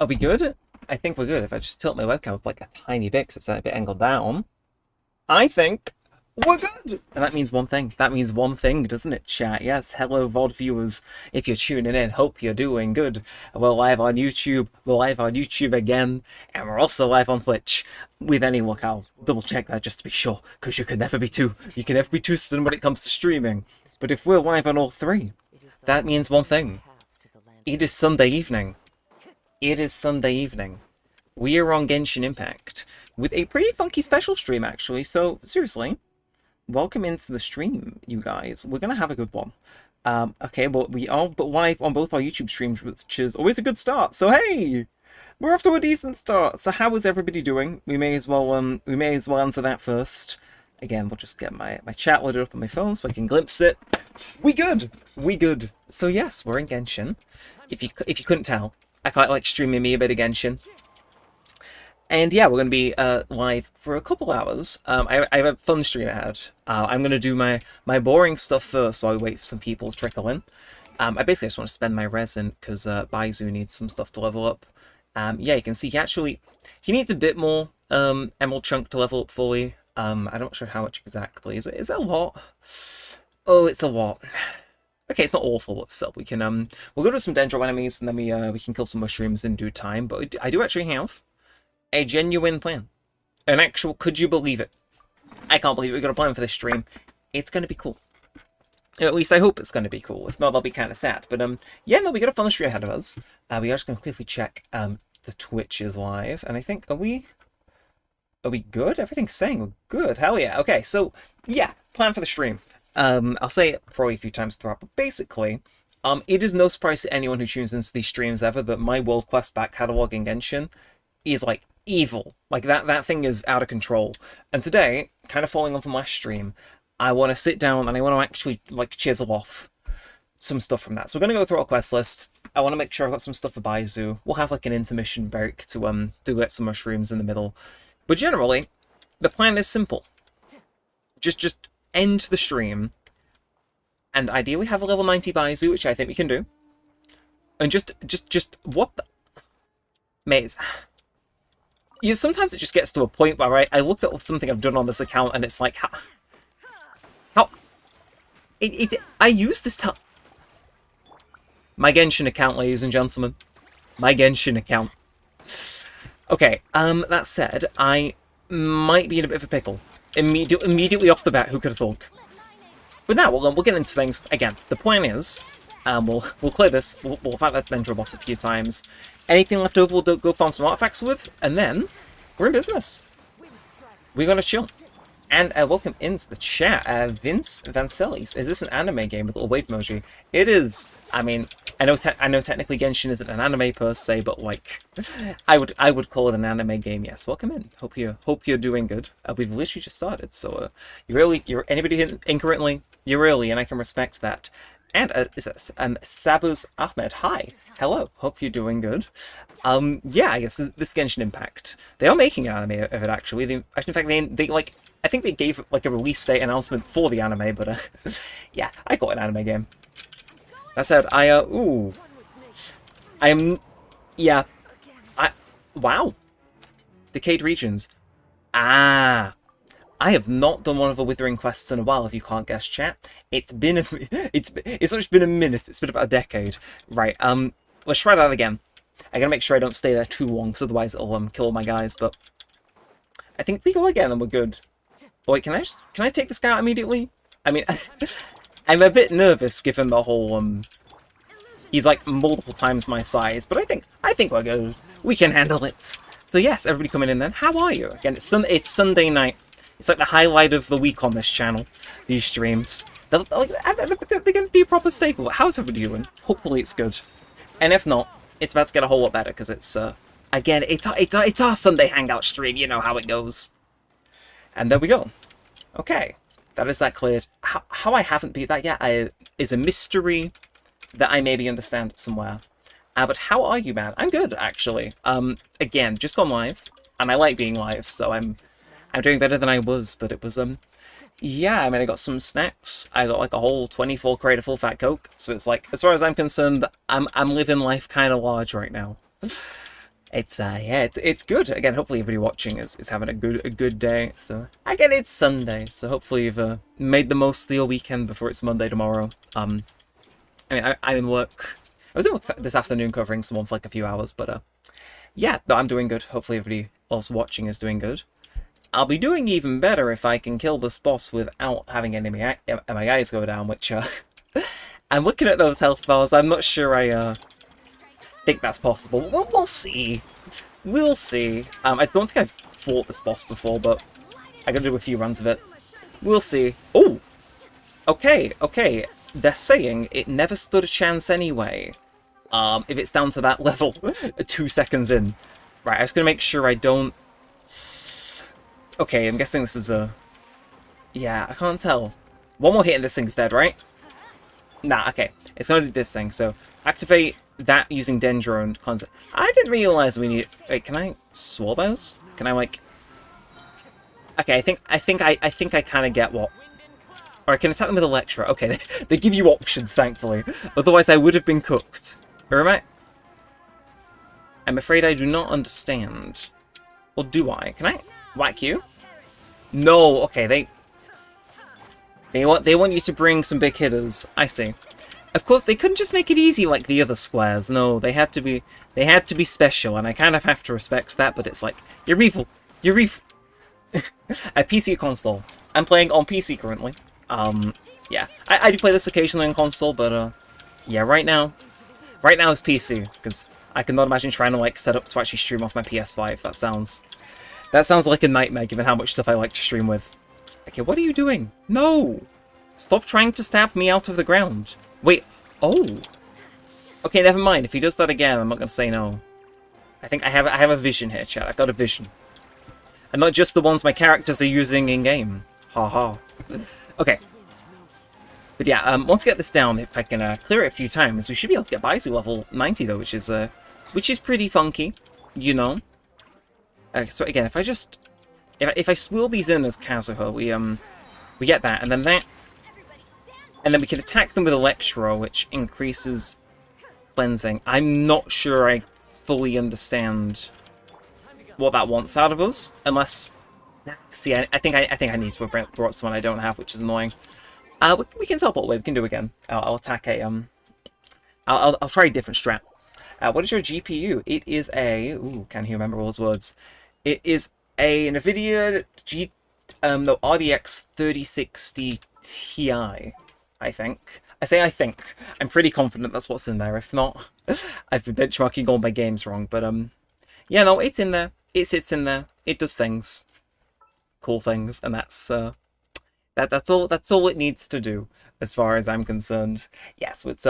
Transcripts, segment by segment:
Are we good? I think we're good. If I just tilt my webcam up like a tiny bit, 'cause it's a bit angled down, I think we're good. And that means one thing. That means one thing, doesn't it, chat? Yes, hello, VOD viewers. If you're tuning in, hope you're doing good. We're live on YouTube. We're live on YouTube again. And we're also live on Twitch. With any luck, I'll double check that just to be sure, because you can never be too certain when it comes to streaming. But if we're live on all three, that means one thing. It is Sunday evening. It is Sunday evening. We are on Genshin Impact with a pretty funky special stream, actually. So, seriously, welcome into the stream, you guys. We're going to have a good one. Okay, well, we are live on both our YouTube streams, which is always a good start. So, hey, we're off to a decent start. So, how is everybody doing? We may as well answer that first. Again, we'll just get my chat loaded up on my phone so I can glimpse it. We good. We good. So, yes, we're in Genshin. If you couldn't tell, I quite like streaming me a bit of Genshin. And yeah, we're going to be live for a couple hours. I have a fun stream ahead. I'm going to do my boring stuff first while we wait for some people to trickle in. I basically just want to spend my resin because Baizu needs some stuff to level up. Yeah, you can see he needs a bit more emerald chunk to level up fully. I'm not sure how much exactly. Is it a lot? Oh, it's a lot. Okay, it's not awful, but still, we can we'll go to some dendro enemies and then we can kill some mushrooms in due time. But I do actually have a genuine plan, an actual. Could you believe it? I can't believe we got a plan for this stream. It's going to be cool. At least I hope it's going to be cool. If not, I'll be kind of sad. But yeah, no, we got a fun stream ahead of us. We are just going to quickly check the Twitch is live, and I think are we good? Everything's saying we're good. Hell yeah. Okay, so yeah, plan for the stream. I'll say it probably a few times throughout, but basically, it is no surprise to anyone who tunes into these streams ever that my World Quest back catalog in Genshin is like evil. Like that thing is out of control. And today, kind of following on from last stream, I want to sit down and I want to actually like chisel off some stuff from that. So we're gonna go through our quest list. I want to make sure I've got some stuff for Baizu. We'll have like an intermission break to get some mushrooms in the middle. But generally, the plan is simple. Just end the stream, and ideally have a level 90 Baizu, which I think we can do. And just what the... Mate, sometimes it just gets to a point where I look at something I've done on this account, and it's like, I use this time... My Genshin account, ladies and gentlemen. My Genshin account. Okay, that said, I might be in a bit of a pickle. Immediately off the bat, who could have thought? But now we'll get into things again. The plan is, we'll clear this. We'll fight that Dendro boss a few times. Anything left over, we'll go farm some artifacts with, and then we're in business. We're gonna chill. And welcome into the chat, Vince Vancellis. Is this an anime game with a little wave emoji? It is. I mean, I know technically Genshin isn't an anime per se, but like, I would call it an anime game. Yes, welcome in. Hope you're doing good. We've literally just started, so you're anybody in currently, you're early, and I can respect that. And is that Sabuz Ahmed? Hi, hello. Hope you're doing good. Yeah, I guess this Genshin Impact. They are making an anime of it actually. In fact, they like. I think they gave like a release date announcement for the anime, but yeah, I got an anime game. That said, wow. Decayed regions. I have not done one of the Withering quests in a while, if you can't guess, chat. It's not just been a minute, it's been about a decade. Right, let's try that again. I gotta make sure I don't stay there too long, because otherwise it'll kill all my guys, but I think we go again and we're good. Oh, wait, can I take this guy out immediately? I mean, I'm a bit nervous given the whole, he's like multiple times my size, but I think we're good. We can handle it. So yes, everybody coming in then. How are you? Again, it's Sunday night. It's like the highlight of the week on this channel, these streams. They're going to be a proper staple. How's everybody doing? Hopefully it's good. And if not, it's about to get a whole lot better, because it's, again, it's our Sunday Hangout stream. You know how it goes. And there we go. Okay, that is that cleared. How I haven't beat that yet is a mystery that I maybe understand somewhere. But how are you, man? I'm good, actually. Again, just gone live, and I like being live, so I'm doing better than I was. But it was yeah. I mean, I got some snacks. I got like a whole 24 crate of full fat Coke. So it's like, as far as I'm concerned, I'm living life kind of large right now. Yeah, it's good. Again, hopefully everybody watching is having a good day. So again, it's Sunday, so hopefully you've made the most of your weekend before it's Monday tomorrow. I mean, I'm in work. I was in work this afternoon covering someone for like a few hours, but yeah, no, I'm doing good. Hopefully everybody else watching is doing good. I'll be doing even better if I can kill this boss without having any of my guys go down, which I'm looking at those health bars. I'm not sure I think that's possible. Well, we'll see. We'll see. I don't think I've fought this boss before, but I gotta do a few runs of it. We'll see. Oh! Okay, okay. They're saying it never stood a chance anyway. If it's down to that level, 2 seconds in. Right, I'm just gonna make sure I don't... Okay, I'm guessing this is a... Yeah, I can't tell. One more hit and this thing's dead, right? Nah, okay. It's gonna do this thing, so activate that using Dendron concept. I didn't realize we need... Wait, can I swap those? Can I, like... Okay, I think I kind of get what... Or I can attack them with Electra. Okay, they give you options, thankfully. Otherwise, I would have been cooked. Neremik? I'm afraid I do not understand. Or do I? Can I whack you? No. Okay, they want you to bring some big hitters. I see. Of course, they couldn't just make it easy like the other squares. No, they had to be special, and I kind of have to respect that. But it's like you're evil. You're evil. A PC console. I'm playing on PC currently. Yeah, I do play this occasionally on console, but yeah, right now it's PC because I cannot imagine trying to like set up to actually stream off my PS5. That sounds like a nightmare given how much stuff I like to stream with. Okay, what are you doing? No, stop trying to stab me out of the ground. Wait, oh, okay, never mind. If he does that again, I'm not gonna say no. I think I have a vision here, chat. I got a vision, and not just the ones my characters are using in game. Ha ha. Okay. But yeah, once I get this down, if I can clear it a few times, we should be able to get Baisu level 90 though, which is pretty funky, you know. So again, if I swirl these in as Kazuha, we get that, and then we can attack them with Electro, which increases cleansing. I'm not sure I fully understand what that wants out of us, unless. See, I think I need to have brought someone I don't have, which is annoying. We can teleport away. We can do it again. I'll attack a I'll try a different strat. What is your GPU? It is a can't you remember all those words? It is a NVIDIA RDX 3060 Ti. I think. I think. I'm pretty confident that's what's in there. If not, I've been benchmarking all my games wrong. But yeah, no, it's in there. It sits in there. It does things. Cool things, and that's all it needs to do as far as I'm concerned. Yes, it's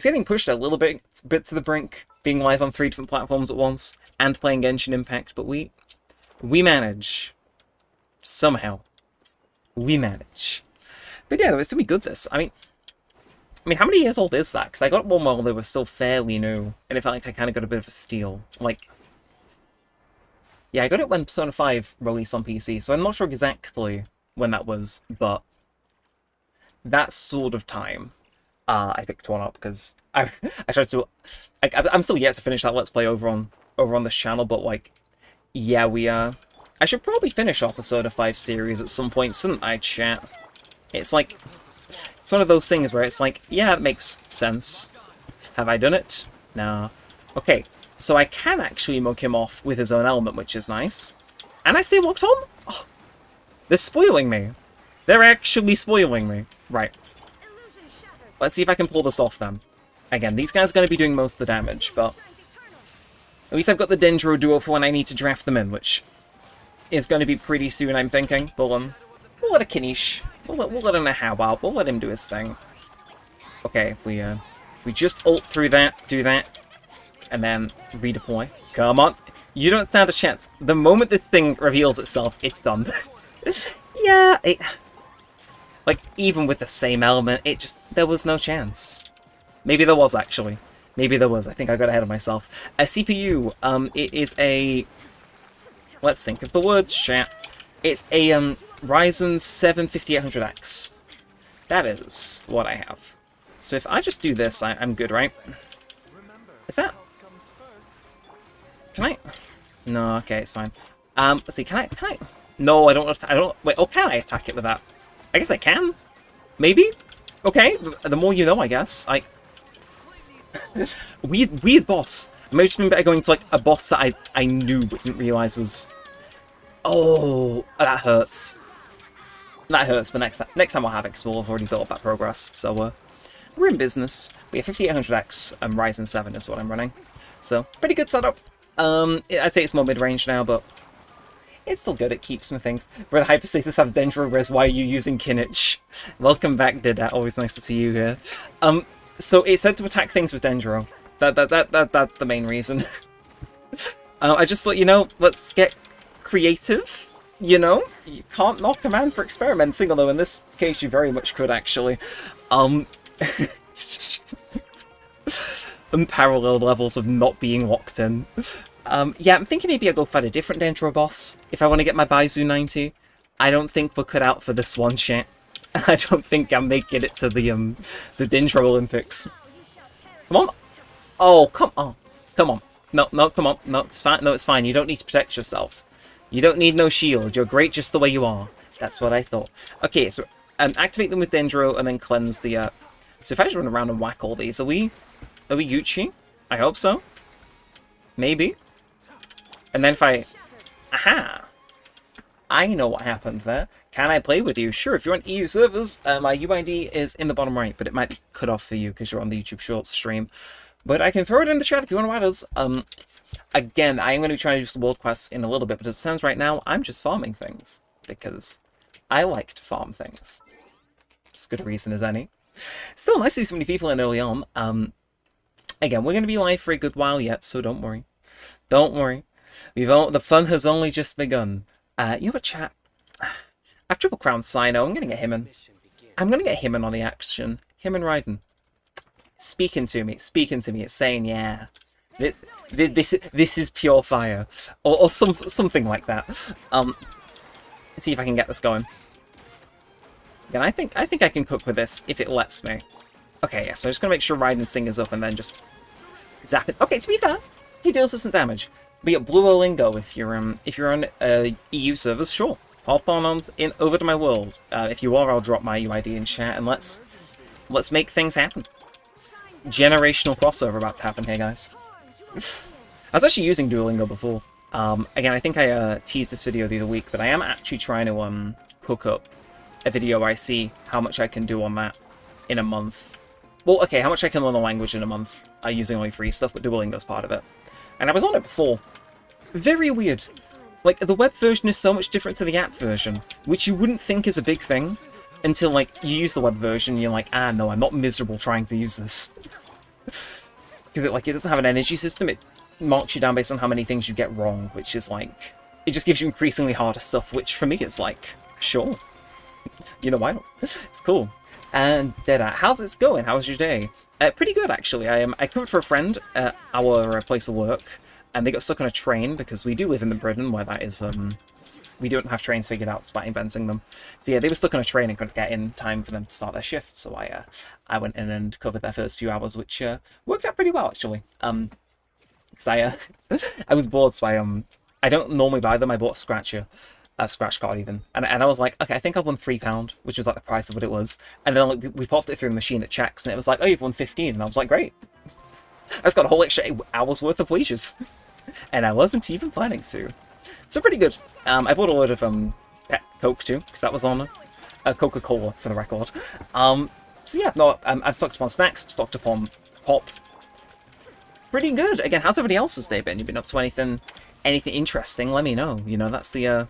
getting pushed a little bit to the brink, being live on 3 different platforms at once and playing Genshin Impact, but we manage somehow. We manage. But yeah, it's gonna be good. This, I mean, how many years old is that? Because I got one while they were still fairly new, and it felt like I kind of got a bit of a steal. Like. Yeah, I got it when Persona 5 released on PC, so I'm not sure exactly when that was, but that sort of time, I picked one up because I tried to. I'm still yet to finish that Let's Play over on this channel, but like, yeah, I should probably finish off Persona 5 series at some point, shouldn't I, chat? It's like, it's one of those things where it's like, yeah, it makes sense. Have I done it? Nah. Okay. So I can actually mug him off with his own element, which is nice. And I stay locked on? Oh, they're spoiling me. They're actually spoiling me. Right. Let's see if I can pull this off then. Again, these guys are going to be doing most of the damage, but... At least I've got the Dendro duo for when I need to draft them in, which is going to be pretty soon, I'm thinking. But, we'll let a Kinish. We'll let him know how about. We'll let him do his thing. Okay, if we just ult through that, do that. And then redeploy. Come on. You don't stand a chance. The moment this thing reveals itself, it's done. Yeah, like, even with the same element, there was no chance. Maybe there was, actually. Maybe there was. I think I got ahead of myself. A CPU, it is a... Let's think of the words, chat. It's a, Ryzen 7 5800X. That is what I have. So if I just do this, I'm good, right? Is that... Can I? No, okay, it's fine. Let's see, can I? No, I don't, wait, oh, can I attack it with that? I guess I can. Maybe? Okay, the more you know, I guess. Weird boss. It might have just been better going to, like, a boss that I knew but didn't realise was... Oh, that hurts. That hurts, but next time I'll have X, we'll have already built up that progress. So, we're in business. We have 5800X and Ryzen 7 is what I'm running. So, pretty good setup. I'd say it's more mid-range now, but it's still good. It keeps some things. Brother Hypostasis have Dendro Res. Why are you using Kinich? Welcome back, Didat. Always nice to see you here. So it's said to attack things with Dendro. That's the main reason. I just thought, you know, let's get creative. You know, you can't knock a man for experimenting, although in this case you very much could actually. Unparalleled levels of not being locked in. Yeah, I'm thinking maybe I'll go fight a different Dendro boss if I want to get my Baizu 90. I don't think we're cut out for this one shit. I don't think I'm making it to the Dendro Olympics. Come on. Oh, come on. Come on. No, come on. No, it's fine. No, it's fine. You don't need to protect yourself. You don't need no shield. You're great just the way you are. That's what I thought. Okay, so activate them with Dendro and then cleanse the... So if I just run around and whack all these, are we Gucci? I hope so. Maybe. And then if I... Aha! I know what happened there. Can I play with you? Sure, if you're on EU servers, my UID is in the bottom right, but it might be cut off for you because you're on the YouTube Shorts stream. But I can throw it in the chat if you want to add us. Again, I am going to be trying to do some world quests in a little bit, but as it stands right now, I'm just farming things. Because I like to farm things. As good a reason as any. Still nice to see so many people in early on. Again, we're going to be live for a good while yet, so don't worry. Don't worry. The fun has only just begun. You know what, chat? I've triple crown Sino. I'm going to get him in. I'm going to get him in on the action. Him and Raiden. Speaking to me. It's saying, yeah. This is pure fire. Or something like that. Let's see if I can get this going. Again, I think I can cook with this if it lets me. Okay, yeah, so I'm just going to make sure Raiden's thing is up and then just zap it. Okay, to be fair, he deals us some damage. We get Blue Olingo if you're on EU servers, sure. Hop on over to my world. If you are, I'll drop my UID in chat and let's make things happen. Generational crossover about to happen here, guys. I was actually using Duolingo before. Again, I think I teased this video the other week, but I am actually trying to cook up a video where I see how much I can do on that in a month. Well, okay, how much I can learn the language in a month using only free stuff, but Duolingo's part of it. And I was on it before. Very weird. Like, the web version is so much different to the app version, which you wouldn't think is a big thing until, like, you use the web version and you're like, ah, no, I'm not miserable trying to use this. Because it doesn't have an energy system, it marks you down based on how many things you get wrong, which is, like, it just gives you increasingly harder stuff, which for me is like, sure. You know, why not? It's cool. And Deadeye, how's it going? How's your day? Pretty good, actually. I covered for a friend at our place of work, and they got stuck on a train, because we do live in the Britain, where that is, we don't have trains figured out despite inventing them. So yeah, they were stuck on a train and couldn't get in time for them to start their shift, so I went in and covered their first few hours, which worked out pretty well, actually. Because I was bored, so I don't normally buy them. I bought a scratch card even, and I was like, okay, I think I've won £3, which was like the price of what it was, and then like, we popped it through the machine that checks, and it was like, oh, you've won 15, and I was like, great. I just got a whole extra 8 hours worth of wages, and I wasn't even planning to. So pretty good. I bought a load of pet Coke too, because that was on Coca-Cola for the record. So yeah, no, I've stocked up on snacks, stocked up on pop. Pretty good. Again, how's everybody else's day been? You been up to anything interesting? Let me know. You know, that's the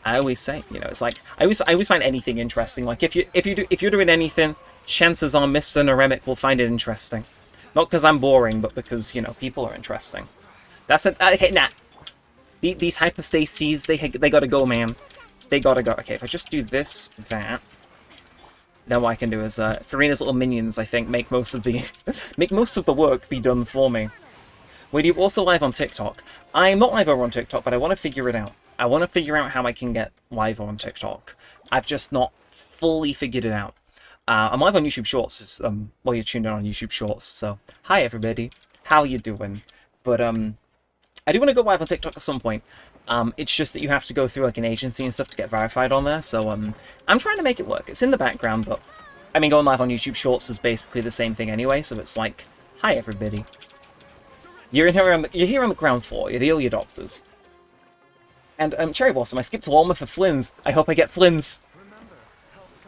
I always say, you know, it's like I always find anything interesting. Like if you're doing anything, chances are Mr. Neremik will find it interesting. Not because I'm boring, but because, you know, people are interesting. That's it. Okay, nah. These hypostases, they gotta go, man. They gotta go. Okay, if I just do this, that, then what I can do is Farina's little minions, I think, make most of the work be done for me. Were you also live on TikTok? I'm not live over on TikTok, but I want to figure it out. I want to figure out how I can get live on TikTok. I've just not fully figured it out. I'm live on YouTube Shorts, while you're tuned in on YouTube Shorts, so hi everybody, how you doing? But I do want to go live on TikTok at some point. It's just that you have to go through like an agency and stuff to get verified on there. So I'm trying to make it work. It's in the background, but I mean, going live on YouTube Shorts is basically the same thing anyway. So it's like, hi everybody. You're here on the ground floor. You're the early adopters. And Cherry Blossom, I skipped Walmer for Flynn's. I hope I get Flynn's.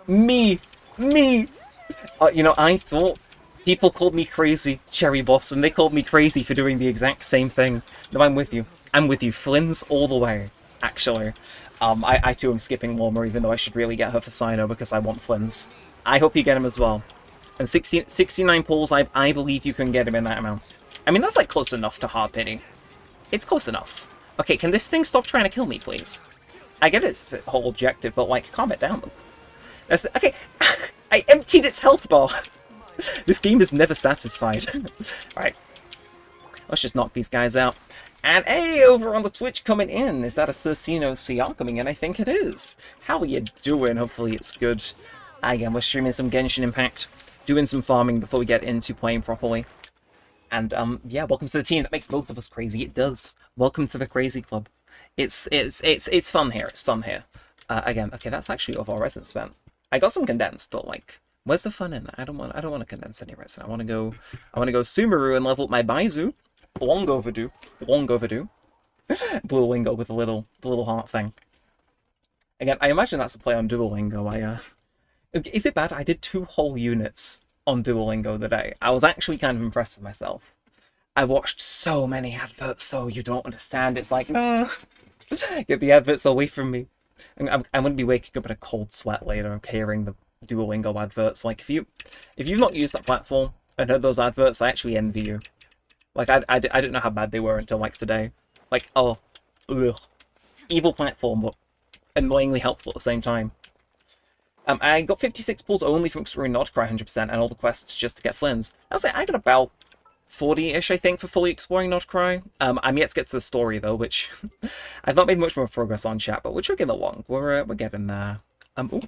Me. You know, I thought people called me crazy, Cherry Blossom. They called me crazy for doing the exact same thing. No, I'm with you. I'm with you. Flynn's all the way, actually. I too am skipping Walmer, even though I should really get her for Sino because I want Flynn's. I hope you get him as well. And 69 pulls, I believe you can get him in that amount. I mean, that's like close enough to hard pity. It's close enough. Okay, can this thing stop trying to kill me, please? I get it's a whole objective, but like, calm it down. Okay, I emptied its health bar. This game is never satisfied. Right, let's just knock these guys out. And hey, over on the Twitch coming in, is that a Circino CR coming in? I think it is. How are you doing? Hopefully it's good. Again, we're streaming some Genshin Impact, doing some farming before we get into playing properly. And yeah, welcome to the team that makes both of us crazy. It does. Welcome to the crazy club. It's fun here. It's fun here. Again, okay, that's actually of our resin spent. I got some condensed, but like, where's the fun in that? I don't want to condense any resin. I want to go Sumeru and level up my Baizu. Long overdue. Duolingo with the little heart thing. Again, I imagine that's a play on Duolingo. Is it bad? I did 2 whole units on Duolingo today. I was actually kind of impressed with myself. I watched so many adverts, though. You don't understand. It's like, no, get the adverts away from me. I'm going to be waking up in a cold sweat later, hearing the Duolingo adverts. Like, if you've not used that platform and heard those adverts, I actually envy you. Like, I didn't know how bad they were until like today. Like, oh, ugh. Evil platform, but annoyingly helpful at the same time. I got 56 pulls only from exploring Krai 100% and all the quests just to get Flynn's. I was like, I got about 40-ish, I think, for fully exploring Krai. I'm yet to get to the story, though, which I've not made much more progress on, chat, but we're chugging along. We're getting there. Ooh.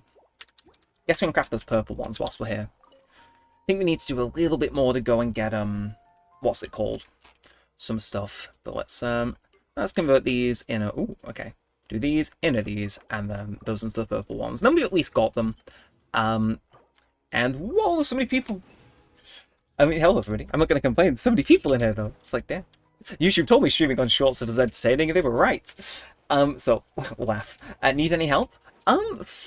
Guess we can craft those purple ones whilst we're here. I think we need to do a little bit more to go and get, what's it called? Some stuff. But let's convert these in a... Ooh, okay. Do these, into these, and then those into the purple ones. Then we've at least got them. And, whoa, there's so many people. I mean, hello, everybody. I'm not going to complain. There's so many people in here, though. It's like, damn. YouTube told me streaming on Shorts was entertaining, and they were right. So, laugh. Need any help?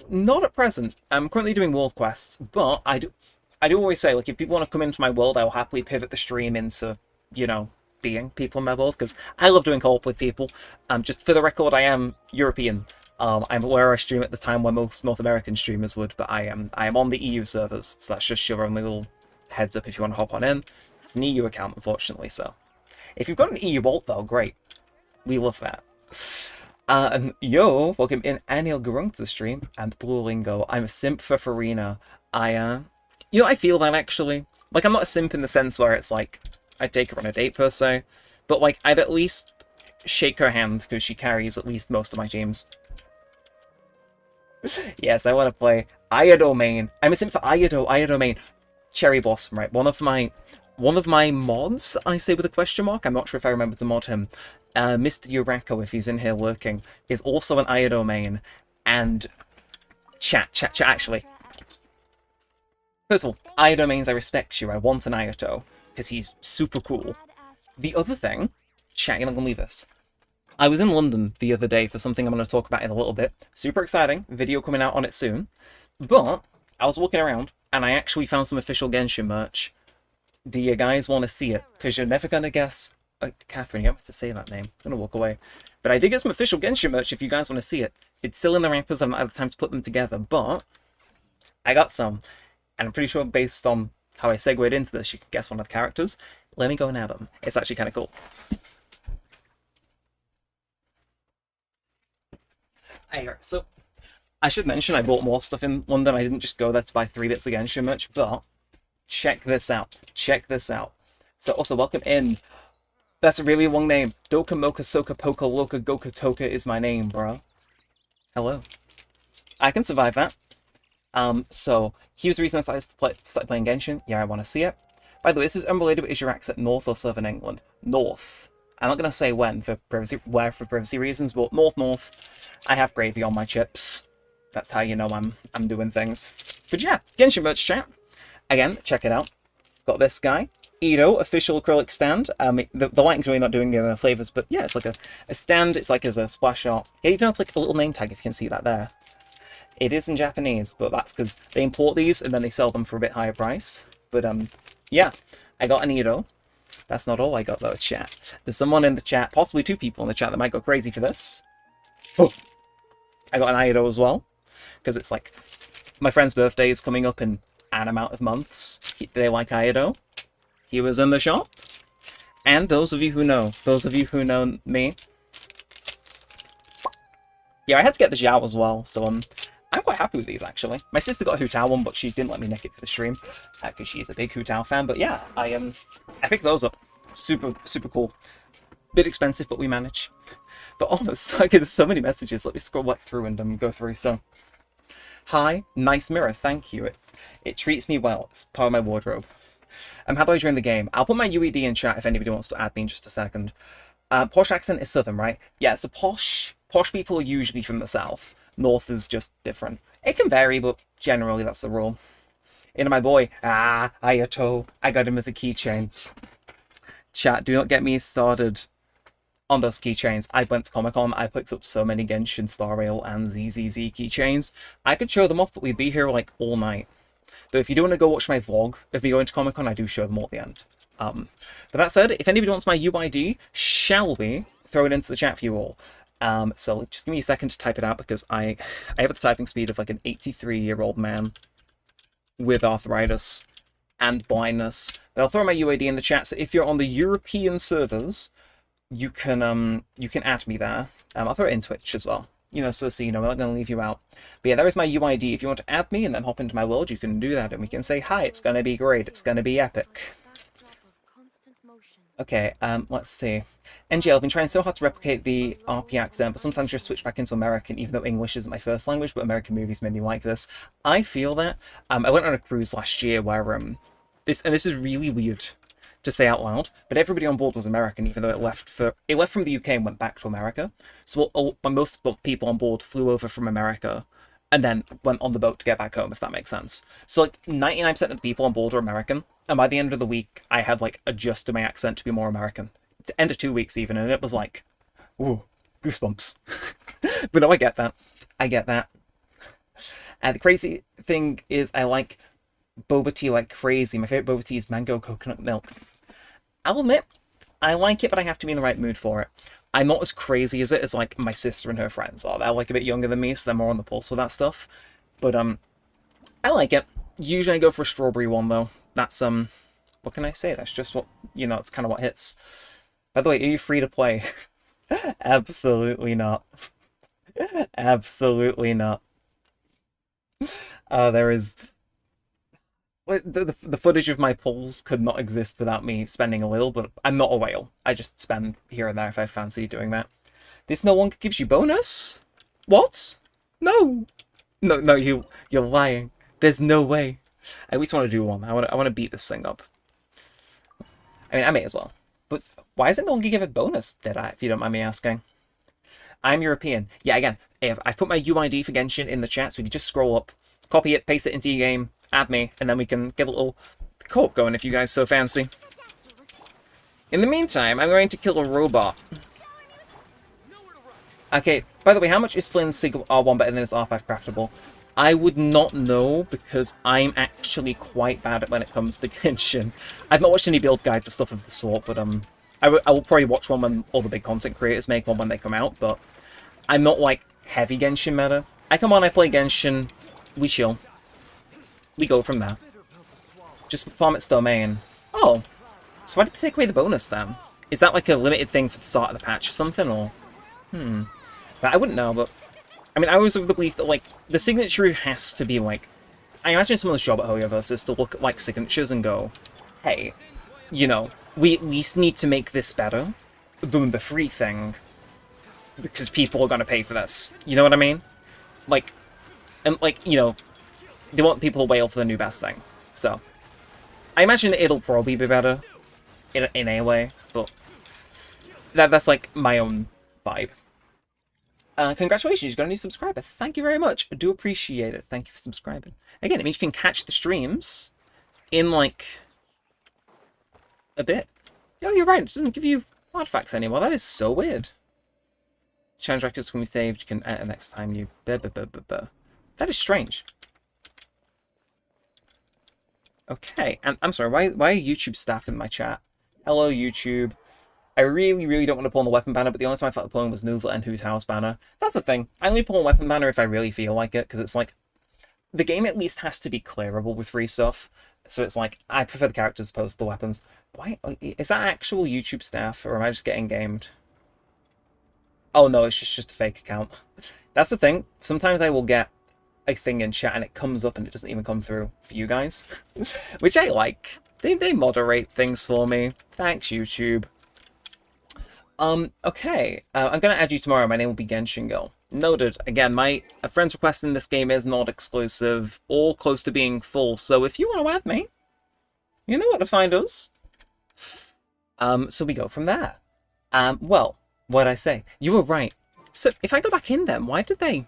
Not at present. I'm currently doing world quests, but I do always say, like, if people want to come into my world, I will happily pivot the stream into, you know, being people in my world, because I love doing co-op with people. Just for the record, I am European. I'm aware I stream at the time where most North American streamers would, but I am on the EU servers, so that's just your only little heads up if you want to hop on in. It's an EU account, unfortunately, so. If you've got an EU vault, though, great. We love that. Yo, welcome in Anil Garung to the stream, and Duolingo. I'm a simp for Farina. You know, I feel that, actually. Like, I'm not a simp in the sense where it's like, I'd take her on a date, per se. But, like, I'd at least shake her hand, because she carries at least most of my teams. Yes, I want to play Ayado main. I'm a simp for Ayado main. Cherry Blossom, right? One of my mods, I say with a question mark, I'm not sure if I remember to mod him, Mr. Urako, if he's in here lurking, is also an Ayado main. And chat, actually. First of all, Ayado mains, I respect you. I want an Ayato, because he's super cool. The other thing, chat, you're not going to leave this. I was in London the other day for something I'm going to talk about in a little bit. Super exciting, video coming out on it soon. But I was walking around, and I actually found some official Genshin merch. Do you guys want to see it? Because you're never going to guess... Catherine, you don't have to say that name. I'm going to walk away. But I did get some official Genshin merch if you guys want to see it. It's still in the wrappers, I haven't had the time to put them together, but I got some. And I'm pretty sure based on how I segued into this, you can guess one of the characters. Let me go and have them. It's actually kind of cool. Alright, so I should mention I bought more stuff in London. I didn't just go there to buy 3 bits of Genshin merch, but check this out. Check this out. So also, welcome in. That's a really long name. Doka Moka Soka Poka Loka Goka Toka is my name, bro. Hello. I can survive that. So here's the reason I started playing Genshin. Yeah, I want to see it. By the way, this is unrelated, but is your accent North or Southern England? North. I'm not going to say when for privacy reasons, but North, I have gravy on my chips. That's how you know I'm doing things. But yeah, Genshin merch chat. Again, check it out. Got this guy. Edo, official acrylic stand. The lighting's really not doing flavors, but yeah, it's like a stand. It's like as a splash art. It even has like a little name tag, if you can see that there. It is in Japanese, but that's because they import these and then they sell them for a bit higher price. But yeah, I got an Edo. That's not all I got though, chat. There's someone in the chat, possibly 2 people in the chat that might go crazy for this. Oh. I got an Ido as well, because it's like, my friend's birthday is coming up in an amount of months. They like Ido. He was in the shop. And those of you who know me. Yeah, I had to get the Xiao as well, so I'm quite happy with these actually. My sister got a Hu Tao one, but she didn't let me nick it for the stream, because she's a big Hu Tao fan. But yeah, I picked those up. Super cool. Bit expensive, but we manage. But honestly, okay, there's so many messages. Let me scroll back through and go through. So, hi, nice mirror, thank you. It treats me well. It's part of my wardrobe. How do I join the game? I'll put my UED in chat if anybody wants to add me in just a second. Posh accent is southern, right? Yeah, so posh people are usually from the south. North is just different. It can vary, but generally that's the rule. Into my boy, Ayato. I got him as a keychain. Chat, do not get me started on those keychains. I went to Comic-Con, I picked up so many Genshin Star Rail and ZZZ keychains. I could show them off, but we'd be here like all night. Though if you do want to go watch my vlog, if we go into Comic-Con, I do show them all at the end. But that said, if anybody wants my UID, shall we throw it into the chat for you all? So just give me a second to type it out, because I have the typing speed of like an 83-year-old man with arthritis and blindness. But I'll throw my UID in the chat, so if you're on the European servers, you can add me there. I'll throw it in Twitch as well. You know, so you know, we're not going to leave you out. But yeah, there is my UID. If you want to add me and then hop into my world, you can do that, and we can say hi. It's going to be great. It's going to be epic. Okay, let's see. NGL, I've been trying so hard to replicate the RP accent, but sometimes just switch back into American, even though English isn't my first language, but American movies made me like this. I feel that. I went on a cruise last year where, this is really weird to say out loud, but everybody on board was American, even though it left from the UK and went back to America. So most people on board flew over from America and then went on the boat to get back home, if that makes sense. So like 99% of the people on board are American, and by the end of the week, I had like adjusted my accent to be more American. To end of 2 weeks even, and it was like, ooh, goosebumps. But no, I get that. And the crazy thing is, I like boba tea like crazy. My favorite boba tea is mango coconut milk. I'll admit, I like it, but I have to be in the right mood for it. I'm not as crazy as it as like my sister and her friends are. They're like a bit younger than me, so they're more on the pulse with that stuff. But I like it. Usually I go for a strawberry one though. That's what can I say? That's just what, you know, it's kind of what hits. By the way, are you free to play? Absolutely not. Absolutely not. There is. The footage of my pulls could not exist without me spending a little, but I'm not a whale. I just spend here and there if I fancy doing that. This no longer gives you bonus? What? No. No, you're lying. There's no way. I at least want to do one. I want to beat this thing up. I mean, I may as well. But why does it no longer give a bonus, if you don't mind me asking? I'm European. Yeah, again, if I put my UID for Genshin in the chat, so if you just scroll up, copy it, paste it into your game, add me, and then we can get a little co-op going if you guys so fancy. In the meantime, I'm going to kill a robot. Okay, by the way, how much is Flynn's Sig R1 better than his R5 craftable? I would not know, because I'm actually quite bad at when it comes to Genshin. I've not watched any build guides or stuff of the sort, but I will probably watch one when all the big content creators make one when they come out, but I'm not like heavy Genshin meta. I come on, I play Genshin, we chill. We go from there. Just farm its domain. Oh, so why did they take away the bonus then? Is that like a limited thing for the start of the patch or something, or? But I wouldn't know, but I mean, I was of the belief that, like, the signature has to be, like... I imagine someone's job at Hoyoverse is to look at, like, signatures and go, hey, you know, we at least need to make this better than the free thing, because people are going to pay for this. You know what I mean? Like, and, like, you know, they want people to wail for the new best thing. So, I imagine it'll probably be better in a way, but That's like my own vibe. Congratulations, you got a new subscriber. Thank you very much. I do appreciate it. Thank you for subscribing. Again, it means you can catch the streams in, like, a bit. Oh, you're right. It doesn't give you artifacts anymore. That is so weird. Challenge records when we saved. You can enter next time you... That is strange. Okay, and I'm sorry, why are YouTube staff in my chat? Hello, YouTube. I really don't want to pull on the weapon banner, but the only time I felt pulling was Noodle and Who's House banner. That's the thing. I only pull on weapon banner if I really feel like it, because it's like, the game at least has to be clearable with free stuff. So it's like, I prefer the characters as opposed to the weapons. Why? Is that actual YouTube staff, or am I just getting gamed? Oh no, it's just a fake account. That's the thing. Sometimes I will get a thing in chat and it comes up and it doesn't even come through for you guys. Which I like. They moderate things for me. Thanks, YouTube. Okay. I'm gonna add you tomorrow. My name will be Genshin Girl. Noted. Again, my friend's request in this game is not exclusive or close to being full, so if you want to add me, you know where to find us. So we go from there. Well, what'd I say? You were right. So, if I go back in then, why did they...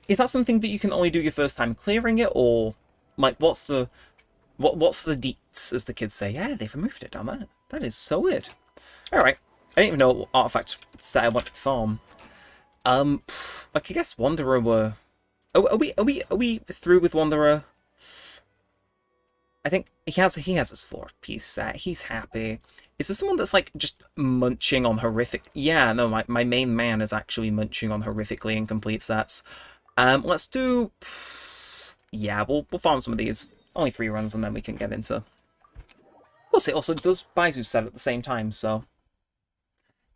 Is that something that you can only do your first time clearing it, or... Like, what's the deets, as the kids say? Yeah, they've removed it, damn it. That is so weird. Alright. I didn't even know what artifact set I wanted to farm. Like, I guess Wanderer were... Are we through with Wanderer? I think he has his 4-piece set. He's happy. Is there someone that's, like, just munching on horrific... Yeah, no, my main man is actually munching on horrifically incomplete sets. Let's do... Yeah, we'll farm some of these. Only 3 runs, and then we can get into... We'll see. Also, does Baizu set at the same time, so...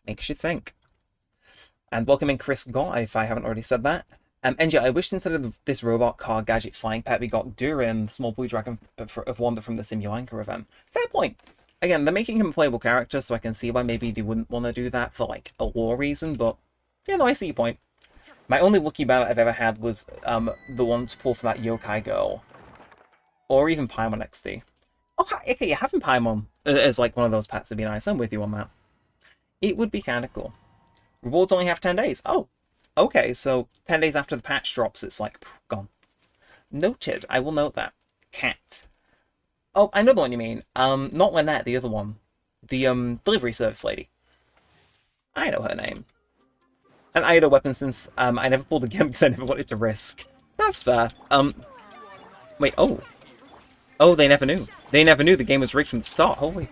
Makes you think. And welcome in Chris Gott, if I haven't already said that. NJ, I wished instead of this robot car gadget flying pet we got during the Small Blue Dragon of Wonder from the Simulanka event. Fair point. Again, they're making him a playable character, so I can see why maybe they wouldn't want to do that for, like, a lore reason, but... Yeah, no, I see your point. My only lucky battle I've ever had was the one to pull for that yokai girl. Or even Paimon XD. Oh, okay, yeah, having Paimon as, like, one of those pets would be nice. I'm with you on that. It would be kind of cool. Rewards only have 10 days. Oh, okay, so 10 days after the patch drops, it's like, gone. Noted. I will note that. Cat. Oh, I know the one you mean. Not Lynette, the other one. The, delivery service lady. I know her name. And I had a weapon since, I never pulled again because I never wanted to risk. That's fair. Wait, oh. Oh, they never knew. They never knew the game was rigged from the start. Holy.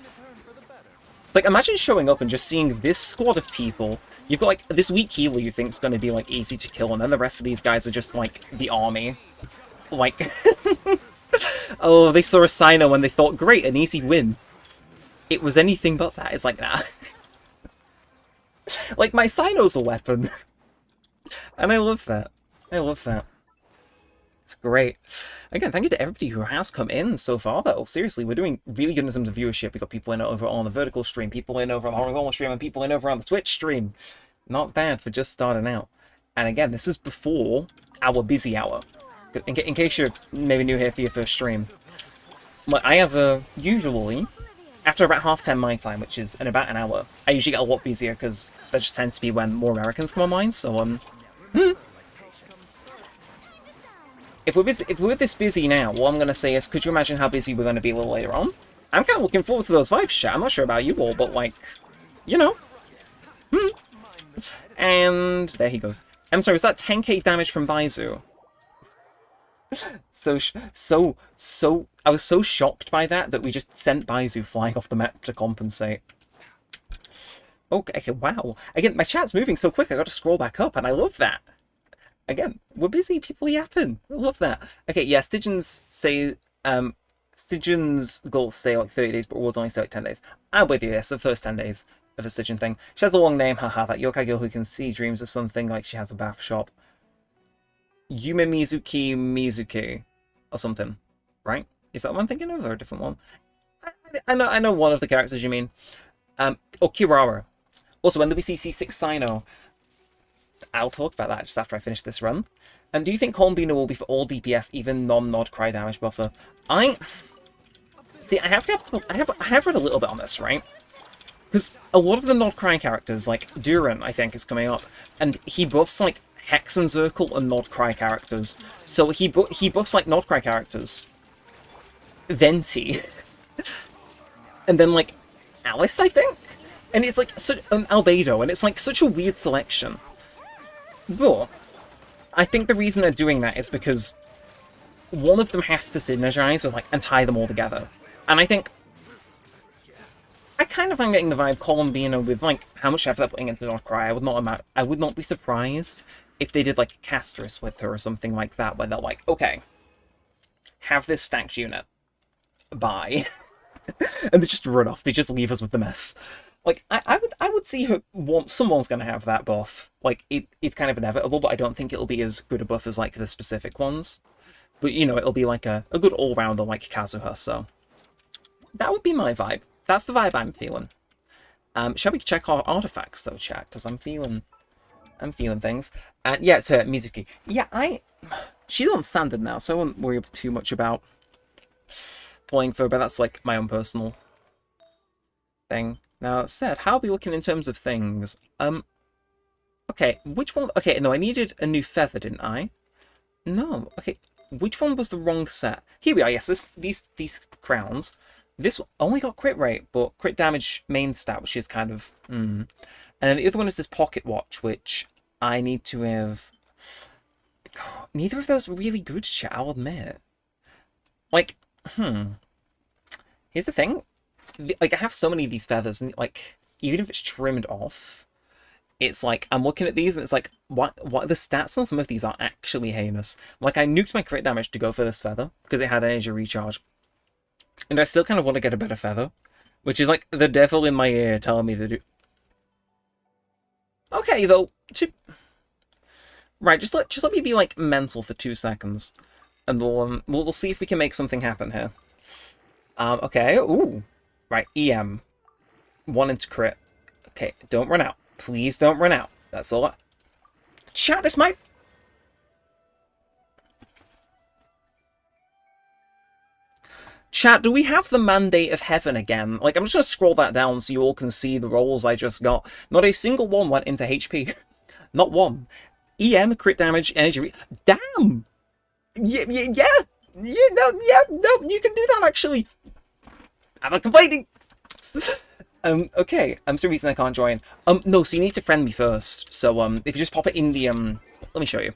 It's like, imagine showing up and just seeing this squad of people. You've got, like, this weak healer you think's going to be, like, easy to kill, and then the rest of these guys are just, like, the army. Like, oh, they saw a Sino and they thought, great, an easy win. It was anything but that. It's like, nah. Like, my Sino's a weapon. And I love that. I love that. It's great. Again, thank you to everybody who has come in so far, though. Seriously, we're doing really good in terms of viewership. We've got people in over on the vertical stream, people in over on the horizontal stream, and people in over on the Twitch stream. Not bad for just starting out. And again, this is before our busy hour. In case you're maybe new here for your first stream. I have usually, after about 10:30 my time, which is in about an hour, I usually get a lot busier because that just tends to be when more Americans come online, so, If we're this busy now, what I'm going to say is, could you imagine how busy we're going to be a little later on? I'm kind of looking forward to those vibes, chat. I'm not sure about you all, but, like, you know. And there he goes. I'm sorry, was that 10k damage from Baizu? I was so shocked by that we just sent Baizu flying off the map to compensate. Okay, wow. Again, my chat's moving so quick, I got to scroll back up, and I love that. Again, we're busy, people yapping. I love that. Okay, yeah, Stygian's goals say like 30 days, but rewards only say like 10 days. I'm with you, yes, the first 10 days of a Stygian thing. She has a long name, haha, that yokai girl who can see dreams or something, like she has a bath shop. Yume Mizuki, or something, right? Is that one I'm thinking of, or a different one? I know one of the characters you mean. Or Kirara. Also, when do we see C6 Sino? I'll talk about that just after I finish this run. And do you think Kolmbina will be for all DPS, even non-nod Krai damage buffer? See, I have read a little bit on this, right? Because a lot of the Nod Cry characters, like Duran, I think, is coming up, and he buffs, like, Hexenzirkel and Nod Cry characters. So he buffs, like, Nod Cry characters. Venti. And then, like, Alice, I think? And it's, like, such an Albedo, and it's, like, such a weird selection. But I think the reason they're doing that is because one of them has to synergize with, like, and tie them all together. And I think I kind of am getting the vibe Columbina with, like, how much effort they're putting into Nod Cry. I would not be surprised if they did, like, Castris with her or something like that, where they're like, okay, have this stacked unit. Bye. And they just run off. They just leave us with the mess. Like, I would see her someone's gonna have that buff. Like, it's kind of inevitable, but I don't think it'll be as good a buff as, like, the specific ones. But, you know, it'll be like a good all-rounder like Kazuha, so that would be my vibe. That's the vibe I'm feeling. Shall we check our artifacts though, chat? Because I'm feeling things. And yeah, it's her, Mizuki. Yeah, she's on standard now, so I won't worry too much about playing for her, but that's like my own personal thing. Now that said, how are we looking in terms of things? Okay, which one? Okay, no, I needed a new feather, didn't I? No. Okay, which one was the wrong set? Here we are. Yes, these crowns. This only got crit rate, but crit damage main stat, which is kind of... And then the other one is this pocket watch, which I need to have... Neither of those are really good, chat, I'll admit. Like, Here's the thing. Like, I have so many of these feathers, and, like, even if it's trimmed off, it's like, I'm looking at these, and it's like, what are the stats on some of these are actually heinous. Like, I nuked my crit damage to go for this feather, because it had energy recharge. And I still kind of want to get a better feather, which is like the devil in my ear telling me to do. Okay, though. Right, just let me be like mental for 2 seconds, and we'll see if we can make something happen here. Okay. Ooh. Right. EM. 1 into crit. Okay. Don't run out. Please don't run out. That's all. Chat. This might. Chat, do we have the Mandate of Heaven again? Like, I'm just going to scroll that down so you all can see the rolls I just got. Not a single one went into HP. Not one. EM, crit damage, energy... Damn! Yeah, no, you can do that, actually. I'm not complaining. Okay, I'm still reason I can't join. No, so you need to friend me first. So, if you just pop it in the, let me show you.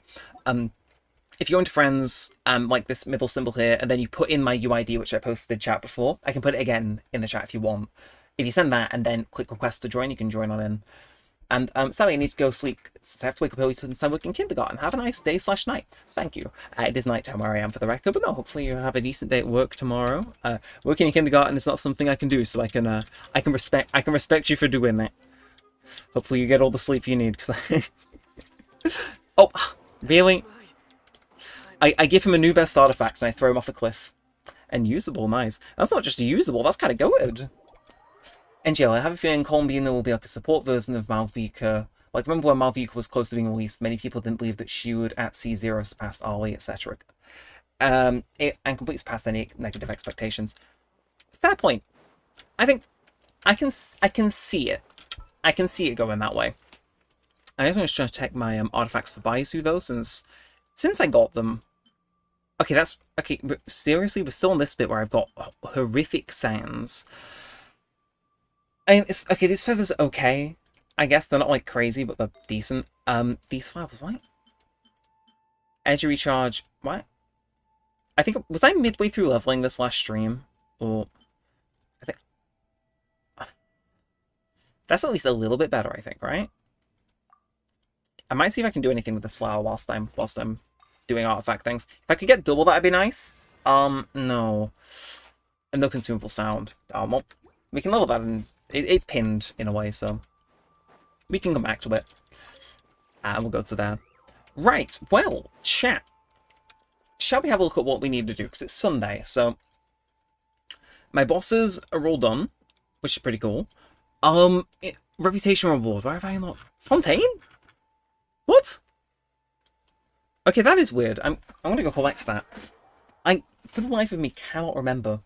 If you go into friends, like this middle symbol here, and then you put in my UID, which I posted in chat before, I can put it again in the chat if you want. If you send that and then click request to join, you can join on in. And Sally, I need to go sleep since I have to wake up early since I work in kindergarten. Have a nice day/night. Thank you. It is nighttime where I am for the record, but no, hopefully you have a decent day at work tomorrow. Working in kindergarten is not something I can do, so I can respect you for doing that. Hopefully you get all the sleep you need. Cause oh, really? I give him a new best artifact and I throw him off a cliff. And usable, nice. That's not just usable, that's kind of good. NGL, I have a feeling Columbina will be like a support version of Malvika. Like, remember when Malvika was close to being released, many people didn't believe that she would at C0 surpass Arlie, etc. And completely surpass any negative expectations. Fair point. I think I can see it. I can see it going that way. I just want to check my artifacts for Baisu though, since I got them. Okay, that's okay. But seriously, we're still on this bit where I've got horrific sounds. It's okay. These feathers are okay. I guess they're not like crazy, but they're decent. These flowers, what? Energy recharge. What? I think was I midway through leveling this last stream, or I think that's at least a little bit better. I think, right? I might see if I can do anything with this flower whilst I'm doing artifact things. If I could get double, that'd be nice. No. And no consumables found. Well, we can level that, and it's pinned in a way, so we can come back to it. And we'll go to there. Right, well, chat. Shall we have a look at what we need to do? Because it's Sunday, so my bosses are all done, which is pretty cool. Reputation reward. Where have I not? Fontaine? What? Okay, that is weird. I'm gonna go collect that. I, for the life of me, cannot remember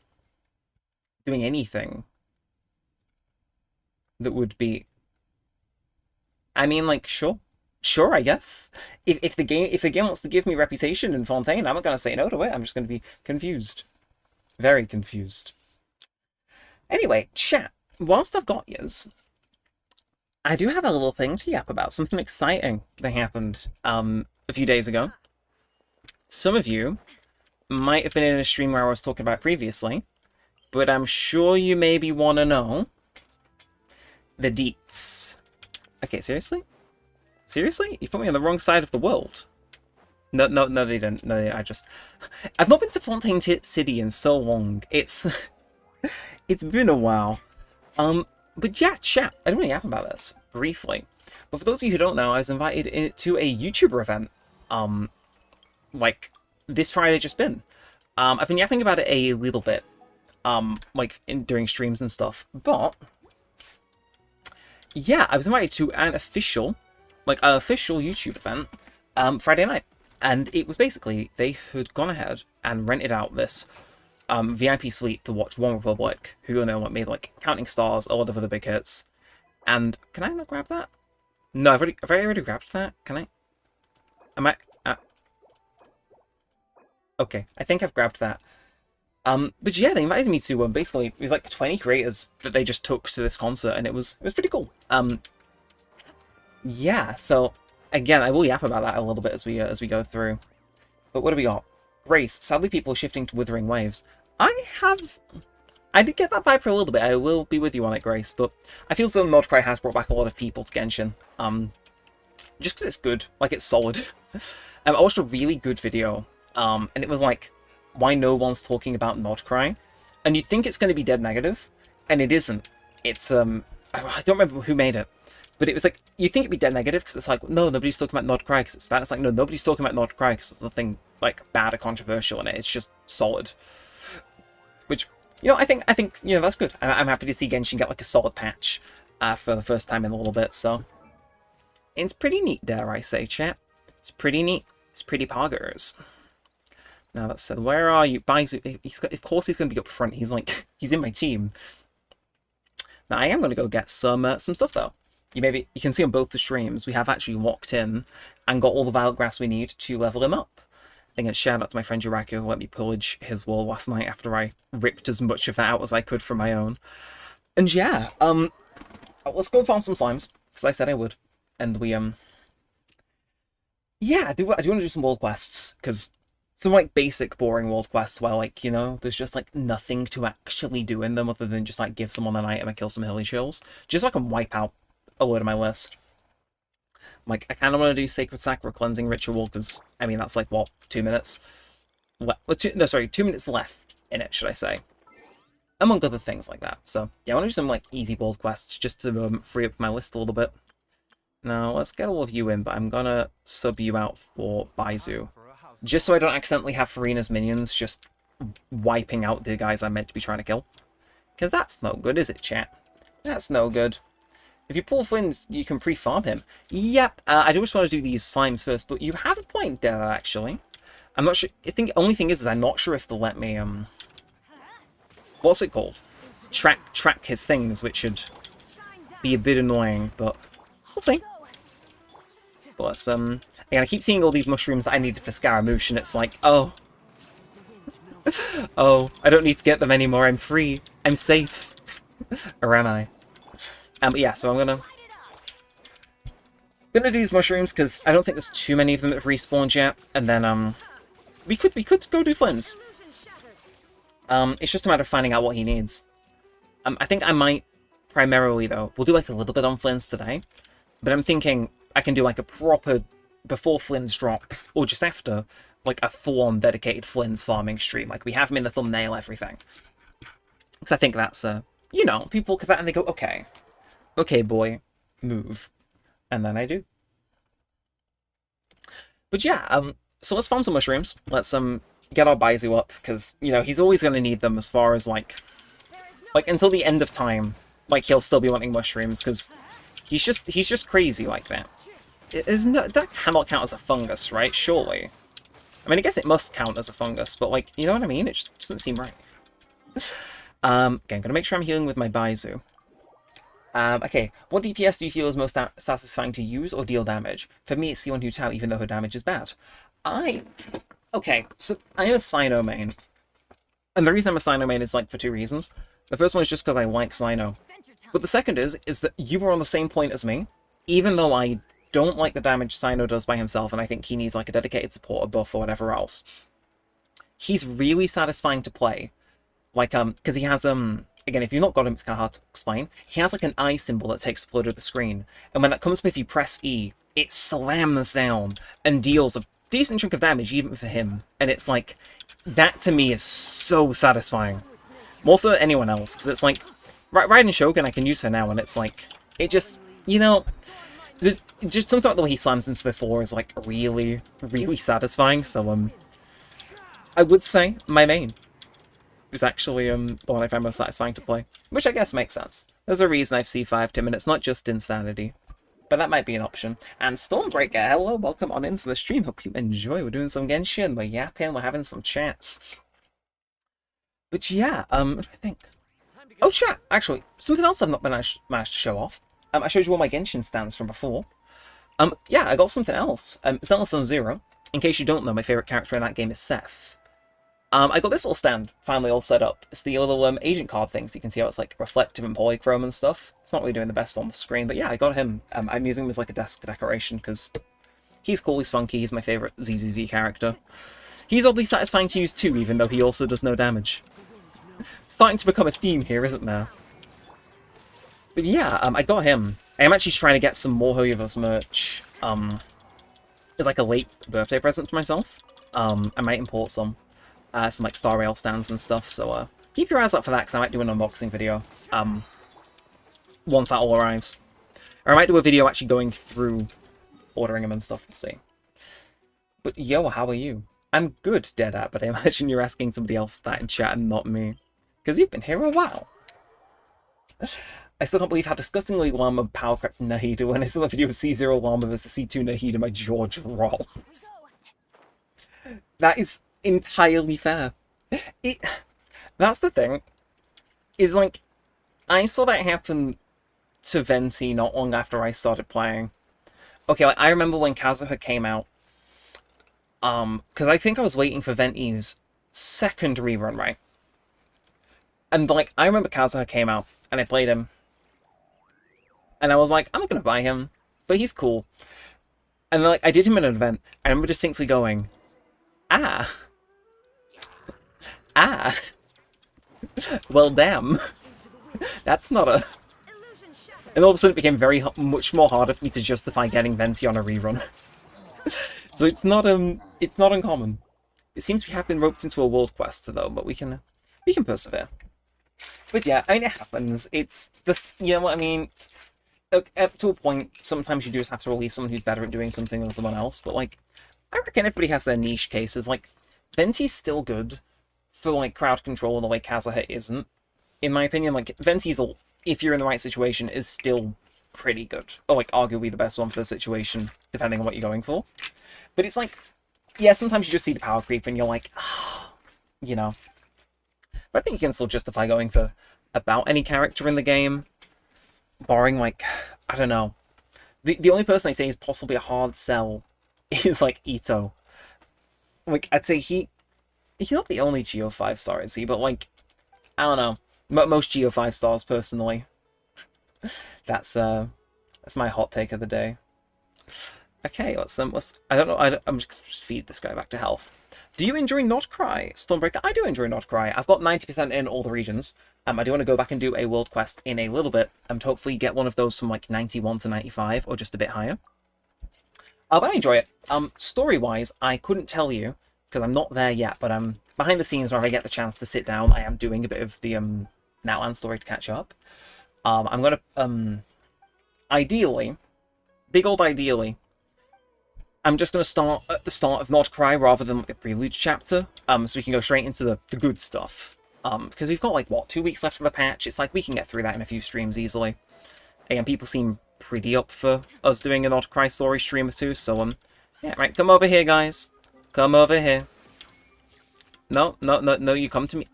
doing anything that would be... I mean, like, sure. Sure, I guess. If the game wants to give me reputation in Fontaine, I'm not gonna say no to it. I'm just gonna be confused. Very confused. Anyway, chat. Whilst I've got yous, I do have a little thing to yap about. Something exciting that happened a few days ago. Some of you might have been in a stream where I was talking about previously, but I'm sure you maybe want to know the deets. Okay, seriously? Seriously? You put me on the wrong side of the world. No, they didn't. No, I've not been to Fontaine City in so long. It's been a while. But yeah, chat. I don't want to yap about this briefly. But for those of you who don't know, I was invited to a YouTuber event. Like this Friday just been. I've been yapping about it a little bit. Like during streams and stuff. But yeah, I was invited to an official YouTube event Friday night. And it was basically, they had gone ahead and rented out this VIP suite to watch One Republic, who you know made like Counting Stars, a lot of other big hits. And can I not grab that? No, have I already grabbed that? Can I? Am I? Okay, I think I've grabbed that. But yeah, they invited me to basically it was like 20 creators that they just took to this concert, and it was pretty cool. Yeah, so again, I will yap about that a little bit as we go through. But what do we got? Grace. Sadly, people are shifting to Withering Waves. I did get that vibe for a little bit. I will be with you on it, Grace. But I feel as though Krai has brought back a lot of people to Genshin. Just because it's good, like it's solid. I watched a really good video, and it was like, why no one's talking about Krai, and you'd think it's going to be dead negative, and it isn't. It's I don't remember who made it. But it was like, you think it'd be dead negative, because it's like, no, nobody's talking about Krai because it's bad. It's like, no, nobody's talking about Krai because there's nothing, like, bad or controversial in it. It's just solid. Which, you know, I think you know, that's good. I'm happy to see Genshin get, like, a solid patch for the first time in a little bit, so. It's pretty neat, dare I say, chat. It's pretty neat. It's pretty poggers. Now, that said, where are you? Baizu, of course he's going to be up front. He's, like, he's in my team. Now, I am going to go get some stuff, though. You can see on both the streams, we have actually walked in and got all the violet grass we need to level him up. Again, shout out to my friend Jurako who let me pillage his wall last night after I ripped as much of that out as I could from my own. And yeah, let's go farm some slimes, because I said I would. And we, yeah, I do want to do some world quests, because some, like, basic, boring world quests where, like, you know, there's just, like, nothing to actually do in them other than just, like, give someone an item and kill some hilly chills. Just so I can wipe out a load of my list. Like, I kind of want to do Sacred Sacra Cleansing Ritual, because, I mean, that's like, what, 2 minutes? 2 minutes left in it, should I say. Among other things like that. So, yeah, I want to do some, like, easy bold quests, just to free up my list a little bit. Now, let's get all of you in, but I'm gonna sub you out for Baizu. Just so I don't accidentally have Farina's minions just wiping out the guys I'm meant to be trying to kill. Because that's no good, is it, chat? That's no good. If you pull Flynn's, you can pre-farm him. Yep, I do just want to do these slimes first, but you have a point there, actually. I'm not sure. I think the only thing is I'm not sure if they'll let me, what's it called? Track his things, which should be a bit annoying, but we'll see. But let's, again, I keep seeing all these mushrooms that I needed for Scaramouche, and it's like, oh. Oh, I don't need to get them anymore, I'm free. I'm safe. Or am I? But yeah, so I'm gonna do these mushrooms because I don't think there's too many of them that have respawned yet, and then we could go do Flynn's. It's just a matter of finding out what he needs. I think I might primarily though. We'll do like a little bit on Flynn's today, but I'm thinking I can do like a proper before Flynn's drops or just after, like a full-on dedicated Flynn's farming stream. Like we have him in the thumbnail, everything. Because I think that's you know, people look at that and they go, okay. Okay, boy, move. And then I do. But yeah, so let's farm some mushrooms. Let's get our Baizu up, because, you know, he's always going to need them as far as, like, until the end of time. Like, he'll still be wanting mushrooms, because he's just crazy like that. That cannot count as a fungus, right? Surely. I mean, I guess it must count as a fungus, but, like, you know what I mean? It just doesn't seem right. Okay, I'm going to make sure I'm healing with my Baizu. Okay, what DPS do you feel is most satisfying to use or deal damage? For me, it's C1 Hu Tao, even though her damage is bad. Okay, so I am a Cyno main. And the reason I'm a Cyno main is, like, for two reasons. The first one is just because I like Cyno. But the second is that you were on the same point as me, even though I don't like the damage Cyno does by himself, and I think he needs, like, a dedicated support, a buff, or whatever else. He's really satisfying to play. Like, because he has, again, if you've not got him, it's kind of hard to explain. He has, like, an eye symbol that takes up a load of the screen. And when that comes up, if you press E, it slams down and deals a decent chunk of damage, even for him. And it's like, that to me is so satisfying. More so than anyone else, because it's like, Raiden Shogun I can use her now, and it's like, it just, you know, just something about the way he slams into the floor is, like, really, really satisfying. So, I would say my main is actually the one I find most satisfying to play, which I guess makes sense. There's a reason I've C5'd him, and it's not just insanity. But that might be an option. And Stormbreaker, hello, welcome on into the stream. Hope you enjoy. We're doing some Genshin, we're yapping, we're having some chats. But yeah, what do I think? Oh, chat, actually, something else I've not managed to show off. I showed you all my Genshin stands from before. Yeah, I got something else. It's not Zero. In case you don't know, my favourite character in that game is Seth. I got this little stand finally all set up. It's the little agent card thing, so you can see how it's like reflective and polychrome and stuff. It's not really doing the best on the screen, but yeah, I got him. I'm using him as like a desk decoration because he's cool, he's funky, he's my favourite ZZZ character. He's oddly satisfying to use too, even though he also does no damage. Starting to become a theme here, isn't there? But yeah, I got him. I am actually trying to get some more hoyoverse merch. As like a late birthday present to myself. I might import some like Star Rail stands and stuff, so keep your eyes out for that, because I might do an unboxing video once that all arrives. Or I might do a video actually going through ordering them and stuff, we'll see. But yo, how are you? I'm good, Deadat, but I imagine you're asking somebody else that in chat and not me. Because you've been here a while. I still can't believe how disgustingly Llama power crept Nahida when I saw the video of C0 Llama versus C2 Nahida, my jaw dropped. That is entirely fair. That's the thing, is like, I saw that happen to Venti not long after I started playing. Okay, like, I remember when Kazuha came out, because I think I was waiting for Venti's second rerun, right? And like, I remember Kazuha came out, and I played him, and I was like, I'm not gonna buy him, but he's cool. And like, I did him in an event, I remember distinctly going, ah, well damn, that's not a... And all of a sudden it became much more harder for me to justify getting Venti on a rerun. So it's not uncommon. It seems we have been roped into a world quest though, but we can persevere. But yeah, I mean, it happens. It's this, you know what I mean? Up to a point, sometimes you just have to release someone who's better at doing something than someone else, but like, I reckon everybody has their niche cases. Like, Venti's still good for like crowd control in the way Kazuha isn't. In my opinion, like, Venti's, if you're in the right situation, is still pretty good. Or like, arguably the best one for the situation, depending on what you're going for. But it's like, yeah, sometimes you just see the power creep and you're like, ah, you know. But I think you can still justify going for about any character in the game. Barring, like, I don't know. The only person I say is possibly a hard sell is, like, Ito. Like, I'd say he's not the only Geo 5-star, is he? But, like, I don't know. Most Geo 5-stars, personally. That's my hot take of the day. Okay, let's I don't know, I'm just gonna feed this guy back to health. Do you enjoy Not Krai, Stormbreaker? I do enjoy Not Krai. I've got 90% in all the regions. I do want to go back and do a world quest in a little bit, to hopefully get one of those from like 91 to 95, or just a bit higher. But I enjoy it. Story-wise, I couldn't tell you, because I'm not there yet, but I'm behind the scenes where I get the chance to sit down. I am doing a bit of the Outland story to catch up. I'm gonna, ideally, big old ideally, I'm just going to start at the start of Not Krai rather than like the prelude chapter, so we can go straight into the good stuff. Because we've got, like, what, 2 weeks left of the patch? It's like we can get through that in a few streams easily. And people seem pretty up for us doing a Not Krai story stream or two, so, yeah, right, come over here, guys. Come over here. No, you come to me.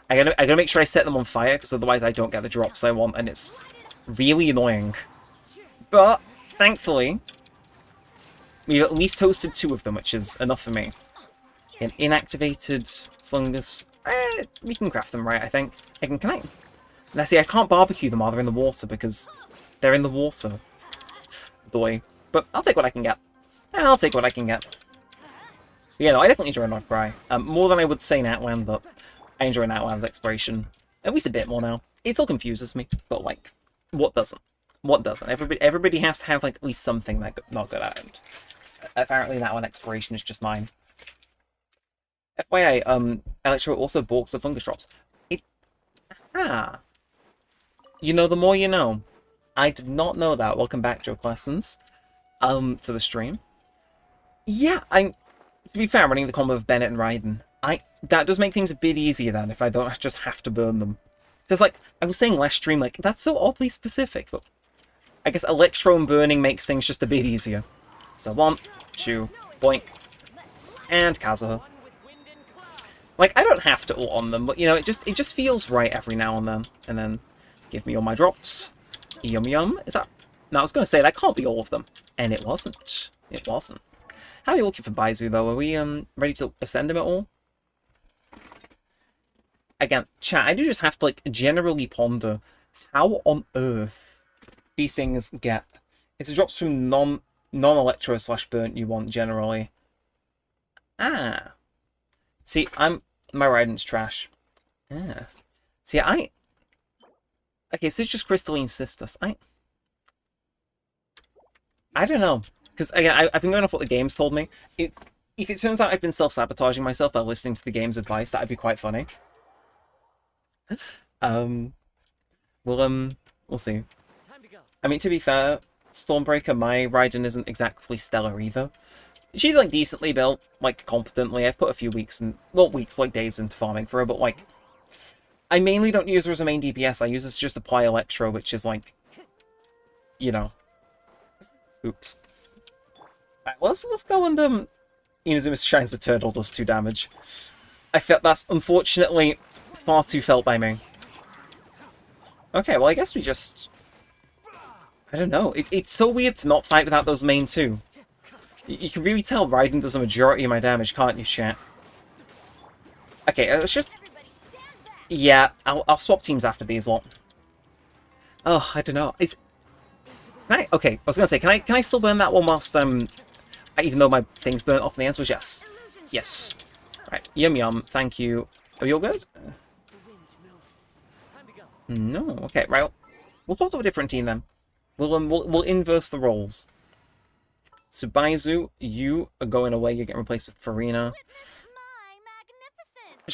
I gotta make sure I set them on fire, because otherwise I don't get the drops I want, and it's really annoying. But, thankfully, we've at least toasted 2 of them, which is enough for me. An inactivated fungus. We can craft them, right, I think. Can I? Now, see, I can't barbecue them while they're in the water, because they're in the water. Boy. But I'll take what I can get. I'll take what I can get. Yeah, no, I definitely enjoy North Krai. More than I would say in Outland, but I enjoy Outland's exploration. At least a bit more now. It still confuses me, but, like, what doesn't? What doesn't? Everybody has to have, like, at least something they're not good at. And apparently that one exploration is just mine. FYI, Electro also balks the fungus drops. You know, the more you know. I did not know that. Welcome back, Joke Lessons. To the stream. Yeah, to be fair, I'm running the combo of Bennett and Raiden. That does make things a bit easier then, if I don't just have to burn them. So it's like, I was saying last stream, like, that's so oddly specific, but I guess Electro and burning makes things just a bit easier. So 1, 2, boink, and Kazuha. Like, I don't have to ult on them, but, you know, it just feels right every now and then. And then, give me all my drops. Yum yum. Is that... No, I was going to say, that can't be all of them. And it wasn't. It wasn't. How are we looking for Baizu, though? Are we, ready to ascend him at all? Again, chat, I do just have to, like, generally ponder how on earth these things get... It's the drops from non-electro / burnt you want, generally. See, my Raiden's trash. See, okay, so it's just Crystalline Sisters. I don't know. Because, again, I've been going off what the game's told me. If it turns out I've been self-sabotaging myself by listening to the game's advice, that'd be quite funny. We'll see. I mean, to be fair, Stormbreaker, my Raiden isn't exactly stellar either. She's, like, decently built, like, competently. I've put a few weeks, like, days into farming for her, but, like, I mainly don't use her as a main DPS. I use her to just apply Electro, which is, like, you know. Oops. Right, let's go and, Inazuma shines the turtle, does 2 damage. I felt that's, unfortunately, far too felt by me. Okay, well, I guess we just... I don't know. It's so weird to not fight without those main 2. You can really tell Raiden does a majority of my damage, can't you, chat? Okay, let's just... Yeah, I'll swap teams after these lot. Oh, I don't know. Okay, I was gonna say, can I still burn that one whilst even though my thing's burnt off? And the answer was yes. Yes. Right, yum yum. Thank you. Are you all good? No. Okay, right. We'll talk to a different team then. We'll inverse the roles. So Baizu, you are going away. You're getting replaced with Farina.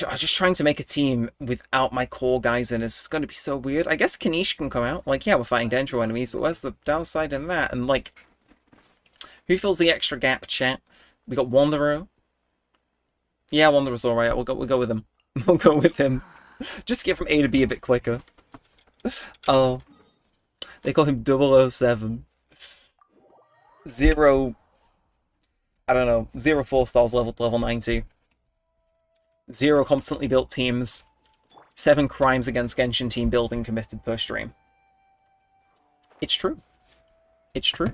I was just trying to make a team without my core guys in. It's going to be so weird. I guess Kanish can come out. Like, yeah, we're fighting Dendro enemies, but where's the downside in that? And, like, who fills the extra gap, chat? We got Wanderer. Yeah, Wanderer's alright. We'll go with him. We'll go with him. Just to get from A to B a bit quicker. Oh. They call him 007. 0... I don't know. 0 4-stars level to level 90. 0 constantly built teams. 7 crimes against Genshin team building committed per stream. It's true. It's true.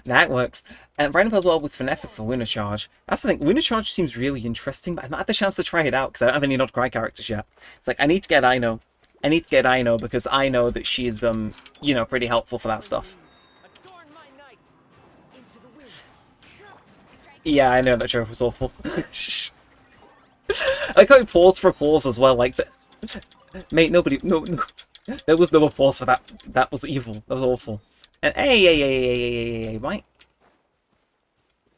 That works. And Brandon plays well with Fineffa for Lunar Charge. That's the thing. Lunar Charge seems really interesting, but I've not had the chance to try it out because I don't have any Nod Cry characters yet. It's like, I need to get Aino. I need to get Aino because I know that she's, you know, pretty helpful for that stuff. Yeah, I know that joke was awful. I like how he paused for applause as well, like that. Mate, no, there was no applause for that. That was evil. That was awful. And hey, right?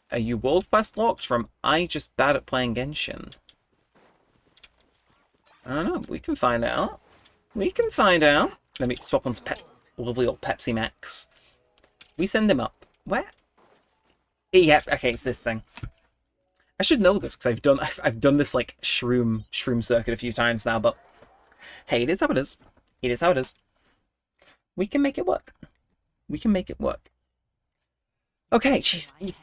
Are you world quest locked from I just bad at playing Genshin? I don't know. We can find out. We can find out. Let me swap onto lovely old Pepsi Max. We send him up. Where? Yeah, okay, it's this thing. I should know this because I've done this like shroom circuit a few times now, but hey, it is how it is. It is how it is. We can make it work. We can make it work. Okay, jeez. The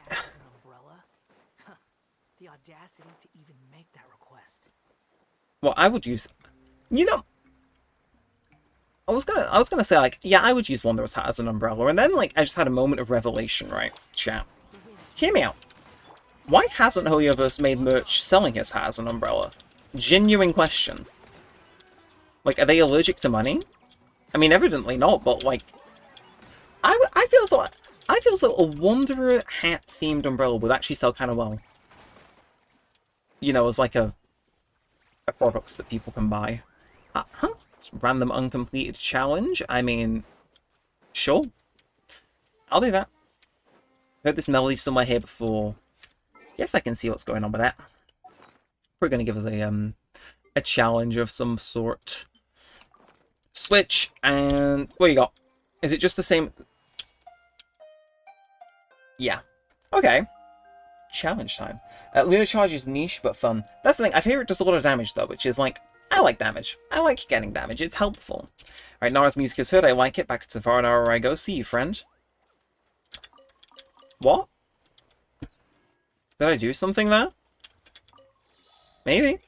audacity to even make that request. Well, I would use, you know, I was gonna say, like, yeah, I would use Wanderer's Hat as an umbrella, and then, like, I just had a moment of revelation, right? Chat. Hear me out. Why hasn't Hoyoverse made merch selling his hat as an umbrella? Genuine question. Like, are they allergic to money? I mean, evidently not, but, like, I feel as though a Wanderer hat-themed umbrella would actually sell kind of well. You know, as, like, a product that people can buy. Random uncompleted challenge? I mean, sure. I'll do that. Heard this melody somewhere here before. Yes, I can see what's going on with that. We're gonna give us a challenge of some sort. Switch, and what you got? Is it just the same? Yeah. Okay. Challenge time. Lunar Charge is niche but fun. That's the thing. I hear it does a lot of damage though, which is like, I like damage. I like getting damage. It's helpful. Alright, Nara's music is heard. I like it. Back to Varanara I go. See you, friend. What? Did I do something there? Maybe.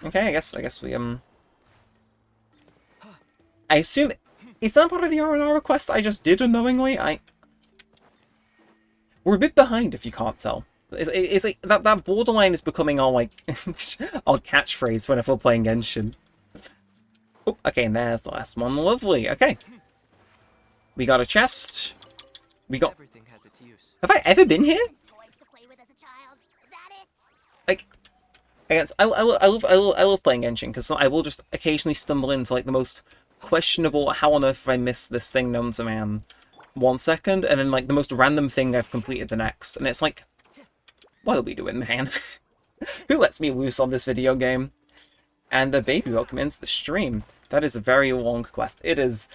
Okay, I guess we I assume, is that part of the R&R quest I just did unknowingly? We're a bit behind if you can't tell. It's like that borderline is becoming our like our catchphrase whenever we're playing Genshin. Oh, okay, and there's the last one. Lovely. Okay, we got a chest. We got. Everything has its use. Have I ever been here? Like, I love playing Genshin because I will just occasionally stumble into like the most questionable. How on earth have I missed this thing known to man? 1 second, and then like the most random thing I've completed the next, and it's like, what are we doing, man? Who lets me loose on this video game? And the baby, welcome into the stream. That is a very long quest. It is.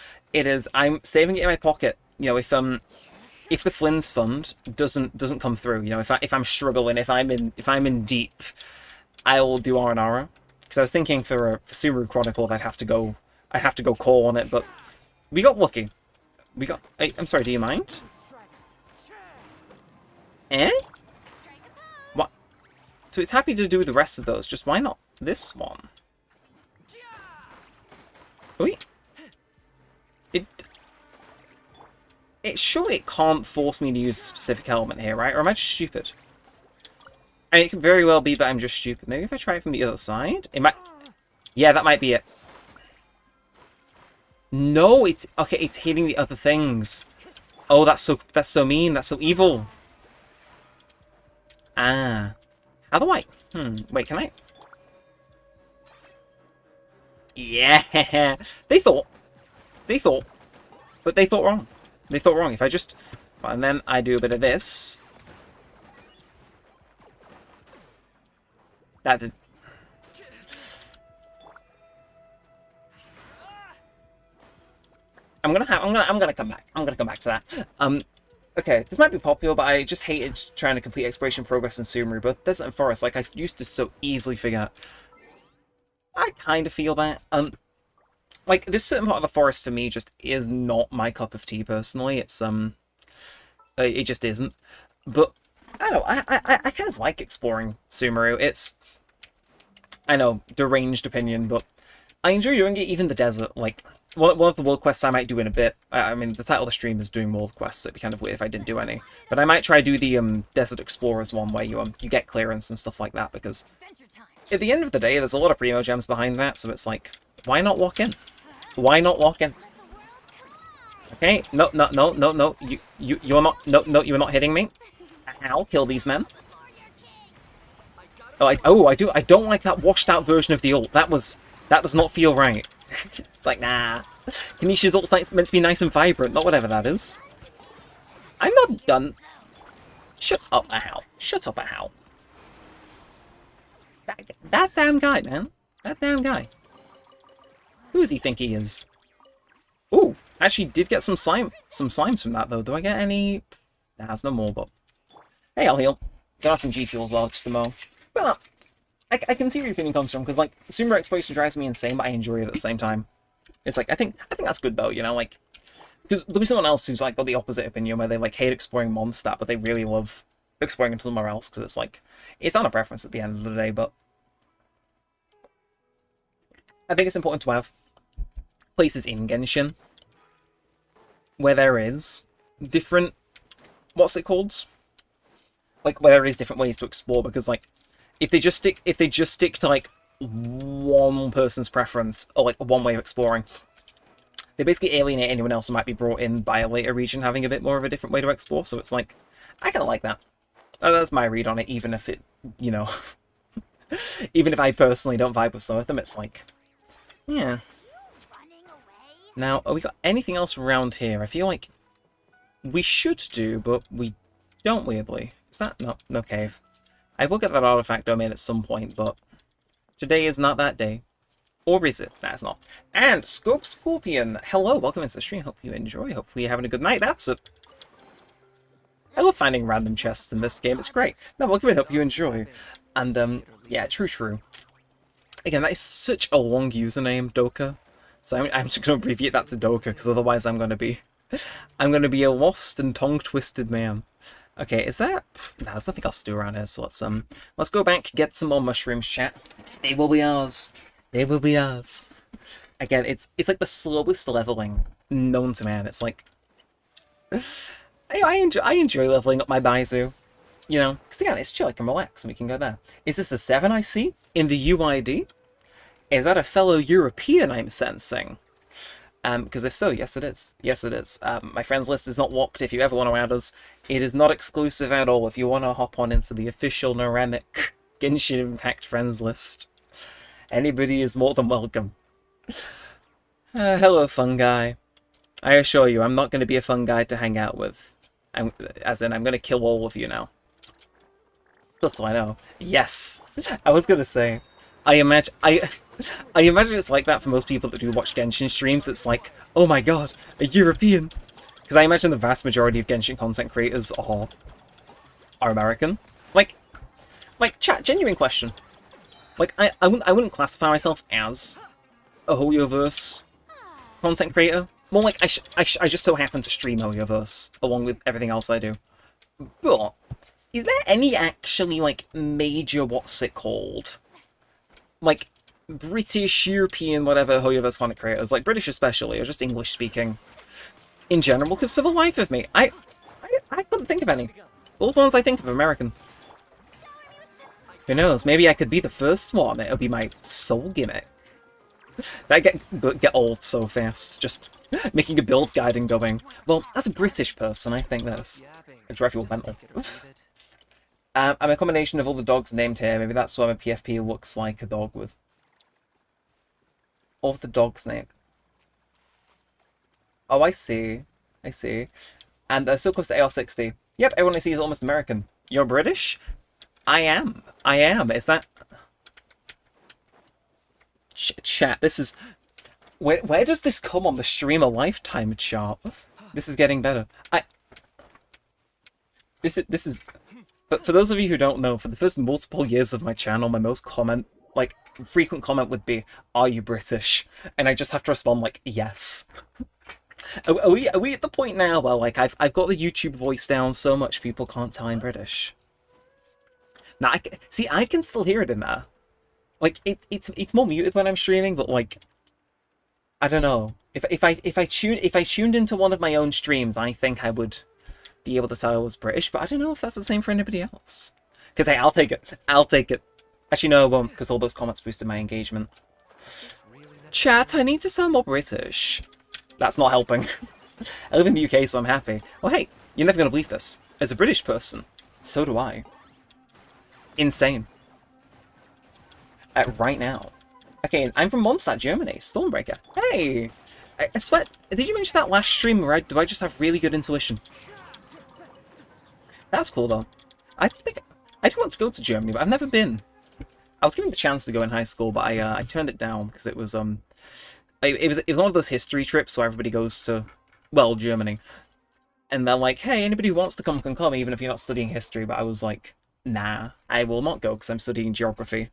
I'm saving it in my pocket. You know, if the Flynn's fund doesn't come through, you know, if I'm struggling, if I'm in deep, I will do R&R. Because I was thinking for Sumeru Chronicle, I'd have to go call on it, but we got lucky. We got. Hey, I'm sorry. Do you mind? Eh? What? So it's happy to do the rest of those. Just why not this one? Wait. Surely it can't force me to use a specific element here, right? Or am I just stupid? I mean, it could very well be that I'm just stupid. Maybe if I try it from the other side, it might. Yeah, that might be it. No, it's okay. It's hitting the other things. Oh, that's so mean. That's so evil. Ah, how do I? Wait, can I? Yeah, they thought, but they thought wrong. They thought wrong. If I just, and then I do a bit of this. That did. I'm gonna come back. I'm gonna come back to that. Okay, this might be popular, but I just hated trying to complete exploration progress in Sumeru, but Desert and Forest, like I used to so easily figure. I kind of feel that. Like this certain part of the forest for me just is not my cup of tea personally. It's it just isn't. But I don't know. I kind of like exploring Sumeru. It's, I know, deranged opinion, but I enjoy doing it. Even the desert, like. One of the world quests I might do in a bit. I mean, the title of the stream is doing world quests, so it'd be kind of weird if I didn't do any. But I might try to do the Desert Explorers one, where you get clearance and stuff like that, because at the end of the day, there's a lot of primo gems behind that, so it's like, why not walk in? Why not walk in? Okay, no, you're not, no, you're not hitting me. I'll kill these men. Oh, I don't like that washed out version of the ult. That does not feel right. It's like, nah. Kanisha's ult's meant to be nice and vibrant, not whatever that is. I'm not done. Shut up, Ahal. Shut up, Ahal. That damn guy, man. That damn guy. Who does he think he is? Ooh, actually did get some slimes from that, though. Do I get any? Nah, there's no more, but... Hey, I'll heal. Got some G Fuel as well, just to mow. Well, I can see where your opinion comes from, because, like, Sumeru exploration drives me insane, but I enjoy it at the same time. It's like, I think that's good, though, you know, like... Because there'll be someone else who's, like, got the opposite opinion, where they, like, hate exploring Mondstadt, but they really love exploring into somewhere else, because it's, like... It's not a preference at the end of the day, but... I think it's important to have. places in Genshin where there is different, what's it called? Like, where there is different ways to explore, because, like, if they just stick to, like, one person's preference, or, like, one way of exploring, they basically alienate anyone else who might be brought in by a later region having a bit more of a different way to explore, so it's like, I kinda like that. That's my read on it, even if it, you know, even if I personally don't vibe with some of them, it's like, yeah. Now, have we got anything else around here? I feel like we should do, but we don't, weirdly. Is that? No cave. I will get that artifact domain at some point, but today is not that day. Or is it? That's not. And Scope Scorpion, hello, welcome into the stream. Hope you enjoy. Hopefully you're having a good night. That's it. I love finding random chests in this game. It's great. No, welcome in. Hope you enjoy. And, yeah, true. Again, that is such a long username, Doka. So I'm just going to abbreviate that to Doka, because otherwise I'm going to be a lost and tongue-twisted man. Okay, is that... Nah, there's nothing else to do around here, so let's go back, get some more mushrooms, chat. They will be ours. They will be ours. Again, it's like the slowest leveling known to man. It's like... I enjoy leveling up my Baizu. You know, because again, it's chill, I can relax, and we can go there. Is this a 7 I see? In the UID? Is that a fellow European I'm sensing? Because if so, yes it is. Yes it is. My friends list is not locked if you ever want to add us. It is not exclusive at all if you want to hop on into the official Neremik Genshin Impact friends list. Anybody is more than welcome. Hello, fun guy. I assure you, I'm not going to be a fun guy to hang out with. I'm going to kill all of you now. Just so I know. Yes! I was going to say, I imagine it's like that for most people that do watch Genshin streams. It's like, oh my god, a European! Because I imagine the vast majority of Genshin content creators are American. Like, chat, genuine question. Like, I wouldn't classify myself as a hoyoverse content creator. More like, I just so happen to stream hoyoverse, along with everything else I do. But, is there any actually, like, major, what's it called? Like, British, European, whatever hoyoverse content creators, like British especially, or just English speaking in general, because for the life of me, I couldn't think of any. All the ones I think of are American. Who knows, maybe I could be the first one, it'll be my sole gimmick. That get old so fast, just making a build guide and going, well, as a British person, I think that's a drive you mental. I'm a combination of all the dogs named here, maybe that's why my PFP looks like a dog with all of the dogs named. Oh, I see. And so close to AR60. Yep, everyone I see is almost American. You're British? I am. Is that... Chat, this is... Where does this come on the streamer lifetime chart? This is getting better. This is... But for those of you who don't know, for the first multiple years of my channel, my most frequent comment would be, "Are you British?" And I just have to respond like, "Yes." Are we at the point now where like I've got the YouTube voice down so much people can't tell I'm British? Now I can still hear it in there. Like it's more muted when I'm streaming, but like I don't know. If I tuned into one of my own streams, I think I would be able to tell I was British, but I don't know if that's the same for anybody else. Because hey, I'll take it. Actually, no, I won't, because all those comments boosted my engagement. Chat, I need to sound more British. That's not helping. I live in the UK, so I'm happy. Well, hey, you're never going to believe this. As a British person, so do I. Insane. Right now. Okay, I'm from Mondstadt, Germany. Stormbreaker. Hey! I swear, did you mention that last stream, or do I just have really good intuition? That's cool, though. I do want to go to Germany, but I've never been. I was given the chance to go in high school, but I turned it down because it was it was one of those history trips where everybody goes to, well, Germany, and they're like, hey, anybody who wants to come can come, even if you're not studying history. But I was like, nah, I will not go because I'm studying geography.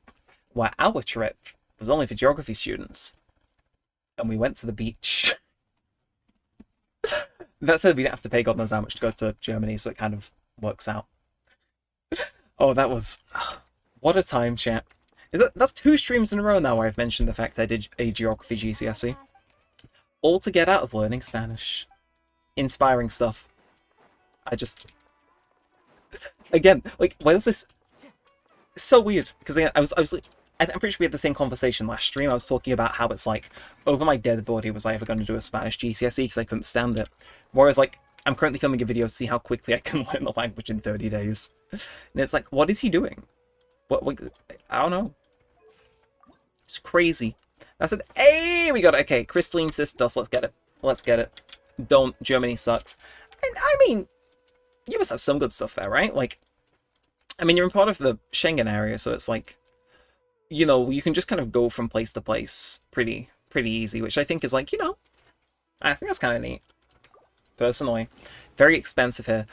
Where our trip was only for geography students, and we went to the beach. That said, we didn't have to pay God knows how much to go to Germany, so it kind of works out. Oh, that was... What a time, chat. That's 2 streams in a row now where I've mentioned the fact I did a geography GCSE. all to get out of learning Spanish. Inspiring stuff. I just... Again, like, why is this... It's so weird, because I was like... I'm pretty sure we had the same conversation last stream. I was talking about how it's like, over my dead body was I ever going to do a Spanish GCSE because I couldn't stand it. Whereas, like, I'm currently filming a video to see how quickly I can learn the language in 30 days. And it's like, what is he doing? What I don't know. It's crazy. I said, hey, we got it. Okay, crystalline sisters, let's get it. Let's get it. Don't. Germany sucks. And, I mean, you must have some good stuff there, right? Like, I mean, you're in part of the Schengen area, so it's like, you know, you can just kind of go from place to place pretty easy, which I think is like, you know, I think that's kind of neat. Personally. Very expensive here.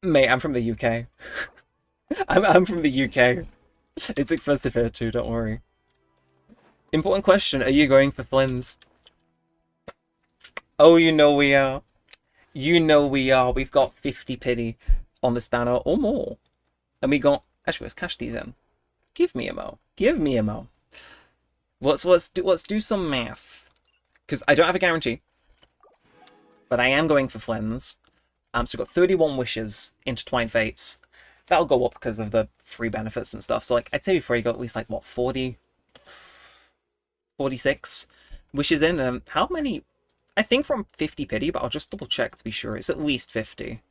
Mate, I'm from the UK. I'm from the UK. It's expensive here too, don't worry. Important question, are you going for Flynn's? Oh, you know we are. You know we are. We've got 50 pity on this banner, or more. And we got... Actually, let's cash these in. Give me a mo. Give me a mo. Let's do some math. Because I don't have a guarantee. But I am going for Flynn's. So we've got 31 wishes, intertwined fates. That'll go up because of the free benefits and stuff. So like I'd say before you got at least like what, 40? 46 wishes in. How many? I think from 50 pity, but I'll just double check to be sure. It's at least 50.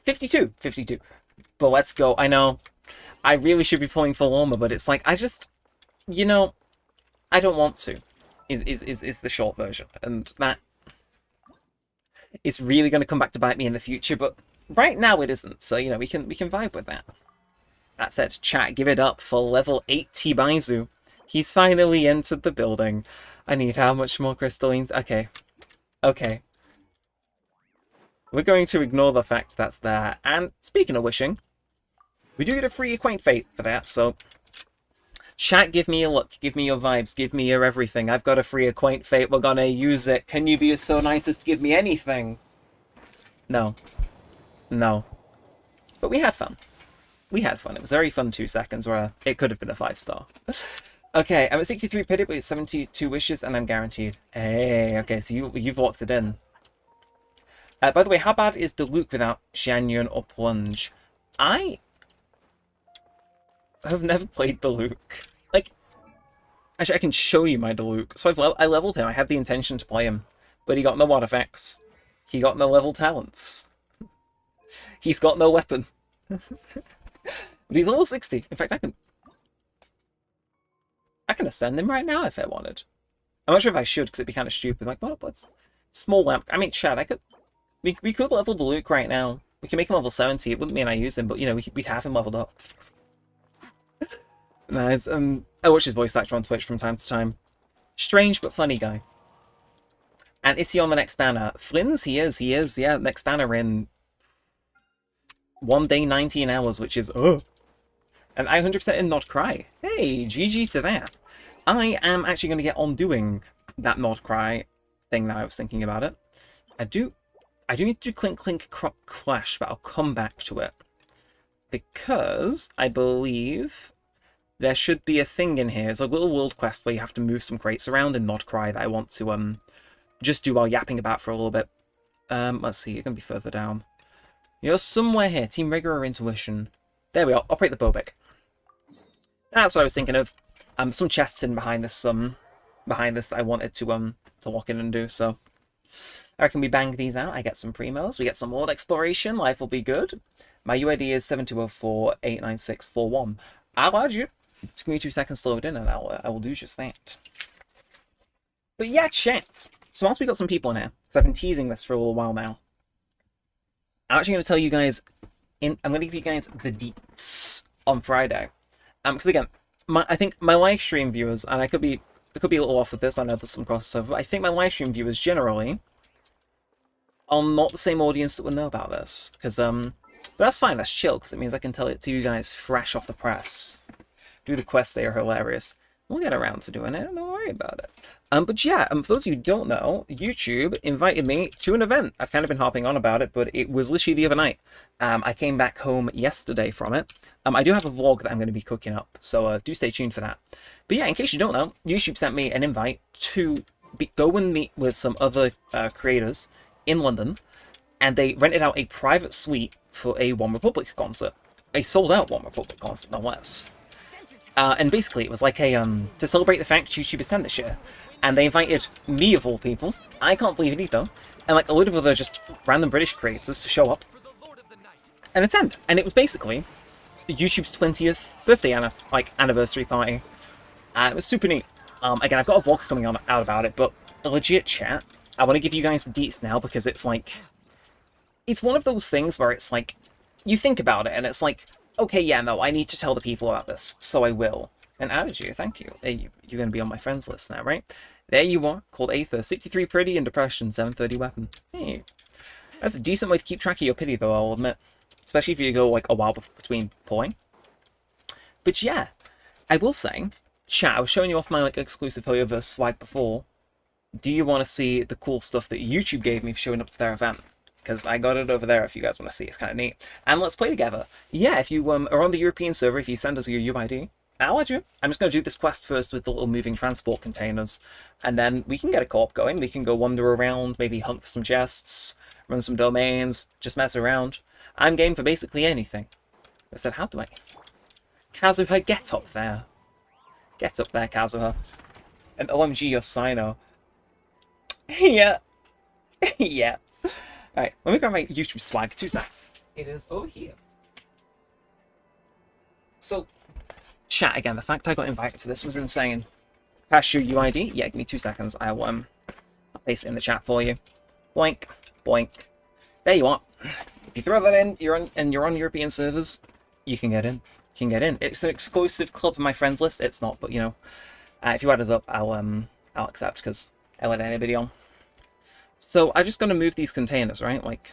52. 52. But let's go. I know. I really should be pulling full armor, but it's like, I just, you know, I don't want to, is the short version. And that is really going to come back to bite me in the future, but right now it isn't. So, you know, we can vibe with that. That said, chat, give it up for level 80 Baizu. He's finally entered the building. I need how much more crystallines? Okay. Okay. We're going to ignore the fact that's there. And speaking of wishing, we do get a free Acquaint Fate for that, so... Chat, give me your luck, give me your vibes, give me your everything. I've got a free Acquaint Fate, we're gonna use it. Can you be so nice as to give me anything? No. No. But we had fun. We had fun. It was very fun 2 seconds where it could have been a 5-star. Okay, I'm at 63 pity, but it's 72 wishes, and I'm guaranteed. Hey, okay, so you've locked it in. By the way, how bad is Diluc without Xianyun or Plunge? I have never played Diluc. Like, actually, I can show you my Diluc. So I leveled him. I had the intention to play him, but he got no artifacts. He got no level talents. He's got no weapon. But he's level 60. In fact, I can ascend him right now if I wanted. I'm not sure if I should, because it'd be kind of stupid. Like, what? What's small lamp? I mean, Chad, I could. We could level Diluc right now. We can make him level 70. It wouldn't mean I use him, but you know, we'd have him leveled up. Nice. I watch his voice actor on Twitch from time to time. Strange but funny guy. And is he on the next banner? Flynn's, he is. Yeah, next banner in 1 day, 19 hours, which is and I 100% in Nod Krai. Hey, GG's to that. I am actually going to get on doing that Nod Krai thing now. I was thinking about it. I do need to do Clink Clink Clash, but I'll come back to it. Because I believe there should be a thing in here. It's a little world quest where you have to move some crates around in Nod Krai that I want to just do while yapping about for a little bit. Let's see, you're going to be further down. You're somewhere here. Team Rigor or Intuition. There we are. Operate the Bobik. That's what I was thinking of. Some chests in behind this that I wanted to lock in and do, so I reckon we bang these out. I get some primos, we get some world exploration, life will be good. My UID is 7204-89641. I'll add you. Just give me 2 seconds to load in and I will do just that. But yeah, chat. So once we got some people in here, because I've been teasing this for a little while now, I'm actually going to tell you guys, I'm going to give you guys the deets on Friday. Because again, I think my live stream viewers, and I could be a little off with this, I know there's some crossover, but I think my live stream viewers generally are not the same audience that would know about this. Because, but that's fine, that's chill, because it means I can tell it to you guys fresh off the press. Do the quests, they are hilarious. We'll get around to doing it. Don't worry about it. But yeah, for those of you who don't know, YouTube invited me to an event. I've kind of been harping on about it, but it was literally the other night. I came back home yesterday from it. I do have a vlog that I'm going to be cooking up, so do stay tuned for that. But yeah, in case you don't know, YouTube sent me an invite to go and meet with some other creators in London, and they rented out a private suite for a One Republic concert. A sold-out One Republic concert, no less. And basically, it was like a to celebrate the fact YouTube is 10 this year, and they invited me of all people. I can't believe it either, and like a load of other just random British creators to show up and attend. And it was basically YouTube's 20th birthday anniversary party. It was super neat. Again, I've got a vlog coming out about it, but the legit chat, I want to give you guys the deets now because it's like, it's one of those things where it's like, you think about it and it's like, okay, yeah, no, I need to tell the people about this, so I will. And added you, thank you. Hey, you're going to be on my friends list now, right? There you are, called Aether, 63 pretty and depression, 730 weapon. Hey. That's a decent way to keep track of your pity, though, I'll admit. Especially if you go, like, a while between pulling. But yeah, I will say, chat, I was showing you off my, like, exclusive hoyoverse swag before. Do you want to see the cool stuff that YouTube gave me for showing up to their event? Because I got it over there if you guys want to see. It's kind of neat. And let's play together. Yeah, if you are on the European server, if you send us your UID, I'll add you. I'm just going to do this quest first with the little moving transport containers. And then we can get a co-op going. We can go wander around, maybe hunt for some chests, run some domains, just mess around. I'm game for basically anything. I said, how do I? Kazuha, get up there. Get up there, Kazuha. And OMG, your Sino. Yeah. Yeah. Alright, let me grab my YouTube swag. 2 seconds. It is over here. So, chat again. The fact I got invited to this was insane. Pass your UID? Yeah, give me 2 seconds. I'll I'll paste it in the chat for you. Boink, boink. There you are. If you throw that in, you're on European servers, you can get in. You can get in. It's an exclusive club in my friends list. It's not, but you know, if you add us up, I'll accept because I let anybody on. So I'm just gonna move these containers, right? Like,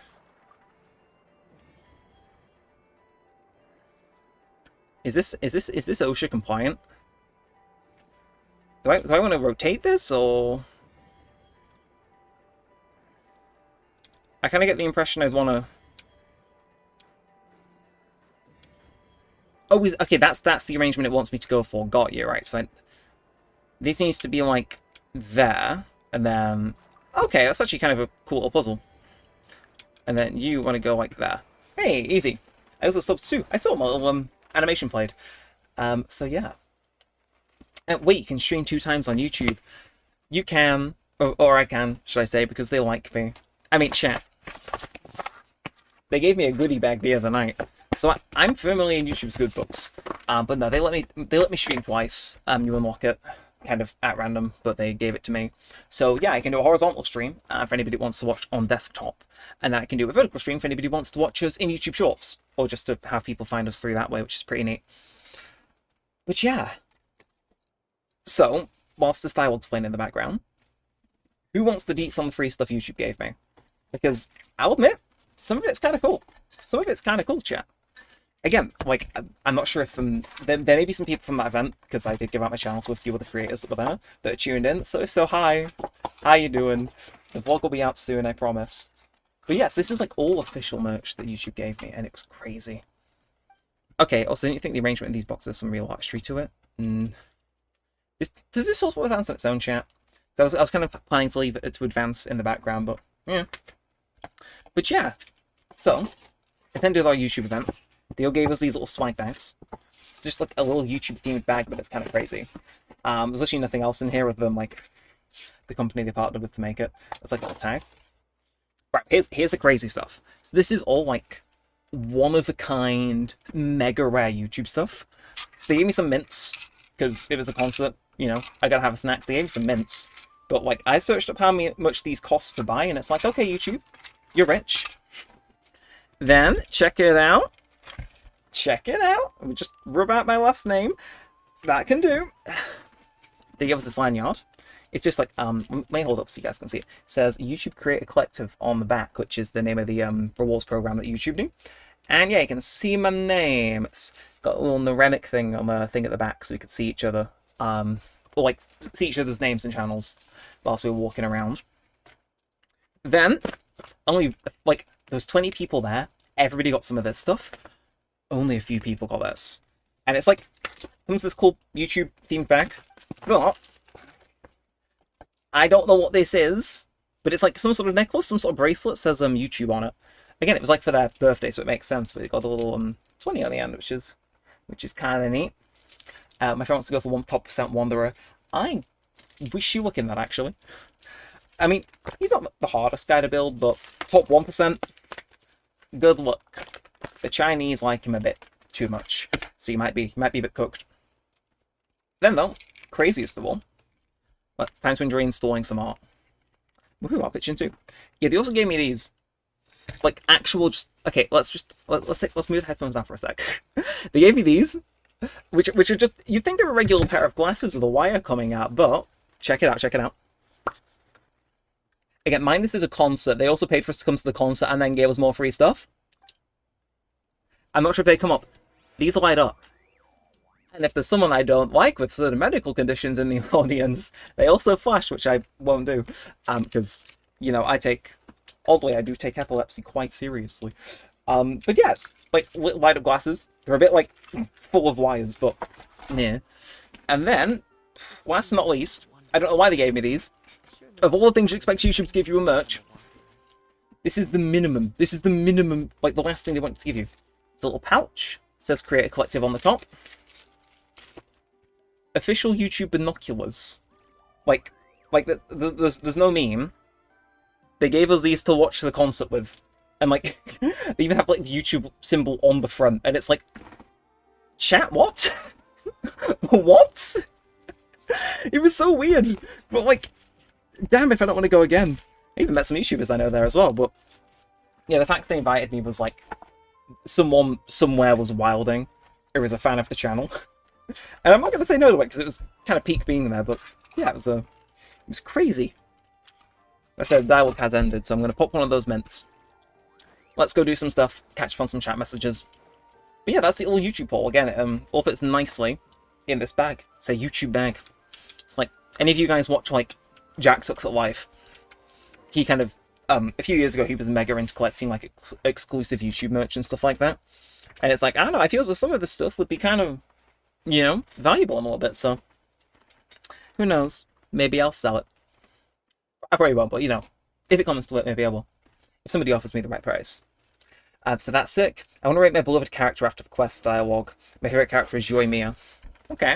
is this OSHA compliant? Do I want to rotate this, or I kind of get the impression I'd want to. Oh, okay. That's the arrangement it wants me to go for. Got you, right? So this needs to be like there, and then. Okay, that's actually kind of a cool little puzzle. And then you want to go like there. Hey, easy. I also stopped too. I saw my little animation played. So yeah. Wait, you can stream 2 times on YouTube. You can, or I can, should I say, because they like me. I mean, chat. They gave me a goodie bag the other night, so I'm firmly in YouTube's good books. But no, they let me stream twice. You unlock it. Kind of at random, but they gave it to me. So yeah, I can do a horizontal stream for anybody who wants to watch on desktop, and then I can do a vertical stream for anybody who wants to watch us in YouTube Shorts, or just to have people find us through that way, which is pretty neat. But yeah. So, whilst this dialogue's playing in the background, who wants the deets on the free stuff YouTube gave me? Because I'll admit, some of it's kind of cool. Some of it's kind of cool, chat. Again, like, I'm not sure if there may be some people from that event, because I did give out my channel to a few other creators that were there, that are tuned in. So if so, hi. How you doing? The vlog will be out soon, I promise. But yes, this is like all official merch that YouTube gave me, and it was crazy. Okay, also, don't you think the arrangement in these boxes has some real artistry to it? Does this also advance on its own, chat? So I was kind of planning to leave it to advance in the background, but yeah. But yeah, so, attended our YouTube event. They all gave us these little swag bags. It's just like a little YouTube-themed bag, but it's kind of crazy. There's actually nothing else in here other than, like, the company they partnered with to make it. It's like a little tag. Right, here's the crazy stuff. So this is all, like, one-of-a-kind, mega rare YouTube stuff. So they gave me some mints, because it was a concert, you know, I gotta have snacks. They gave me some mints. But, like, I searched up how much these cost to buy, and it's like, okay, YouTube, you're rich. Then, check it out. Check it out. Let me just rub out my last name. That can do. They give us this lanyard. It's just like, let me hold up so you guys can see it. It says YouTube Creator Collective on the back, which is the name of the rewards program that YouTube do. And yeah, you can see my name. It's got a little Neremik thing on the thing at the back so we can see each other. or like see each other's names and channels whilst we were walking around. Then, only like there's 20 people there. Everybody got some of this stuff. Only a few people got this, and it's like comes this cool YouTube themed bag, but I don't know what this is. But it's like some sort of necklace, some sort of bracelet says YouTube on it. Again, it was like for their birthday, so it makes sense. But it got a little 20 on the end, which is kind of neat. My friend wants to go for one top percent Wanderer. I wish you luck in that, actually. I mean, he's not the hardest guy to build, but top 1%, good luck. The Chinese like him a bit too much, so you might be a bit cooked. Then though, craziest of all, well, it's time to enjoy installing some art. Woohoo, I'll pitch in too. Yeah, they also gave me these, like actual. Okay, let's move the headphones down for a sec. They gave me these, which are just you'd think they're a regular pair of glasses with a wire coming out, but check it out. Again, mind this is a concert. They also paid for us to come to the concert and then gave us more free stuff. I'm not sure if they come up. These light up. And if there's someone I don't like with certain medical conditions in the audience, they also flash, which I won't do. Because, you know, I do take epilepsy quite seriously. But yeah, like, light up glasses. They're a bit, like, full of wires, but, yeah. And then, last but not least, I don't know why they gave me these. Of all the things you expect YouTube to give you a merch, this is the minimum. This is the minimum, like, the last thing they want to give you. It's a little pouch. It says Create a Collective on the top. Official YouTube binoculars. Like there's no meme. They gave us these to watch the concert with. And, like, they even have, like, the YouTube symbol on the front. And it's like, chat, what? What? It was so weird. But, like, damn if I don't want to go again. I even met some YouTubers I know there as well. But, yeah, the fact they invited me was, like, someone somewhere was wilding. Or was a fan of the channel. And I'm not going to say no to it, because it was kind of peak being there, but yeah, it was crazy. I said dialogue has ended, so I'm going to pop one of those mints. Let's go do some stuff, catch up on some chat messages. But yeah, that's the little YouTube haul. Again, it all fits nicely in this bag. It's a YouTube bag. It's like, any of you guys watch, like, Jack Sucks at Life? He kind of, a few years ago, he was mega into collecting, like, exclusive YouTube merch and stuff like that. And it's like, I don't know, I feel as though some of this stuff would be kind of, you know, valuable in a little bit, so who knows? Maybe I'll sell it. I probably won't, but, you know, if it comes to it, maybe I will. If somebody offers me the right price. So that's sick. I want to rate my beloved character after the quest dialogue. My favorite character is Yoimiya. Okay.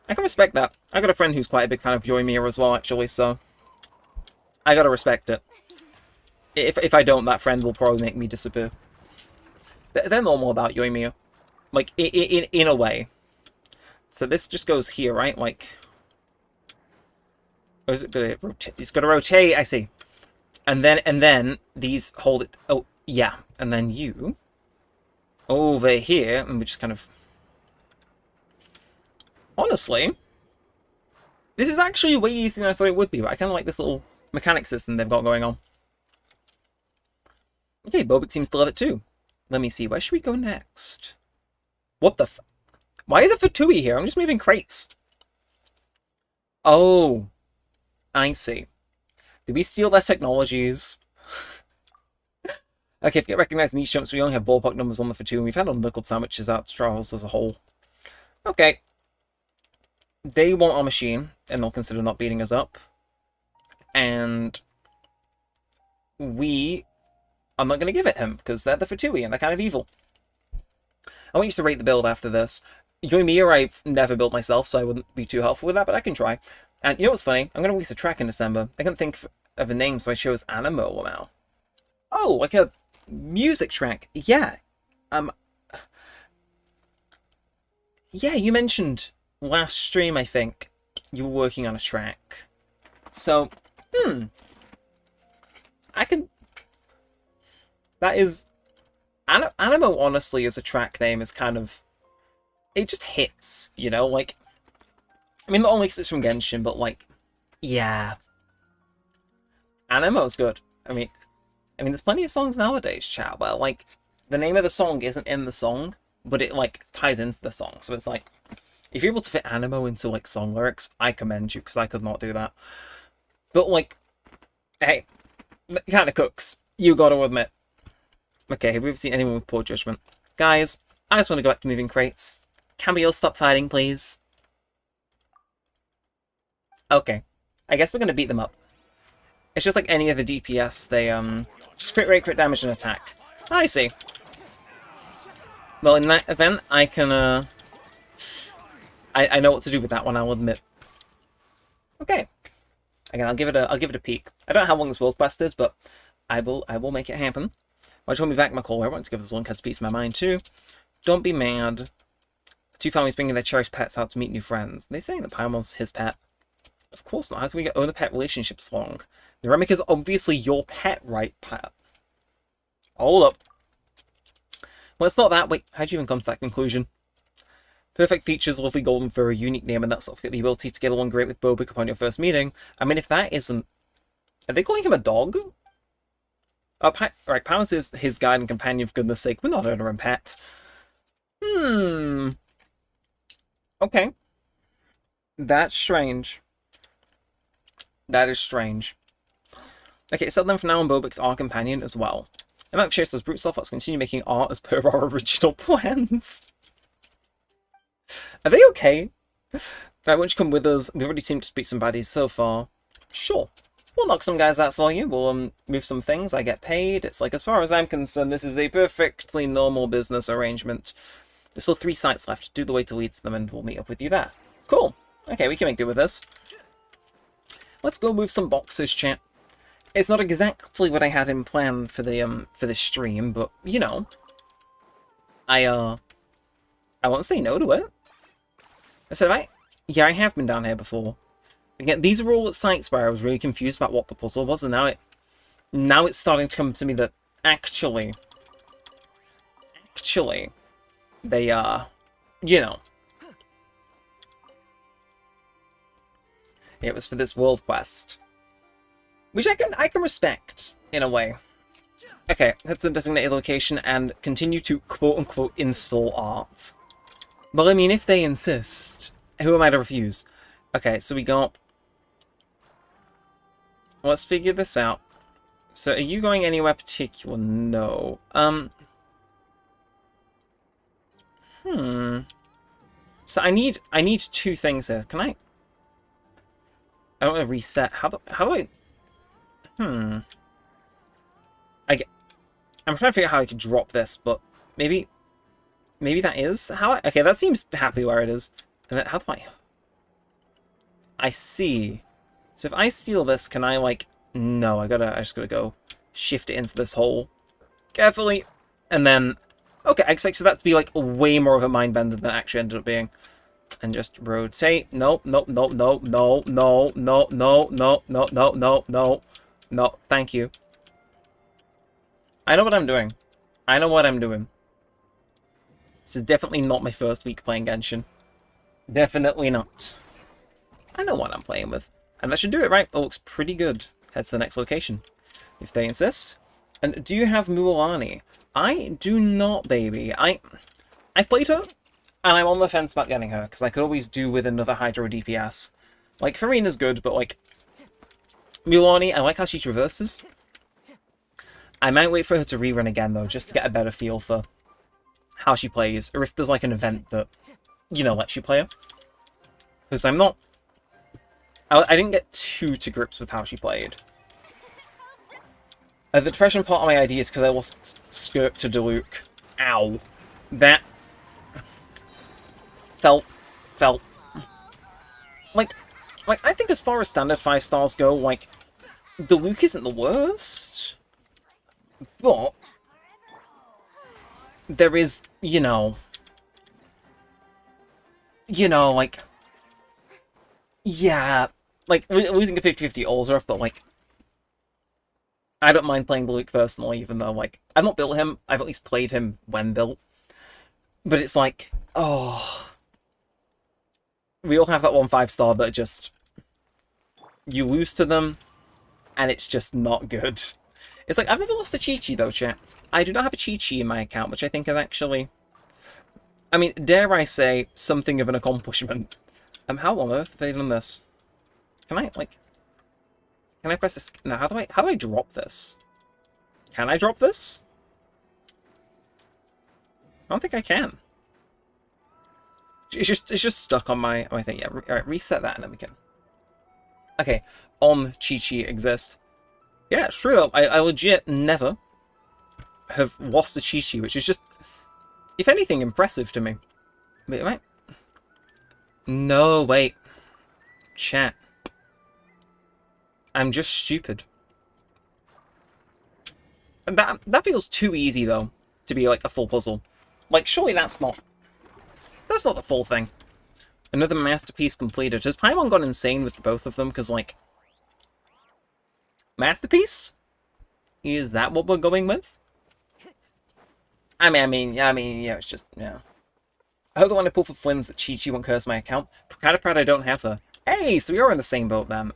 I can respect that. I got a friend who's quite a big fan of Yoimiya as well, actually, so I gotta respect it. If I don't, that friend will probably make me disappear. They're normal about Yoimiya. Like, in a way. So this just goes here, right? Like, or is it gonna rotate? It's gonna rotate, I see. And then these hold it. Oh, yeah. And then you over here, and we just kind of. Honestly, this is actually way easier than I thought it would be, but I kind of like this little mechanic system they've got going on. Okay, Bobik seems to love it too. Let me see, where should we go next? What the f... Why are the Fatui here? I'm just moving crates. Oh, I see. Did we steal their technologies? Okay, if you get recognized in these jumps, we only have ballpark numbers on the Fatui, and we've had unbuckled sandwiches out travels as a whole. Okay. They want our machine, and they'll consider not beating us up. And we are not going to give it him, because they're the Fatui, and they're kind of evil. I want you to rate the build after this. Yoimiya I've never built myself, so I wouldn't be too helpful with that, but I can try. And you know what's funny? I'm going to release a track in December. I couldn't think of a name, so I chose Animo now. Oh, like a music track. Yeah. Yeah, you mentioned last stream, I think, you were working on a track. So, I can... That is... Animo, honestly, as a track name is kind of... It just hits, you know? Like, I mean, not only because it's from Genshin, but, like, yeah. Animo's good. I mean, there's plenty of songs nowadays, chat, where, like, the name of the song isn't in the song, but it, like, ties into the song. So it's like, If you're able to fit animo into, like, song lyrics, I commend you, because I could not do that. But, like, hey, it kind of cooks. You gotta admit. Okay, have we ever seen anyone with poor judgment? Guys, I just want to go back to moving crates. Can we all stop fighting, please? Okay. I guess we're gonna beat them up. It's just like any other DPS, they, just crit rate, crit damage, and attack. I see. Well, in that event, I can, I know what to do with that one, I'll admit. Okay. Again, I'll give it a peek. I don't know how long this world quest is, but I will make it happen. Why don't you hold me back, my call? I want to give this one cuts piece of my mind too. Don't be mad. Two families bringing their cherished pets out to meet new friends. They saying that Paimon's his pet. Of course not. How can we get owner-pet relationships long? Neremik is obviously your pet, right, Pat? Hold up. Well, it's not that. Wait, how'd you even come to that conclusion? Perfect features, lovely golden fur, a unique name, and that sort of the ability to get along great with Bobik upon your first meeting. I mean, if that isn't... Are they calling him a dog? Oh, right, Powers is his guide and companion, for goodness sake. We're not owner and pet. Okay. That's strange. That is strange. Okay, so then from now on, Bobik's our companion as well. I might chase those brute stuff. Let's continue making art as per our original plans. Are they okay? Right, why don't you come with us? We've already seemed to speak some baddies so far. Sure. We'll knock some guys out for you. We'll move some things. I get paid. It's like, as far as I'm concerned, this is a perfectly normal business arrangement. There's still 3 sites left. Do the way to lead to them and we'll meet up with you there. Cool. Okay, we can make do with this. Let's go move some boxes, chat. It's not exactly what I had in plan for the stream, but you know, I won't say no to it. I said, yeah, I have been down here before. Again, these are all sites where I was really confused about what the puzzle was, and now it's starting to come to me that actually, they you know, it was for this world quest. Which I can respect, in a way. Okay, that's the designated location and continue to quote-unquote install art. Well, I mean, if they insist, who am I to refuse? Okay, so we got... Let's figure this out. So, are you going anywhere particular? No. So I need 2 things here. Can I don't want to reset. How do I... I'm trying to figure out how I could drop this, but maybe that is how I... Okay, that seems happy where it is. And then how do I see. So if I steal this, can I, like... No, I just gotta go shift it into this hole. Carefully. And then... Okay, I expected that to be, like, way more of a mind bender than it actually ended up being. And just rotate. No, no, no, no, no, no, no, no, no, no, no, no, no. No, thank you. I know what I'm doing. I know what I'm doing. This is definitely not my first week playing Genshin. Definitely not. I know what I'm playing with. And that should do it, right? It looks pretty good. Head to the next location, if they insist. And do you have Mualani? I do not, baby. I've played her, and I'm on the fence about getting her, because I could always do with another Hydro DPS. Like, Farina's good, but, like, Mualani, I like how she traverses. I might wait for her to rerun again, though, just to get a better feel for how she plays, or if there's, like, an event that, you know, lets you play her. Because I'm not... I didn't get too to grips with how she played. The depression part of my idea is because I lost Skirt to Diluc. Ow. That... Felt... Like, I think as far as standard 5 stars go, like, Diluc isn't the worst. But... There is, you know, like... Yeah, like, losing a 50-50 Olzarov, but, like... I don't mind playing Diluc personally, even though, like, I've not built him. I've at least played him when built. But it's like, oh... We all have that 1 5-star that just... You lose to them, and it's just not good. It's like, I've never lost a Chi-Chi though, chat. I do not have a Chi-Chi in my account, which I think is actually... I mean, dare I say, something of an accomplishment. How on earth have they done this? Can I, like... Can I press this? No, how do I drop this? Can I drop this? I don't think I can. It's just stuck on my thing. Yeah, alright, reset that and then we can. Okay, on Chi-Chi exist. Yeah, it's true though. I legit never have lost a Chi-Chi, which is just, if anything, impressive to me. Wait, right? No, wait. Chat. I'm just stupid. And that feels too easy though, to be like a full puzzle. Like, surely that's not the full thing. Another masterpiece completed. Has Paimon gone insane with both of them? Because, like... Masterpiece? Is that what we're going with? I mean, yeah, it's just, yeah. I hope the one I pull for Flynn's that Chi-Chi won't curse my account. Kind of proud I don't have her. Hey, so we are in the same boat then.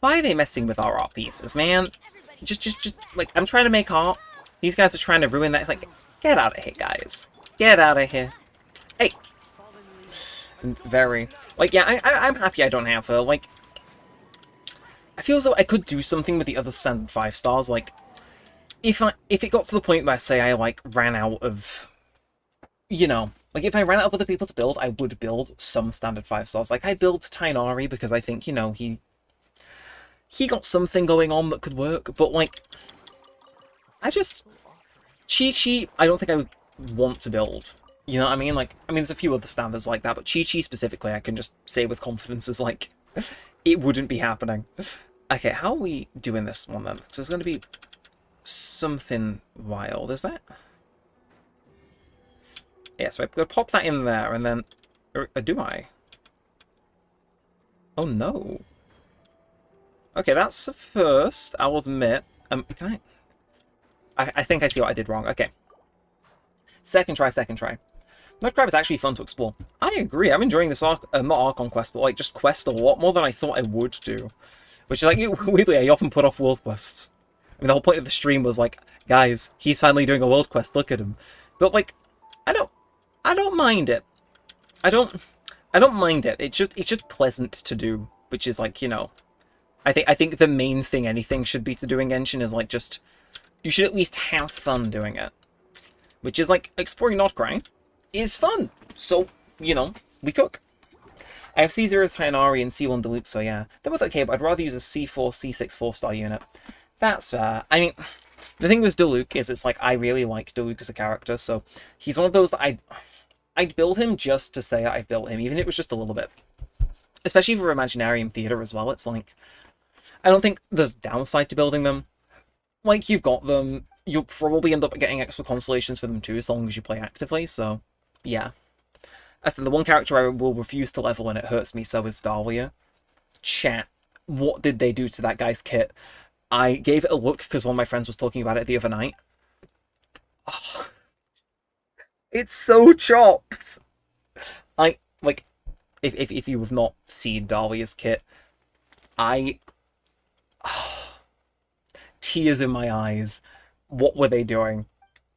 Why are they messing with our art pieces, man? Just, like, I'm trying to make art. These guys are trying to ruin that. It's like, get out of here, guys. Get out of here. Hey. Very. Like, yeah, I'm happy I don't have her. Like, I feel as though I could do something with the other standard 5 stars. Like, if it got to the point where, say, I, like, ran out of, you know, like, if I ran out of other people to build, I would build some standard 5 stars. Like, I built Tainari because I think, you know, he got something going on that could work. But, like, Chi-Chi, I don't think I would want to build. You know what I mean? Like, I mean, there's a few other standards like that, but Chi-Chi specifically, I can just say with confidence is like, it wouldn't be happening. Okay, how are we doing this one then? Because there's going to be something wild, is that? Yeah, so I'm going to pop that in there, and then... Or do I? Oh, no. Okay, that's the first, I'll admit. Can I think I see what I did wrong. Okay. Second try. Nutcrab is actually fun to explore. I agree. I'm enjoying this not Archon quest, but like just quest a lot more than I thought I would do. Which is like, weirdly, I often put off world quests. I mean, the whole point of the stream was like, guys, he's finally doing a world quest. Look at him. But like, I don't mind it. I don't mind it. It's just pleasant to do, which is like, you know, I think the main thing anything should be to doing Genshin is like just, you should at least have fun doing it. Which is like, exploring not Krai is fun. So, you know, we cook. I have C0's Tainari and C1 Deluxe, so yeah. They're both okay, but I'd rather use a C4, C6 4-star unit. That's fair. I mean, the thing with Deluxe is it's like, I really like Deluxe as a character, so he's one of those that I'd build him just to say I've built him, even if it was just a little bit. Especially for Imaginarium Theater as well, it's like, I don't think there's downside to building them. Like, you've got them, you'll probably end up getting extra constellations for them too, as long as you play actively, so, yeah. As for the one character I will refuse to level and it hurts me so is Dahlia. Chat, what did they do to that guy's kit? I gave it a look because one of my friends was talking about it the other night. Oh, it's so chopped! Like, if you have not seen Dahlia's kit, tears in my eyes. What were they doing?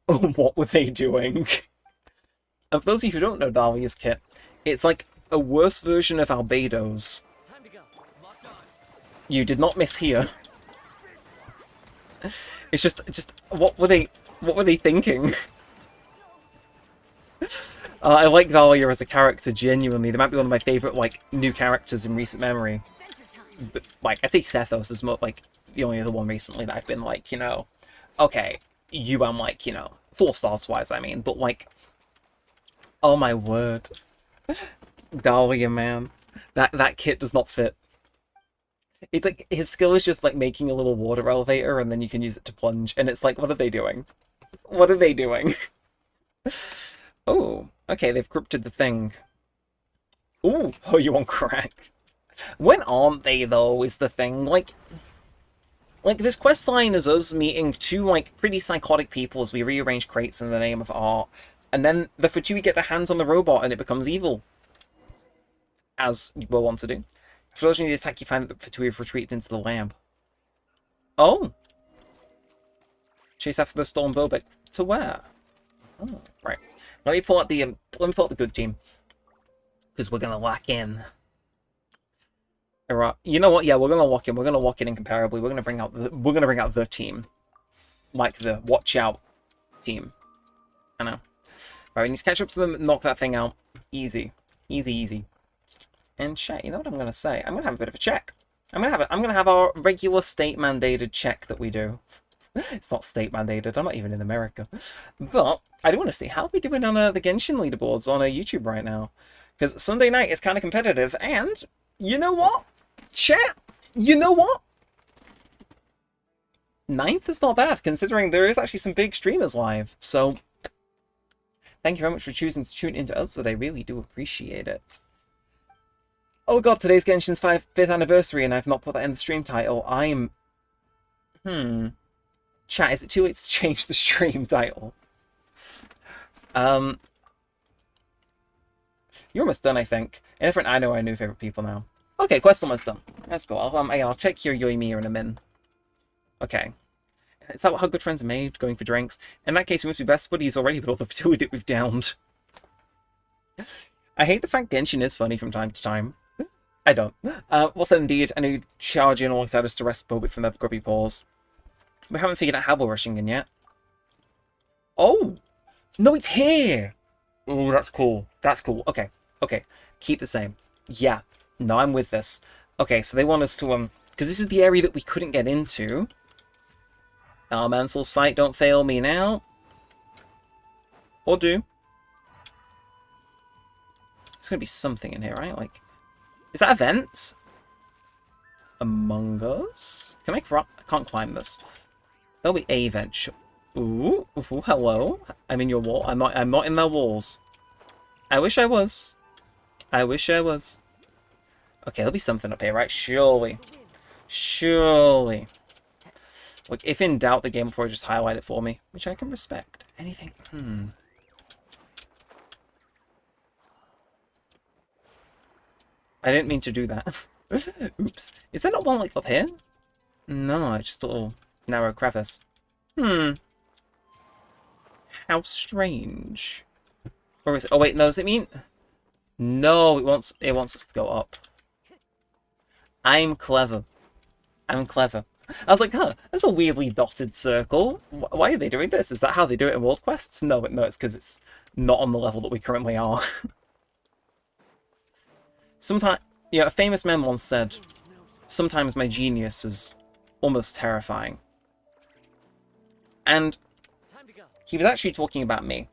Oh, what were they doing? And for those of you who don't know Dahlia's kit, it's like a worse version of Albedo's. You did not miss here. It's just what were they thinking? I like Dahlia as a character genuinely. They might be one of my favorite like new characters in recent memory. But like I'd say Sethos is more like the only other one recently that I've been like, you know, okay, I'm like, you know, 4 stars wise I mean, but like, oh my word. Dahlia, man. That kit does not fit. It's like, his skill is just like making a little water elevator and then you can use it to plunge, and it's like, what are they doing? What are they doing? Oh, okay, they've crypted the thing. Ooh, oh, you on crack. When aren't they, though, is the thing. Like, this quest line is us meeting 2, like, pretty psychotic people as we rearrange crates in the name of art. And then the Fatui get their hands on the robot and it becomes evil. As you will want to do. After dodging the attack, you find that the Fatui have retreated into the lab. Oh! Chase after the Storm Bobek. To where? Oh, right. Let me pull out the good team. Because we're gonna lock in. Alright. You know what? Yeah, we're gonna lock in. We're gonna lock in incomparably. We're gonna bring out the team. Like the watch out team. I know. Right, we need to catch up to them, knock that thing out. Easy. Easy, easy. And chat, you know what I'm gonna say? I'm gonna have a bit of a check. I'm gonna have our regular state mandated check that we do. It's not state mandated, I'm not even in America. But I do want to see how we doing on the Genshin leaderboards on YouTube right now. Because Sunday night is kind of competitive, and you know what? Chat, you know what? 9th is not bad, considering there is actually some big streamers live. So, thank you very much for choosing to tune into us today. Really do appreciate it. Oh god, today's Genshin's 5th anniversary, and I've not put that in the stream title. I'm... Chat, is it too late to change the stream title? You're almost done, I think. I know our new favorite people now. Okay, quest almost done. That's cool. I'll check your Yoimiya in a min. Okay. Is that how good friends are made? Going for drinks? In that case, we must be best buddies already with all the two that we've downed. I hate the fact Genshin is funny from time to time. I don't. What's that indeed? I know you charge in alongside us to rest Bobit from their grubby paws. We haven't figured out how we're rushing in yet. Oh! No, it's here! Oh, that's cool. That's cool. Okay. Okay. Keep the same. Yeah. No, I'm with this. Okay, so they want us to, because this is the area that we couldn't get into. Mansel's sight, don't fail me now. Or do. There's gonna be something in here, right? Like, is that a vent? Among Us? I can't climb this. There'll be a vent. Ooh, hello. I'm in your wall. I'm not in their walls. I wish I was. I wish I was. Okay, there'll be something up here, right? Surely. Surely. Like, if in doubt, the game will probably just highlight it for me, which I can respect. Anything? I didn't mean to do that. Oops. Is there not one, like, up here? No, it's just a little narrow crevice. How strange. Or is it... Oh, wait, no, does it mean... No, it wants us to go up. I'm clever. I'm clever. I was like, huh, that's a weirdly dotted circle. Why are they doing this? Is that how they do it in World Quests? No, it's because it's not on the level that we currently are. Sometimes, yeah, a famous man once said, sometimes my genius is almost terrifying. And he was actually talking about me.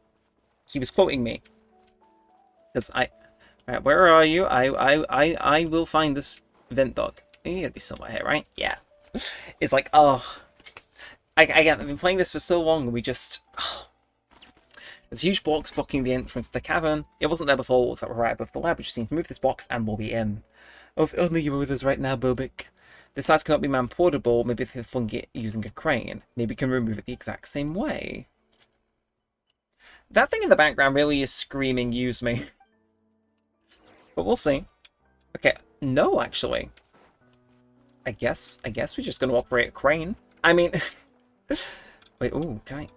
He was quoting me. Because right, where are you? I will find this vent dog. You gotta be somewhere here, right? Yeah. It's like, oh. I've been playing this for so long, and we just... Oh. There's a huge box blocking the entrance to the cavern. It wasn't there before, it looks like we're right above the lab. We just need to move this box, and we'll be in. Oh, if only you were with us right now, Bobik. This size cannot be man-portable. Maybe if you flung it using a crane. Maybe you can remove it the exact same way. That thing in the background really is screaming, use me. But we'll see. Okay, no, actually. I guess we're just going to operate a crane. I mean... Wait, ooh, can I...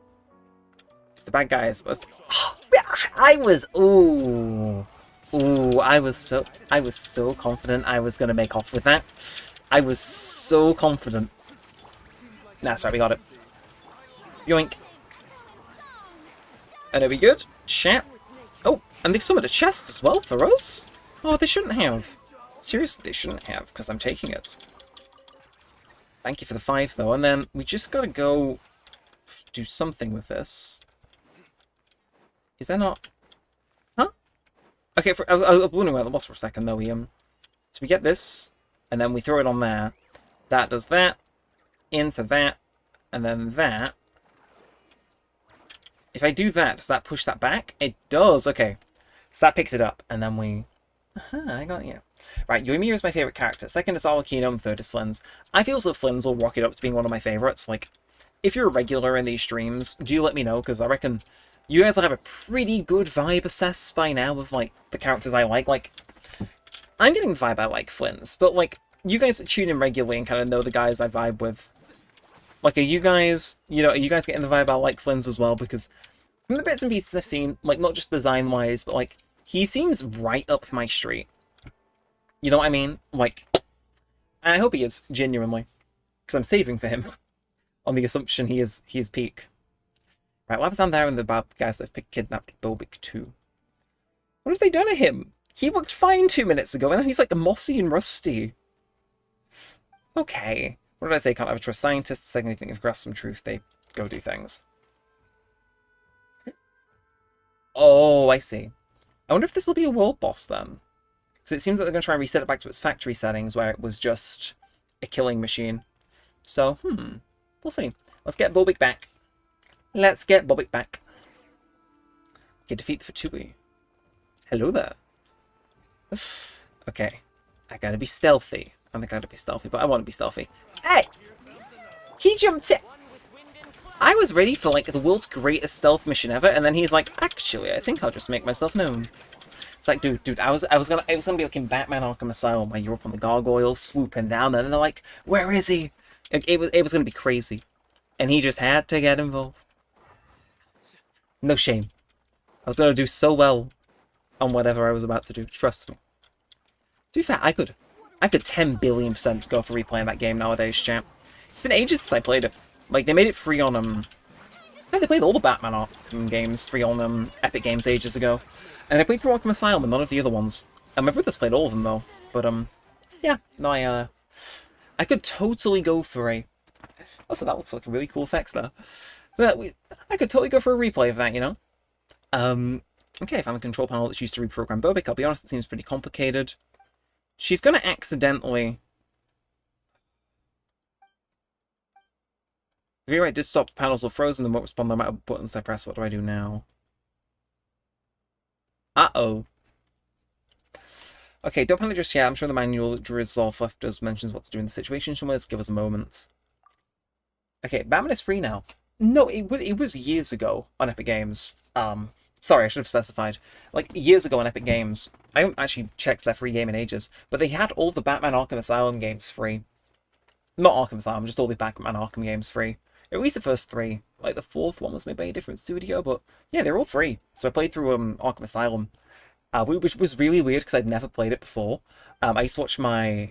It's the bad guys. I was... Ooh. Ooh, I was so confident I was going to make off with that. I was so confident. That's right, we got it. Yoink. And are we good? Chat. Oh, and they've summoned a chest as well for us. Oh, they shouldn't have. Seriously, they shouldn't have, because I'm taking it. Thank you for the 5, though. And then we just gotta go do something with this. Is there not... Huh? Okay, I was wondering about the boss for a second, though. So we get this, and then we throw it on there. That does that, into that, and then that. If I do that, does that push that back? It does, okay. So that picks it up, and then we... Aha, I got you. Right, Yoimiya is my favourite character. Second is Awakenum, and third is Flynn's. I feel as though Flynn's will rocket up to being one of my favourites. Like, if you're a regular in these streams, do let me know, because I reckon you guys will have a pretty good vibe assessed by now with, like, the characters I like. Like, I'm getting the vibe I like Flynn's, but, like, you guys that tune in regularly and kind of know the guys I vibe with. Like, are you guys getting the vibe I like Flynn's as well? Because From the bits and pieces I've seen, like, not just design-wise, but, like, he seems right up my street. You know what I mean? Like, I hope he is, genuinely. Because I'm saving for him. On the assumption he is peak. Right, what happens down there in the bad guys that have kidnapped Bobik too? What have they done to him? He looked fine 2 minutes ago, and then he's like mossy and rusty. Okay. What did I say? Can't ever trust scientists. Secondly, think they've grasped some truth, they go do things. Oh, I see. I wonder if this will be a world boss then. Because it seems like they're going to try and reset it back to its factory settings where it was just a killing machine. So, we'll see. Let's get Bobik back. Let's get Bobik back. Okay, defeat the Fatui. Hello there. Okay. I gotta be stealthy. I think I gotta be stealthy, but I want to be stealthy. Hey! He jumped it! I was ready for, like, the world's greatest stealth mission ever, and then he's like, actually, I think I'll just make myself known. It's like, dude, it was gonna be like in Batman Arkham Asylum, where you're up on the gargoyles, swooping down, and then they're like, where is he? It was gonna be crazy. And he just had to get involved. No shame. I was gonna do so well on whatever I was about to do. Trust me. To be fair, I could 10 billion% go for replaying that game nowadays, champ. It's been ages since I played it. Like, they made it free on, yeah, they played all the Batman Arkham games free on, Epic Games ages ago. And I played through Arkham Asylum and none of the other ones. And my brother's played all of them, though. But, yeah, no, I could totally go for a... Also, that looks like a really cool effect there. But I could totally go for a replay of that, you know? Okay, found the control panel that's used to reprogram Bobik. I'll be honest, it seems pretty complicated. She's gonna accidentally... If you're right, did stop, the panels are frozen and won't respond no matter what buttons I press. What do I do now? Uh-oh. Okay, don't panic just yet. I'm sure the manual that Drizzle left us mentions what to do in the situation. Somewhere, give us a moment. Okay, Batman is free now. No, it was years ago on Epic Games. Sorry, I should have specified. Like, years ago on Epic Games. I haven't actually checked their free game in ages. But they had all the Batman Arkham Asylum games free. Not Arkham Asylum, just all the Batman Arkham games free. At least the first three. Like, the fourth one was made by a different studio, but yeah, they're all free. So I played through Arkham Asylum, which was really weird because I'd never played it before. I used to watch my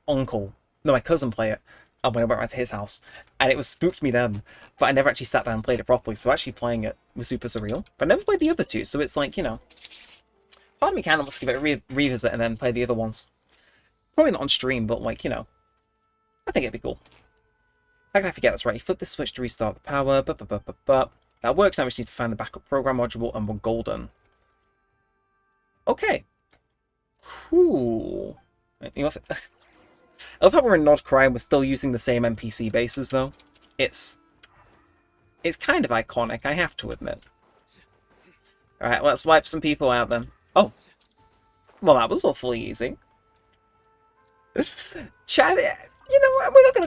cousin play it when I went around to his house, and it was spooked me then, but I never actually sat down and played it properly, so actually playing it was super surreal. But I never played the other two, so it's like, you know, part of me kind of wants to give it a revisit and then play the other ones. Probably not on stream, but like, you know, I think it'd be cool. How can I forget? That's right. You flip the switch to restart the power. That works. Now we just need to find the backup program module, and we're golden. Okay. Cool. You know, I love how we're in Nod Krai and we're still using the same NPC bases, though. It's kind of iconic, I have to admit. Alright, let's wipe some people out then. Oh. Well, that was awfully easy. Chat it. You know what? We're not going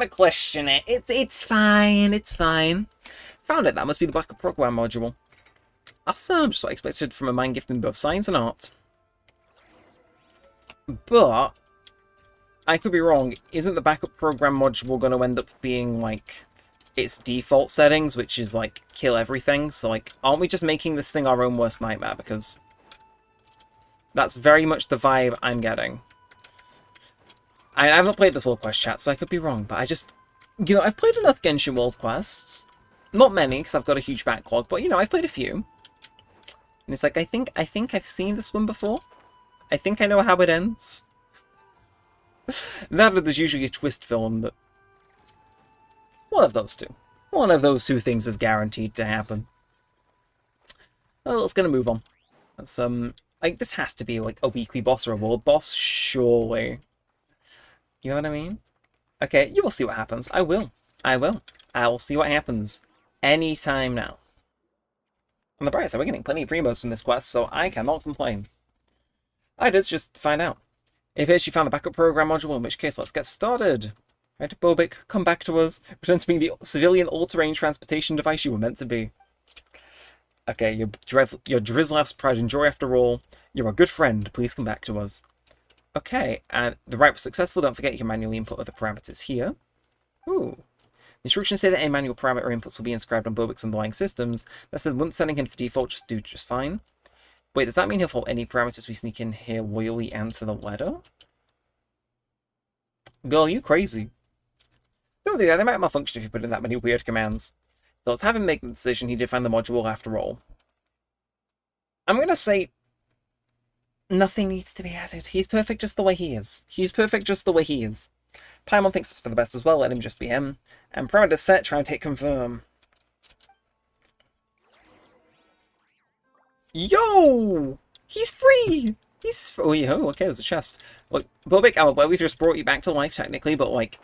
to question it. It's fine. It's fine. Found it. That must be the backup program module. Awesome. Just what I expected from a man gifted in both science and art. But I could be wrong. Isn't the backup program module going to end up being like its default settings, which is like kill everything? So like, aren't we just making this thing our own worst nightmare? Because that's very much the vibe I'm getting. I haven't played this World Quest chat, so I could be wrong, but I just... You know, I've played enough Genshin World Quests. Not many, because I've got a huge backlog, but, you know, I've played a few. And it's like, I think I've seen this one before. I think I know how it ends. Now that there's usually a twist film, but... One of those two. One of those two things is guaranteed to happen. Well, let's gonna move on. Let's, like, this has to be, like, a weekly boss or a world boss, surely. You know what I mean? Okay, you will see what happens. I will. I will see what happens. Anytime now. On the bright side, we're getting plenty of primos from this quest, so I cannot complain. I did just find out. It appears you found the backup program module, in which case, let's get started. Right, Bobik, come back to us. Return to being the civilian all-terrain transportation device you were meant to be. Okay, you're Drizlav's pride and joy after all. You're a good friend. Please come back to us. Okay, and the write was successful. Don't forget you can manually input other parameters here. Ooh. Instructions say that any manual parameter inputs will be inscribed on Bobik's underlying systems. That said, once sending him to default, just do just fine. Wait, does that mean he'll fault any parameters we sneak in here loyally and to the letter? Girl, you crazy. Don't do that, they might malfunction if you put in that many weird commands. So let's have him make the decision. He did find the module after all. I'm going to say nothing needs to be added. He's perfect just the way he is. He's perfect just the way he is. Paimon thinks it's for the best as well, let him just be him. And parameter set, try and take confirm. Yo! He's free! Oh, yeah, okay, there's a chest. Look, Bobik, I'm aware we've just brought you back to life, technically, but, like,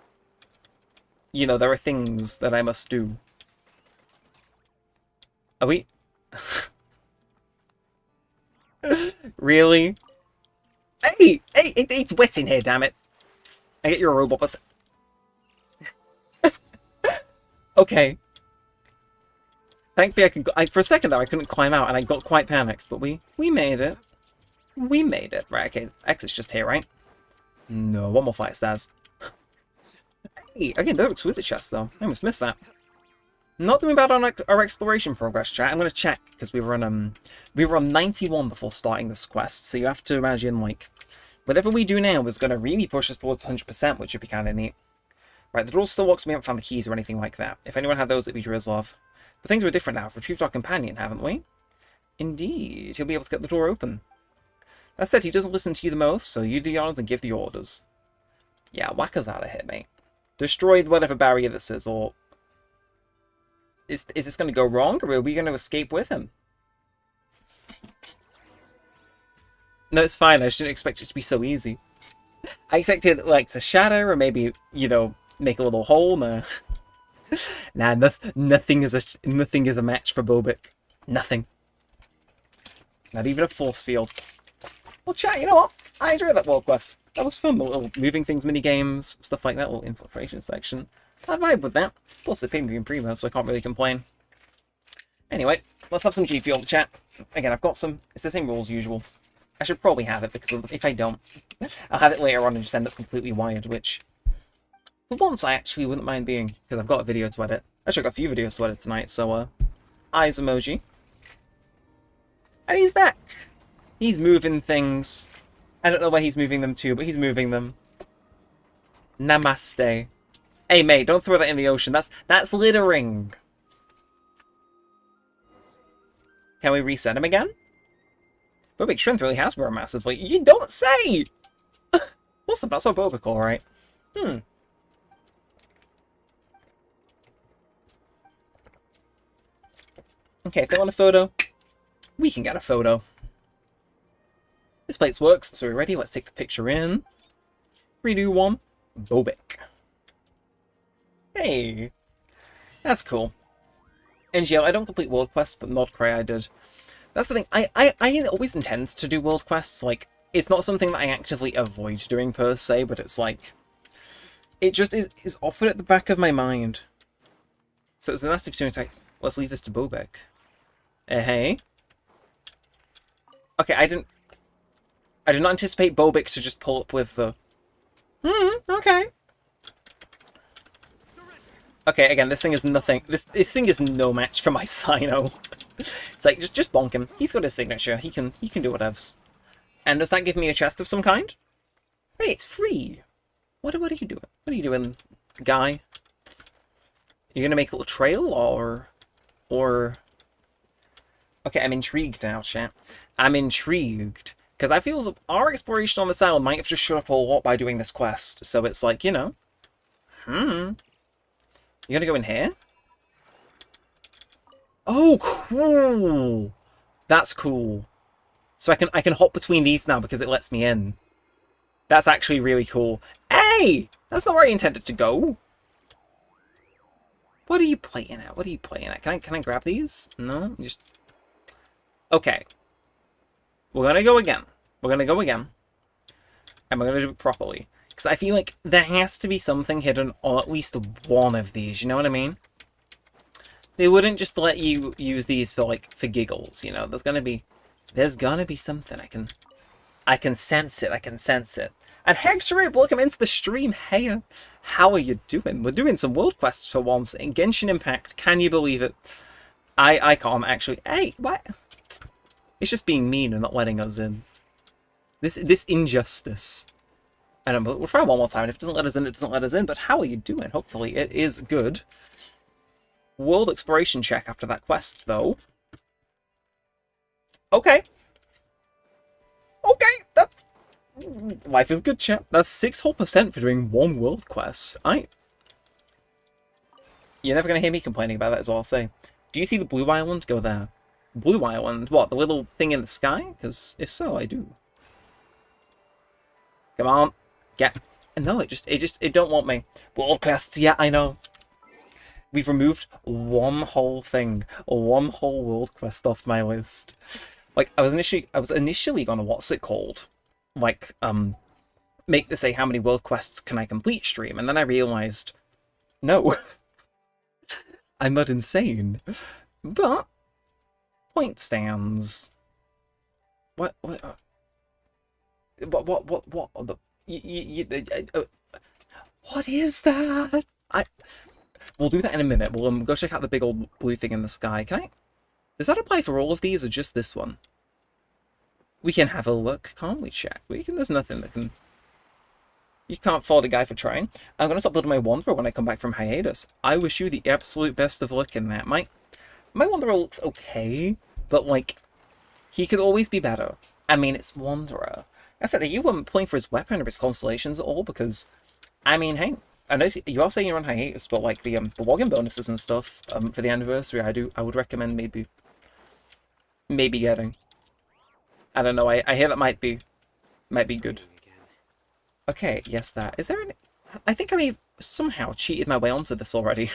you know, there are things that I must do. Are we... Really? Hey! Hey! It's wet in here, damn it! I get you're a robot, but... Okay. Thankfully, for a second there, I couldn't climb out, and I got quite panicked, but we made it. We made it. Right, okay, exit's just here, right? No, one more flight stairs. Hey, again, they're exquisite chests, though. I almost missed that. Not doing bad on our exploration progress, chat. I'm going to check, because we were on 91 before starting this quest, so you have to imagine, like, whatever we do now is going to really push us towards 100%, which would be kind of neat. Right, the door's still locked, so we haven't found the keys or anything like that. If anyone had those, it'd be Drizzlov. But things were different now. We've retrieved our companion, haven't we? Indeed. He'll be able to get the door open. That said, he doesn't listen to you the most, so you do the honors and give the orders. Yeah, whack us out of here, mate. Destroy whatever barrier this is, or... Is this going to go wrong, or are we going to escape with him? No, it's fine. I shouldn't expect it to be so easy. I expected, like, to shatter, or maybe, you know, make a little hole. Nah, nah, nothing is a match for Bobik. Nothing. Not even a force field. Well, chat, you know what? I enjoyed that world quest. That was fun. The little moving things, mini games, stuff like that. Little infiltration section. I vibe with that. Plus, it paid me in primo, so I can't really complain. Anyway, let's have some G Fuel chat. Again, I've got some. It's the same rules as usual. I should probably have it, because if I don't, I'll have it later on and just end up completely wired, which, for once, I actually wouldn't mind being, because I've got a video to edit. Actually, I've got a few videos to edit tonight, so, eyes emoji. And he's back! He's moving things. I don't know where he's moving them to, but he's moving them. Namaste. Hey, mate, don't throw that in the ocean. That's littering. Can we reset him again? Bobik's strength really has grown massively. You don't say! Awesome, that's our Bobik, alright. Okay, if they want a photo, we can get a photo. This place works, so we're ready. Let's take the picture in. 3, 2, 1. Bobik. Hey! That's cool. NGL, I don't complete world quests, but not Krai I did. That's the thing, I always intend to do world quests, like, it's not something that I actively avoid doing per se, but it's like, it just is often at the back of my mind. So it's a nasty opportunity. Let's leave this to Bobik. Hey? Okay, I did not anticipate Bobik to just pull up with the... okay. Okay, again, this thing is nothing. This thing is no match for my Sino. It's like, just bonk him. He's got his signature. He can do whatevs. And does that give me a chest of some kind? Hey, it's free. What are you doing? What are you doing, guy? You're gonna make a little trail, or... Okay, I'm intrigued now, chat. I'm intrigued. Because I feel as if our exploration on this island might have just shut up a lot by doing this quest. So it's like, you know... You gonna go in here? Oh, cool! That's cool. So I can hop between these now because it lets me in. That's actually really cool. Hey! That's not where I intended to go. What are you playing at? What are you playing at? Can I grab these? No? Just... Okay. We're gonna go again. We're gonna go again. And we're gonna do it properly. Because I feel like there has to be something hidden on at least one of these, you know what I mean? They wouldn't just let you use these for giggles, you know? There's gonna be something. I can sense it. And Hector, welcome into the stream. Hey, how are you doing? We're doing some world quests for once in Genshin Impact. Can you believe it? I can't actually. Hey, what? It's just being mean and not letting us in. This injustice. And we'll try one more time. And if it doesn't let us in, it doesn't let us in. But how are you doing? Hopefully it is good. World exploration check after that quest, though. Okay. Okay, that's... Life is good, chat. That's 6% whole for doing one world quest. You're never going to hear me complaining about that, is all I'll say. Do you see the Blue Island? Go there. Blue Island? What, the little thing in the sky? Because if so, I do. Come on. Get... No, it don't want me. World quests, yeah, I know. We've removed one whole thing. One whole world quest off my list. Like, I was initially gonna, what's it called? Like, make the say how many world quests can I complete stream, and then I realized, no. I'm not insane. But, point stands. What is that? We'll do that in a minute. We'll go check out the big old blue thing in the sky. Does that apply for all of these or just this one? We can have a look, can't we, chat? There's nothing that can... You can't fault a guy for trying. I'm going to stop building my Wanderer when I come back from hiatus. I wish you the absolute best of luck in that. My Wanderer looks okay, but, like, he could always be better. I mean, it's Wanderer. I said that you weren't playing for his weapon or his constellations at all, because, I mean, hey, I know you are saying you're on hiatus, but, like, the login bonuses and stuff for the anniversary, I would recommend maybe getting. I don't know, I hear that might be good. Okay, yes, that. Is there any... I think I may have somehow cheated my way onto this already.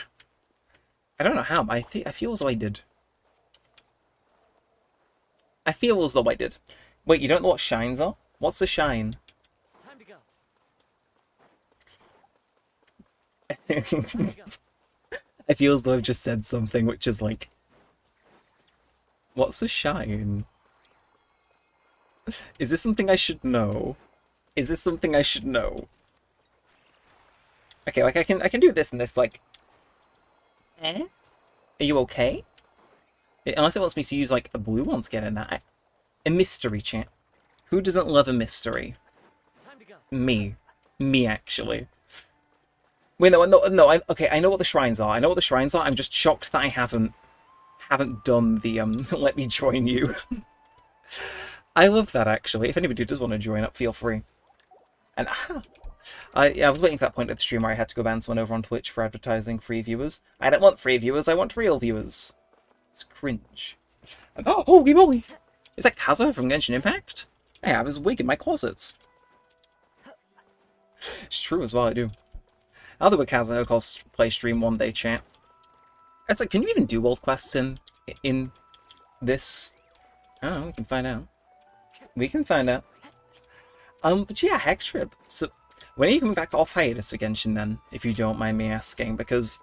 I don't know how, but I feel as though I did. I feel as though I did. Wait, you don't know what shines are? What's the shine? Time to go. I feel as though I've just said something which is like... What's a shine? Is this something I should know? Is this something I should know? Okay, like I can do this and this, like... Eh? Are you okay? Unless it wants me to use, like, a blue one to get in that. A mystery, chat. Who doesn't love a mystery? Time to go. Me. Me, actually. Wait, no, okay, I know what the shrines are. I'm just shocked that I haven't done the, let me join you. I love that, actually. If anybody does want to join up, feel free. And, I was waiting for that point of the stream where I had to go ban someone over on Twitch for advertising free viewers. I don't want free viewers, I want real viewers. It's cringe. And, oh, holy moly! Is that Kazuo from Genshin Impact? I have his wig in my closet. It's true as well, I do. I'll do a Kazuo cosplay stream one day, chat. It's like, can you even do world quests in this? I don't know, we can find out. But yeah, Heck Trip. So, when are you coming back off hiatus for Genshin then, if you don't mind me asking? Because,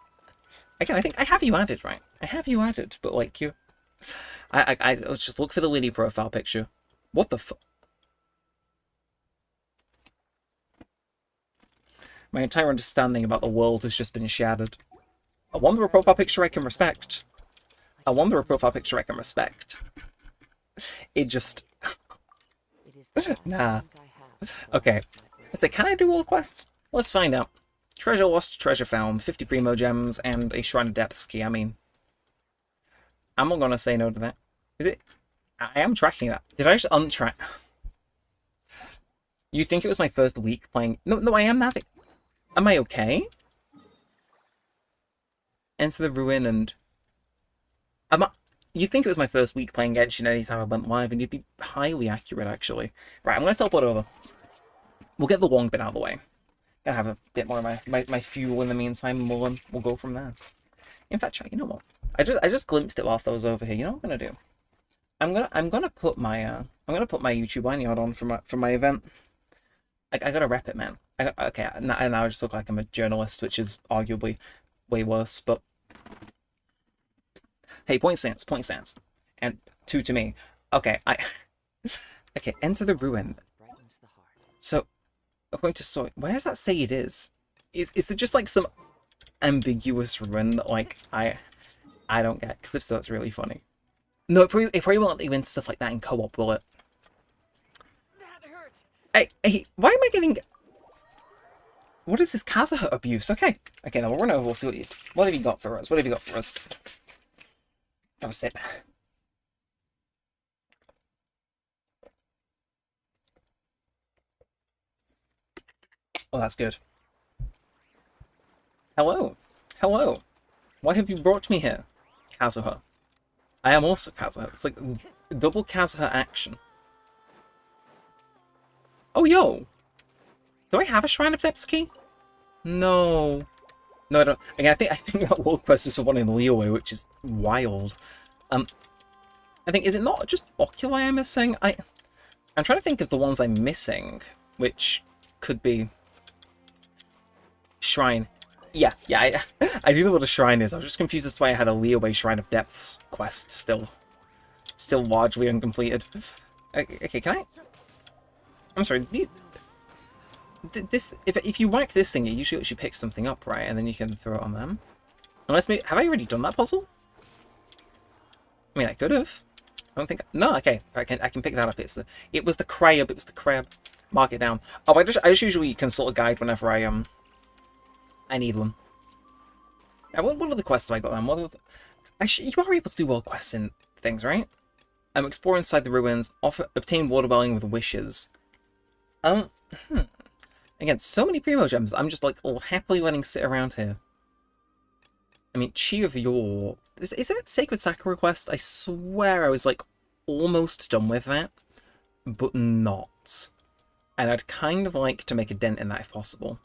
again, I think I have you added, right? I have you added, but like you... let's just look for the Lily profile picture. What the fuck? My entire understanding about the world has just been shattered. I wonder a profile picture I can respect. It just... Nah. Okay. I say, can I do all the quests? Let's find out. Treasure lost, treasure found, 50 primo gems, and a Shrine of Depths key. I mean, I'm not gonna say no to that. Is it? I am tracking that. Did I just untrack? You think it was my first week playing? No, I am having... Am I okay? Enter the ruin and... You'd think it was my first week playing Genshin anytime I went live, and you'd be highly accurate, actually. Right, I'm going to teleport over. We'll get the long bit out of the way. Gonna have a bit more of my fuel in the meantime, and we'll go from there. In fact, chat, you know what? I just glimpsed it whilst I was over here. You know what I'm gonna do? I'm gonna put my YouTube lanyard on for my event. I gotta rep it, man. Okay, now I just look like I'm a journalist, which is arguably way worse, but... Hey, point stance. And 2 to me. Okay, okay, enter the ruin. So, According to soy, where does that say it is? Is it just like some ambiguous run that like I don't get? Because if so, that's really funny. No, it probably won't let you into stuff like that in co-op, will it? That hurts. Hey, why am I getting? What is this Kazuha abuse? Okay, now we'll run over. We'll see what have you got for us? What have you got for us? Let's have a sip. Oh, that's good. Hello. Hello. Why have you brought me here? Kazuha. I am also Kazuha. It's like double Kazuha action. Oh, yo. Do I have a Shrine of Depths key? No. No, I don't. Again, I think that world quest is for one in Leeway, which is wild. I think, is it not just Oculi I'm missing? I'm trying to think of the ones I'm missing, which could be Shrine. Yeah, I do know what a shrine is. I was just confused as to why I had a Leeway Shrine of Depths quest still largely uncompleted. Okay, can I? I'm sorry. This if you whack this thing, it usually lets you pick something up, right? And then you can throw it on them. Unless maybe have I already done that puzzle? I mean, I could have. I don't think. No, okay. I can pick that up. It was the crab. It was the crab. Mark it down. Oh, I just usually consult a guide whenever I need one. Yeah, what other quests have I got then? Actually, you are able to do world quests in things, right? Explore inside the ruins. Obtain water dwelling with wishes. Again, so many primo gems. I'm just like all happily letting sit around here. I mean, Chi of Yore. Is there a Sacred Sakura quest? I swear I was like almost done with that, but not. And I'd kind of like to make a dent in that if possible.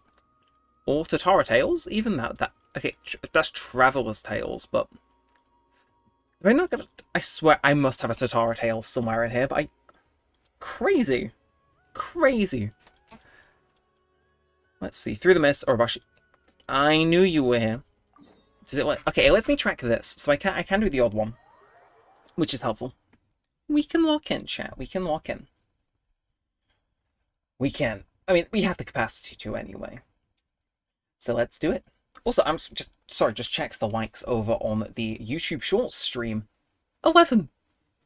Or Tatara Tales, even that. Okay, that's Traveler's Tales, but am I not gonna? I swear I must have a Tatara Tales somewhere in here, but crazy. Let's see, through the mist or Bashi. I knew you were here. Does it like? Okay, it lets me track this, so I can do the odd one, which is helpful. We can lock in, chat. We can lock in. We can. I mean, we have the capacity to anyway. So let's do it. Also, I'm just checks the likes over on the YouTube Shorts stream. 11!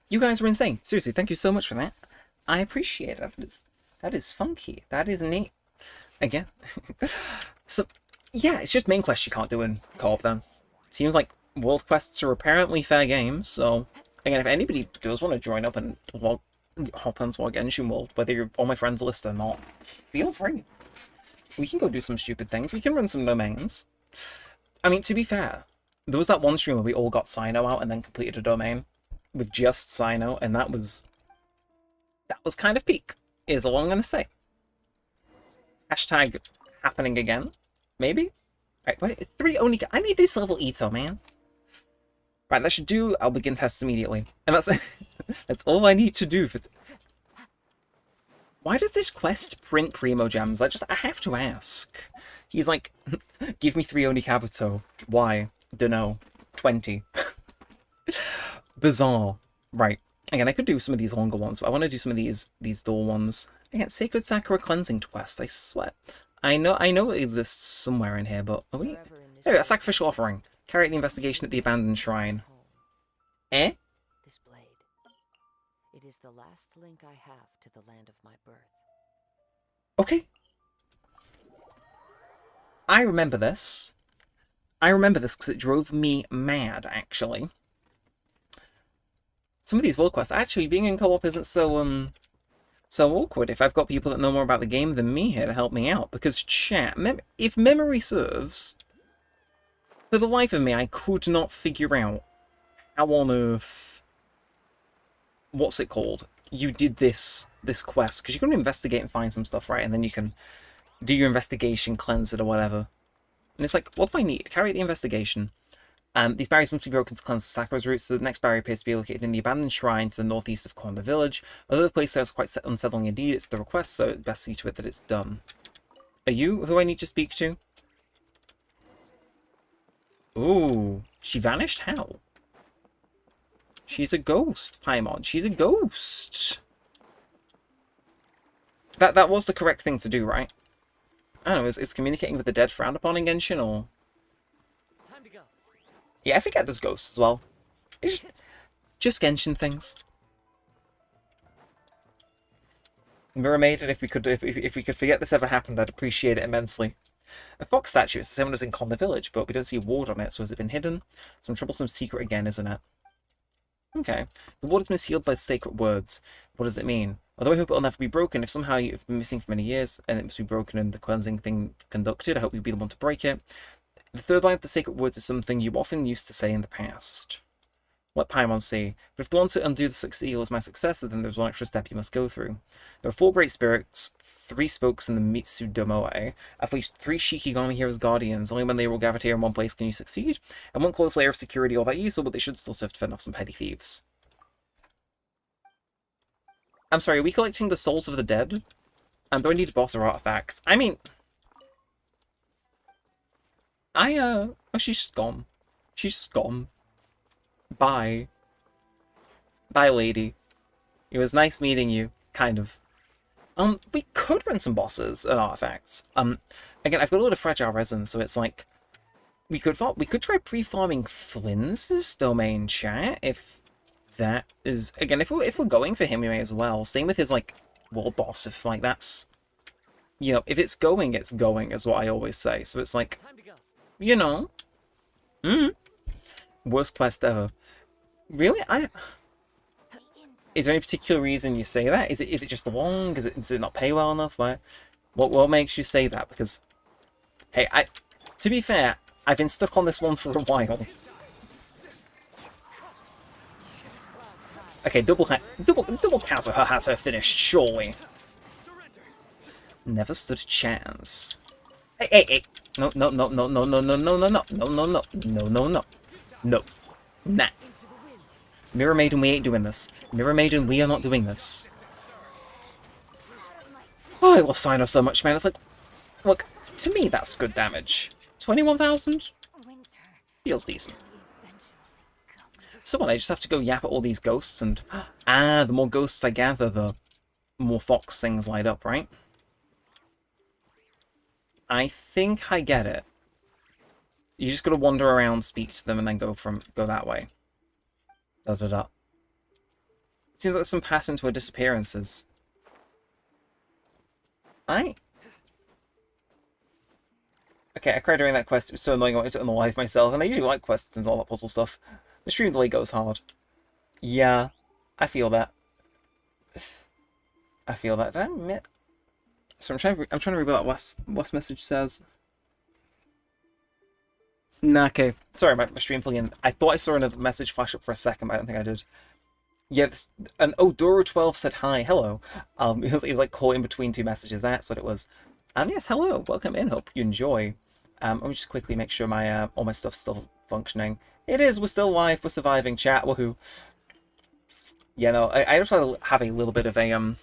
You guys are insane. Seriously, thank you so much for that. I appreciate it. That is funky. That is neat. Again. So, yeah, it's just main quests you can't do in co-op then. Seems like world quests are apparently fair games, so... Again, if anybody does want to join up and hop onto our Genshin world, whether you're on my friends list or not, feel free. We can go do some stupid things. We can run some domains. I mean, to be fair, there was that one stream where we all got Sino out and then completed a domain with just Sino, and that was kind of peak, is all I'm going to say. Hashtag happening again, maybe? Right, wait, 3 only... I need this level Ito, man. Right, that should do. I'll begin tests immediately. And that's that's all I need to do for... Why does this quest print Primo Gems? I have to ask. He's like, give me 3 Oni Kabuto. Why? Dunno. 20. Bizarre. Right. Again, I could do some of these longer ones, but I want to do some of these door ones. Again, Sacred Sakura Cleansing Quest, I swear. I know it exists somewhere in here, but are we... There we go, a sacrificial offering. Carry out the investigation at the abandoned shrine. Eh? This blade. It is the last link I have to the land of my birth. Okay. I remember this. I remember this because it drove me mad, actually. Some of these world quests, actually, being in co-op isn't so awkward if I've got people that know more about the game than me here to help me out. Because, chat, if memory serves, for the life of me, I could not figure out how on earth... What's it called? You did this quest. Because you're going to investigate and find some stuff, right? And then you can do your investigation, cleanse it, or whatever. And it's like, what do I need? Carry out the investigation. These barriers must be broken to cleanse the Sakura's roots, so the next barrier appears to be located in the abandoned shrine to the northeast of Konda village. Although the place is quite unsettling indeed, it's the request, so it's best see to it that it's done. Are you who I need to speak to? Ooh, she vanished? How? She's a ghost, Paimon. She's a ghost. That was the correct thing to do, right? I don't know, is communicating with the dead frowned upon in Genshin, or... Time to go. Yeah, I forget there's ghosts as well. It's just Genshin things. Mirror Maiden, if we could forget this ever happened, I'd appreciate it immensely. A fox statue, it's the same one as in Con the Village, but we don't see a ward on it, so has it been hidden? Some troublesome secret again, isn't it? Okay. The ward has been sealed by sacred words. What does it mean? Although I hope it'll never be broken, if somehow you've been missing for many years, and it must be broken and the cleansing thing conducted, I hope you'll be the one to break it. The third line of the sacred words is something you often used to say in the past. Let Paimon see. But if the one to undo the seal is my successor, then there's one extra step you must go through. There are 4 great spirits, 3 spokes in the Mitsudomoe, at least 3 Shikigami here as guardians. Only when they will gather here in one place can you succeed. And won't call this layer of security all that useful, but they should still serve to fend off some petty thieves. I'm sorry, are we collecting the souls of the dead? And do I need boss or artifacts? I mean... oh, she's gone. She's gone. Bye. Bye, lady. It was nice meeting you. Kind of. We could run some bosses and artifacts. Again, I've got a lot of fragile resin, so it's like... We could try pre-farming Flynn's domain, chat, if that is... Again, if we're going for him, we may as well. Same with his, like, world boss, if, like, that's... You know, if it's going, is what I always say. So it's like... You know... Worst quest ever. Really? Is there any particular reason you say that? Is it just long? Does it not pay well enough? What makes you say that? Because, hey, to be fair, I've been stuck on this one for a while. Okay, double Kazuha has her finished, surely. Never stood a chance. Hey. No. No. Nah. Mirror Maiden, we ain't doing this. Mirror Maiden, we are not doing this. Oh, I love Sino so much, man. It's like, look, to me that's good damage. 21,000? Feels decent. So what, I just have to go yap at all these ghosts and... the more ghosts I gather, the more fox things light up, right? I think I get it. You just gotta wander around, speak to them, and then go that way. It seems like there's some pattern to her disappearances. Okay, I cried during that quest. It was so annoying I wanted to unalive myself, and I usually like quests and all that puzzle stuff. The stream delay goes hard. Yeah, I feel that. Damn it. So I'm trying to read what that last message says. Nah, okay. Sorry, my stream plugin. I thought I saw another message flash up for a second, but I don't think I did. Yeah, and Odoro12 said hi, hello. It was like caught in between 2 messages. That's what it was. Yes, hello, welcome in. Hope you enjoy. Let me just quickly make sure my all my stuff's still functioning. It is. We're still live. We're surviving. Chat. Woohoo. Yeah, no. I just want to have a little bit of a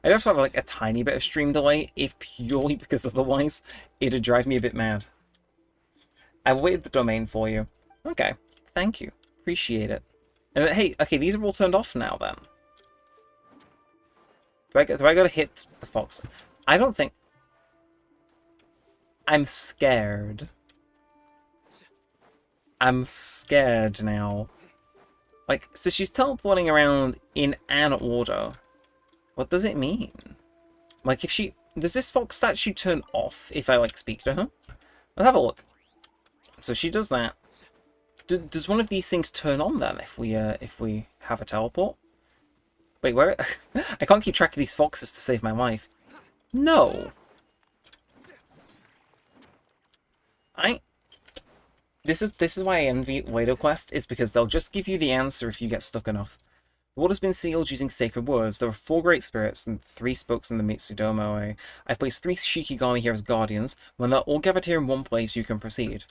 I just have like a tiny bit of stream delay, if purely because otherwise it'd drive me a bit mad. I waited the domain for you. Okay, thank you. Appreciate it. And then, hey, okay, these are all turned off now then. Do I gotta hit the fox? I don't think... I'm scared. I'm scared now. Like, so she's teleporting around in an order. What does it mean? Like, if she... Does this fox statue turn off if I, like, speak to her? Let's have a look. So she does that. Does one of these things turn on then if we have a teleport? Wait, where... I can't keep track of these foxes to save my life. No. This is why I envy Wado Quest, is because they'll just give you the answer if you get stuck enough. The water's been sealed using sacred words. There are 4 great spirits and 3 spokes in the Mitsudomo. I've placed 3 Shikigami here as guardians. When they're all gathered here in one place, you can proceed.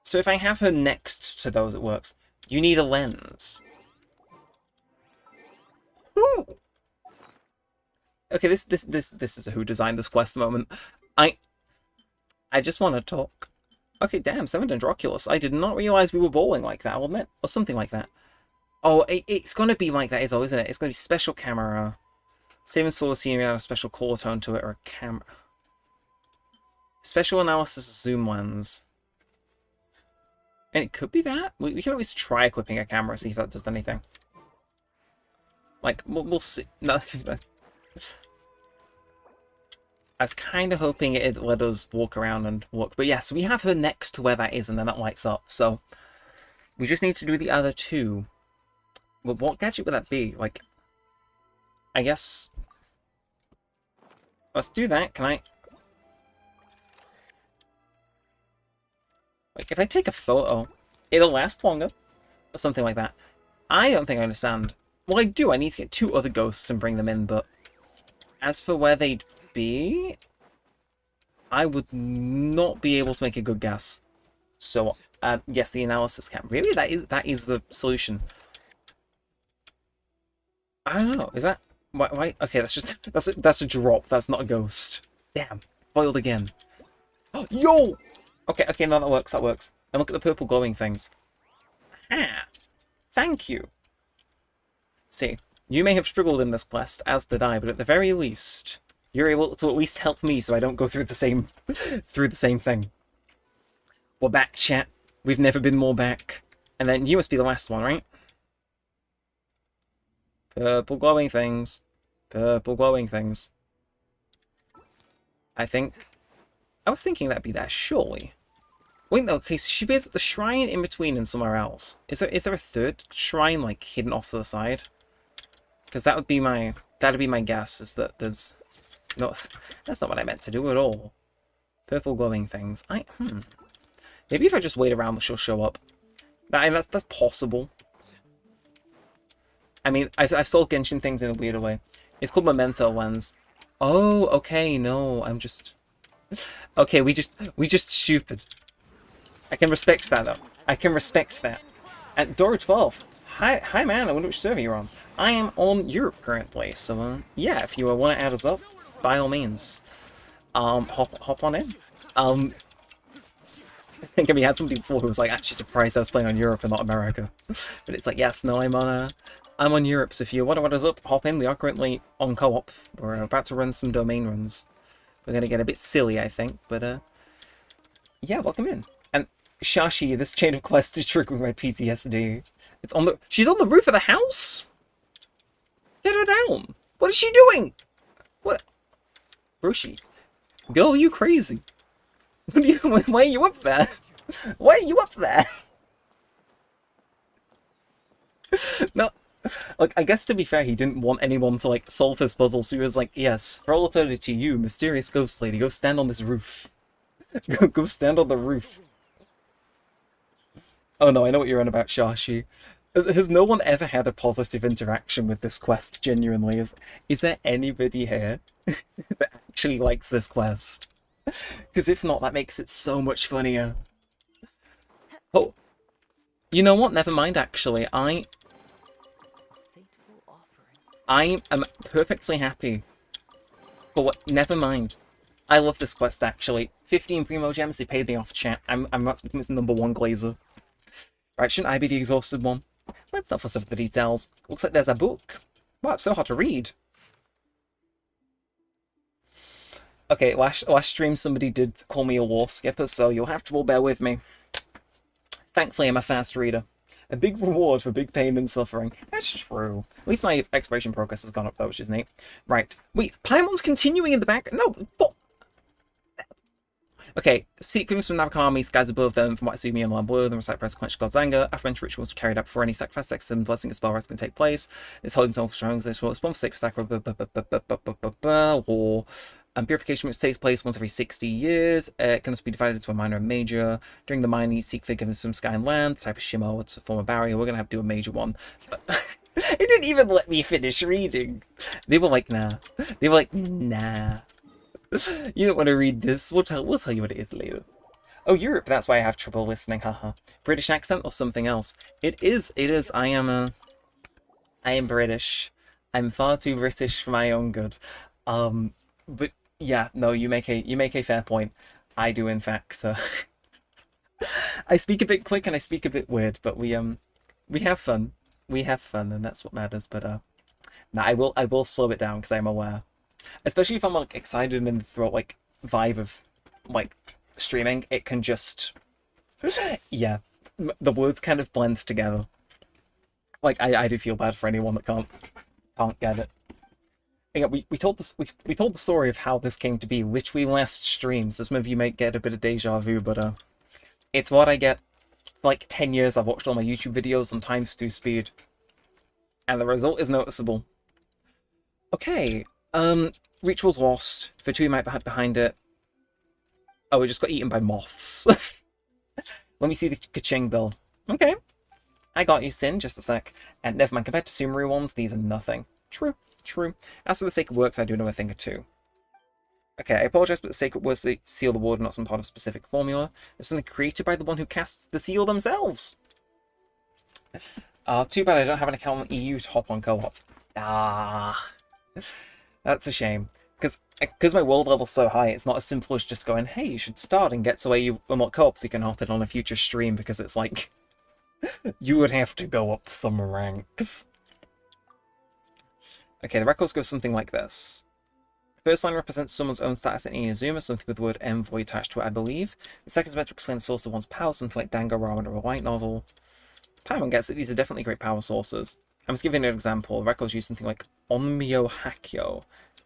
So if I have her next to those, it works. You need a lens. Ooh. Okay, this is a who designed this quest moment. I just want to talk. Okay, damn, 7 Dendroculus. I did not realize we were bowling like that, I'll admit. Or something like that. Oh, it's going to be like that, though, isn't it? It's going to be special camera. Saving solar scenery have a special color tone to it or a camera. Special analysis zoom lens. And it could be that. We can always try equipping a camera, see if that does anything. Like, we'll see. No, I was kind of hoping it'd let us walk around and walk. But yeah, so we have her next to where that is, and then that lights up. So we just need to do the other two. Well, what gadget would that be? Like, I guess... Let's do that. Can I... Like, if I take a photo, it'll last longer. Or something like that. I don't think I understand. Well, I do. I need to get 2 other ghosts and bring them in, but... As for where they'd be... I would not be able to make a good guess. So, yes, the analysis cam. Really? That is the solution. I don't know. Is that... Why? Okay, that's a drop. That's not a ghost. Damn. Foiled again. Yo! Okay, no, that works. And look at the purple glowing things. Ah! Thank you. See, you may have struggled in this quest, as did I, but at the very least, you're able to at least help me so I don't go through the same thing. We're back, chat. We've never been more back. And then you must be the last one, right? Purple glowing things. Purple glowing things. I was thinking that'd be that, surely. Wait, no, okay, so she be at the shrine in between and somewhere else. Is there a third shrine, like, hidden off to the side? Because that'd be my guess, is that there's... No, that's not what I meant to do at all. Purple glowing things. Maybe if I just wait around, she'll show up. That's possible. I mean, I've sold Genshin things in a weirder way. It's called Memento Lens. Oh, okay, no, I'm just... Okay, we just stupid. I can respect that, though. I can respect that. And Dora12. Hi, man, I wonder which server you're on. I am on Europe currently, so, yeah, if you want to add us up, by all means. Hop on in. I think we had somebody before who was, like, actually surprised I was playing on Europe and not America. But it's like, yes, no, I'm on Europe, so if you want to add us up, hop in. We are currently on co-op. We're about to run some domain runs. We're going to get a bit silly, I think, but, yeah, welcome in. And Shashi, this chain of quests is triggering my PTSD. She's on the roof of the house? Get her down! What is she doing? What? Roshi. Girl, you crazy. Why are you up there? Why are you up there? No. Like, I guess to be fair, he didn't want anyone to, like, solve his puzzle, so he was like, yes, for all eternity, you, mysterious ghost lady, go stand on this roof. Go stand on the roof. Oh no, I know what you're on about, Shashi. Has no one ever had a positive interaction with this quest, genuinely? Is there anybody here that actually likes this quest? Because if not, that makes it so much funnier. Oh, you know what? Never mind, actually. I am perfectly happy. But what? Never mind. I love this quest, actually. 15 Primo Gems, they paid me off, chat. I'm about to become its #1 glazer. Right, shouldn't I be the exhausted one? Let's not fuss over the details. Looks like there's a book. Wow, it's so hard to read. Okay, last stream somebody did call me a war skipper, so you'll have to all bear with me. Thankfully, I'm a fast reader. A big reward for big pain and suffering. That's true. At least my exploration progress has gone up, though, which is neat. Right. Wait, Paimon's continuing in the back? No, what? Okay, seek things from Navakami, skies above them, from Watsumi and Lamblue, then recite press quench God's anger. Aforementioned rituals were carried out before any sacrifice, sex, and blessing of spell rest can take place. This holy temple strong, this will spawn for sacred sacrifice, war. And purification, which takes place once every 60 years. It can also be divided into a minor and major. During the minor, you seek forgiveness from sky and land. Type of shimmer to form a barrier. We're going to have to do a major one. It didn't even let me finish reading. They were like, nah. They were like, nah. You don't want to read this. We'll tell you what it is later. Oh, Europe. That's why I have trouble listening. Haha. British accent or something else? It is. I am British. I'm far too British for my own good. But yeah, no, you make a fair point. I do, in fact. I speak a bit quick and I speak a bit weird, but we have fun. We have fun, and that's what matters. But Nah, I will slow it down because I'm aware. Especially if I'm like excited and in the throat like vibe of like streaming, it can just yeah, the words kind of blend together. Like I do feel bad for anyone that can't get it. Yeah, we told this we told the story of how this came to be literally last stream, so some of you might get a bit of deja vu, but it's what I get. For like 10 years I've watched all my YouTube videos on times 2 speed. And the result is noticeable. Okay, ritual's lost. For 2 might be behind it. Oh, we just got eaten by moths. Let me see the ka-ching build. Okay. I got you, Sin, just a sec. And never mind, compared to Sumeru ones, these are nothing. True, true. As for the Sacred Works, I do know a thing or two. Okay, I apologize, but the Sacred Works seal the ward, not some part of a specific formula. It's something created by the one who casts the seal themselves. Too bad I don't have an account on EU to hop on co-op. Ah, that's a shame. Because my world level's so high, it's not as simple as just going, hey, you should start and get to where you unlock co-op so you can hop in on a future stream, because it's like, you would have to go up some ranks. Okay, the records go something like this. The first line represents someone's own status in Inazuma, something with the word envoy attached to it, I believe. The second is meant to explain the source of one's power, something like Danganronpa or a light novel. Paimon gets it, these are definitely great power sources. I'm just giving an example. The records use something like Onmyo Hakyo.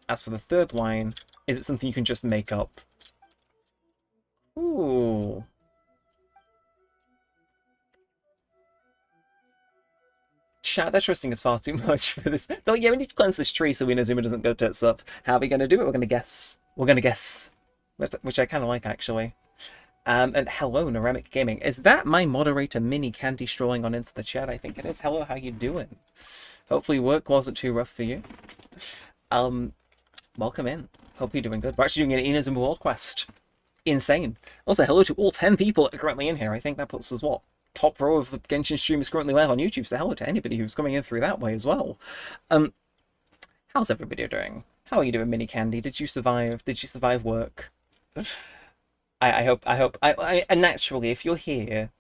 As for the third line, is it something you can just make up? Ooh. Chat, they're trusting us far too much for this. No, yeah, we need to cleanse this tree so Inazuma doesn't go tits up. How are we going to do it? We're going to guess. We're going to guess. Which I kind of like, actually. And hello, Neremik Gaming. Is that my moderator, Mini Candy, strolling on into the chat? I think it is. Hello, how you doing? Hopefully work wasn't too rough for you. Welcome in. Hope you're doing good. We're actually doing an Inazuma World Quest. Insane. Also, hello to all 10 people that are currently in here. I think that puts us, what? Top row of the Genshin stream is currently live on YouTube, so hello to anybody who's coming in through that way as well. How's everybody doing? How are you doing, Mini Candy? Did you survive? Did you survive work? I hope, and naturally, if you're here,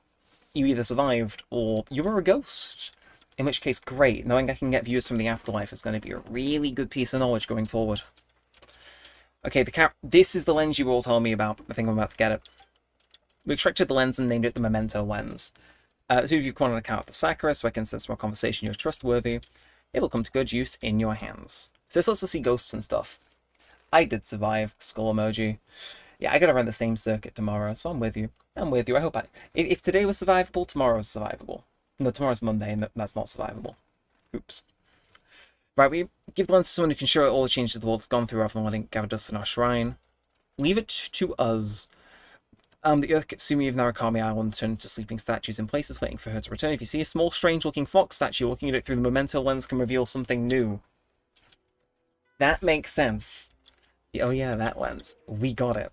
you either survived or you were a ghost. In which case, great. Knowing I can get views from the afterlife is going to be a really good piece of knowledge going forward. Okay, this is the lens you all told me about. I think I'm about to get it. We extracted the lens and named it the Memento lens. Two of you come on an account of the Sakura, so I can sense from our conversation you're trustworthy. It will come to good use in your hands. So this lets us see ghosts and stuff. I did survive. Skull emoji. Yeah, I gotta run the same circuit tomorrow, so I'm with you. I'm with you. I hope if today was survivable, tomorrow's survivable. No, tomorrow's Monday, and that's not survivable. Oops. Right, we give the lens to someone who can show it all the changes the world has gone through rather than letting it gather dust in our shrine. Leave it to us. The Earth Kitsumi of Narukami Island turned into sleeping statues in places waiting for her to return. If you see a small, strange-looking fox statue, looking at it through the Memento lens can reveal something new. That makes sense. Oh yeah, that lens. We got it.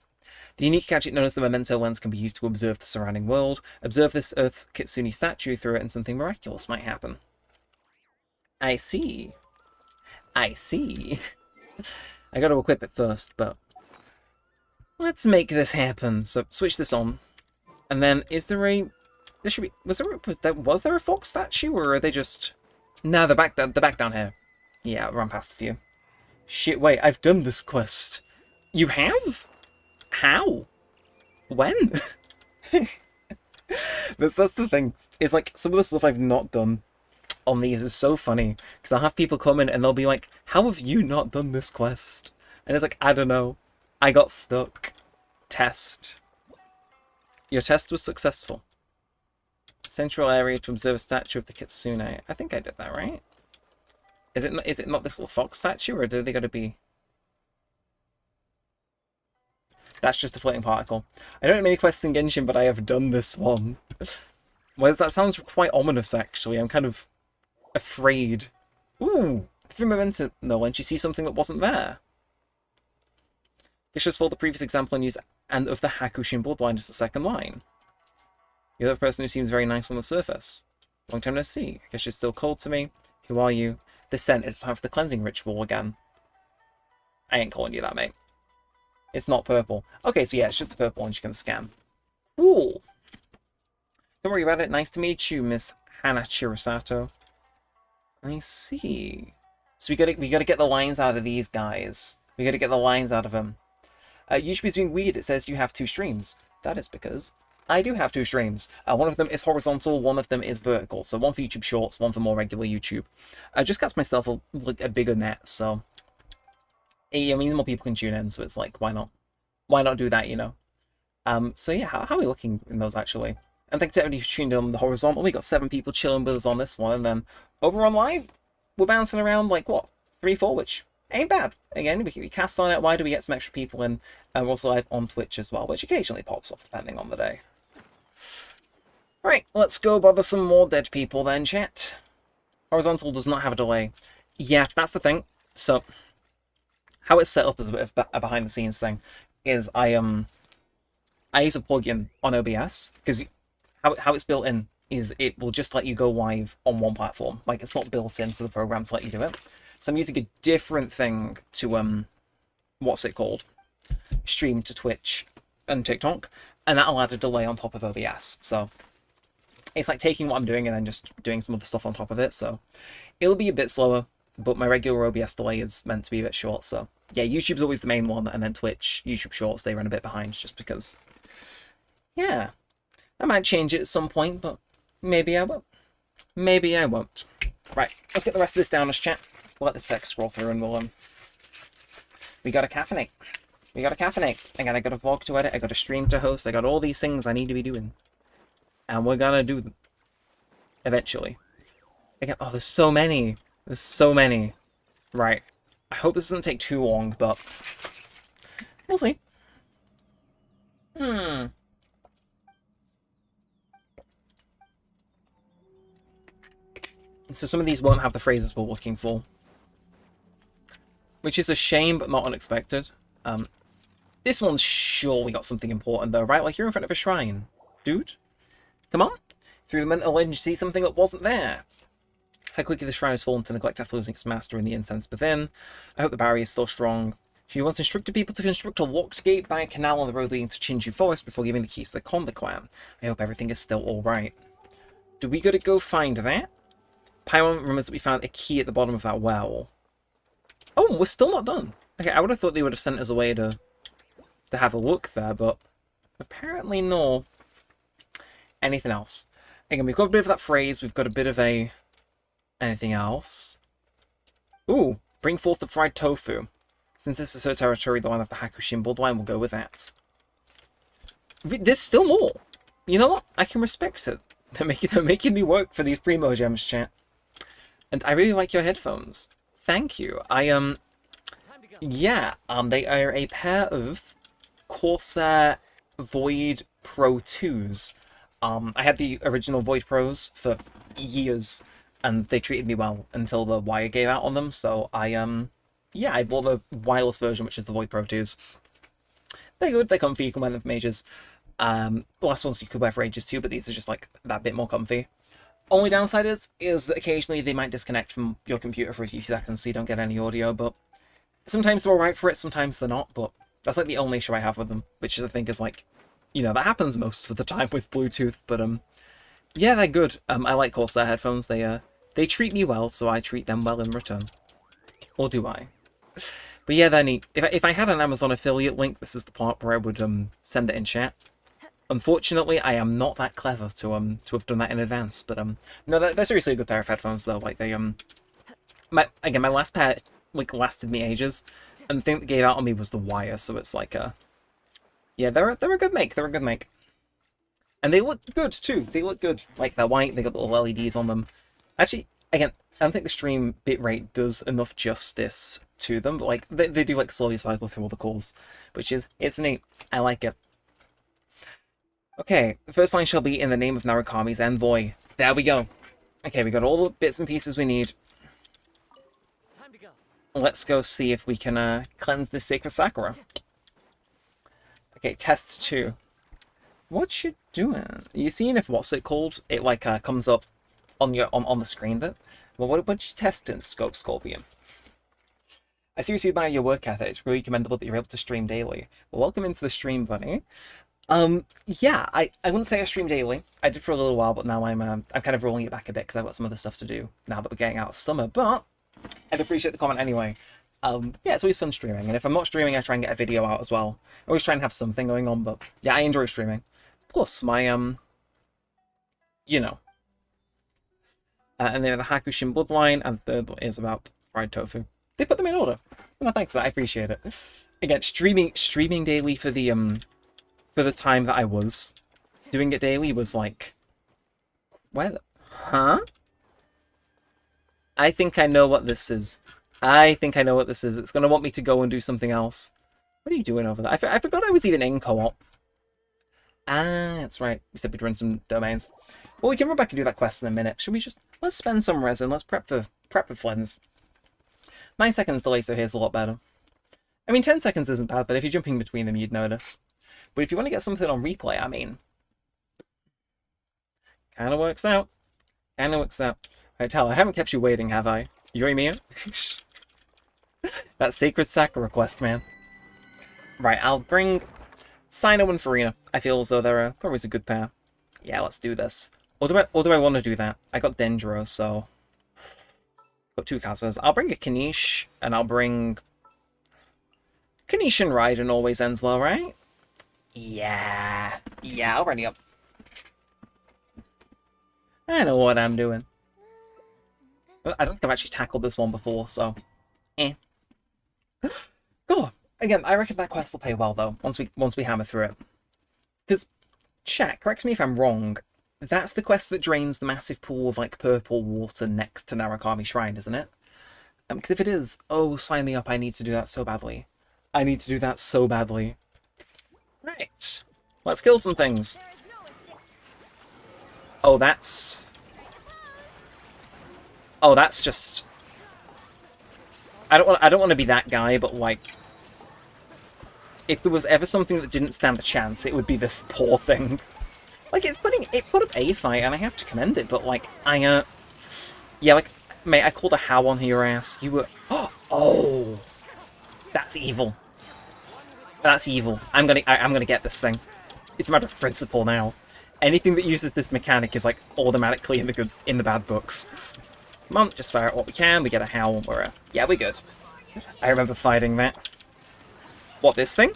The unique gadget known as the Memento lens can be used to observe the surrounding world. Observe this Earth Kitsune statue through it and something miraculous might happen. I see. I see. I gotta equip it first, but... let's make this happen. So, switch this on. And then, is there a... there should be... was there a fox statue, or are they just... nah, they're back down here. Yeah, I'll run past a few. Shit, wait, I've done this quest. You have? How? When? That's the thing. It's like, some of the stuff I've not done on these is so funny. Because I'll have people come in and they'll be like, how have you not done this quest? And it's like, I don't know. I got stuck. Test. Your test was successful. Central area to observe a statue of the Kitsune. I think I did that, right? Is it not this little fox statue, or do they gotta be... that's just a floating particle. I don't have many quests in Genshin, but I have done this one. Well, that sounds quite ominous, actually. I'm kind of afraid. Ooh! Through Memento lens, you see something that wasn't there. It's just for the previous example and use and of the Hakushin bloodline as the second line. You're the person who seems very nice on the surface. Long time no see. I guess you're still cold to me. Who are you? This scent is time for the cleansing ritual again. I ain't calling you that, mate. It's not purple. Okay, so yeah, it's just the purple one you can scan. Cool. Don't worry about it. Nice to meet you, Miss Hana Chirisato. I see. So we gotta get the lines out of these guys. We gotta get the lines out of them. YouTube is being weird. It says you have 2 streams. That is because I do have 2 streams. One of them is horizontal, one of them is vertical. So one for YouTube Shorts, one for more regular YouTube. I just got myself a bigger net, so it means more people can tune in. So it's like, why not? Why not do that? You know. So yeah, how are we looking in those actually? And thanks to everybody who tuned in on the horizontal. We got 7 people chilling with us on this one, and then over on live, we're bouncing around like what 3, 4, which ain't bad. Again, we cast on it. Why do we get some extra people in? And we're also live on Twitch as well, which occasionally pops off depending on the day. Right, let's go bother some more dead people then, chat. Horizontal does not have a delay. Yeah, that's the thing. So, how it's set up as a bit of a behind-the-scenes thing is I use a plugin on OBS, because how it's built in is it will just let you go live on one platform. Like, it's not built into the program to let you do it. So I'm using a different thing to, what's it called? Stream to Twitch and TikTok, and that'll add a delay on top of OBS. So it's like taking what I'm doing and then just doing some other stuff on top of it. So it'll be a bit slower, but my regular OBS delay is meant to be a bit short. So yeah, YouTube's always the main one, and then Twitch, YouTube Shorts, they run a bit behind just because. Yeah, I might change it at some point, but maybe I won't. Maybe I won't. Right, let's get the rest of this down as chat. We'll let this text scroll through and we'll, we gotta caffeinate. We gotta caffeinate. Again, I got a vlog to edit, I got a stream to host, I got all these things I need to be doing. And we're gonna do them. Eventually. Again, oh, there's so many. There's so many. Right. I hope this doesn't take too long, but we'll see. So some of these won't have the phrases we're looking for. Which is a shame, but not unexpected. This one's surely got something important, though, right? Like, you're in front of a shrine. Dude? Come on. Through the mental lens, you see something that wasn't there. How quickly the shrine has fallen to neglect after losing its master and the incense within. I hope the barrier is still strong. She once instructed people to construct a locked gate by a canal on the road leading to Chinju Forest before giving the keys to the Konda clan. I hope everything is still alright. Do we gotta go find that? Paimon remembers that we found a key at the bottom of that well. Oh, we're still not done. Okay, I would have thought they would have sent us away to have a look there, but apparently no. Anything else? Again, we've got a bit of that phrase, we've got a bit of a... Anything else? Ooh, bring forth the fried tofu. Since this is her territory, the line of the Hakushin bloodline will go with that. There's still more. You know what? I can respect it. They're making me work for these Primo Gems, chat. And I really like your headphones. Thank you. Yeah, they are a pair of Corsair Void Pro 2s. I had the original Void Pros for years, and they treated me well until the wire gave out on them, so yeah, I bought the wireless version, which is the Void Pro 2s. They're good, they're comfy, you can wear them for mages. The last ones you could wear for ages too, but these are just like that bit more comfy. Only downside is that occasionally they might disconnect from your computer for a few seconds so you don't get any audio, but sometimes they're alright for it, sometimes they're not, but that's like the only issue I have with them, which I think is like, you know, that happens most of the time with Bluetooth, but yeah, they're good. I like Corsair headphones, they treat me well, so I treat them well in return. Or do I? But yeah, they're neat. If I had an Amazon affiliate link, this is the part where I would send it in chat. Unfortunately, I am not that clever to have done that in advance, but no, they're seriously a good pair of headphones though. Like they my last pair like lasted me ages, and the thing that gave out on me was the wire. So it's like yeah, they're a good make. They're a good make, and they look good too. They look good. Like they're white. They got little LEDs on them. Actually, again, I don't think the stream bitrate does enough justice to them, but like they do like slowly cycle through all the calls, which is it's neat. I like it. Okay, the first line shall be in the name of Narukami's envoy. There we go. Okay, we got all the bits and pieces we need. Time to go. Let's go see if we can cleanse this sacred Sakura. Okay, test 2. What you doing? You seeing if what's it called? It like comes up on your on the screen bit. Well, what you testing, Scope Scorpion? I seriously admire your work ethic. It's really commendable that you're able to stream daily. Well, welcome into the stream, buddy. Yeah, I wouldn't say I stream daily. I did for a little while, but now I'm kind of rolling it back a bit because I've got some other stuff to do now that we're getting out of summer. But I'd appreciate the comment anyway. Yeah, it's always fun streaming, and if I'm not streaming, I try and get a video out as well. I always try and have something going on, but yeah, I enjoy streaming. Plus, my, you know. And then the Hakushin Bloodline, and the third one is about fried tofu. They put them in order. No, thanks for that, I appreciate it. Again, streaming daily for the time that I was doing it daily was like... Huh? I think I know what this is. It's going to want me to go and do something else. What are you doing over there? I forgot I was even in co-op. Ah, that's right. We said we'd run some domains. Well, we can run back and do that quest in a minute. Should we just... Let's spend some resin. Let's prep for Flins. 9 seconds delay, so here's a lot better. I mean, 10 seconds isn't bad, but if you're jumping between them, you'd notice. But if you want to get something on replay, I mean... Kind of works out. Right, Tal, I haven't kept you waiting, have I? Yuri Mia? That sacred sack request, man. Right, I'll bring Sino and Farina. I feel as though they're always a good pair. Yeah, let's do this. Or do I want to do that? I got Dendro, so... Got 2 Kazas. I'll bring a Kanish, and I'll bring... Kanish and Raiden always ends well, right? Yeah, already up. I know what I'm doing. I don't think I've actually tackled this one before, so... God, again, I reckon that quest will pay well, though, once we hammer through it. Because, chat, correct me if I'm wrong, that's the quest that drains the massive pool of, like, purple water next to Narukami Shrine, isn't it? Because if it is, oh, sign me up, I need to do that so badly. Right. Let's kill some things. Oh, that's just... I don't want to be that guy, but, like... If there was ever something that didn't stand a chance, it would be this poor thing. Like, it put up a fight, and I have to commend it, but, like, yeah, like, mate, I called a how on your ass. You were... Oh! That's evil. I'm gonna get this thing. It's a matter of principle now. Anything that uses this mechanic is, like, automatically in the bad books. Come on, just fire out what we can. We get a howl. Yeah, we're good. I remember fighting that. What, this thing?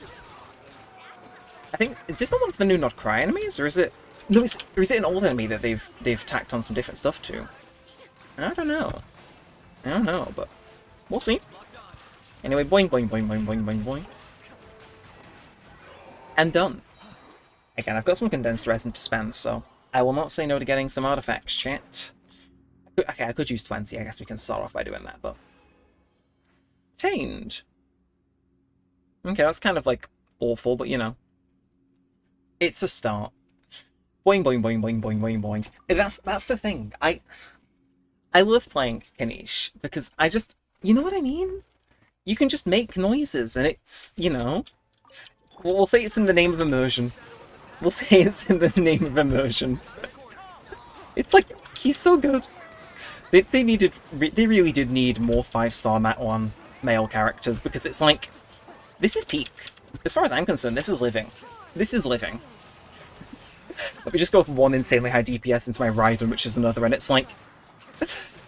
I think, is this not one of the new Not Krai enemies, or is it... No, is it an old enemy that they've tacked on some different stuff to? I don't know, but we'll see. Anyway, boing, boing, boing, boing, boing, boing, boing. And done. Again, I've got some condensed resin to spend, so I will not say no to getting some artifacts, chat. Okay, I could use 20. I guess we can start off by doing that, but... Tamed. Okay, that's kind of, like, awful, but, you know. It's a start. Boing, boing, boing, boing, boing, boing, boing. That's the thing. I love playing Kanish, because I just... You know what I mean? You can just make noises, and it's, you know... We'll say it's in the name of immersion. It's like, he's so good. They really did need more 5-star Mat 1 male characters, because it's like, this is peak. As far as I'm concerned, this is living. Let me just go for one insanely high DPS into my Raiden, which is another, and it's like,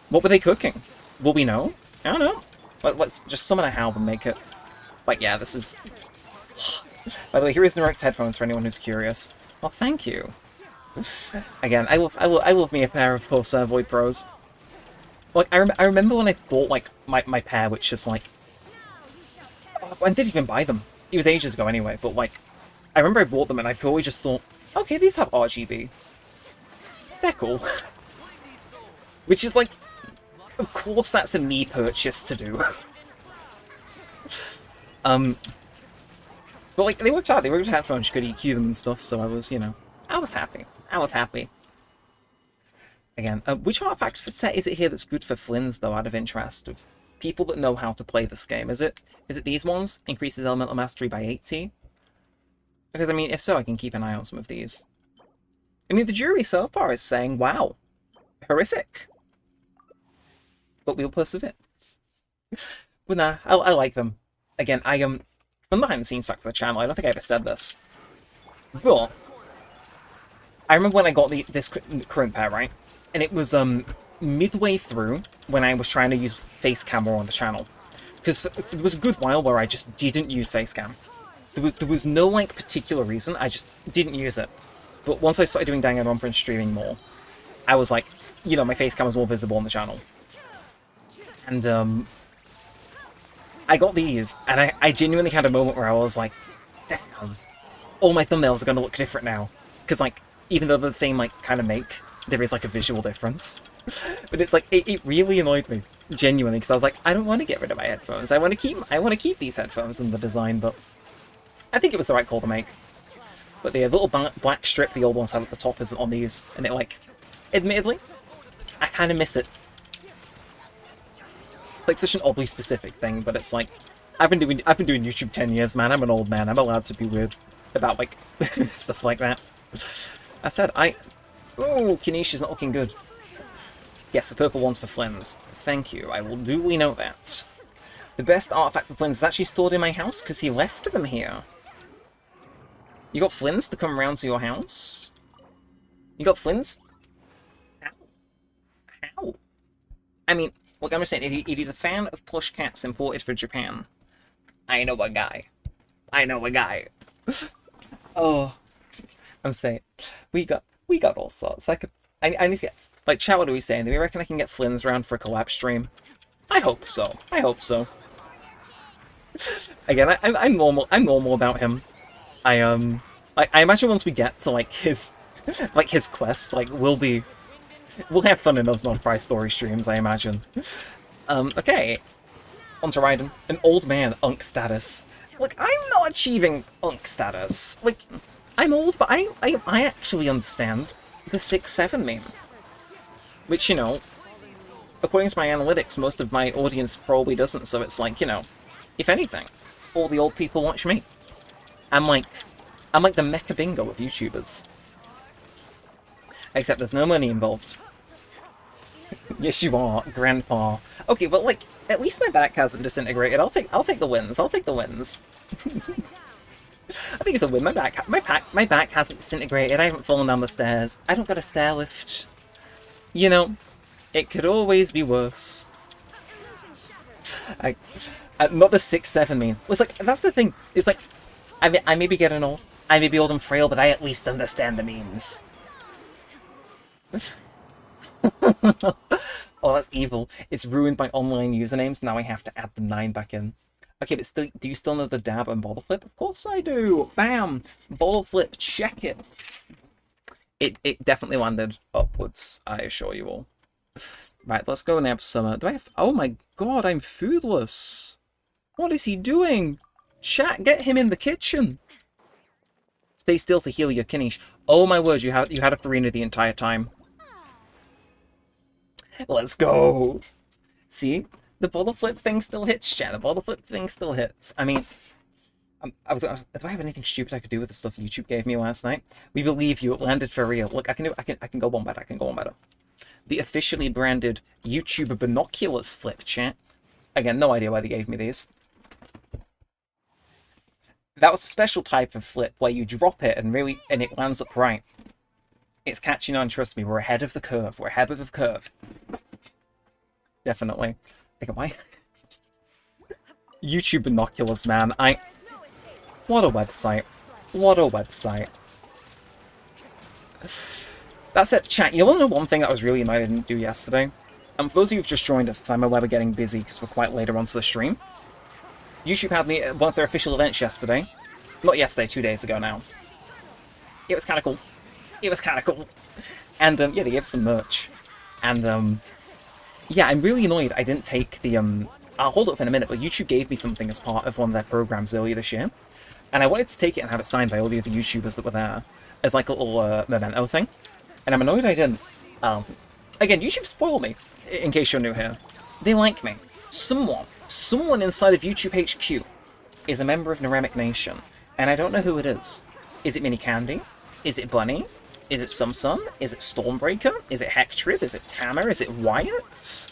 what were they cooking? Will we know? I don't know. Let's just summon a howl and make it. Like, yeah, this is... By the way, here is Neremik's headphones for anyone who's curious. Well, thank you. Again, I love me a pair of course Void Pros. Like, I remember when I bought, like, my pair, which is, like... I didn't even buy them. It was ages ago anyway, but, like... I remember I bought them and I probably just thought, okay, these have RGB. They're cool. Which is, like... Of course that's a me purchase to do. But, like, they worked out. They worked headphones, you could EQ them and stuff, so I was, you know... I was happy. Again, which artifact set is it here that's good for Flins, though, out of interest? Of people that know how to play this game. Is it these ones? Increases elemental mastery by 80? Because, I mean, if so, I can keep an eye on some of these. I mean, the jury so far is saying, wow, horrific. But we'll persevere. But nah, I like them. Again, from behind the scenes fact for the channel, I don't think I ever said this. But I remember when I got this current pair, right? And it was midway through when I was trying to use face cam more on the channel. Because there was a good while where I just didn't use face cam. There was no, like, particular reason, I just didn't use it. But once I started doing Danganronpa and streaming more, I was like, you know, my face cam was more visible on the channel. And, I got these, and I genuinely had a moment where I was like, damn, all my thumbnails are going to look different now. Because, like, even though they're the same, like, kind of make, there is, like, a visual difference. But it's like, it really annoyed me, genuinely, because I was like, I don't want to get rid of my headphones. I want to keep these headphones in the design, but I think it was the right call to make. But the little black strip the old ones had at the top isn't on these, and it, like, admittedly, I kind of miss it. It's like such an oddly specific thing, but it's like, I've been doing YouTube 10 years, man. I'm an old man. I'm allowed to be weird about, like, stuff like that. I said, oh, Kineshi's not looking good. Yes, the purple one's for Flynn's. Thank you, I will duly know that. The best artifact for Flynn's is actually stored in my house, because he left them here. You got Flynn's to come round to your house? You got Flynn's? How? How? I mean, look, I'm just saying, if he's a fan of plush cats imported for Japan, I know a guy. I know a guy. Oh, I'm saying, we got all sorts. I need to get, like, chat, what are we saying? Do we reckon I can get Flynn's round for a collab stream? I hope so. I hope so. Again, I'm normal about him. I imagine once we get to, like, his quest, like, we'll have fun in those non-price story streams, I imagine. Okay. On to Raiden. An old man, Unk status. Look, I'm not achieving Unk status. Like, I'm old, but I actually understand the 6-7 meme. Which, you know, according to my analytics, most of my audience probably doesn't, so it's like, you know, if anything, all the old people watch me. I'm like the mecha bingo of YouTubers. Except there's no money involved. Yes, you are, Grandpa. Okay, but, like, at least my back hasn't disintegrated. I'll take the wins. I'll take the wins. I think it's a win. My back hasn't disintegrated. I haven't fallen down the stairs. I don't got a stair lift. You know, it could always be worse. Not the 6-7 meme. It's like, that's the thing. It's like, I may be getting old. I may be old and frail, but I at least understand the memes. Oh, that's evil. It's ruined my online usernames. Now I have to add the 9 back in. Okay, but still, do you still know the dab and bottle flip? Of course I do. Bam! Bottle flip, check it. It definitely landed upwards, I assure you all. Right, let's go nab some. Do I have... Oh my god, I'm foodless. What is he doing? Chat, get him in the kitchen. Stay still to heal your Kinish. Oh my word, you had a Farina the entire time. Let's go. See? The bottle flip thing still hits, chat. The bottle flip thing still hits. I mean... do I have anything stupid I could do with the stuff YouTube gave me last night? We believe you. It landed for real. Look, I can go one better. I can go one better. The officially branded YouTuber binoculars flip, chat. Again, no idea why they gave me these. That was a special type of flip where you drop it and it lands upright. It's catching on. Trust me, we're ahead of the curve. We're ahead of the curve. Definitely. Okay, why? YouTube binoculars, man. What a website. What a website. That's it, chat. You want to know one thing that I was really annoyed I didn't do yesterday? For those of you who've just joined us, because I'm aware we're getting busy because we're quite later onto the stream. YouTube had me at one of their official events yesterday. Not yesterday, 2 days ago now. It was kind of cool. It was kind of cool. And, yeah, they gave some merch. And, yeah, I'm really annoyed I didn't take the, I'll hold it up in a minute, but YouTube gave me something as part of one of their programs earlier this year. And I wanted to take it and have it signed by all the other YouTubers that were there as like a little memento thing. And I'm annoyed I didn't. Again, YouTube spoiled me, in case you're new here. They like me. Someone inside of YouTube HQ is a member of Neremik Nation, and I don't know who it is. Is it Mini Candy? Is it Bunny? Is it Sum? Is it Stormbreaker? Is it Hectrib? Is it Tamer? Is it Wyatt?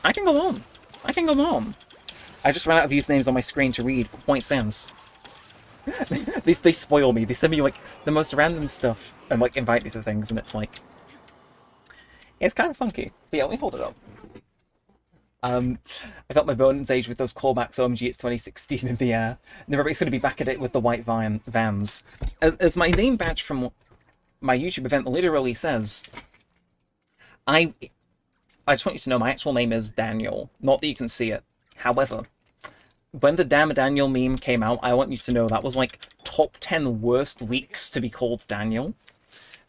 I can go on. I can go on. I just ran out of usernames on my screen to read. Point stands. They spoil me. They send me, like, the most random stuff and, like, invite me to things, and it's like... It's kind of funky. But yeah, let me hold it up. I felt my bones age with those callbacks. OMG, it's 2016 in the air. Neremik's going to be back at it with the white vans. As my name badge from my YouTube event literally says, I just want you to know my actual name is Daniel. Not that you can see it. However, when the Damn Daniel meme came out, I want you to know that was like top 10 worst weeks to be called Daniel.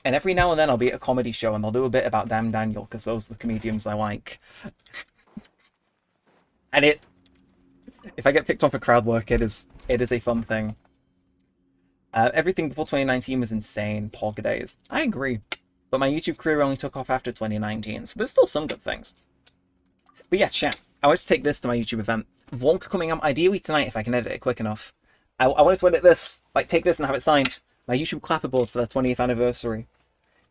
And every now and then I'll be at a comedy show and they'll do a bit about Damn Daniel because those are the comedians I like. And if I get picked on for crowd work, it is a fun thing. Everything before 2019 was insane, Pog days. I agree. But my YouTube career only took off after 2019, so there's still some good things. But yeah, chat. I wanted to take this to my YouTube event. Vlog coming out ideally tonight if I can edit it quick enough. I wanted to edit this, like take this and have it signed. My YouTube clapperboard for their 20th anniversary.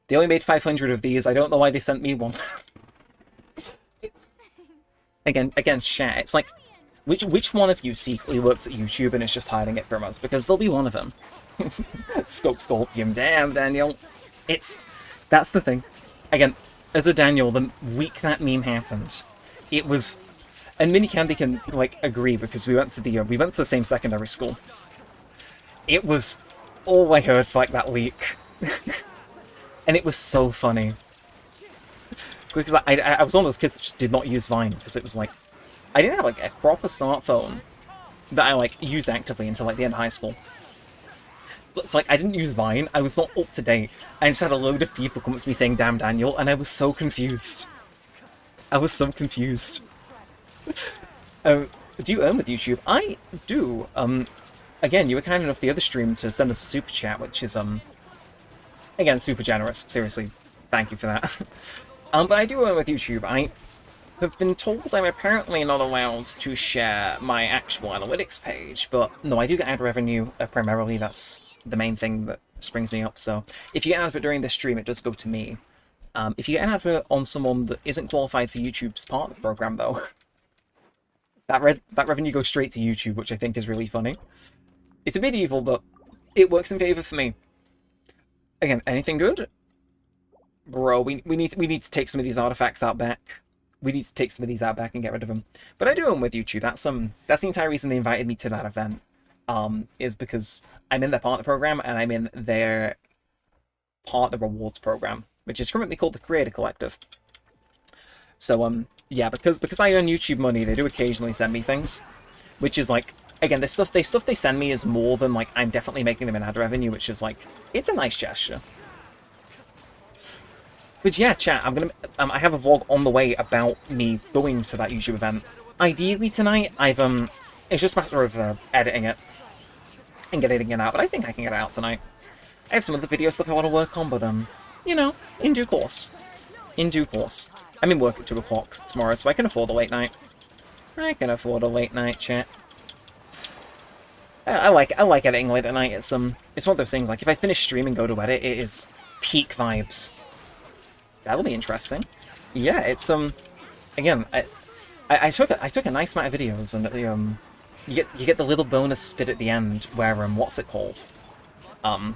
They only made 500 of these. I don't know why they sent me one. Again, chat. It's like, which one of you secretly works at YouTube and is just hiding it from us? Because there'll be one of them. Scope Scorpion. Damn, Daniel. That's the thing. Again, as a Daniel, the week that meme happened, it was... And Mini Candy can, like, agree, because we went to the same secondary school. It was all I heard for, like, that week. And it was so funny. Because I was one of those kids that just did not use Vine, because it was like... I didn't have, like, a proper smartphone that I, like, used actively until, like, the end of high school. It's like, I didn't use Vine, I was not up to date. I just had a load of people come up to me saying, "Damn Daniel," and I was so confused. I was so confused. Do you earn with YouTube? I do. Again, you were kind enough the other stream to send us a super chat, which is, again, super generous. Seriously, thank you for that. But I do earn with YouTube. I have been told I'm apparently not allowed to share my actual analytics page, but no, I do get ad revenue, primarily. That's the main thing that springs me up. So if you get an advert during this stream, it does go to me. If you get an advert on someone that isn't qualified for YouTube's partner program, though, that revenue goes straight to YouTube, which I think is really funny. It's a bit evil, but it works in favor for me. Again, anything good? Bro, we need to take some of these artifacts out back. We need to take some of these out back and get rid of them. But I do them with YouTube. That's the entire reason they invited me to that event. Is because I'm in their partner program and I'm in their partner rewards program, which is currently called the Creator Collective. So yeah, because I earn YouTube money, they do occasionally send me things, which is like, again, the stuff they send me is more than like I'm definitely making them in ad revenue, which is like, it's a nice gesture. But yeah, chat, I'm gonna I have a vlog on the way about me going to that YouTube event. Ideally tonight, it's just a matter of editing it and getting it out, but I think I can get it out tonight. I have some other video stuff I want to work on, but you know, in due course. In due course. I'm in work at 2 o'clock tomorrow, so I can afford a late night. I can afford a late night, chat. I like editing late at night. It's one of those things, like, if I finish stream and go to edit, it is peak vibes. That'll be interesting. Yeah, it's, again, I took a nice amount of videos, and, you get the little bonus bit at the end, where, what's it called? I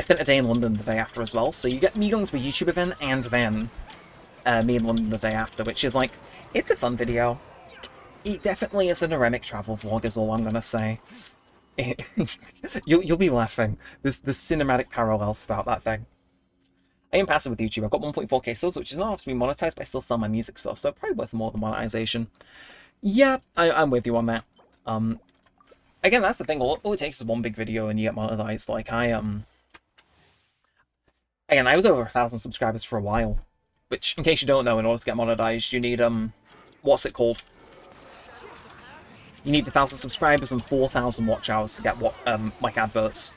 spent a day in London the day after as well, so you get me going to a YouTube event, and then, me in London the day after, which is, like, it's a fun video. It definitely is a Neremik travel vlog, is all I'm gonna say. You'll be laughing. There's cinematic parallels about that thing. I am passive with YouTube. I've got 1.4k subs, which is not enough to be monetized, but I still sell my music stuff, so probably worth more than monetization. Yeah, I'm with you on that. Again, that's the thing. All it takes is one big video and you get monetized. Like, again, I was over 1,000 subscribers for a while, which, in case you don't know, in order to get monetized, you need, what's it called? You need 1,000 subscribers and 4,000 watch hours to get, like, adverts.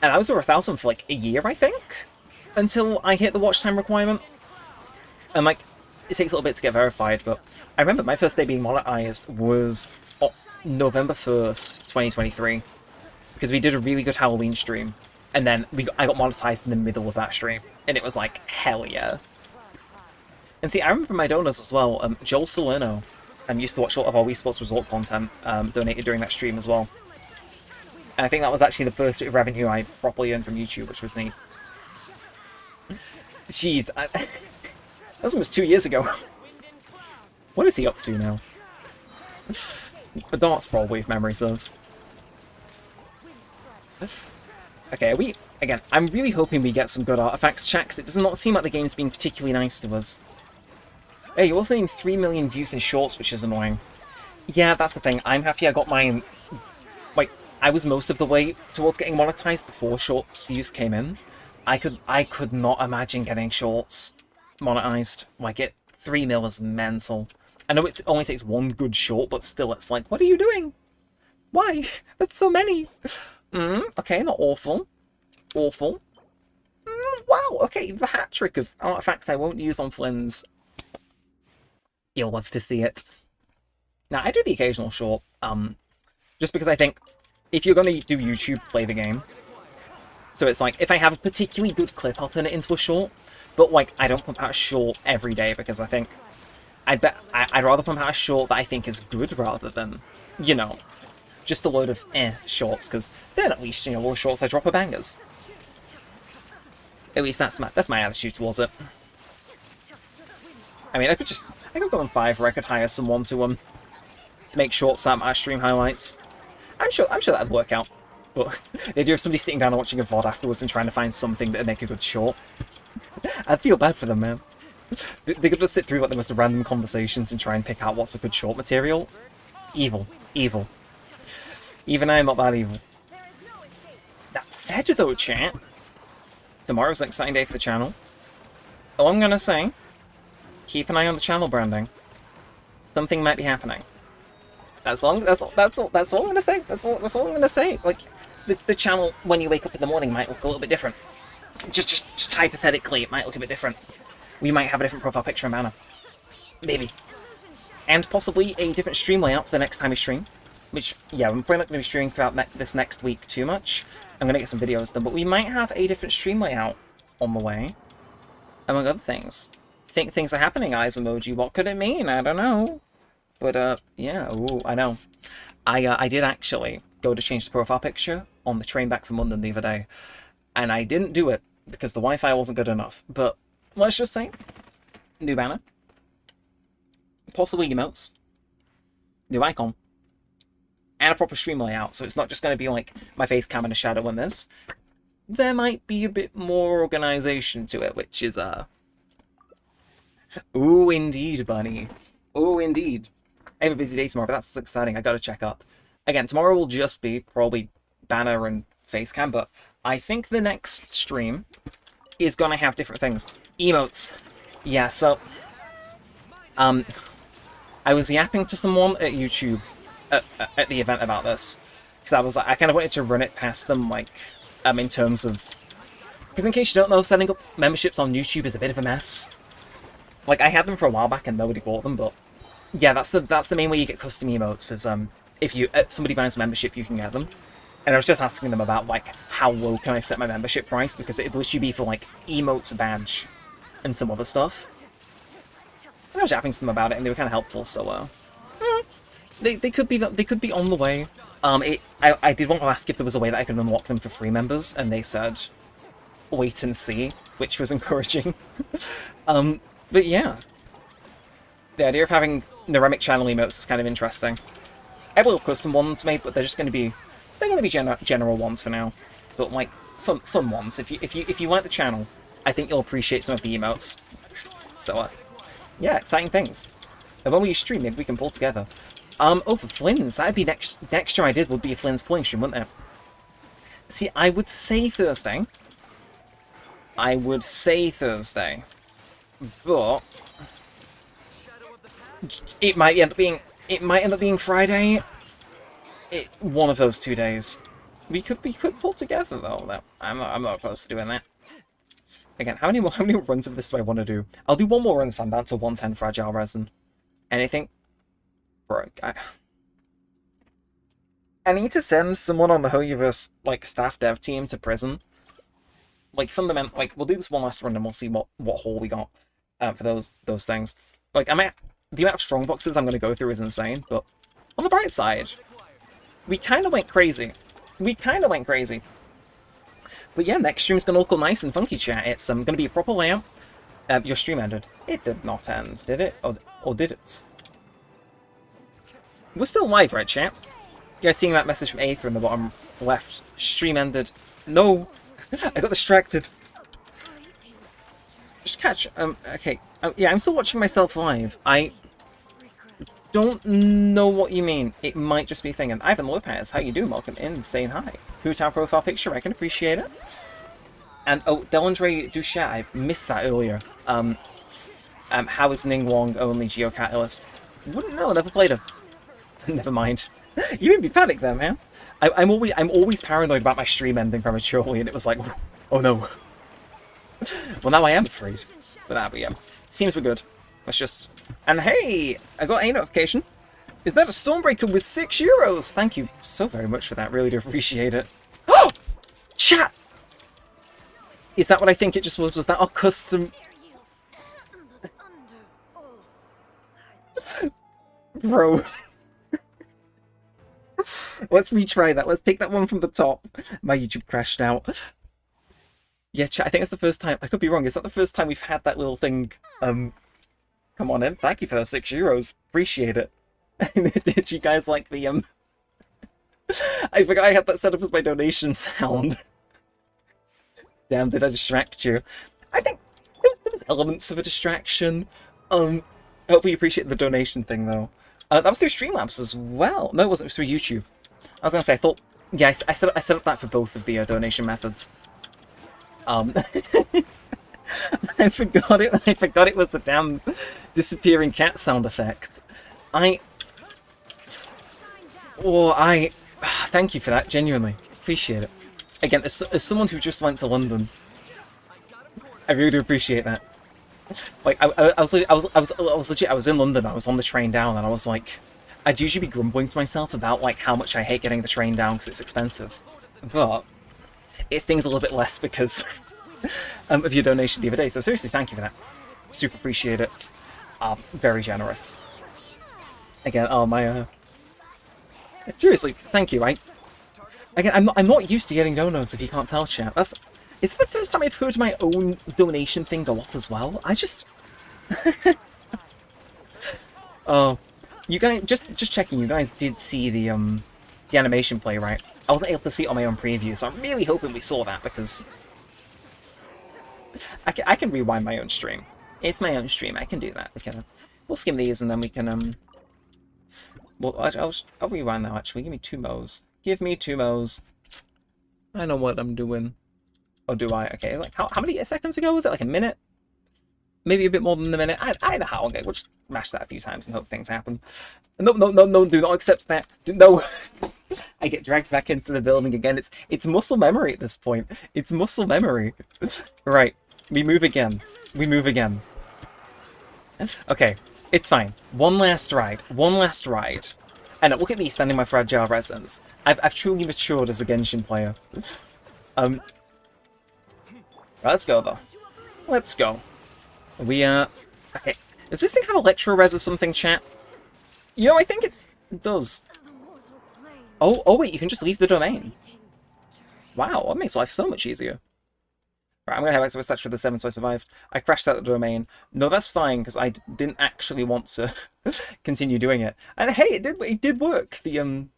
And I was over 1,000 for, like, a year, I think? Until I hit the watch time requirement. And, like, it takes a little bit to get verified, but I remember my first day being monetized was November 1st, 2023. Because we did a really good Halloween stream. And then I got monetized in the middle of that stream. And it was like, hell yeah. And see, I remember my donors as well. Joel Salerno used to watch a lot of our Wii Sports Resort content, donated during that stream as well. And I think that was actually the first bit of revenue I properly earned from YouTube, which was neat. Jeez. That's almost 2 years ago. What is he up to now? The darts probably, if memory serves. Okay, again, I'm really hoping we get some good artifacts chat, because it does not seem like the game's being particularly nice to us. Hey, you're also getting 3 million views in shorts, which is annoying. Yeah, that's the thing. I'm happy I got mine. Like, I was most of the way towards getting monetized before shorts views came in. I could not imagine getting shorts monetized. Like, 3 mil is mental. I know it only takes one good short, but still, it's like, what are you doing? Why? That's so many. Okay, not awful. Awful. Wow, okay, the hat trick of artifacts I won't use on Flynn's. You'll love to see it. Now, I do the occasional short, just because I think if you're going to do YouTube, play the game. So it's like, if I have a particularly good clip, I'll turn it into a short. But, like, I don't pump out a short every day because I think I'd rather pump out a short that I think is good rather than, you know, just a load of shorts, because then at least, you know, all the shorts I drop are bangers. At least that's my attitude towards it. I mean, I could go on Fiverr, or I could hire someone to make shorts out of my stream highlights. I'm sure that'd work out. But the idea of somebody sitting down and watching a VOD afterwards and trying to find something that'd make a good short, I'd feel bad for them, man. They could just sit through like the most random conversations and try and pick out what's the good short material. Evil. Evil. Even I am not that evil. That said, though, chat, tomorrow's an exciting day for the channel. All I'm gonna say, keep an eye on the channel branding. Something might be happening. That's all I'm gonna say. That's all I'm gonna say. Like, the channel when you wake up in the morning might look a little bit different. Just hypothetically, it might look a bit different. We might have a different profile picture and banner. Maybe. And possibly a different stream layout for the next time we stream. Which, yeah, I'm probably not going to be streaming throughout this next week too much. I'm going to get some videos done, but we might have a different stream layout on the way. Among other things. Think things are happening, eyes emoji. What could it mean? I don't know. But, yeah, ooh, I know. I did actually go to change the profile picture on the train back from London the other day. And I didn't do it because the Wi-Fi wasn't good enough. But let's just say, new banner. Possibly emotes. New icon. And a proper stream layout, so it's not just going to be like my face cam and a shadow in this. There might be a bit more organization to it, which is, ooh, indeed, bunny. Ooh, indeed. I have a busy day tomorrow, but that's exciting. I gotta check up. Again, tomorrow will just be probably banner and face cam, but I think the next stream is gonna have different things. Emotes. Yeah, so, I was yapping to someone at YouTube at the event about this, because I was like, I kind of wanted to run it past them, like, in terms of, because in case you don't know, setting up memberships on YouTube is a bit of a mess. Like, I had them for a while back and nobody bought them, but yeah, that's the main way you get custom emotes, is if somebody buys a membership, you can get them. And I was just asking them about, like, how low can I set my membership price, because it'd literally be for, like, emotes, a badge, and some other stuff. And I was yapping to them about it, and they were kind of helpful, so, They could be on the way. I did want to ask if there was a way that I could unlock them for free members, and they said, wait and see, which was encouraging. But yeah. The idea of having Neremik channel emotes is kind of interesting. I will have custom ones made, but they're going to be general ones for now. But like fun ones. If you like the channel, I think you'll appreciate some of the emotes. So yeah, exciting things. And when we stream, maybe we can pull together. Oh, for Flynn's, that'd be next stream I did would be a Flynn's pulling stream, wouldn't it? See, I would say Thursday. But it might end up being Friday. One of those 2 days. We could pull together though. I'm not opposed to doing that. Again, how many runs of this do I want to do? I'll do one more run, so I'm down to 110 fragile resin. Anything? Bro, I need to send someone on the hoyoverse, like, staff dev team to prison. Like, fundamental, like, we'll do this one last run and we'll see what haul we got for those things. Like, the amount of strong boxes I'm going to go through is insane, but on the bright side, we kind of went crazy. But yeah, next stream's going to look all nice and funky, chat. It's going to be a proper layout. Your stream ended. It did not end, did it? Or did it? We're still live, right, chat? You guys seeing that message from Aether in the bottom left? Stream ended. No! I got distracted. Just catch. Okay. Yeah, I'm still watching myself live. I don't know what you mean. It might just be a thing. And Ivan Lopez, how you doing? Welcome in. Saying hi. Who's our profile picture? I can appreciate it. And oh, Delandre Duchat, I missed that earlier. How is Ning Wong only Geocatalyst? Wouldn't know. Never played him. Never mind. You made me panic there, man. I'm always paranoid about my stream ending prematurely, and it was like, oh no. Well, now I am afraid. But yeah. Seems we're good. Let's just... And hey! I got a notification. Is that a Stormbreaker with €6? Thank you so very much for that. Really do appreciate it. Oh! Chat! Is that what I think it just was? Was that our custom... Bro. Let's retry that. Let's take that one from the top. My YouTube crashed out. Yeah, chat, I think it's the first time... I could be wrong. Is that the first time we've had that little thing? Come on in. Thank you for the €6. Appreciate it. Did you guys like the, I forgot I had that set up as my donation sound. Damn, did I distract you? I think there was elements of a distraction. Hopefully you appreciate the donation thing, though. That was through Streamlabs as well. No, it wasn't. It was through YouTube. I was going to say, I thought... Yeah, I set up that for both of the donation methods. I forgot it. I forgot it was the damn disappearing cat sound effect. Thank you for that, genuinely. Appreciate it. Again, as someone who just went to London, I really do appreciate that. Like, I was legit, I was in London, I was on the train down, and I was like, I'd usually be grumbling to myself about, like, how much I hate getting the train down because it's expensive. But it stings a little bit less because of your donation the other day. So seriously, thank you for that. Super appreciate it. Very generous. Again, seriously, thank you. I'm not used to getting donos, if you can't tell, chat. Is it the first time I've heard my own donation thing go off as well? I just... Oh, you guys, just checking, you guys did see the animation play, right? I wasn't able to see it on my own preview, so I'm really hoping we saw that, because I can rewind my own stream. It's my own stream, I can do that. We'll skim these, and then we can, well, I'll rewind now, actually. Give me 2 mo's. Give me 2 mo's. I know what I'm doing. Or do I? Okay, like, how many seconds ago was it? Like a minute? Maybe a bit more than a minute? I know how. Okay, we'll just mash that a few times and hope things happen. No, do not accept that. No. I get dragged back into the building again. It's muscle memory at this point. It's muscle memory. Right. We move again. We move again. Okay. It's fine. One last ride. One last ride. And look at me spending my fragile resins. I've truly matured as a Genshin player. Let's go, though. Let's go. Okay. Does this thing have Electro Res or something, chat? You know, I think it does. Oh, wait, you can just leave the domain. Wow, that makes life so much easier. Right, I'm gonna have extra touch for the 7 so I survive. I crashed out the domain. No, that's fine, because I didn't actually want to continue doing it. And hey, it did work. The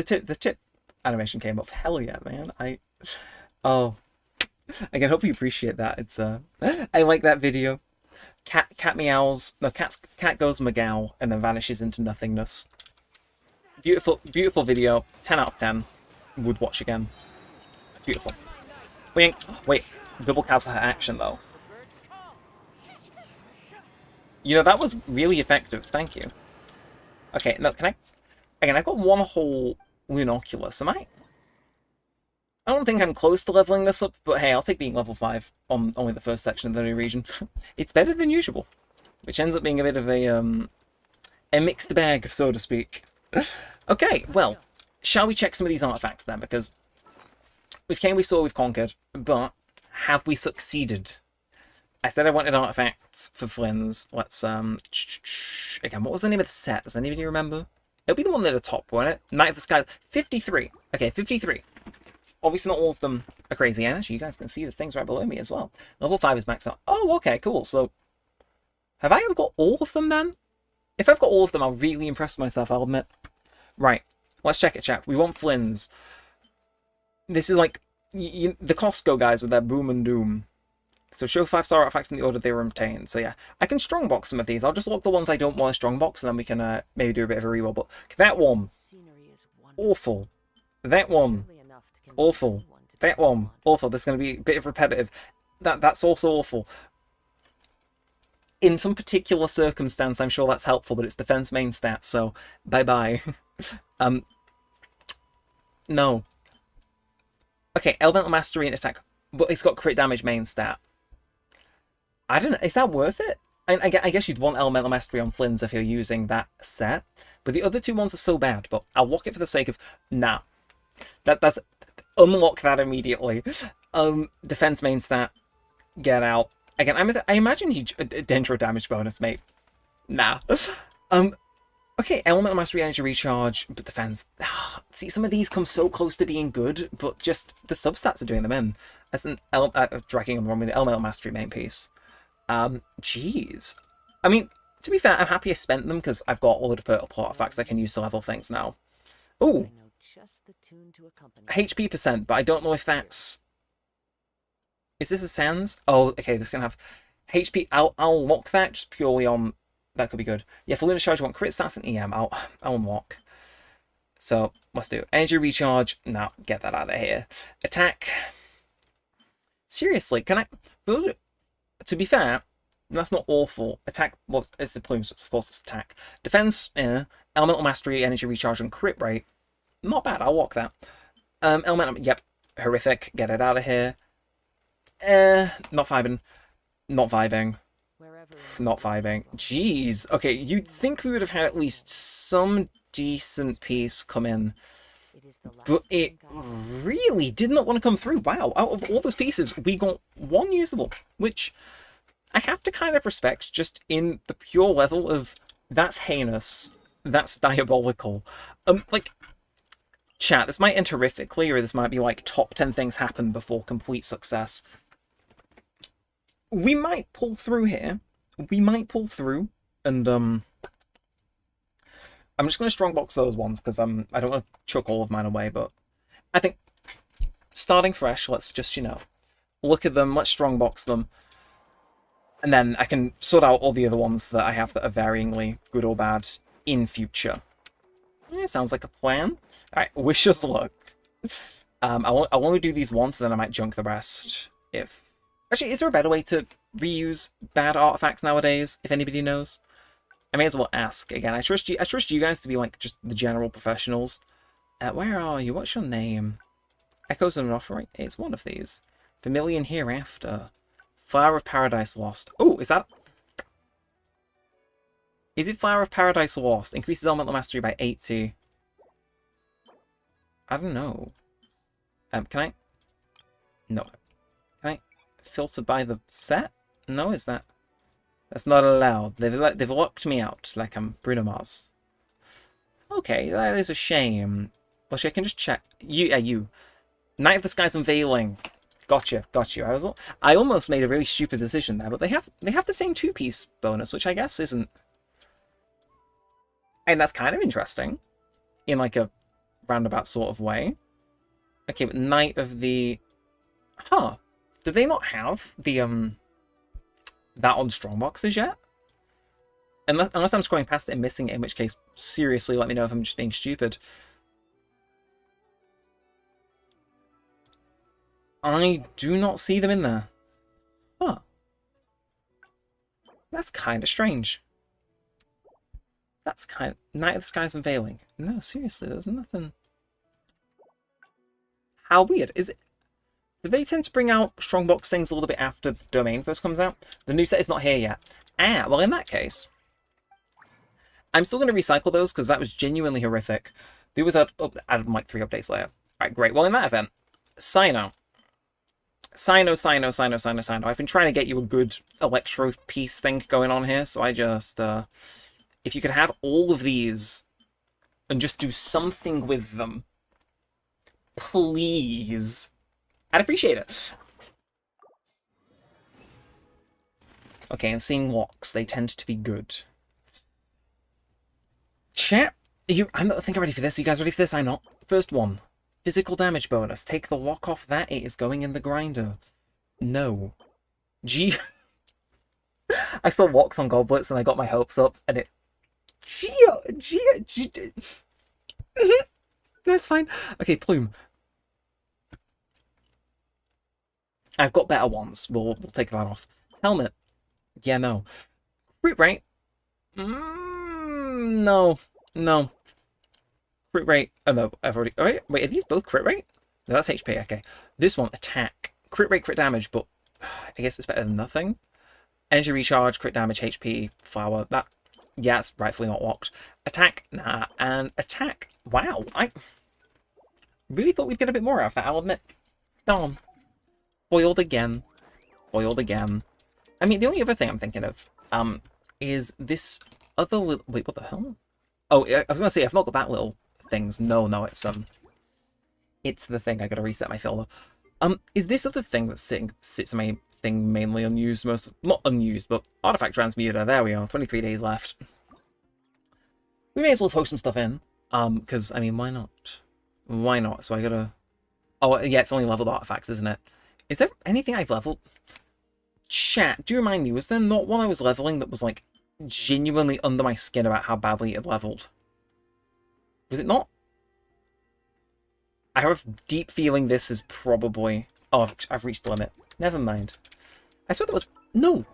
tip animation came up. Hell yeah, man. Oh. Again, hope you appreciate that. It's I like that video. Cat meows. No, cat goes meow and then vanishes into nothingness. Beautiful video. 10 out of 10. Would watch again. Beautiful. Wait, double cancel her action though. You know, that was really effective. Thank you. Okay, no, can I? Again, I've got 1 whole Lunoculus. Am I? I don't think I'm close to leveling this up, but hey, I'll take being level 5 on only the first section of the new region. It's better than usual, which ends up being a bit of a mixed bag, so to speak. Okay, well, shall we check some of these artifacts then? Because we've came, we saw, we've conquered, but have we succeeded? I said I wanted artifacts for Flynn's. Let's, again, what was the name of the set? Does anybody remember? It'll be the one at the top, won't it? Night of the Sky. 53. Okay, 53. Obviously not all of them a crazy energy. You guys can see the things right below me as well. Level 5 is maxed out. Oh, okay, cool. So, have I got all of them then? If I've got all of them, I'll really impress myself, I'll admit. Right, let's check it, chat. We want Flynn's. This is like the Costco guys with their boom and doom. So show 5-star artifacts in the order they were obtained. So yeah, I can strongbox some of these. I'll just lock the ones I don't want to strongbox, and then we can maybe do a bit of a reroll. But that one, awful. That one, awful. That one, awful. This is going to be a bit of repetitive. That's also awful. In some particular circumstance, I'm sure that's helpful, but it's defense main stats, so bye-bye. No. Okay, Elemental Mastery and attack, but it's got crit damage main stat. I don't know, is that worth it? I guess you'd want Elemental Mastery on Flynn's if you're using that set, but the other two ones are so bad, but I'll lock it for the sake of, nah. That's, unlock that immediately. Defense main stat, get out. Again, I imagine he Dendro damage bonus, mate. Nah. Okay, Elemental Mastery, Energy Recharge, but defense. See, some of these come so close to being good, but just the substats are doing them in. That's an dragging them wrong with the Elemental Mastery main piece. Jeez. I mean, to be fair, I'm happy I spent them because I've got a lot of purple artifacts I can use to level things now. Ooh. HP percent, but I don't know if that's... Is this a Sans? Oh, okay, this can have HP. I'll lock that just purely on... That could be good. Yeah, for Lunar Charge, I want crit stats and EM. I'll unlock. So, let's do Energy Recharge. No, get that out of here. Attack. Seriously, can I... To be fair, that's not awful. Attack, well, it's the plumes, of course it's attack. Defense, Elemental Mastery, Energy Recharge, and crit rate. Not bad, I'll lock that. Elemental, yep, horrific. Get it out of here. Not vibing. Not vibing. Not vibing. Jeez. Okay, you'd think we would have had at least some decent piece come in. But it really did not want to come through. Wow, out of all those pieces, we got one usable. Which I have to kind of respect just in the pure level of that's heinous. That's diabolical. Like, chat, this might end horrifically, or this might be like top 10 things happen before complete success. We might pull through here. We might pull through, and I'm just going to strongbox those ones, because I don't want to chuck all of mine away, but I think starting fresh, let's just, you know, look at them, let's strongbox them, and then I can sort out all the other ones that I have that are varyingly good or bad in future. Yeah, sounds like a plan. Alright, wish us luck. I want to do these once, then I might junk the rest, if... Actually, is there a better way to reuse bad artifacts nowadays, if anybody knows? I may as well ask again. I trust you guys to be like just the general professionals. Where are you? What's your name? Echoes of an Offering? It's one of these. Vermilion Hereafter. Flower of Paradise Lost. Oh, is that... Is it Flower of Paradise Lost? Increases Elemental Mastery by 80. I don't know. Can I... No. Can I... Filter by the set? No, is that... That's not allowed. They've locked me out, like I'm Bruno Mars. Okay, that is a shame. Well, I can just check. You. Night of the Skies Unveiling. Gotcha. I almost made a really stupid decision there, but they have the same 2-piece bonus, which I guess isn't... And that's kind of interesting. In like a roundabout sort of way. Okay, but Night of the... Huh. Do they not have the, that on strongboxes yet? Unless I'm scrolling past it and missing it, in which case, seriously, let me know if I'm just being stupid. I do not see them in there. Huh. That's kind of strange. That's kind of... Night of the Skies Unveiling. No, seriously, there's nothing... How weird. Is it... Do they tend to bring out strongbox things a little bit after the domain first comes out? The new set is not here yet. Ah, well in that case, I'm still going to recycle those because that was genuinely horrific. There was added like 3 updates later. Alright, great. Well in that event, Sino. I've been trying to get you a good electro piece thing going on here, so I just, if you could have all of these and just do something with them, please. I'd appreciate it. Okay, and seeing locks, they tend to be good. Chat, I don't think I'm ready for this. Are you guys ready for this? I'm not. First one, physical damage bonus. Take the lock off that, it is going in the grinder. No. G. I saw locks on goblets and I got my hopes up, and it. No, it's fine. Okay, plume. I've got better ones. We'll take that off. Helmet. Yeah, no. Crit rate. No. No. Crit rate. Oh no, I've already. Oh, wait, are these both crit rate? No, that's HP. Okay. This one, attack. Crit rate, crit damage, but I guess it's better than nothing. Energy recharge, crit damage, HP, flower. That. Yeah, it's rightfully not locked. Attack. Nah. And attack. Wow. I really thought we'd get a bit more out of that, I'll admit. Darn. Foiled again. Foiled again. I mean, the only other thing I'm thinking of, is this other little... Wait, what the hell? Oh, I was gonna say, I've not got that little things. No, it's the thing. I gotta reset my filter. Is this other thing that sits my thing mainly unused? Not unused, but artifact transmuter. There we are. 23 days left. We may as well throw some stuff in. Because, I mean, why not? Why not? So I gotta... Oh, yeah, it's only leveled artifacts, isn't it? Is there anything I've leveled? Chat, do you remind me, was there not one I was leveling that was, like, genuinely under my skin about how badly it had leveled? Was it not? I have a deep feeling this is probably... Oh, I've reached the limit. Never mind. I swear there was... No!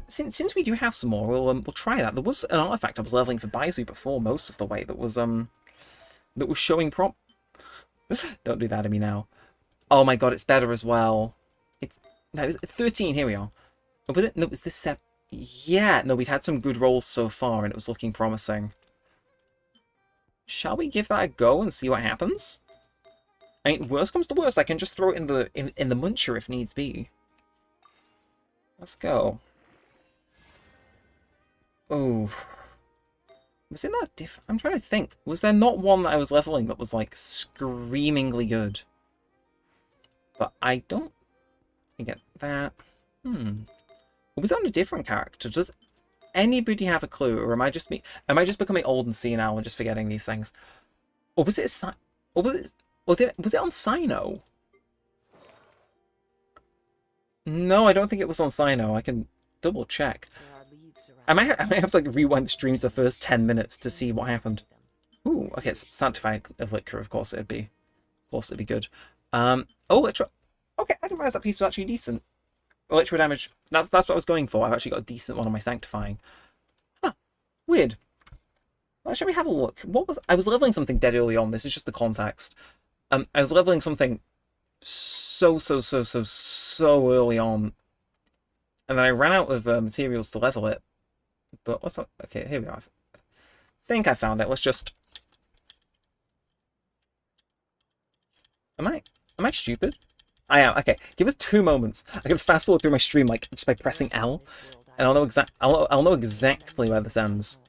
Since we do have some more, we'll try that. There was an artifact I was leveling for Baizu before most of the way that was showing prop... Don't do that to me now. Oh my god, it's better as well. No, it was 13, here we are. Or was it? No, it was this 7. Yeah, no, we'd had some good rolls so far and it was looking promising. Shall we give that a go and see what happens? I mean, worst comes to worst, I can just throw it in the muncher if needs be. Let's go. Oh. Was it not different? I'm trying to think. Was there not one that I was leveling that was, like, screamingly good? But I don't get that. Or was it on a different character? Does anybody have a clue? Or am I just becoming old and senile and just forgetting these things? Or was it was it on Sino? No, I don't think it was on Sino. I can double check. I might have to like rewind the streams the first 10 minutes to see what happened. Ooh, okay, it's Sanctified Elixir, of course it'd be good. Oh, Electro. Okay, I didn't realize that piece was actually decent. Electro damage. That's what I was going for. I've actually got a decent one on my Sanctifying. Huh. Weird. Well, shall we have a look? I was leveling something dead early on. This is just the context. I was leveling something so early on. And then I ran out of materials to level it. But what's up? Okay, here we are. I think I found it. Let's just... Am I stupid? I am. Okay, give us 2 moments. I can fast forward through my stream like just by pressing L, and I'll know exactly where this ends.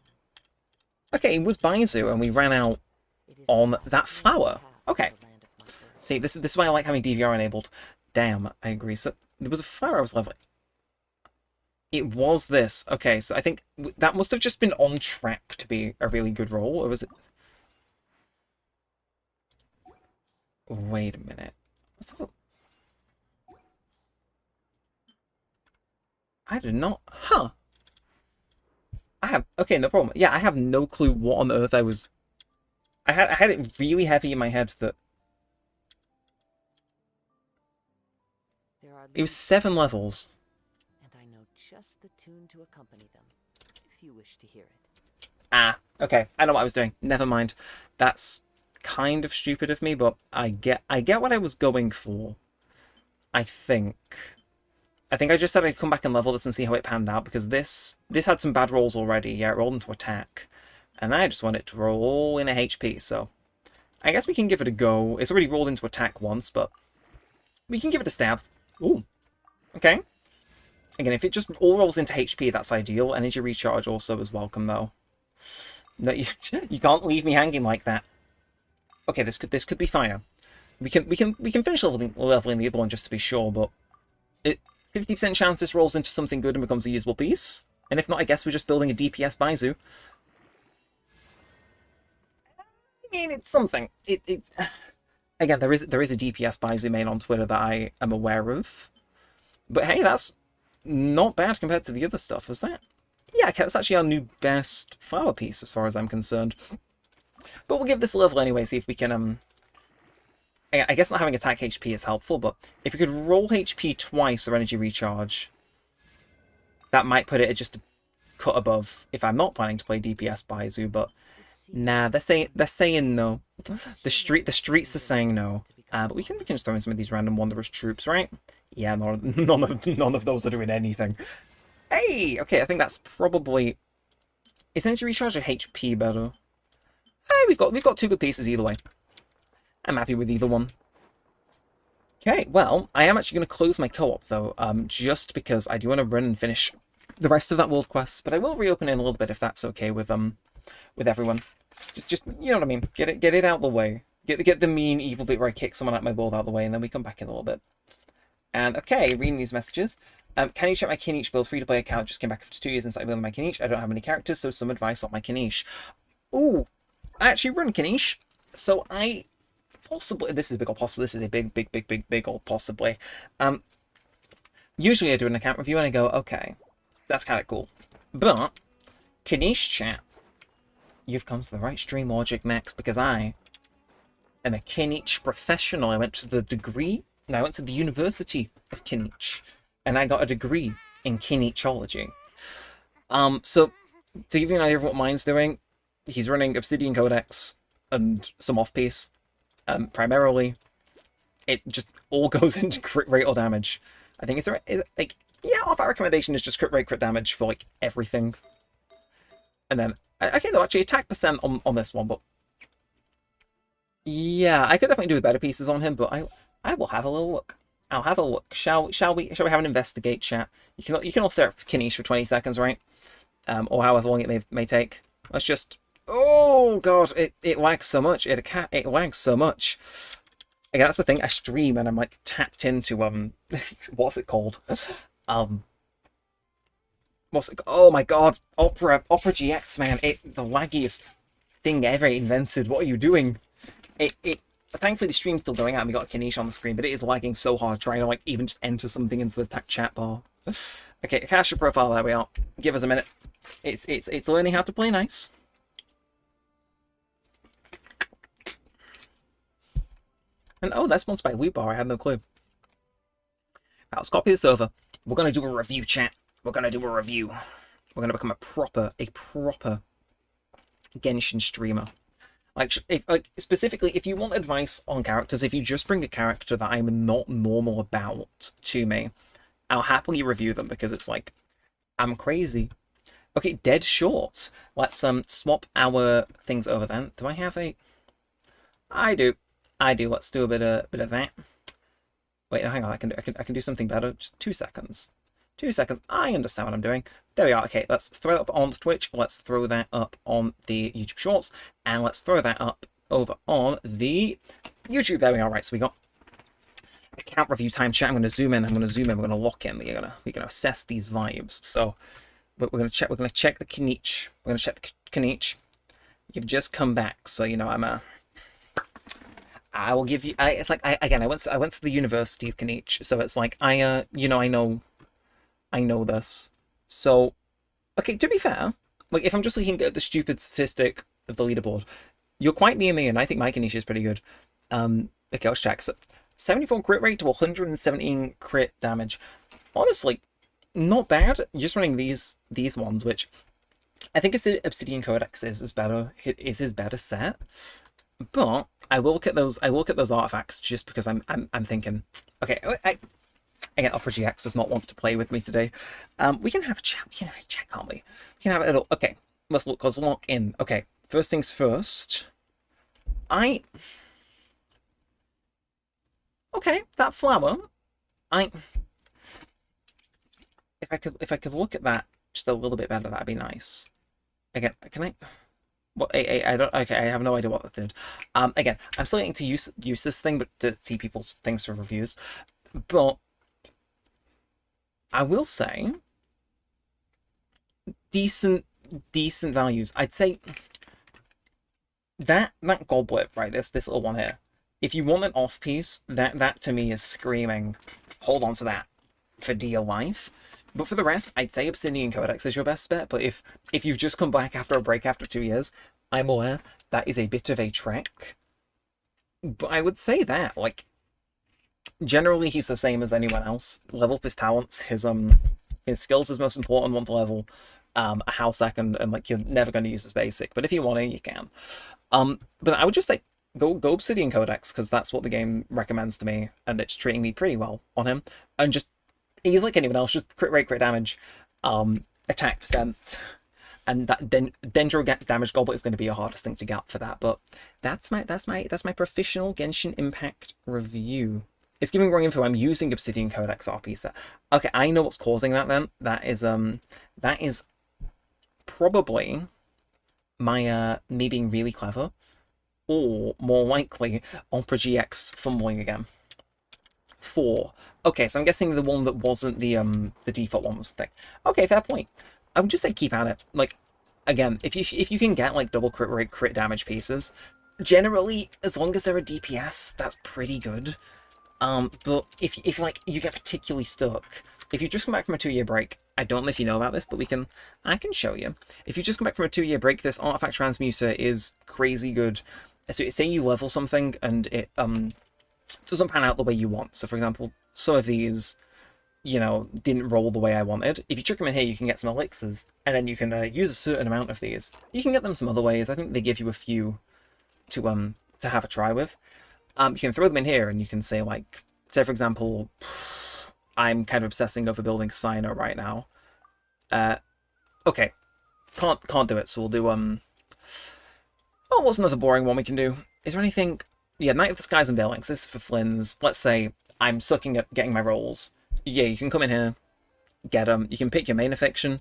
Okay, it was Baizu, and we ran out on that flower. Okay. See, this is why I like having DVR enabled. Damn, I agree. So there was a flower I was leveling. It was this. Okay, so I think that must have just been on track to be a really good roll, or was it? Wait a minute. Let's have a... I did not... Huh. I have... Okay, no problem. Yeah, I have no clue what on earth I was... I had it really heavy in my head that... It was 7 levels. And I know just the tune to accompany them, if you wish to hear it. Ah, okay. I know what I was doing. Never mind. That's kind of stupid of me, but I get what I was going for. I think I just said I'd come back and level this and see how it panned out, because this had some bad rolls already. Yeah, it rolled into attack. And I just want it to roll in a HP, so I guess we can give it a go. It's already rolled into attack once, but we can give it a stab. Ooh. Okay. Again, if it just all rolls into HP, that's ideal. Energy recharge also is welcome, though. No, you can't leave me hanging like that. Okay, this could be fire. We can finish leveling the other one just to be sure, but 50% chance this rolls into something good and becomes a usable piece. And if not, I guess we're just building a DPS Baizu. I mean, it's something. Again, there is a DPS Baizu main on Twitter that I am aware of. But hey, that's not bad compared to the other stuff, was that? Yeah, okay, that's actually our new best flower piece as far as I'm concerned. But we'll give this a level anyway, see if we can, I guess not having attack HP is helpful, but if we could roll HP twice or energy recharge, that might put it at just a cut above if I'm not planning to play DPS Baizu, but nah, they're saying no. The streets are saying no. But we can just throw in some of these random Wanderer's troops, right? Yeah, none of those are doing anything. Hey, okay, I think that's probably... Is energy recharge or HP better? Hey, we've got two good pieces either way. I'm happy with either one. Okay, well, I am actually going to close my co-op though, just because I do want to run and finish the rest of that world quest, but I will reopen it in a little bit if that's okay with everyone. Just you know what I mean. Get it out of the way. Get the mean evil bit where I kick someone out my world out of the way, and then we come back in a little bit. And okay, reading these messages. Can you check my Kinish build? Free-to-play account just came back after 2 years and started building my Kinish. I don't have any characters, so some advice on my Kinish. Ooh, I actually run Kinish, so I possibly, this is a big old possible. This is a big old possibly. Usually I do an account review and I go, okay, that's kind of cool. But Kinish chat, you've come to the right stream, Logic Max, because I am a Kinish professional. I went to the degree. No, I went to the University of Kinish, and I got a degree in Kinishology. So to give you an idea of what mine's doing, he's running Obsidian Codex and some off-piece. Primarily, it just all goes into crit rate or damage. I think off our recommendation is just crit rate, crit damage for like everything. And then, okay, though, actually attack percent on this one, but yeah, I could definitely do with better pieces on him, but I will have a little look. I'll have a look. Shall we have an investigate chat? You can all stare at Kinish for 20 seconds, right? Or however long it may take. Let's just. Oh god, it lags so much. It lags so much. Again, that's the thing. I stream and I'm like tapped into what's it called? Oh my god, Opera GX, man, the laggiest thing ever invented. What are you doing? Thankfully the stream's still going out and we got a Kinish on the screen, but it is lagging so hard trying to like even just enter something into the chat bar. Okay, cache your profile, there we are. Give us a minute. It's learning how to play nice. And oh, that's sponsored by Loot Bar, I had no clue. Right, let's copy this over. We're gonna do a review, chat. We're gonna do a review. We're gonna become a proper Genshin streamer. Specifically, if you want advice on characters, if you just bring a character that I'm not normal about to me, I'll happily review them because it's like, I'm crazy. Okay, dead short. Let's swap our things over then. Do I have a? I do. Let's do a bit of that. Wait, no, hang on. I can do something better. Just 2 seconds. 2 seconds. I understand what I'm doing. There we are. Okay, let's throw it up on Twitch. Let's throw that up on the YouTube Shorts, and let's throw that up over on the YouTube. There we are. Right, so we got account review time chat. I'm going to zoom in. We're going to lock in. We're going to assess these vibes. So we're going to check. We're going to check the Kinish. We're going to check the Kinish. You've just come back, so you know I will give you. It's like I went to the University of Kinish, so it's like I know this. So, okay, to be fair, like if I'm just looking at the stupid statistic of the leaderboard, you're quite near me, and I think my Kinish is pretty good. Okay, let's check. So, 74 crit rate to 117 crit damage. Honestly, not bad. You're just running these ones, which I think it's Obsidian Codex is his better set. But I will look at those. I will look at those artifacts just because I'm thinking. Okay, again, Opera GX does not want to play with me today. We can have a chat. We can have a chat, can't we? We can have a little. Okay, let's lock in. Okay, first things first. Okay, that flower. If I could look at that just a little bit better, that'd be nice. Again, can I? What I don't. Okay, I have no idea what that did. Again, I'm still getting to use this thing, but to see people's things for reviews. But I will say, decent values. I'd say that goblet, right? This little one here. If you want an off piece, that to me is screaming, hold on to that for dear life. But for the rest, I'd say Obsidian Codex is your best bet. But if you've just come back after a break after 2 years, I'm aware that is a bit of a trek. But I would say that, like, generally he's the same as anyone else. Level up his talents, his skills is most important one to level. A house second, and like you're never going to use his basic. But if you want to, you can. But I would just say go Obsidian Codex, because that's what the game recommends to me, and it's treating me pretty well on him. And just he's like anyone else, just crit rate, crit damage, attack percent, and that dendro damage goblet is going to be your hardest thing to get for that. But that's my professional Genshin Impact review. It's giving wrong info. I'm using Obsidian Codex RP set. Okay, I know what's causing that then. That is probably my me being really clever, or more likely Opera GX fumbling again. 4. Okay, so I'm guessing the one that wasn't the default one was thick. Okay, fair point. I would just say keep at it. Like, again, if you can get like double crit rate, crit damage pieces, generally as long as they're a DPS, that's pretty good. But if like you get particularly stuck, if you just come back from a 2-year break, I don't know if you know about this, but I can show you. If you just come back from a 2-year break, this artifact transmuter is crazy good. So say you level something and it doesn't pan out the way you want. So for example, some of these, you know, didn't roll the way I wanted. If you chuck them in here, you can get some elixirs, and then you can use a certain amount of these. You can get them some other ways. I think they give you a few to have a try with. You can throw them in here, and you can say, like, say for example, I'm kind of obsessing over building Sino right now. Okay, can't do it. So we'll do oh, what's another boring one we can do? Is there anything? Yeah, Night of the Skies and Veilings. This is for Flynn's. Let's say I'm sucking at getting my rolls. Yeah, you can come in here, get them. You can pick your main affliction,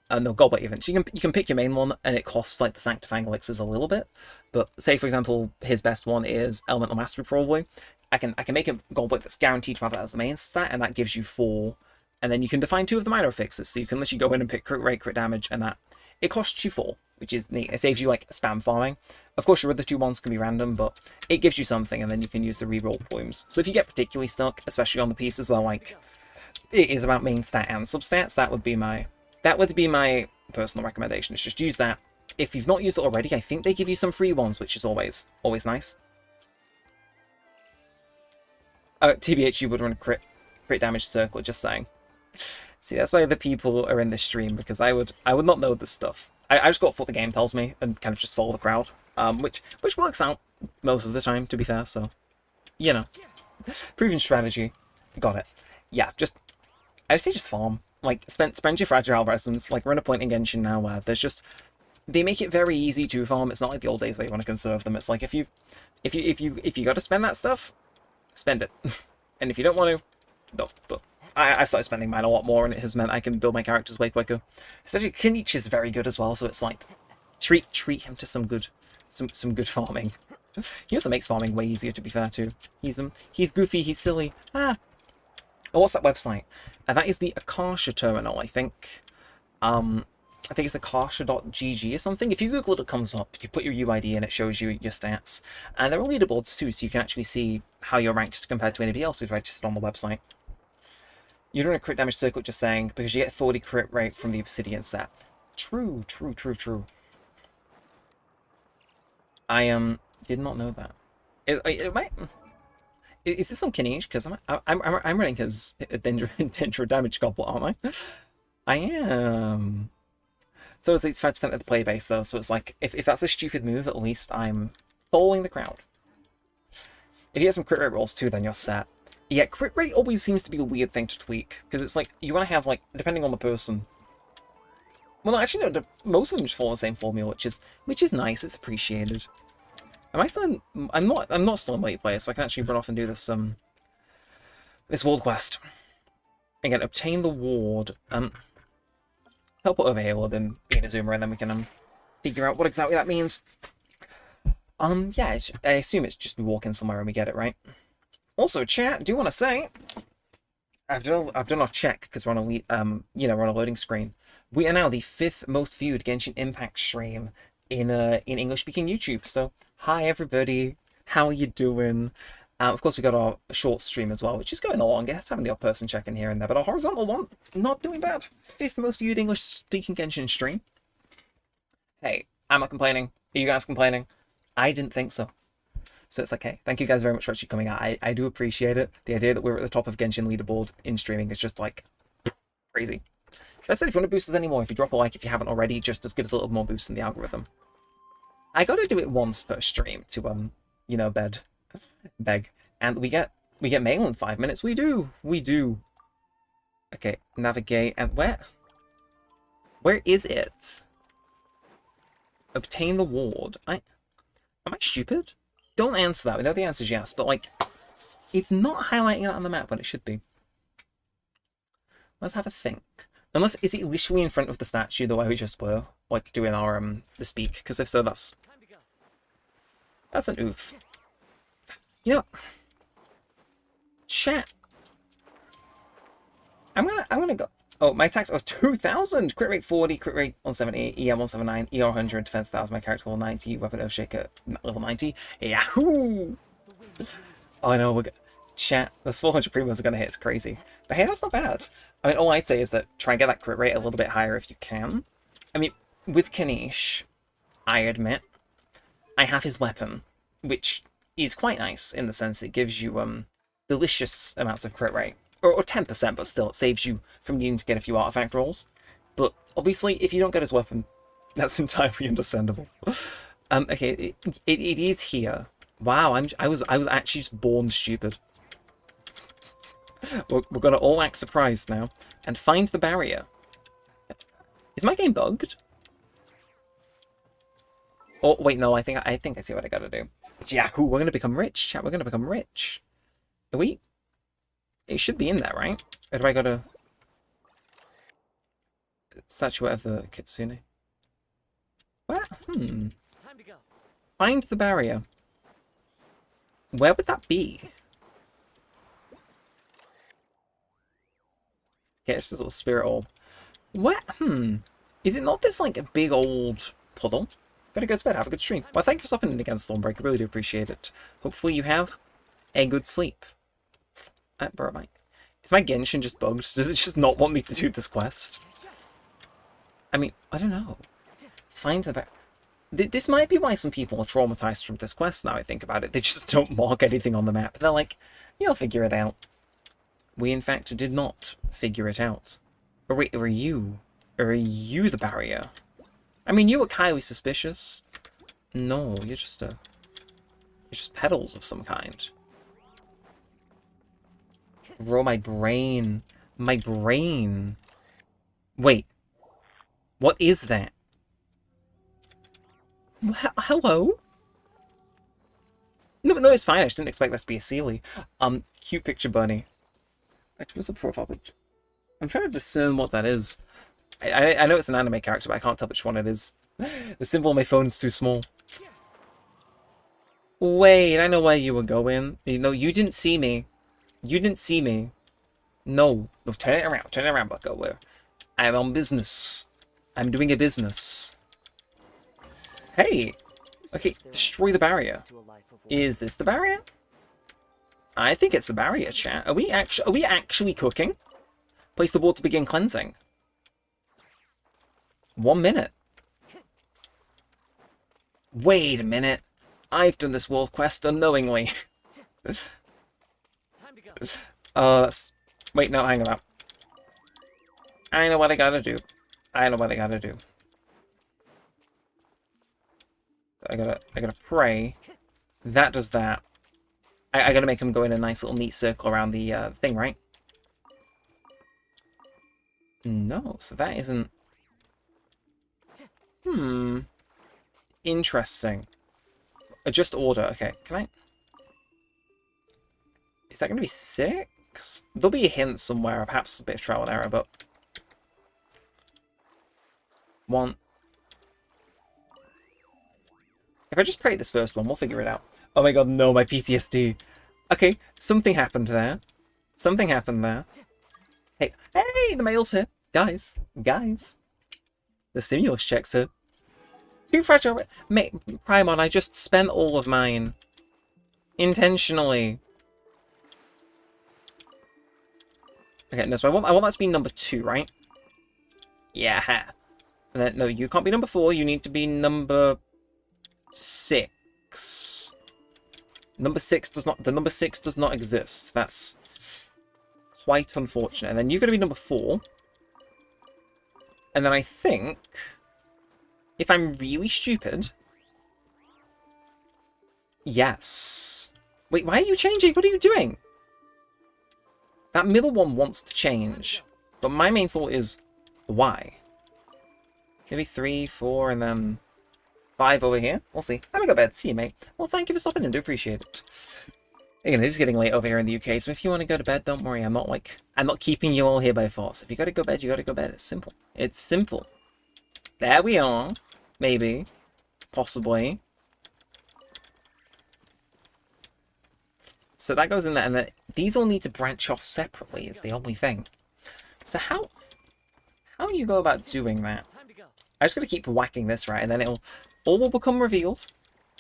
and they'll goblet even. So you can pick your main one, and it costs like the Sanctifying Elixirs a little bit. But say for example, his best one is Elemental Mastery probably. I can make a goblet that's guaranteed to have it as the main stat, and that gives you 4. And then you can define 2 of the minor fixes. So you can literally go in and pick crit rate, crit damage, and that it costs you 4, which is neat. It saves you like spam farming. Of course, your other 2 ones can be random, but it gives you something, and then you can use the reroll plumes. So if you get particularly stuck, especially on the pieces where like it is about main stat and substats, that would be my personal recommendation. Is just use that. If you've not used it already, I think they give you some free ones, which is always nice. TBH, you would run a crit damage circle, just saying. See, that's why the people are in this stream, because I would not know this stuff. I just go off what the game tells me and kind of just follow the crowd, which works out most of the time, to be fair. So, you know, proven strategy, got it. Yeah, I say just farm. Like spend your fragile resins. Like we're at a point in Genshin now where there's just they make it very easy to farm. It's not like the old days where you want to conserve them. It's like if you got to spend that stuff, spend it, and if you don't want to, don't. But I started spending mine a lot more, and it has meant I can build my characters way quicker. Especially Kinich is very good as well, so it's like treat him to some good farming. He also makes farming way easier, to be fair too. He's goofy, he's silly. Oh, what's that website? That is the Akasha terminal, I think. I think it's akasha.gg or something. If you Google it, it comes up. You put your UID in, it shows you your stats. And there are leaderboards too, so you can actually see how you're ranked compared to anybody else who's registered on the website. You're doing a crit damage circle, just saying, because you get 40 crit rate from the Obsidian set. True. I did not know that. Is this on Kinege? Because I'm running his Dendro damage goblet, aren't I? I am. So it's 5% of the play base though, so it's like if that's a stupid move, at least I'm following the crowd. If you get some crit rate rolls too, then you're set. Yeah, crit rate always seems to be the weird thing to tweak, because it's like you want to have like depending on the person. Well, actually, no. Most of them just follow the same formula, which is nice. It's appreciated. Am I still in? I'm not still in multiplayer, so I can actually run off and do this this world quest. Again, obtain the ward. I'll put over here, then be in a zoomer, and then we can figure out what exactly that means. Yeah, I assume it's just we walk in somewhere and we get it, right? Also, chat, do you want to say, I've done our check because we're on we're on a loading screen. We are now the 5th most viewed Genshin Impact stream in English-speaking YouTube. So, hi everybody, how are you doing? Of course, we got our short stream as well, which is going along. It's having the odd person checking here and there, but our horizontal one, not doing bad. 5th most viewed English-speaking Genshin stream. Hey, I'm not complaining. Are you guys complaining? I didn't think so. So it's like, hey, thank you guys very much for actually coming out. I do appreciate it. The idea that we're at the top of Genshin leaderboard in streaming is just like crazy. That said, if you want to boost us anymore, if you drop a like if you haven't already, just give us a little more boost in the algorithm. I gotta do it once per stream to beg. And we get mail in 5 minutes. We do. Okay, navigate and where is it? Obtain the ward. Am I stupid? Don't answer that. We know the answer is yes, but like, it's not highlighting it on the map when it should be. Let's have a think. Unless, is it literally in front of the statue the way we just were, like doing our the speak? Because if so, that's an oof. You know, chat. I'm gonna go. Oh, my attacks are 2,000! Crit rate 40, crit rate 170, EM 179, ER 100, defense 1,000, my character level 90, weapon Earthshaker level 90. Yahoo! Oh, I know, chat, those 400 primos are gonna hit, it's crazy. But hey, that's not bad. I mean, all I'd say is that try and get that crit rate a little bit higher if you can. I mean, with Kanish, I admit, I have his weapon, which is quite nice in the sense it gives you delicious amounts of crit rate. Or 10%, but still, it saves you from needing to get a few artifact rolls. But obviously, if you don't get his weapon, that's entirely understandable. Okay, it is here. Wow, I was actually just born stupid. We're gonna all act surprised now and find the barrier. Is my game bugged? Oh wait, no, I think I see what I gotta do. Yahoo! We're gonna become rich, chat. We're gonna become rich. Are we? It should be in there, right? Or do I gotta... Statue of the Kitsune. What? Time to go. Find the barrier. Where would that be? Okay, it's just a little spirit orb. What? Is it not this, like, a big old puddle? Gotta go to bed. Have a good stream. Well, thank you for stopping in again, Stormbreaker. I really do appreciate it. Hopefully you have a good sleep. Bro, is my Genshin just bugged? Does it just not want me to do this quest? I mean, I don't know. Find the back. This might be why some people are traumatized from this quest now I think about it. They just don't mark anything on the map. They're like, you'll figure it out. We, in fact, did not figure it out. Or wait, are you the barrier? I mean, you were highly suspicious. No, you're just petals of some kind. Bro, my brain. My brain. Wait. What is that? Hello? No, it's fine. I just didn't expect this to be a Sealy. Cute picture bunny. What's the profile picture? I'm trying to discern what that is. I know it's an anime character, but I can't tell which one it is. The symbol on my phone is too small. Wait, I know where you were going. No, you didn't see me. You didn't see me. No. No, turn it around, Bucko. I'm on business. I'm doing a business. Hey! Okay, destroy the barrier. Is this the barrier? I think it's the barrier, chat. Are we actually cooking? Place the wall to begin cleansing. 1 minute. Wait a minute. I've done this world quest unknowingly. That's... Wait, no, hang on. I know what I gotta do. I gotta pray. That does that. I gotta make him go in a nice little neat circle around the thing, right? No, so that isn't... Interesting. Adjust order. Okay, can I... Is that going to be 6? There'll be a hint somewhere, perhaps a bit of trial and error, but... 1. If I just pray this first one, we'll figure it out. Oh my god, no, my PTSD. Okay, something happened there. Something happened there. Hey, hey, the mail's here. Guys, guys. The stimulus check's here. Too fragile. Mate, Primon, I just spent all of mine. Intentionally. Okay, no, so I want that to be number 2, right? Yeah. And then, no, you can't be number 4. You need to be number 6. Number 6 does not. The number 6 does not exist. That's quite unfortunate. And then you're going to be number 4. And then I think, if I'm really stupid, yes. Wait, why are you changing? What are you doing? That middle one wants to change, but my main thought is, why? Maybe 3, 4, and then 5 over here. We'll see. I'm gonna go to bed. See you, mate. Well, thank you for stopping in. Do appreciate it. Again, it is getting late over here in the UK, so if you want to go to bed, don't worry. I'm not keeping you all here by force. If you gotta go to bed, you gotta go to bed. It's simple. It's simple. There we are. Maybe. Possibly. So that goes in there, and then these all need to branch off separately is the only thing. So how do you go about doing that? I just gotta keep whacking this, right? And then all will become revealed.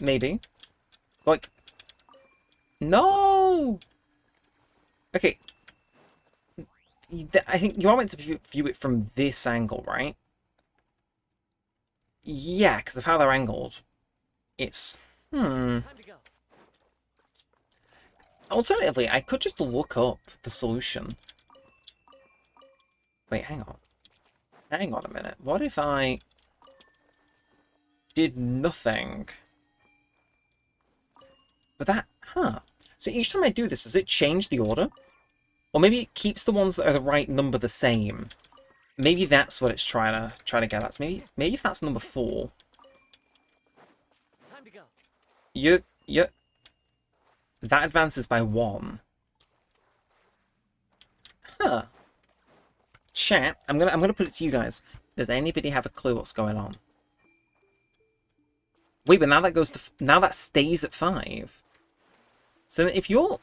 Maybe. Like, no! Okay. I think you are meant to view it from this angle, right? Yeah, because of how they're angled. It's... Alternatively, I could just look up the solution. Wait, hang on. Hang on a minute. What if I did nothing? But that... So each time I do this, does it change the order? Or maybe it keeps the ones that are the right number the same. Maybe that's what it's trying to get at. So maybe if that's number 4. Time to go. You that advances by 1. Chat, I'm gonna put it to you guys. Does anybody have a clue what's going on? Wait, but now that goes to now that stays at 5. So if you're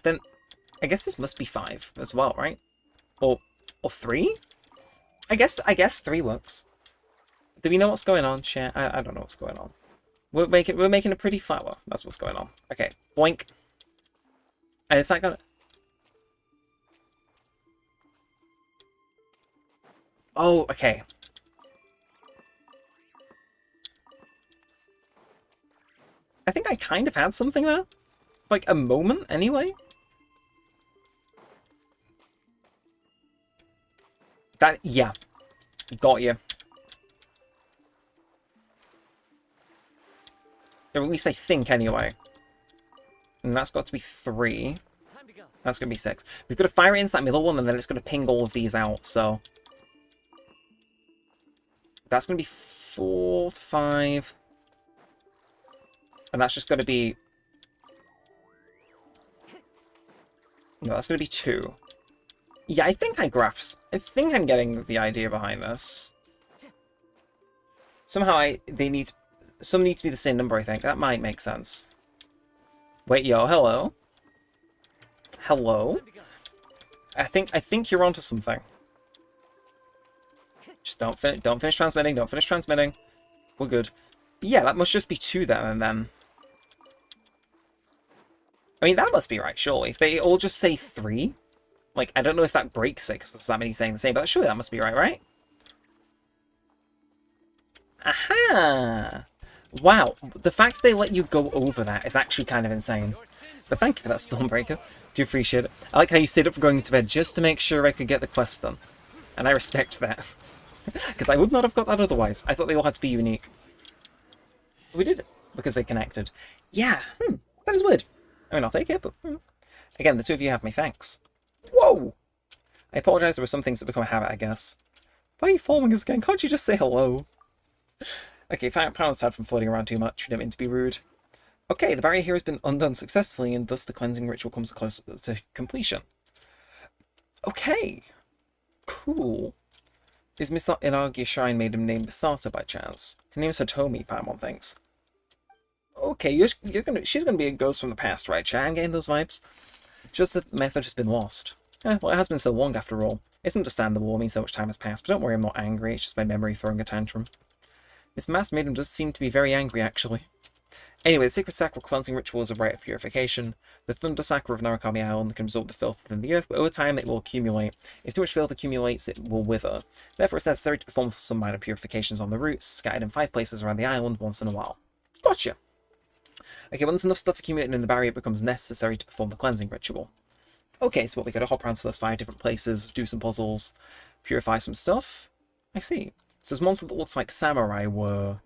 then I guess this must be 5 as well, right? Or 3? I guess 3 works. Do we know what's going on, chat? I don't know what's going on. We're making a pretty flower. That's what's going on. Okay, boink. And it's not gonna... Oh, okay. I think I kind of had something there. Like, a moment, anyway. That, yeah. Got you. Or at least I think, anyway. And that's got to be 3. Time to go. That's going to be 6. We've got to fire it into that middle one, and then it's going to ping all of these out, so... That's going to be 4 to 5. And that's just going to be... No, that's going to be 2. Yeah, I think I think I'm getting the idea behind this. Somehow some need to be the same number, I think. That might make sense. Wait, yo, hello. Hello? I think you're onto something. Just don't finish transmitting, don't finish transmitting. We're good. Yeah, that must just be 2 then, and then... I mean, that must be right, surely. If they all just say 3... Like, I don't know if that breaks it, because there's that many saying the same, but surely that must be right? Aha! Wow, the fact they let you go over that is actually kind of insane. But thank you for that, Stormbreaker. Do appreciate it. I like how you stayed up for going to bed just to make sure I could get the quest done. And I respect that. Because I would not have got that otherwise. I thought they all had to be unique. We did it, because they connected. Yeah, that is weird. I mean, I'll take it, but... Again, the 2 of you have my thanks. Whoa! I apologise, there were some things that become a habit, I guess. Why are you following us again? Can't you just say hello? Okay, Pound's sad from floating around too much. We didn't mean to be rude. Okay, the barrier here has been undone successfully, and thus the cleansing ritual comes close to completion. Okay. Cool. Is Miss Inagi Shrine Maiden named Misato by chance? Her name is Hitomi, Paimon thinks. Okay, she's gonna be a ghost from the past, right, chat? I'm getting those vibes. Just that the method has been lost. Well, it has been so long after all. It's understandable, I mean, so much time has passed, but don't worry, I'm not angry, it's just my memory throwing a tantrum. Miss Mass Maiden does seem to be very angry, actually. Anyway, the Sacred Sacral Cleansing Ritual is a rite of purification. The Thunder Sacra of Narukami Island can absorb the filth within the earth, but over time it will accumulate. If too much filth accumulates, it will wither. Therefore, it's necessary to perform some minor purifications on the roots, scattered in 5 places around the island once in a while. Gotcha! Okay, once enough stuff accumulated in the barrier, it becomes necessary to perform the cleansing ritual. Okay, so what, we gotta hop around to those 5 different places, do some puzzles, purify some stuff? I see. So this monster that looks like samurai were...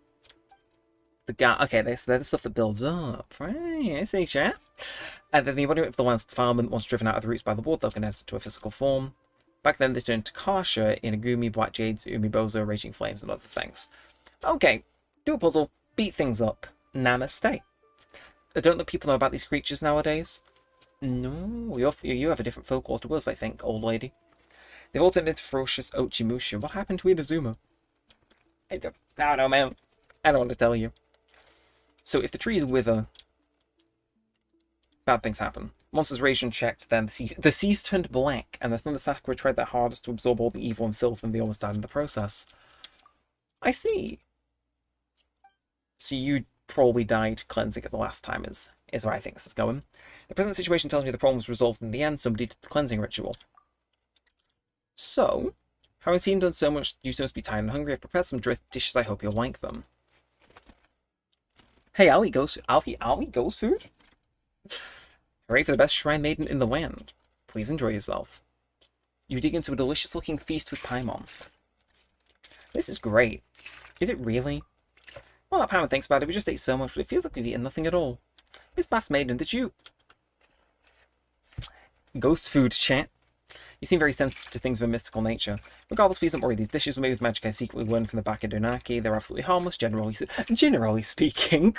the guy... Okay, they're the stuff that builds up. Right, I see, chat. And then the embodiment of the land's defilement, once driven out of the roots by the wood, they'll condense into a physical form. Back then, they turned to Kasha, Inagumi, Black Jades, Umibozo, Raging Flames, and other things. Okay, do a puzzle, beat things up. Namaste. Don't let people know about these creatures nowadays. No, you have a different folklore to us, I think, old lady. They've all turned into ferocious Ochimusha. What happened to Inazuma? I don't know, man. I don't want to tell you. So if the trees wither, bad things happen. Monsters rage unchecked, then the seas turned black, and the Thunder Sakura tried their hardest to absorb all the evil and filth, and they almost died in the process. I see. So you probably died cleansing it the last time, is where I think this is going. The present situation tells me the problem was resolved in the end, somebody did the cleansing ritual. So, having seen done so much, you must be tired and hungry. I've prepared some dishes, I hope you'll like them. Hey, I'll eat ghost food? Hooray for the best shrine maiden in the land. Please enjoy yourself. You dig into a delicious-looking feast with Paimon. This is great. Is it really? Well, that Paimon thinks about it, we just ate so much, but it feels like we've eaten nothing at all. Miss Mass Maiden, did you... Ghost food, chat. You seem very sensitive to things of a mystical nature. Regardless, please don't worry, these dishes were made with magic I secretly learned from the back of Donaki. They're absolutely harmless, generally speaking.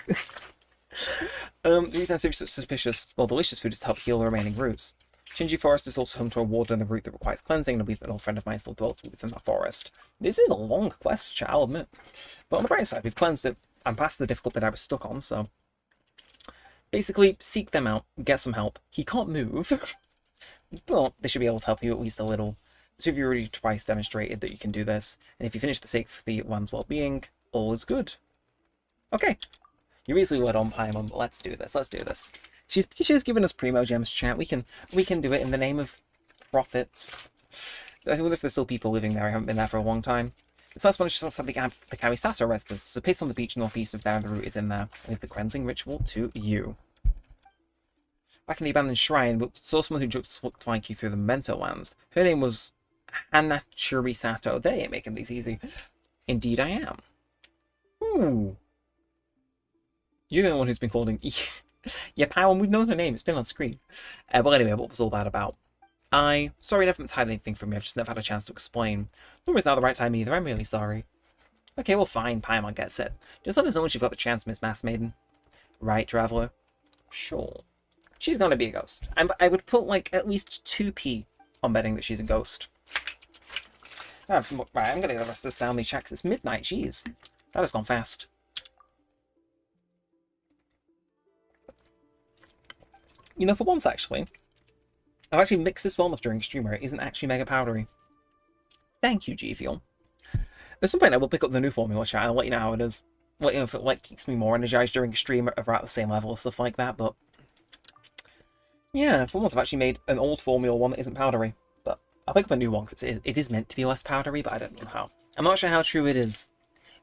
The reason I'm so suspicious, well, delicious food is to help heal the remaining roots. Shinji Forest is also home to a ward in the route that requires cleansing, and I believe that an old friend of mine still dwells within that forest. This is a long quest, chat, I'll admit. But on the bright side, we've cleansed it, and past the difficult bit I was stuck on, so... Basically, seek them out, get some help. He can't move. But they should be able to help you at least a little. So if you've already twice demonstrated that you can do this, and if you finish the sake for the land's well-being, all is good. Okay. You're easily led on, Paimon, but let's do this. She's given us primo gems, chat. We can do it in the name of profits. I wonder if there's still people living there. I haven't been there for a long time. This last one is just outside the Kamisato residence. It's a place on the beach northeast of there, and the route is in there. I leave the cleansing ritual to you. Back in the abandoned shrine, we saw someone who just looked like you through the memento lands. Her name was Hanachuri Sato. They ain't making these easy. Indeed I am. Ooh. You're the one who's been calling... Yeah, Paimon, we've known her name. It's been on screen. But anyway, what was all that about? Sorry, I never hide anything from you. I've just never had a chance to explain. Nor is now the right time either. I'm really sorry. Okay, well, fine. Paimon gets it. Just let us know when you've got the chance, Miss Mass Maiden. Right, Traveller? Sure. She's gonna be a ghost. I would put, like, at least 2p on betting that she's a ghost. Right, I'm gonna get the rest of this down. These checks. It's midnight. Jeez. That has gone fast. You know, for once, actually, I've actually mixed this well enough during stream where it isn't actually mega powdery. Thank you, G-Fuel. At some point, I will pick up the new formula, chat. I'll let you know how it is. Let you know if it, like, keeps me more energized during a stream or at the same level or stuff like that, but... Yeah, for once, I've actually made an old formula one that isn't powdery. But I'll pick up a new one, because it is meant to be less powdery, but I don't know how. I'm not sure how true it is.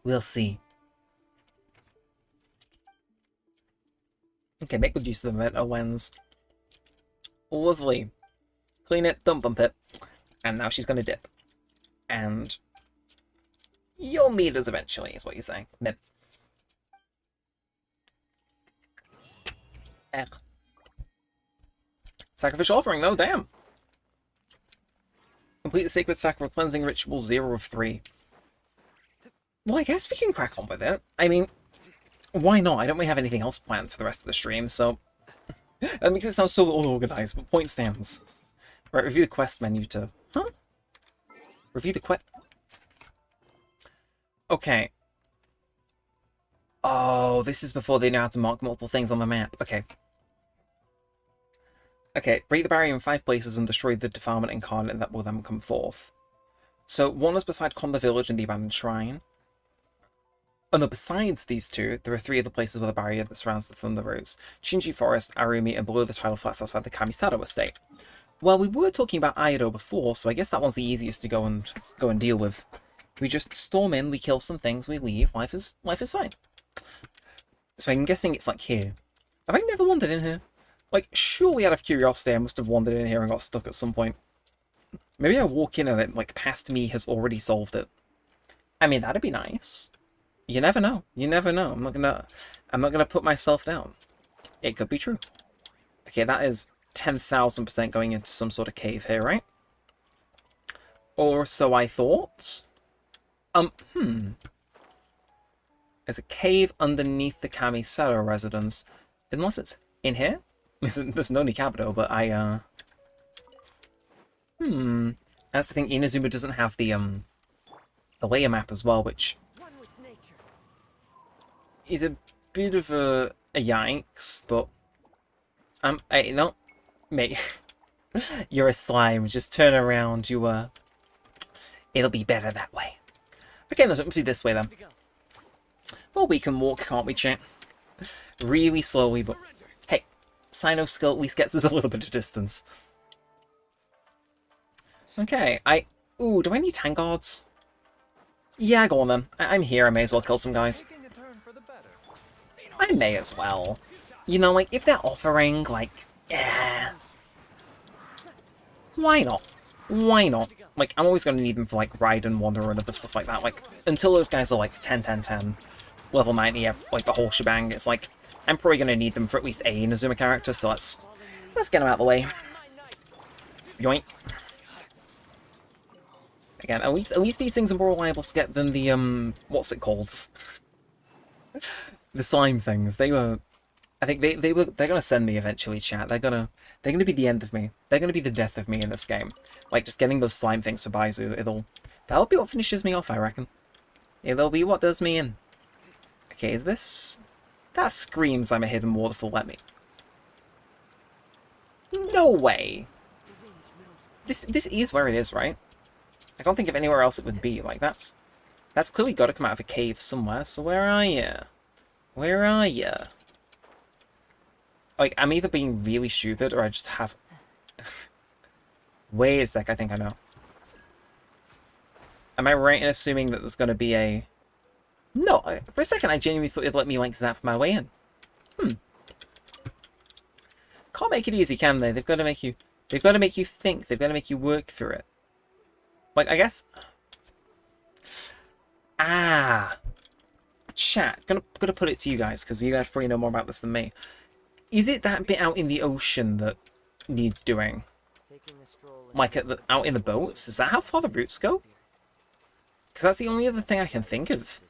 We'll see. Okay, make good use of the memento lens. Lovely. Clean it, don't bump it. And now she's going to dip. And you'll meet us eventually, is what you're saying. Mid. Sacrificial offering, no, damn. Complete the sacred sacrament cleansing ritual 0 of 3. Well, I guess we can crack on with it. I mean, why not? I don't really have anything else planned for the rest of the stream, so... That makes it sound so unorganized, but point stands. Right, review the quest menu to... Huh? Review the quest... Okay. Oh, this is before they know how to mark multiple things on the map. Okay. Okay, break the barrier in 5 places and destroy the defilement incarnate that will then come forth. So, one is beside Conda Village and the Abandoned Shrine. Oh no, besides these two, there are 3 other places with a barrier that surrounds the Thunder Rose. Shinji Forest, Arumi, and below the tidal flats outside the Kamisado estate. Well, we were talking about Aido before, so I guess that one's the easiest to go and deal with. We just storm in, we kill some things, we leave, life is fine. So I'm guessing it's like here. Have I never wandered in here? Like, surely out of curiosity I must have wandered in here and got stuck at some point. Maybe I walk in and it, like, past me has already solved it. I mean, that'd be nice. You never know. You never know. I'm not gonna put myself down. It could be true. Okay, that is 10,000% going into some sort of cave here, right? Or so I thought. There's a cave underneath the Kamisado residence. Unless it's in here? There's no Nikabdo, but that's the thing, Inazuma doesn't have the layer map as well, which is a bit of a yikes, but hey, no, mate, you're a slime, just turn around, it'll be better that way. Okay, let's be this way then. Well, we can walk, can't we, chat? Really slowly, but hey, Sino skill at least gets us a little bit of distance. Okay, ooh, do I need hand guards? Yeah, go on then. I'm here, I may as well kill some guys. I may as well. You know, like, if they're offering, like, yeah. Why not? Why not? Like, I'm always going to need them for, like, Ride and Wander and other stuff like that. Like, until those guys are, like, 10, 10, 10, level 90, like, the whole shebang, it's like, I'm probably going to need them for at least a Inazuma character, so let's get them out of the way. Yoink. Again, at least these things are more reliable to get than the, what's it called? The slime things. I think they're gonna send me eventually, chat. They're gonna be the end of me. They're gonna be the death of me in this game. Like, just getting those slime things for Baizu, that'll be what finishes me off, I reckon. It'll be what does me in. Okay, is this... That screams I'm a hidden waterfall, let me. No way! This is where it is, right? I can't think of anywhere else it would be. Like, that's clearly got to come out of a cave somewhere, so where are you? Where are you? Like, I'm either being really stupid or I just have... Wait a sec, I think I know. Am I right in assuming that there's going to be a... No, for a second I genuinely thought it'd let me, like, zap my way in. Can't make it easy, can they? They've got to make you think. They've got to make you work through it. Like, I guess... Chat, gonna put it to you guys, because you guys probably know more about this than me. Is it that bit out in the ocean that needs doing? Like, out in the boats? Is that how far the routes go? Because that's the only other thing I can think of.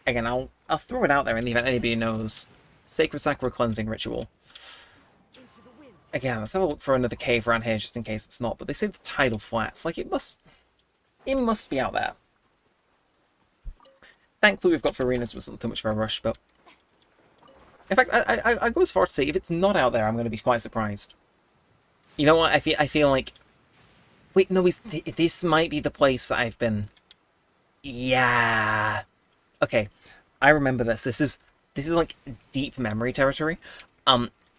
Again, I'll throw it out there in the event anybody knows. Sacred Sakura Cleansing Ritual. Again, let's have a look for another cave around here just in case it's not. But they say the tidal flats. Like, it must be out there. Thankfully, we've got Farina's, so it's not too much of a rush, but... In fact, I go as far to say, if it's not out there, I'm going to be quite surprised. You know what? I feel like... Wait, no, this might be the place that I've been... Yeah. Okay, I remember this. This is like deep memory territory.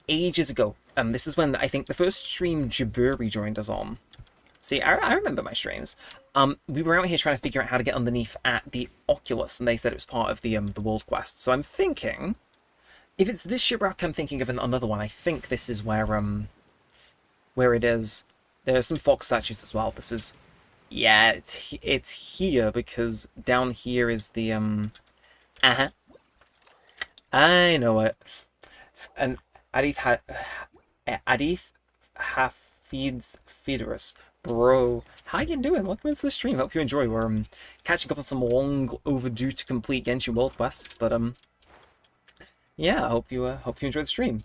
Ages ago, this is when I think the first stream Jaburi joined us on. See, I remember my streams. We were out here trying to figure out how to get underneath at the Oculus, and they said it was part of the world quest. So I'm thinking, if it's this shipwreck, I'm thinking of another one. I think this is where it is. There are some fox statues as well. This is, yeah, it's here because down here is the I know it. And Adif Hafid's Feederus. Bro, how you doing? Welcome to the stream. Hope you enjoy. We're catching up on some long overdue to complete Genshin World quests, but yeah, I hope you enjoy the stream.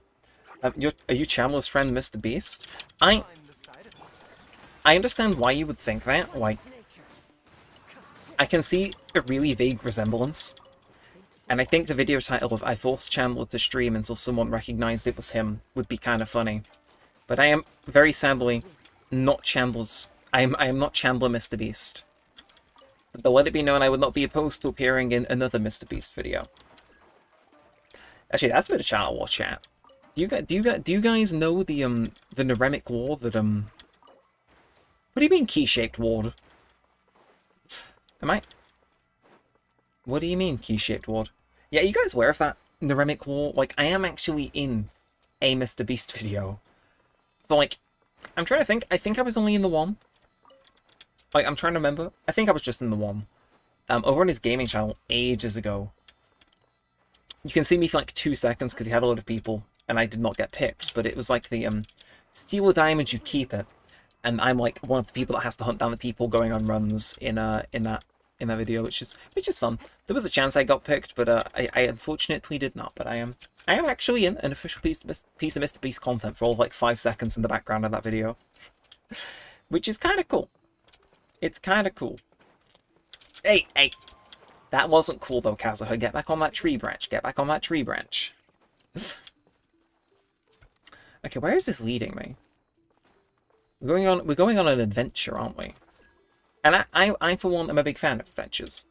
Are you Chamler's friend, Mr. Beast? I understand why you would think that. Like, I can see a really vague resemblance. And I think the video title of I forced Chandler to stream until someone recognized it was him would be kind of funny. But I am, very sadly, not Chandler's... I am not Chandler Mr. Beast. But let it be known I would not be opposed to appearing in another Mr. Beast video. Actually, that's a bit of Channel War chat. Do you guys know the Neremik war that What do you mean key-shaped ward? What do you mean key-shaped ward? Yeah, are you guys aware of that Neremik war? Like, I am actually in a Mr. Beast video. So, like, I'm trying to think. I think I was only in the one. Like, I'm trying to remember. I think I was just in the one. Over on his gaming channel ages ago. You can see me for like 2 seconds because he had a lot of people and I did not get picked. But it was like the steal a diamond, you keep it. And I'm like one of the people that has to hunt down the people going on runs in that video, which is fun. There was a chance I got picked, but I unfortunately did not. But I am actually in an official piece of Mr. Beast content for all of like 5 seconds in the background of that video, which is kind of cool. It's kind of cool. Hey, that wasn't cool though, Kazuha. Get back on that tree branch. Get back on that tree branch. Okay, where is this leading me? We're going on an adventure, aren't we? And I for one am a big fan of adventures.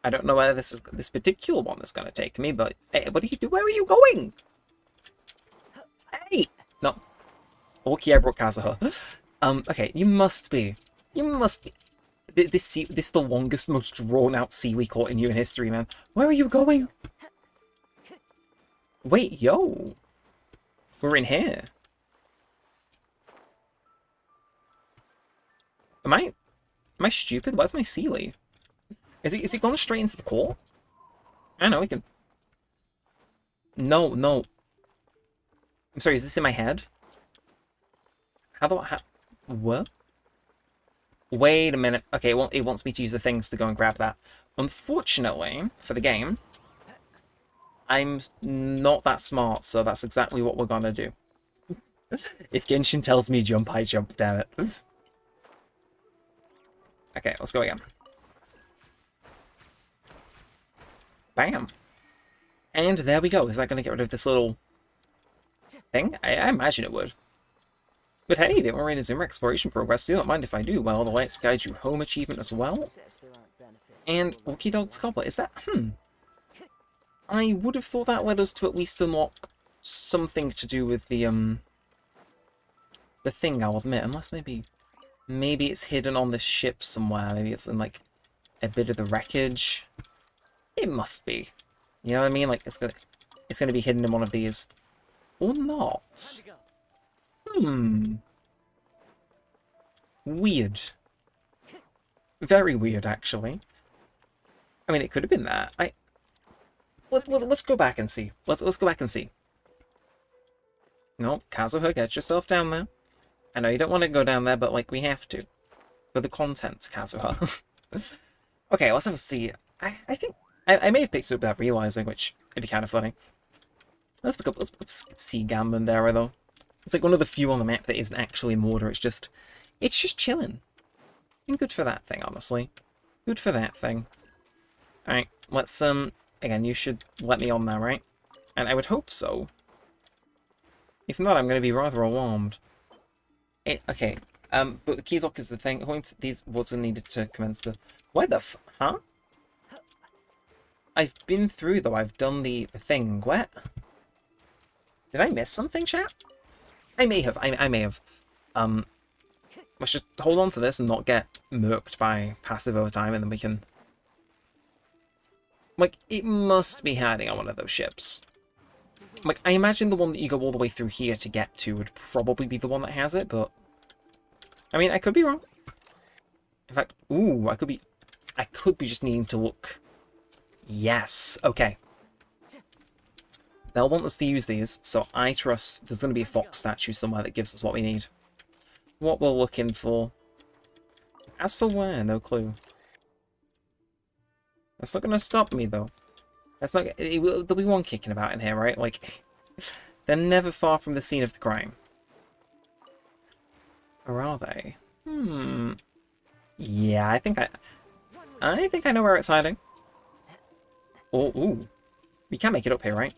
I don't know where this particular one is going to take me, but hey, what do you do? Where are you going? Hey, no. Okay, I brought Kazuha. Okay, you must be. This is the longest, most drawn-out sea we caught in human history, man. Where are you going? Wait, yo. We're in here. Am I stupid? Where's my Sealy? Is he gone straight into the core? I know, we can... No. I'm sorry, is this in my head? What? Wait a minute. Okay, it wants me to use the things to go and grab that. Unfortunately, for the game, I'm not that smart, so that's exactly what we're gonna do. If Genshin tells me jump, I jump, damn it. Okay, let's go again. Bam. And there we go. Is that going to get rid of this little thing? I imagine it would. But hey, they were in a Zimmer exploration progress. Do not mind if I do. Well, the Lights Guide You Home achievement as well. And Wookie Dog's Cobbler. Is that... I would have thought that led us to at least unlock something to do with the thing, I'll admit. Unless maybe it's hidden on the ship somewhere. Maybe it's in, like, a bit of the wreckage. It must be. You know what I mean? Like, it's gonna be hidden in one of these. Or not. Weird. Very weird, actually. I mean, it could have been that. Let's go back and see. Let's go back and see. No, Kazuha, get yourself down there. I know you don't want to go down there, but, like, we have to. For the content, Kazuha. Okay, let's have a see. I think... I may have picked it up without realizing, which would be kind of funny. Let's pick up Sea Gambling there, though. It's like one of the few on the map that isn't actually in Mortar. It's just chilling. And good for that thing, honestly. Good for that thing. Alright, let's, again, you should let me on now, right? And I would hope so. If not, I'm going to be rather alarmed. Okay, but the keys lock is the thing. According to these words, are needed to commence the... Why the huh? I've been through, though. I've done the thing. What? Did I miss something, chat? I may have. I may have. Let's just hold on to this and not get murked by passive overtime, and then we can... Like, it must be hiding on one of those ships. Like, I imagine the one that you go all the way through here to get to would probably be the one that has it, but... I mean, I could be wrong. In fact, ooh, I could be just needing to look... Yes, okay. They'll want us to use these, so I trust there's going to be a fox statue somewhere that gives us what we need. What we're looking for. As for where, no clue. That's not going to stop me, though. That's not... There'll be one kicking about in here, right? Like, they're never far from the scene of the crime. Or are they? Yeah, I think I think I know where it's hiding. Oh, ooh. We can make it up here, right?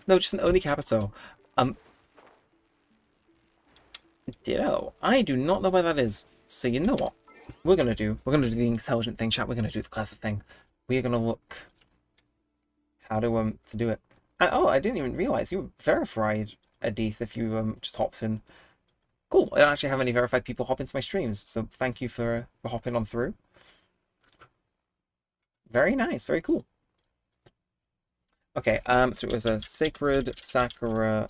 No, just an only capital. Ditto. I do not know where that is. So you know what? We're gonna do the intelligent thing, chat. We're gonna do the clever thing. We're gonna look how to do it. And, oh, I didn't even realize you verified Edith if you just hopped in. Cool. I don't actually have any verified people hop into my streams, so thank you for hopping on through. Very nice, very cool. Okay, so it was a Sacred Sakura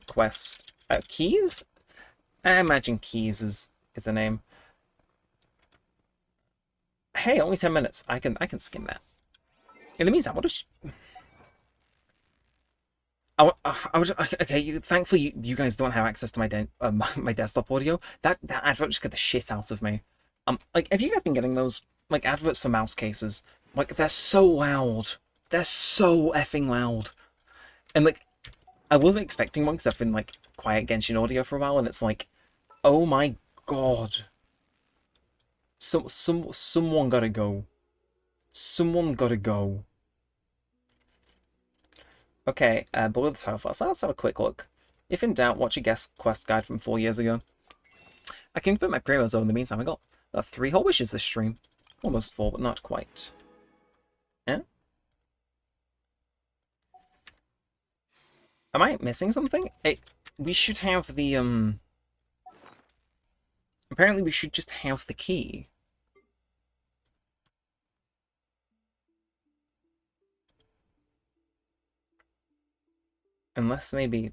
quest. Keys? I imagine Keys is the name. Hey, only 10 minutes. I can skim that. In the meantime, what is okay, thankfully you guys don't have access to my desktop audio. That advert just scared the shit out of me. Like, have you guys been getting those like adverts for mouse cases? Like, they're so loud. They're so effing loud. And like, I wasn't expecting one because I've been like quiet Genshin audio for a while, and it's like, oh my god. Someone gotta go. Someone gotta go. Okay, below the title first, let's have a quick look. If in doubt, watch a guest quest guide from 4 years ago. I can confirm my primo zone in the meantime. I got 3 whole wishes this stream. Almost 4, but not quite. Yeah? Am I missing something? We should have the, apparently we should just have the key. Unless maybe...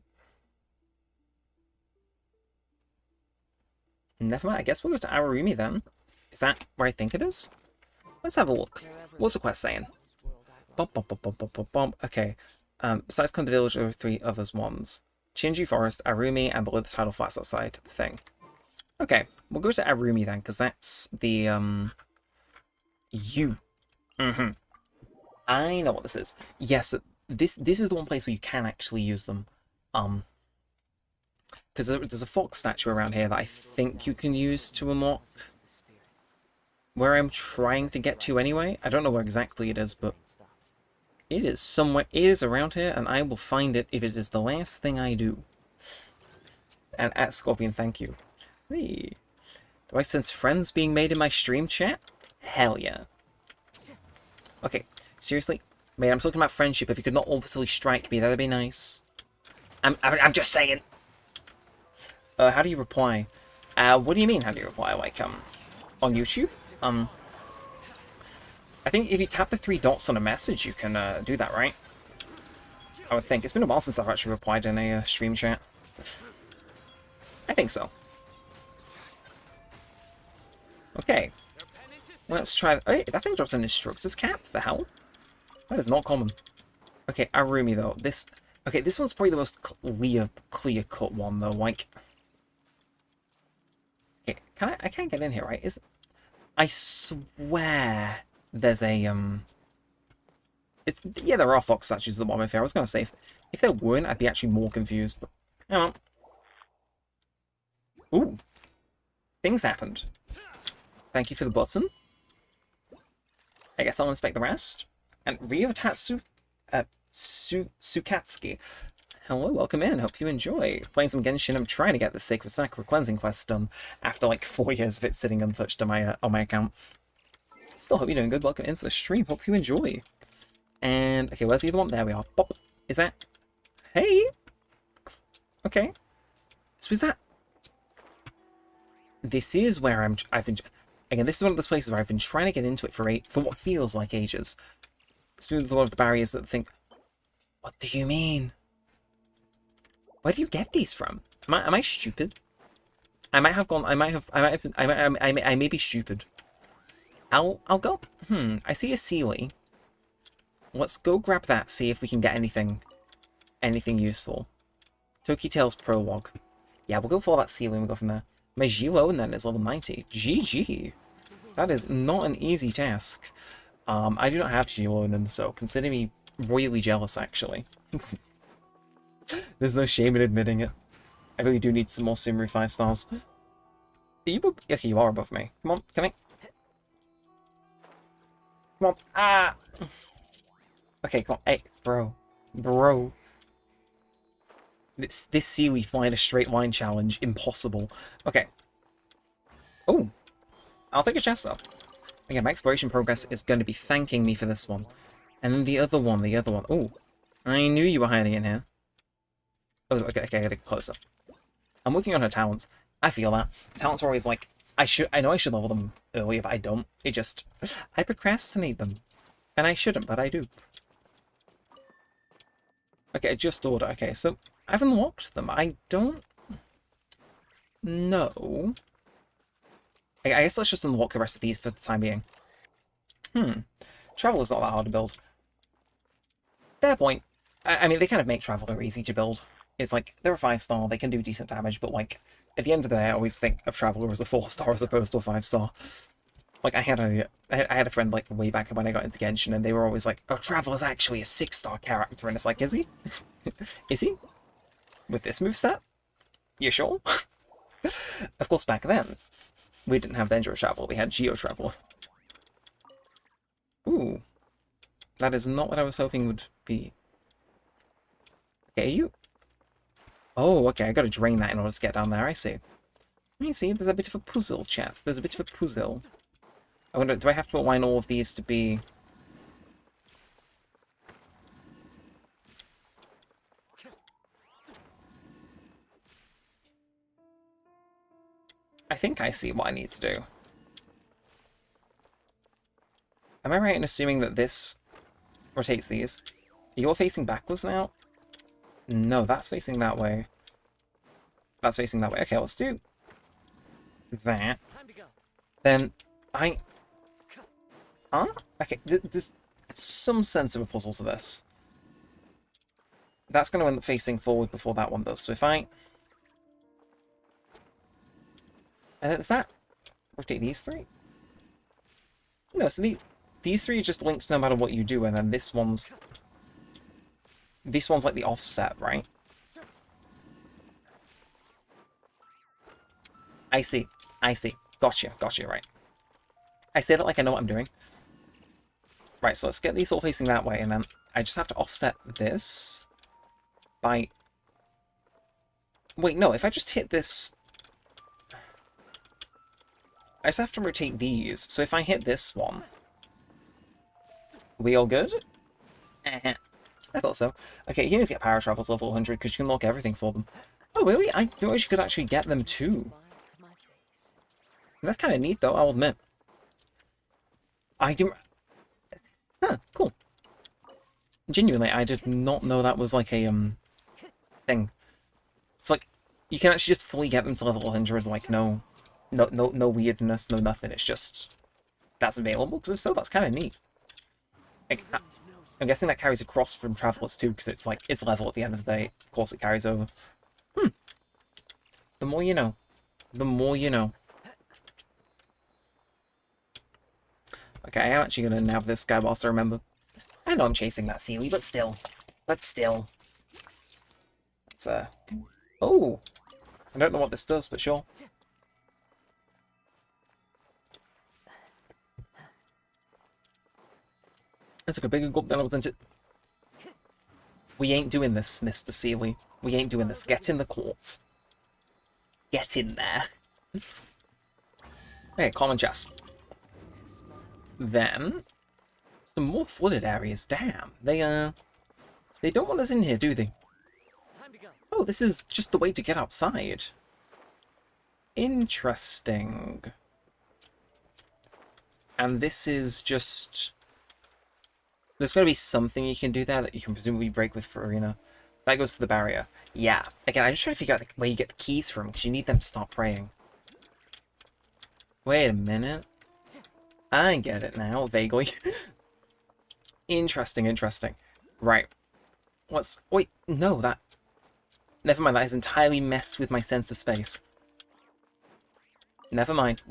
Never mind, I guess we'll go to Ararumi then. Is that where I think it is? Let's have a look. What's the quest saying? Bump, bump, bump, bump, bump, bump, bump. Okay. Besides Conde Village, there are 3 others ones. Chinji Forest, Arumi, and below the title flats outside the thing. Okay, we'll go to Arumi then, because that's the, I know what this is. Yes, this is the one place where you can actually use them. Because there's a fox statue around here that I think you can use to unlock where I'm trying to get to anyway. I don't know where exactly it is, but it is somewhere. It is around here, and I will find it if it is the last thing I do. And at Scorpion, thank you. Hey. Do I sense friends being made in my stream chat? Hell yeah. Okay, seriously? Mate, I'm talking about friendship. If you could not orbitally strike me, that'd be nice. I'm just saying. How do you reply? What do you mean, how do you reply? Like, on YouTube? I think if you tap the 3 dots on a message, you can, do that, right? I would think. It's been a while since I've actually replied in a stream chat. I think so. Okay. Let's try... Hey, that thing drops an instructor's cap? The hell? That is not common. Okay, Arumi, though. Okay, this one's probably the most clear-cut one, though. Like... Okay, I can't get in here, right? I swear there's a, yeah, there are fox statues at the bottom of here. I was going to say, if there weren't, I'd be actually more confused, but... Hang on. Ooh. Things happened. Thank you for the button. I guess I'll inspect the rest. And Ryotatsu... Sukatsuki. Hello, welcome in. Hope you enjoy. Playing some Genshin. I'm trying to get the Sacred Sakura cleansing quest done after like 4 years of it sitting untouched on my account. Still hope you're doing good. Welcome into the stream. Hope you enjoy. And okay, where's the other one? There we are. Pop. Is that? Hey. Okay. So is that? This is where I've been. Again, this is one of those places where I've been trying to get into it for what feels like ages. It's been one of the barriers that think. What do you mean? Where do you get these from? Am I stupid? I might have gone. I may be stupid. I'll go. I see a Sealy. Let's go grab that. See if we can get anything useful. Toki Tales Prologue. Yeah, we'll go for that Sealy and we'll go from there. My Gilo and then is level 90. GG. That is not an easy task. I do not have Gilo and so consider me royally jealous, actually. There's no shame in admitting it. I really do need some more Sumeru 5 stars. Are you okay, you are above me. Come on, can I? Come on. Ah! Okay, come on. Hey, bro. Bro. This seaweed flying a straight line challenge. Impossible. Okay. Oh. I'll take a chest, though. Again, my exploration progress is going to be thanking me for this one. And then the other one. Oh. I knew you were hiding in here. Oh, okay, I gotta get closer. I'm working on her talents. I feel that. Talents are always like, I know I should level them earlier, but I don't. I procrastinate them. And I shouldn't, but I do. Okay, adjust order. Okay, so I've unlocked them. I don't know. I guess let's just unlock the rest of these for the time being. Traveler's not that hard to build. Fair point. I mean, they kind of make Traveler easy to build. It's like, they're a 5-star, they can do decent damage, but like, at the end of the day, I always think of Traveler as a 4-star as opposed to a 5-star. Like, I had a friend, like, way back when I got into Genshin, and they were always like, oh, Traveler's actually a 6-star character, and it's like, is he? Is he? With this moveset? You sure? Of course, back then, we didn't have Dangerous Traveler, we had Geo Traveler. Ooh. That is not what I was hoping would be. Okay, you... Oh, okay, I gotta drain that in order to get down there, I see. I see, there's a bit of a puzzle, chat. There's a bit of a puzzle. I wonder, do I have to align all of these to be... I think I see what I need to do. Am I right in assuming that this rotates these? You're facing backwards now? No, that's facing that way. That's facing that way. Okay, let's do that. Then I... Huh? Okay, there's some sense of a puzzle to this. That's going to end up facing forward before that one does. So if I... does that rotate these three? No, so these three are just links no matter what you do, and then this one's like the offset, right? I see. Gotcha, right. I said it like I know what I'm doing. Right, so let's get these all facing that way, and then I just have to offset this by... Wait, no, if I just hit this... I just have to rotate these, so if I hit this one... We all good? I thought so. Okay, you need to get power travels level 100 because you can unlock everything for them. Oh, really? I didn't realize you could actually get them too. That's kind of neat, though, I'll admit. I didn't... Huh, cool. Genuinely, I did not know that was like a, thing. It's like, you can actually just fully get them to level 100, like, no weirdness, no nothing. It's just, that's available, because if so, that's kind of neat. Like, I'm guessing that carries across from Travelers too, because it's like, it's level at the end of the day. Of course it carries over. The more you know. The more you know. Okay, I am actually going to nab this guy whilst I remember. I know I'm chasing that seaweed, but still. Let's, oh! I don't know what this does, but sure. I took a bigger gulp than I was into. We ain't doing this, Mr. Sealy. We ain't doing this. Get in the quartz. Get in there. Okay, common chest. Then, some more flooded areas. Damn, they don't want us in here, do they? Oh, this is just the way to get outside. Interesting. And this is just... There's got to be something you can do there that you can presumably break with Farina. That goes to the barrier. Yeah. Again, I'm just trying to figure out where you get the keys from, because you need them to stop praying. Wait a minute. I get it now, vaguely. Interesting. Right. Wait, no, that... Never mind, that has entirely messed with my sense of space. Never mind.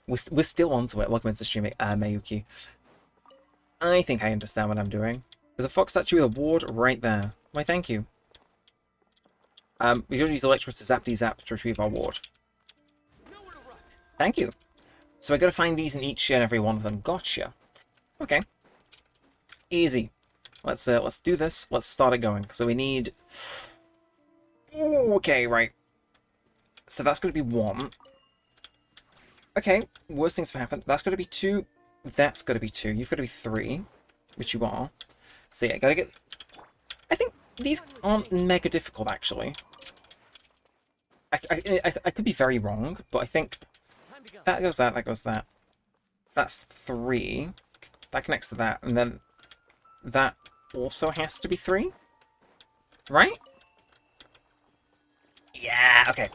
We're still onto it. Welcome into streaming, Mayuki. I think I understand what I'm doing. There's a fox statue with a ward right there. Why, thank you. We're going to use Electro to zap to retrieve our ward. Thank you. So I got to find these in each and every one of them. Gotcha. Okay. Easy. Let's do this. Let's start it going. So we need... Ooh, okay, right. So that's going to be 1. Okay, worst things have happened. That's going to be 2. That's going to be 2. You've got to be 3, which you are. So yeah, gotta get... I think these aren't mega difficult, actually. I could be very wrong, but I think that goes that goes that. So that's 3. That connects to that, and then that also has to be 3? Right? Yeah, okay.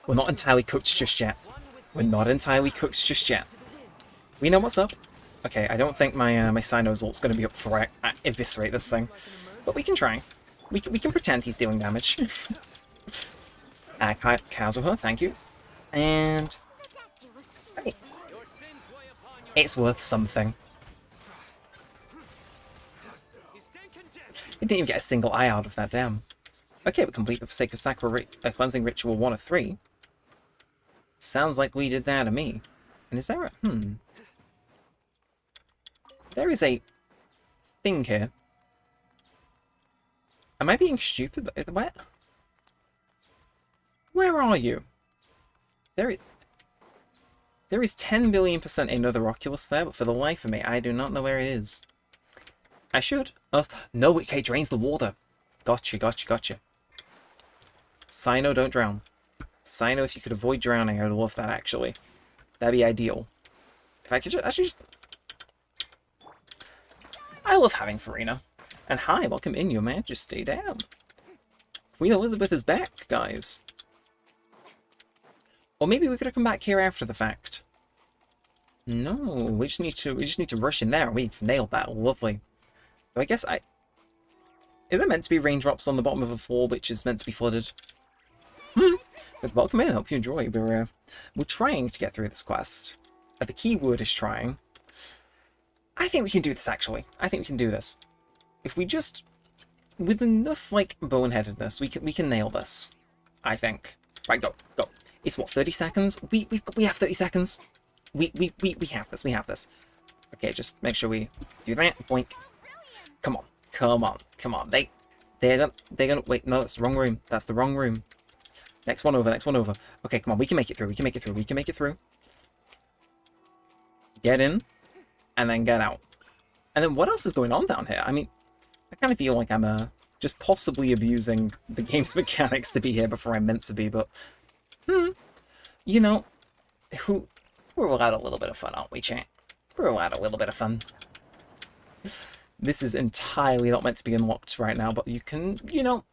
We're not entirely cooked just yet. We're not entirely cooked just yet. We know what's up. Okay, I don't think my my Cyno's ult's going to be up for I eviscerate this thing. But we can try. We can pretend he's dealing damage. Kazuha, thank you. And... Hey, it's worth something. He didn't even get a single eye out of that, damn. Okay, we complete the Sacred Sacral Cleansing Ritual 1 of 3. Sounds like we did that to me. And is there a... There is a thing here. Am I being stupid? Where are you? There is 10 billion% another Oculus there, but for the life of me, I do not know where it is. I should. Oh, no, okay, drains the water. Gotcha. Cyno, don't drown. Cyno, if you could avoid drowning, I would love that, actually. That'd be ideal. If I could just... I love having Farina. And hi, welcome in, your majesty. Damn. Queen Elizabeth is back, guys. Or maybe we could have come back here after the fact. No, we just need to rush in there. We've nailed that. Lovely. So I guess is there meant to be raindrops on the bottom of a floor which is meant to be flooded? But welcome in, hope you enjoy. We're trying to get through this quest. The key word is trying. I think we can do this, actually. I think we can do this. If we just... With enough, like, boneheadedness, we can nail this. I think. Right, go. It's what, 30 seconds? We have 30 seconds. We have this, we have this. Okay, just make sure we do that. Boink. Come on. They're gonna wait, no, that's the wrong room. That's the wrong room. Next one over. Okay, come on, we can make it through. Get in, and then get out. And then what else is going on down here? I mean, I kind of feel like I'm just possibly abusing the game's mechanics to be here before I'm meant to be, but... You know, we're allowed a little bit of fun, aren't we, chat? We're allowed a little bit of fun. This is entirely not meant to be unlocked right now, but you can, you know...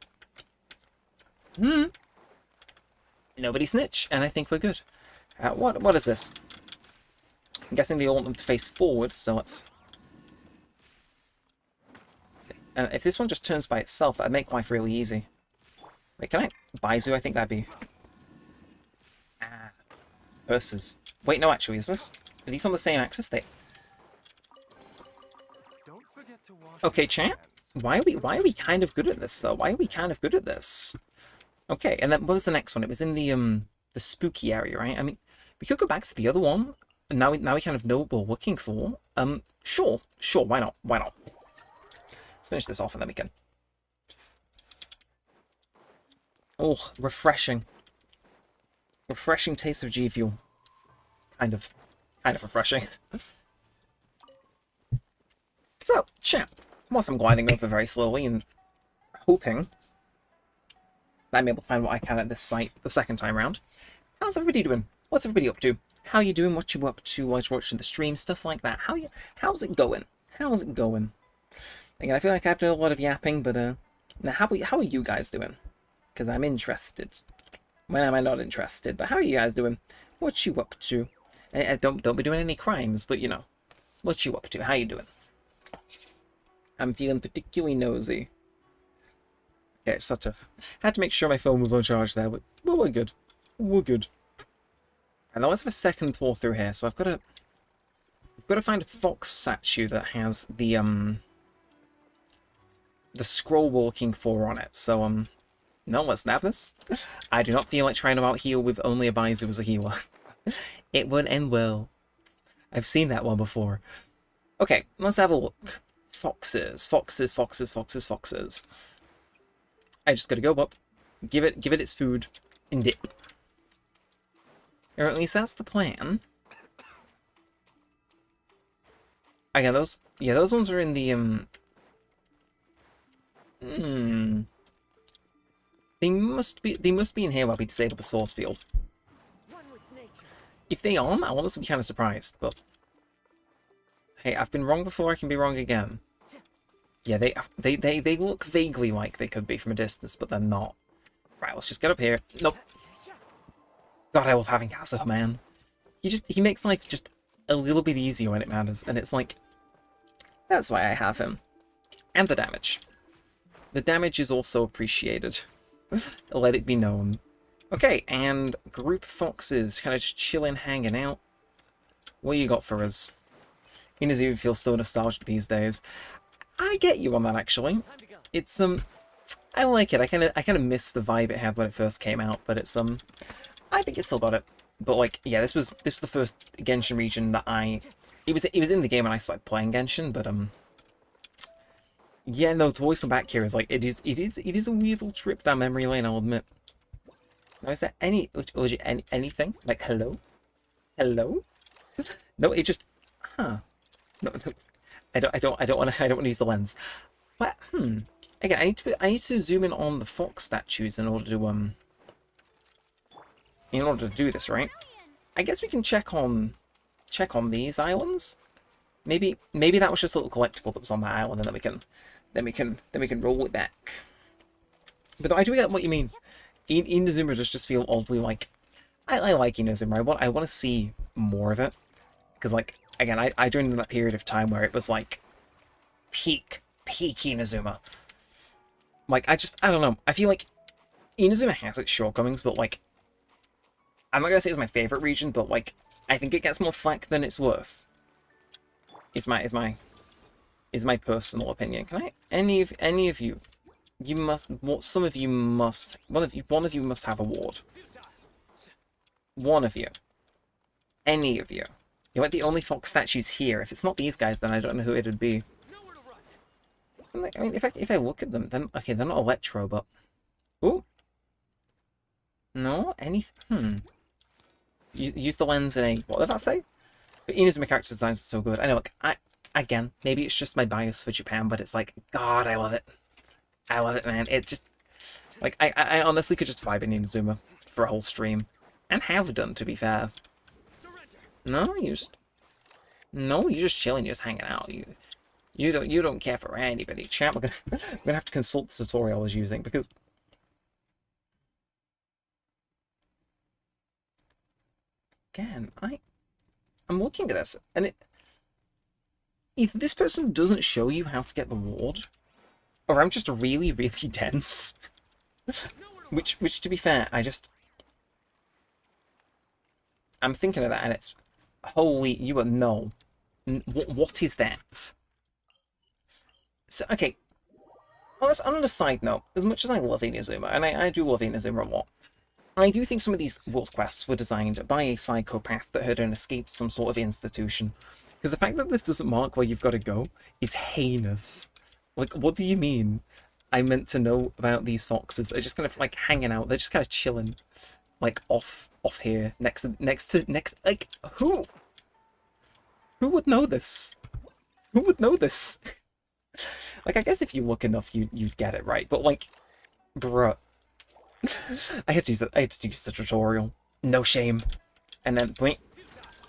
Nobody snitch, and I think we're good. What is this? I'm guessing they all want them to face forward, so let's... And if this one just turns by itself, that'd make life really easy. Wait, can I... Baizu, I think that'd be... Purses. Wait, no, actually, is this... Are these on the same axis? Don't forget to wash Okay, chat. Why are we kind of good at this, though? Okay, and then what was the next one? It was in the spooky area, right? I mean, we could go back to the other one, and now we kind of know what we're looking for. Sure, why not? Let's finish this off and then we can... Oh, refreshing. Refreshing taste of G Fuel. Kind of refreshing. So, chat. Whilst I'm gliding over very slowly and hoping that I'm able to find what I can at this site the second time round, how's everybody doing? What's everybody up to? How you doing? What you up to while you're watching the stream? Stuff like that. How's it going? Again, I feel like I've done a lot of yapping, but now how are you guys doing? Because I'm interested. When am I not interested? But how are you guys doing? What you up to? Don't be doing any crimes, but you know, what you up to? How you doing? I'm feeling particularly nosy. Okay, just had to make sure my phone was on charge there, but we're good. And let's have a second tour through here. So I've got to find a fox statue that has the scroll we're looking for on it. So no, let's nab this. I do not feel like trying to out heal with only a Baizu as a healer. It won't end well. I've seen that one before. Okay, let's have a look. Foxes, foxes, foxes, foxes, foxes. I just gotta go up, give it its food, and dip. Or at least that's the plan. Again, those ones are in the They must be in here while we disabled the source field. One with nature. If they aren't, I want us to be kind of surprised, but hey, I've been wrong before, I can be wrong again. Yeah, they look vaguely like they could be from a distance, but they're not. Right, let's just get up here. Nope. God, I love having Kazuha, man. He makes life just a little bit easier when it matters, and it's like, that's why I have him. And the damage. The damage is also appreciated. Let it be known. Okay, and group foxes, kind of just chilling, hanging out. What you got for us? Inazuma feels so nostalgic these days. I get you on that, actually. Time to go. It's I like it. I kind of miss the vibe it had when it first came out, but it's I think it still got it. But like, yeah, this was the first Genshin region that it was in the game when I started playing Genshin, but yeah, no, to always come back here is like it is a weird little trip down memory lane, I'll admit. Now, is there anything like hello? No, it just no, I don't want to use the lens. But again, I need to zoom in on the fox statues in order to do this, right? I guess we can check on these islands. Maybe that was just a little collectible that was on that island, and then we can roll it back. But I do get what you mean. Inazuma just feel oddly like I like Inazuma. I want to see more of it, because like again, I joined in that period of time where it was like peak Inazuma. Like I don't know. I feel like Inazuma has its shortcomings, but like I'm not gonna say it's my favorite region, but like I think it gets more flack than it's worth. Is my personal opinion. Can I any of you? You must. Some of you must. One of you must have a ward. One of you. Any of you. You're like the only fox statues here. If it's not these guys, then I don't know who it would be. Nowhere to run. I mean, if I look at them, then okay, they're not electro, but ooh, no, Use the lens in a what did I say? But Inazuma character designs are so good. I know, like again, maybe it's just my bias for Japan, but it's like God, I love it. I love it, man. It just like I honestly could just vibe in Inazuma for a whole stream, and have done, to be fair. No, you're just chilling, you're just hanging out. You don't care for anybody. Chat, we're gonna have to consult the tutorial I was using because again, I'm looking at this and either this person doesn't show you how to get the ward, or I'm just really, really dense. which to be fair, I'm thinking of that and it's holy, you are no. What is that? So, okay. On a side note, as much as I love Inazuma, and I do love Inazuma a lot, I do think some of these world quests were designed by a psychopath that had escaped some sort of institution. Because the fact that this doesn't mark where you've got to go is heinous. Like, what do you mean? I meant to know about these foxes. They're just kind of like hanging out. They're just kind of chilling, like off here, next, like who would know this? Who would know this? Like, I guess if you look enough, you'd get it right. But like, bruh, I had to use the tutorial. No shame. And then wait,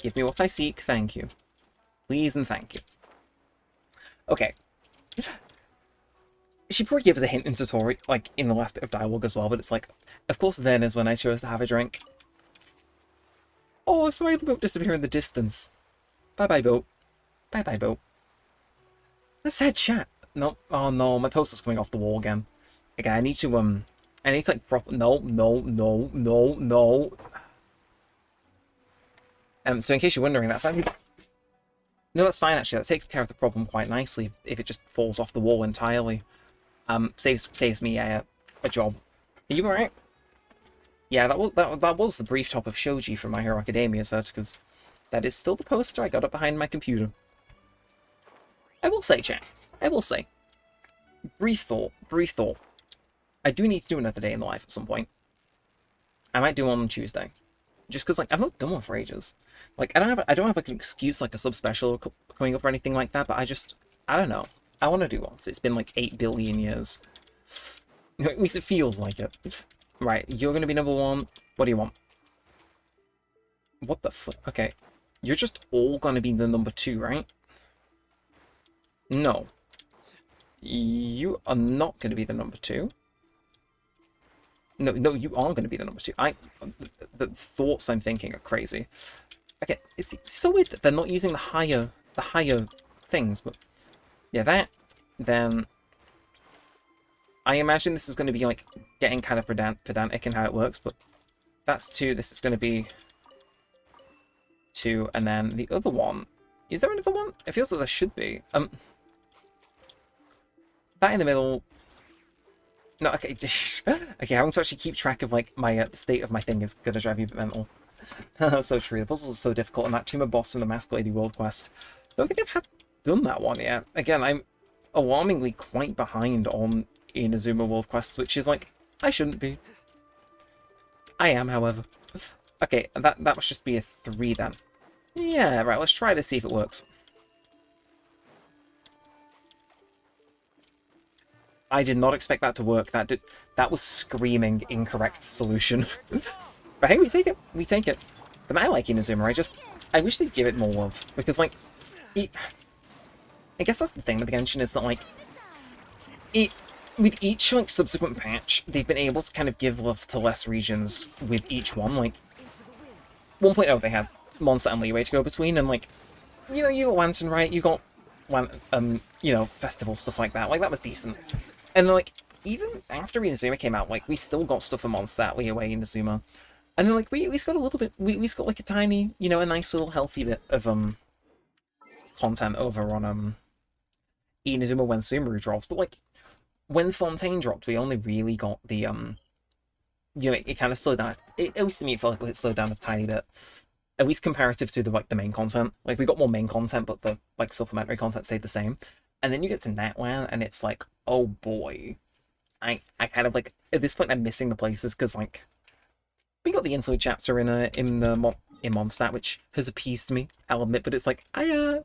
give me what I seek. Thank you, please and thank you. Okay. She probably gave us a hint in tutorial, like in the last bit of dialogue as well. But it's like, of course, then is when I chose to have a drink. Oh, so I the boat disappear in the distance. Bye bye boat. Bye bye boat. Let's head chat. No, oh no, my poster's coming off the wall again. Again, I need to like no. So in case you're wondering, that's actually no, that's fine actually. That takes care of the problem quite nicely if it just falls off the wall entirely. Saves me a job. Are you alright? Yeah, that was the brief top of Shoji from My Hero Academia, so because That is still the poster I got up behind my computer. I will say, chat. I will say. Brief thought. Brief thought. I do need to do another day in the life at some point. I might do one on Tuesday. Just because, like, I've not done one for ages. Like, I don't have like an excuse, like a sub-special coming up or anything like that, but I don't know. I want to do one, 'cause it's been like 8 billion years. At least it feels like it. Right, you're gonna be number 1. What do you want? What the fuck? Okay. You're just all gonna be the number 2, right? No. You are not gonna be the number 2. No, you are gonna be the number 2. The thoughts I'm thinking are crazy. Okay, it's so weird that they're not using the higher things, but yeah, that, then I imagine this is going to be like getting kind of pedantic in how it works, but that's 2, this is going to be 2, and then the other one, is there another one? It feels like there should be. That in the middle. No, okay, okay, having to actually keep track of like my the state of my thing is gonna drive you a bit mental. So true, the puzzles are so difficult, and that Tomb of Boss from the Mask Lady World Quest. Don't think I've done that one yet. Again, I'm alarmingly quite behind on Inazuma World Quests, which is like, I shouldn't be. I am, however. Okay, that must just be a 3 then. Yeah, right, let's try this, see if it works. I did not expect that to work. That was screaming incorrect solution. But hey, we take it. We take it. But I like Inazuma. I wish they'd give it more love. Because, like, I guess that's the thing with Genshin, is that, like, with each, like, subsequent patch, they've been able to kind of give love to less regions with each one. Like, 1.0, they had Monster and Leeway to go between, and, like, you know, you got Lantern, right? You got, you know, festival, stuff like that. Like, that was decent. And, like, even after Inazuma came out, like, we still got stuff from Mondstadt, Leeway, Inazuma. And then, like, we got a little bit, we've got, like, a tiny, you know, a nice little healthy bit of, content over on, Inazuma when Sumeru dropped. But, like, when Fontaine dropped, we only really got the, you know, it kind of slowed down. At least to me, it felt like it slowed down a tiny bit. At least comparative to the, like, the main content. Like, we got more main content, but the, like, supplementary content stayed the same. And then you get to Natlan, and it's like, oh boy. I kind of, like, at this point, I'm missing the places, because, like, we got the Inside chapter in Mondstadt, which has appeased me, I'll admit, but it's like, I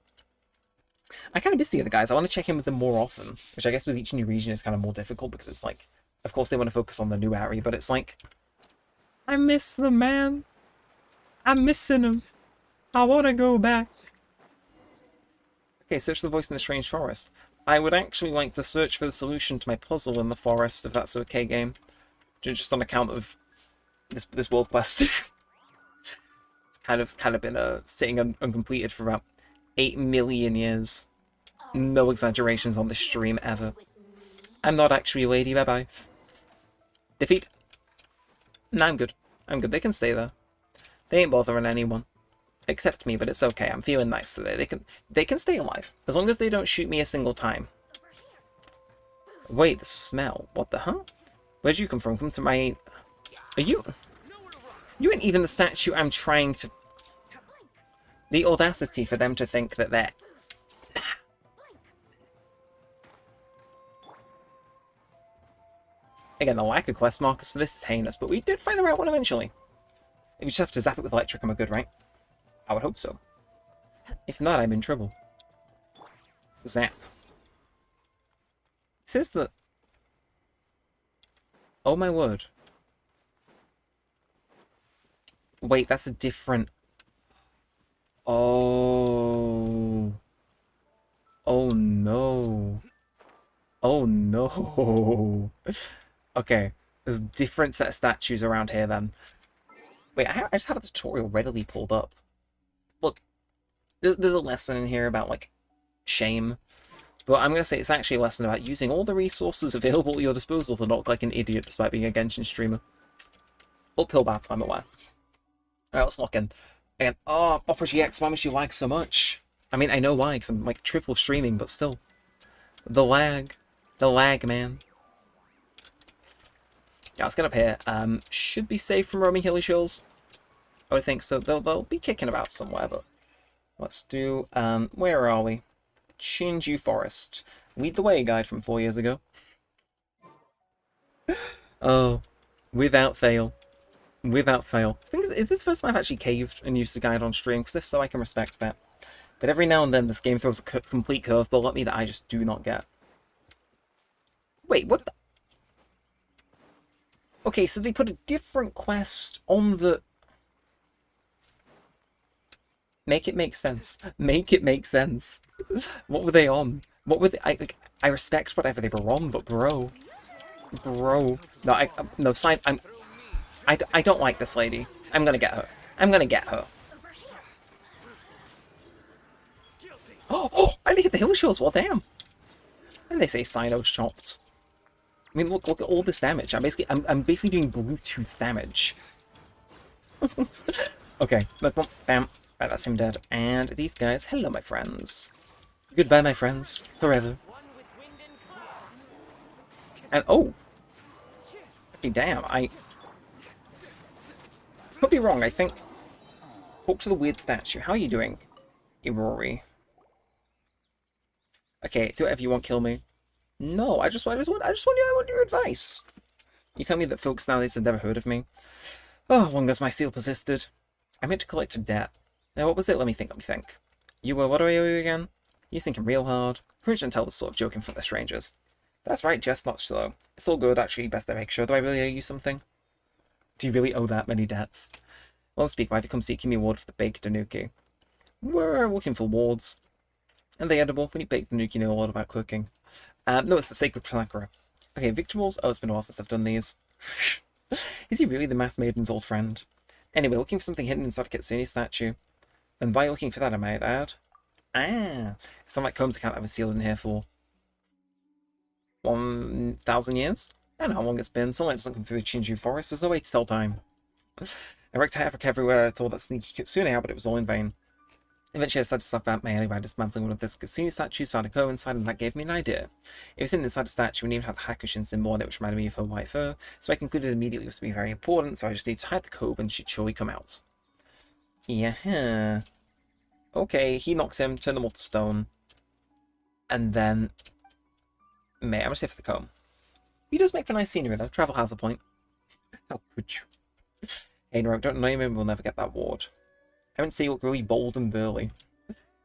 kind of miss the other guys. I want to check in with them more often, which I guess with each new region is kind of more difficult, because it's like, of course they want to focus on the new area, but it's like, I miss them, man. I'm missing them. I want to go back. Okay, search the voice in the strange forest. I would actually like to search for the solution to my puzzle in the forest, if that's okay, game. Just on account of this world quest. It's kind of been sitting uncompleted for about 8 million years. No exaggerations on this stream ever. I'm not actually a lady. Bye bye. Defeat. No, I'm good. I'm good. They can stay there. They ain't bothering anyone. Except me, but it's okay. I'm feeling nice today. They can stay alive. As long as they don't shoot me a single time. Wait, the smell. What the huh? Where'd you come from? Come to my... Are you... You ain't even the statue I'm trying to... The audacity for them to think that they're... Again, the lack of quest markers for this is heinous, but we did find the right one eventually. We just have to zap it with electric and we're good, right? I would hope so. If not, I'm in trouble. Zap. It says that... Oh my word. Wait, that's a different... Oh... Oh no. Oh no. Okay, there's a different set of statues around here then. Wait, I just have a tutorial readily pulled up. Look, there's a lesson in here about, like, shame. But I'm going to say it's actually a lesson about using all the resources available at your disposal to not look like an idiot despite being a Genshin streamer. Uphill battle, I'm aware. Alright, let's lock in. Again, oh, Opera GX, why must you lag so much? I mean, I know why, because I'm, like, triple streaming, but still. The lag. The lag, man. Yeah, let's get up here. Should be safe from roaming hilly shills. I would think so. They'll be kicking about somewhere, but Let's do, where are we? Shinju Forest. Lead the way guide from 4 years ago. Oh, without fail. Without fail. I think, is this the first time I've actually caved and used the guide on stream? Because if so, I can respect that. But every now and then, this game throws a complete curveball at me that I just do not get. Wait, what the... Okay, so they put a different quest on the... Make it make sense. Make it make sense. What were they on? What were they... I respect whatever they were on, but bro... Bro... No, no, sign... I don't like this lady. I'm gonna get her. I'm gonna get her. Oh, I didn't hit the hill shields. Well, damn. And they say Sino's chopped. I mean, look at all this damage. I'm basically doing Bluetooth damage. Okay, bam. Right, that's him dead. And these guys, hello, my friends. Goodbye, my friends, forever. And oh, okay, damn. I could be wrong. I think. Talk to the weird statue. How are you doing, Irori? Okay, do whatever you want, kill me. No, I just want your advice. You tell me that folks nowadays have never heard of me. Oh, long as my seal persisted. I meant to collect a debt. Now, what was it? Let me think. You were, what do I owe you again? You're thinking real hard. Who shouldn't tell this sort of joke in front of strangers? That's right, just not slow. It's all good, actually, best I make sure. Do I really owe you something? Do you really owe that many debts? Well, speak, why have you come seeking me a ward for the baked tanuki? We're looking for wards. Are they edible? When you bake the nuki, you know a lot about cooking. No, it's the sacred Planakra. Okay, victuals. Oh, it's been a while since I've done these. Is he really the masked maiden's old friend? Anyway, looking for something hidden inside a Kitsune statue. And by looking for that, I might add. It's not like Combs can't have a seal in here for 1,000 years? I don't know how long it's been. Sunlight doesn't come through the Shinju Forest. There's no way to tell time. I wrecked havoc everywhere. I thought that sneaky Kitsune out, but it was all in vain. Eventually, I decided to stop out my alley by dismantling one of this Kitsune statues, found a comb inside, and that gave me an idea. It was hidden inside the statue, and even had the Hakushin symbol on it, which reminded me of her white fur, so I concluded immediately it was to be very important, so I just needed to hide the comb, and she'd surely come out. Yeah. Okay, he knocks him, turned them all to stone, and then... I'm gonna stay for the comb. He does make for nice scenery, though. Travel has a point. How could you? Hey, Neremik, don't know him, we'll never get that ward. I wouldn't say you look really bold and burly.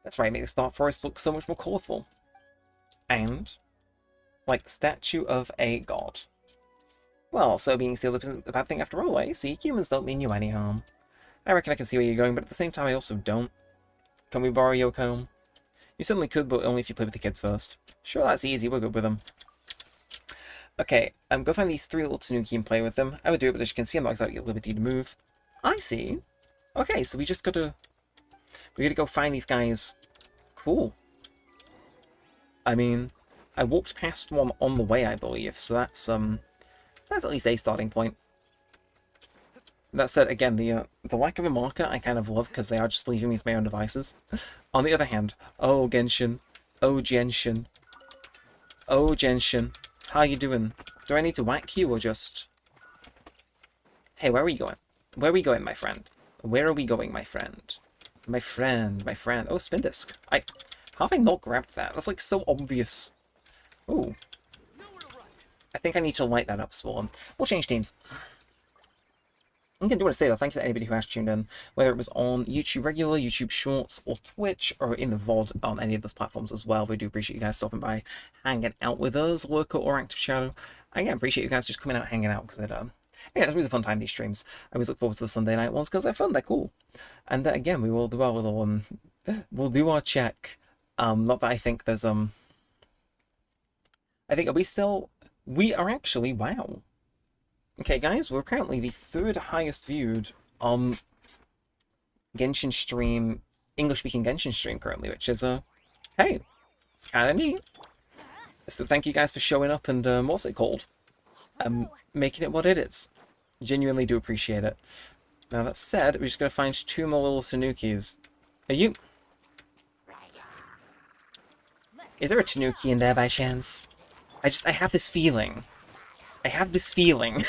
That's right, make the Stark Forest look so much more colourful. And, like the statue of a god. Well, so being sealed isn't a bad thing after all, eh? See, humans don't mean you any harm. I reckon I can see where you're going, but at the same time I also don't. Can we borrow your comb? You certainly could, but only if you play with the kids first. Sure, that's easy, we're good with them. Okay, go find these 3 little tanuki and play with them. I would do it, but as you can see, I'm not exactly at liberty to move. I see. Okay, so we gotta go find these guys. Cool. I mean, I walked past one on the way, I believe, so that's at least a starting point. That said, again, the lack of a marker I kind of love, because they are just leaving me to my own devices. On the other hand, oh Genshin, oh Genshin, oh Genshin, how you doing? Do I need to whack you, or just... Hey, where are we going? Where are we going, my friend? Where are we going, my friend? My friend. Oh, spin disc. How have I not grabbed that? That's like so obvious. Ooh. I think I need to light that up, Spawn. We'll change teams. I'm going to want to say though, thank you to anybody who has tuned in, whether it was on YouTube Regular, YouTube Shorts, or Twitch, or in the VOD on any of those platforms as well. We do appreciate you guys stopping by, hanging out with us, Lurker or Active Shadow. I appreciate you guys just coming out, hanging out, because yeah, it's always a fun time, these streams. I always look forward to the Sunday night ones, because they're fun, they're cool. And again, we will do our little, we'll do our check. Not that I think there's, I think, we are actually, wow. Okay, guys, we're apparently the 3rd highest viewed Genshin stream, English-speaking Genshin stream currently, which is, hey, it's kind of neat. So thank you guys for showing up and, what's it called? Making it what it is. Genuinely do appreciate it. Now, that said, we're just going to find 2 more little tanukis. Are you... Is there a tanuki in there by chance? I have this feeling. I have this feeling.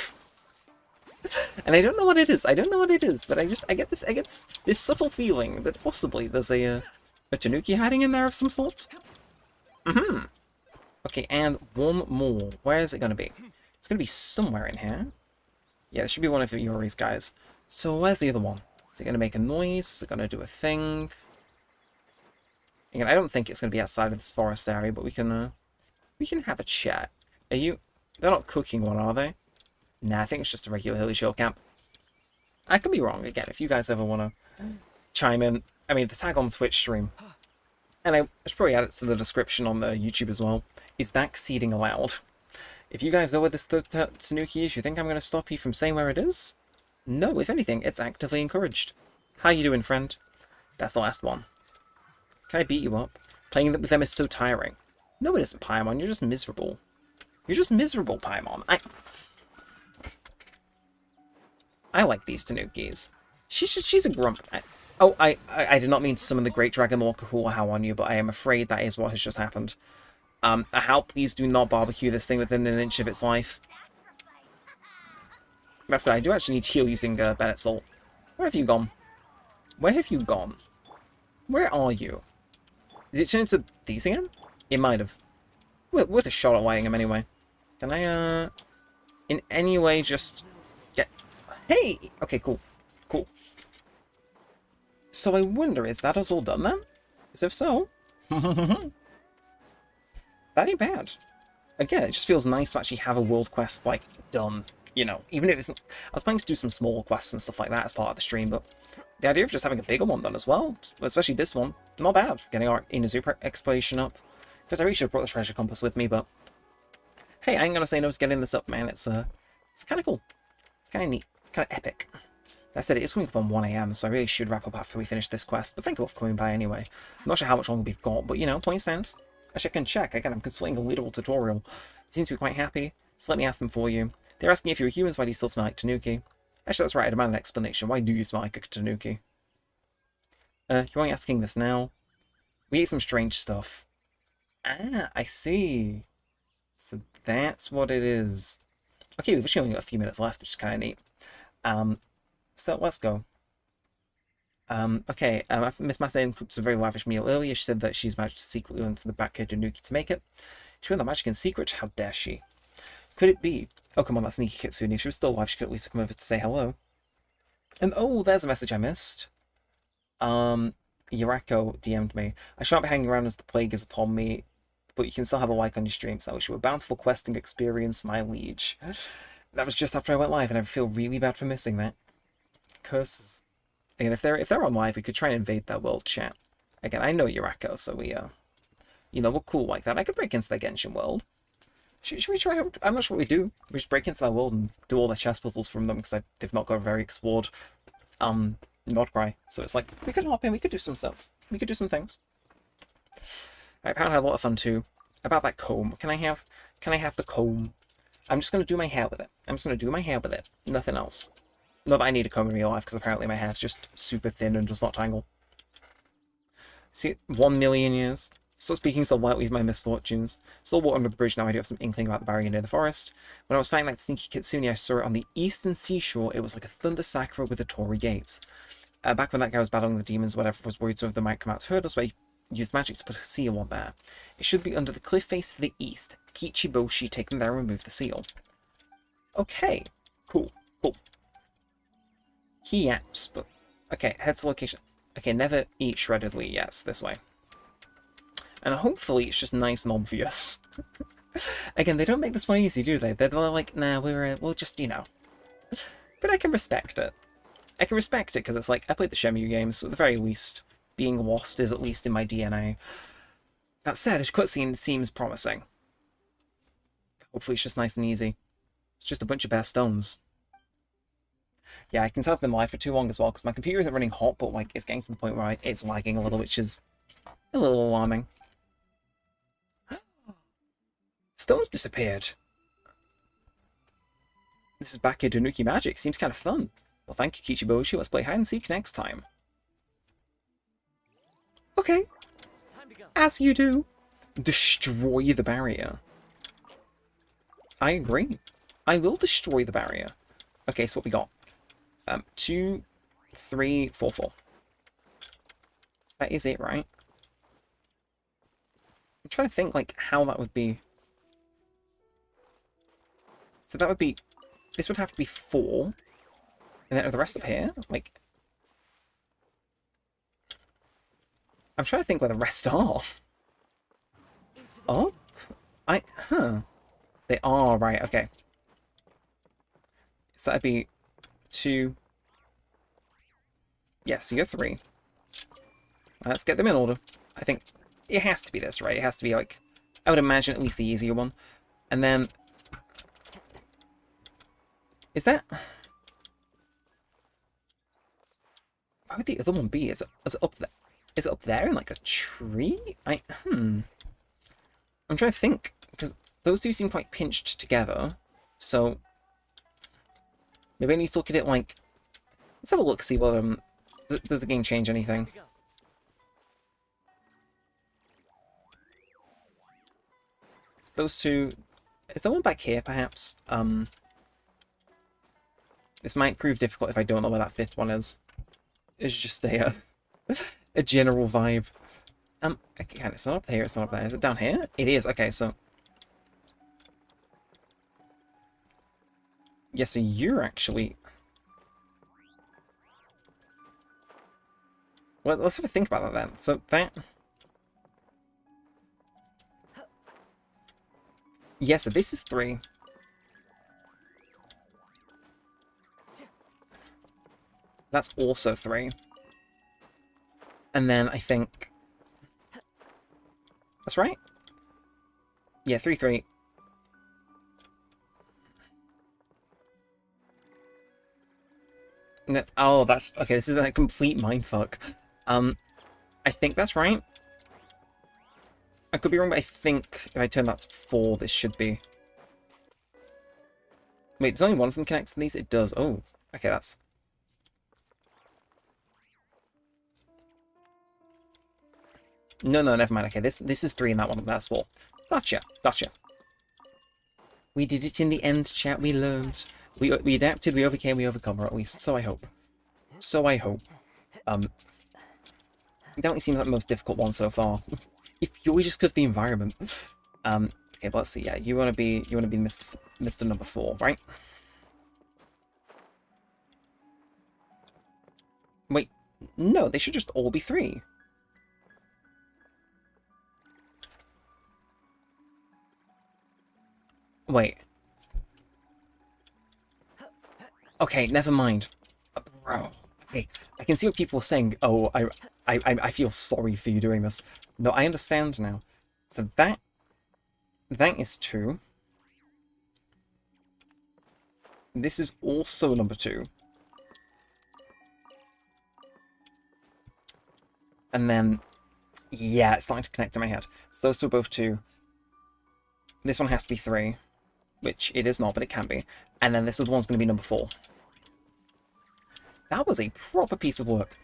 And I don't know what it is. I don't know what it is, but I get this subtle feeling that possibly there's a Tanuki hiding in there of some sort. Mm-hmm. Okay, and one more. Where is it going to be? It's going to be somewhere in here. Yeah, there should be one of Yuri's guys. So where's the other one? Is it going to make a noise? Is it going to do a thing? Again, I don't think it's going to be outside of this forest area, but we can have a chat. Are you... They're not cooking one, are they? Nah, I think it's just a regular hilly shell camp. I could be wrong. Again, if you guys ever want to chime in... I mean, the tag on Twitch stream, and I should probably add it to the description on the YouTube as well, is backseating allowed. If you guys know where this Tanuki is, you think I'm going to stop you from saying where it is? No, if anything, it's actively encouraged. How you doing, friend? That's the last one. Can I beat you up? Playing with them is so tiring. No, it isn't, Paimon. You're just miserable. You're just miserable, Paimon. I like these Tanukis. She's a grump. I did not mean to summon the Great Dragon Lord Kahua on you, but I am afraid that is what has just happened. How please do not barbecue this thing within an inch of its life. That's it, I do actually need to heal using Bennett Salt. Where have you gone? Where have you gone? Where are you? Did it turn into these again? It might have. Worth a shot at lighting him anyway. Can I, in any way just get... Hey! Okay, cool. Cool. So I wonder, is that us all done then? Because if so... that ain't bad. Again, it just feels nice to actually have a world quest, like, done. You know, even if it's... I was planning to do some small quests and stuff like that as part of the stream, but the idea of just having a bigger one done as well, especially this one, not bad. Getting our Inazuka exploration up. Because I really should have brought the treasure compass with me, but... Hey, I ain't gonna say no to getting this up, man. It's kind of cool. It's kind of neat. It's kind of epic. That said, it is coming up on 1 AM, so I really should wrap up after we finish this quest. But thank you all for coming by anyway. I'm not sure how much longer we've got, but, you know, point stands. Actually, I can check. Again, I'm consulting a literal tutorial. They seem to be quite happy, so let me ask them for you. They're asking if you're humans, why do you still smell like Tanuki? Actually, that's right, I demand an explanation. Why do you smell like a Tanuki? You're only asking this now? We ate some strange stuff. Ah, I see. So that's what it is. Okay, we've actually only got a few minutes left, which is kind of neat. So let's go. Okay, Miss Mathilde cooked a very lavish meal earlier. She said that she's managed to secretly into the back of Tanuki to make it. She won the magic in secret. How dare she? Could it be? Oh, come on, that sneaky Kitsune. If she was still alive, she could at least come over to say hello. And oh, there's a message I missed. Yurako DM'd me. I shan't be hanging around as the plague is upon me, but you can still have a like on your streams. I wish you a bountiful questing experience, my liege. That was just after I went live, and I feel really bad for missing that. Curses. Again, if they're on live, we could try and invade their world chat. Again, I know Yurako, so we, you know, we're cool like that. I could break into their Genshin world. Should we try? I'm not sure what we do. We just break into their world and do all their chess puzzles from them, because they've not got a very explored, not Krai. So it's like, we could hop in, we could do some stuff. We could do some things. I apparently had a lot of fun too. About that comb. Can I have the comb? I'm just going to do my hair with it. I'm just going to do my hair with it. Nothing else. Not that I need a comb in real life, because apparently my hair's just super thin and does not tangle. See, 1 million years. Stop speaking so lightly of my misfortunes. Still water under the bridge now. I do have some inkling about the barrier near the forest. When I was fighting that sneaky Kitsune, I saw it on the eastern seashore. It was like a thunder sakura with a torii gate. Back when that guy was battling the demons, whatever, was worried some of them might come out to hurt us, so I used magic to put a seal on there. It should be under the cliff face to the east. Kichiboshi, take them there and remove the seal. Okay. Cool. Cool. Key apps, but... Okay, head to location. Okay, never eat shredded wheat. Yes, this way. And hopefully it's just nice and obvious. Again, they don't make this one easy, do they? They're like, nah, we'll just, you know. But I can respect it. I can respect it, because it's like, I played the Shenmue games, so at the very least, being lost is at least in my DNA. That said, a cutscene seems promising. Hopefully it's just nice and easy. It's just a bunch of bare stones. Yeah, I can tell I've been live for too long as well, because my computer isn't running hot, but like it's getting to the point where it's lagging a little, which is a little alarming. Stones disappeared. This is back in Tanuki magic. Seems kind of fun. Well, thank you, Kichiboshi. Let's play hide and seek next time. Okay. As you do. Destroy the barrier. I agree. I will destroy the barrier. Okay, so what we got? 2, 3, 4, 4. That is it, right? I'm trying to think, like, how that would be. So that would be... This would have to be 4. And then the rest up here? Like... I'm trying to think where the rest are. Oh? Huh. They are, right, okay. So that'd be 2... Yeah, so you're 3. Let's get them in order. I think it has to be this, right? It has to be, like... I would imagine at least the easier one. And then... Is that... Why would the other one be? Is it up there? Is it up there in, like, a tree? I'm trying to think, because those two seem quite pinched together. So... Maybe I need to look at it like... Let's have a look, see what, does the game change anything? Those two... Is there one back here, perhaps? This might prove difficult if I don't know where that 5th one is. It's just a general vibe. Okay, it's not up here, it's not up there. Is it down here? It is, okay, so... Yeah, so you're actually... Well, let's have a think about that then. So that... Yeah, so this is 3. That's also 3. And then I think... That's right? Yeah, 3, 3. No, oh, that's... Okay, this is a complete mindfuck. I think that's right. I could be wrong, but I think if I turn that to 4, this should be... Wait, does only one of them connect to these? It does. Oh, okay, that's... No, never mind. Okay, this is 3 and that one, that's 4. Gotcha. We did it in the end, chat. We learned. We adapted, we overcame, we overcome, or at least, so I hope. Definitely seems like the most difficult one so far. If purely just because of the environment. Okay, but let's see. Yeah, you wanna be Mr. number 4, right? Wait, no, they should just all be 3. Wait. Okay, never mind. Bro. Okay, I can see what people are saying. Oh, I feel sorry for you doing this. No, I understand now. So that is 2. This is also number 2. And then, yeah, it's starting to connect in my head. So those two are both 2. This one has to be 3, which it is not, but it can be. And then this other one's going to be number 4. That was a proper piece of work.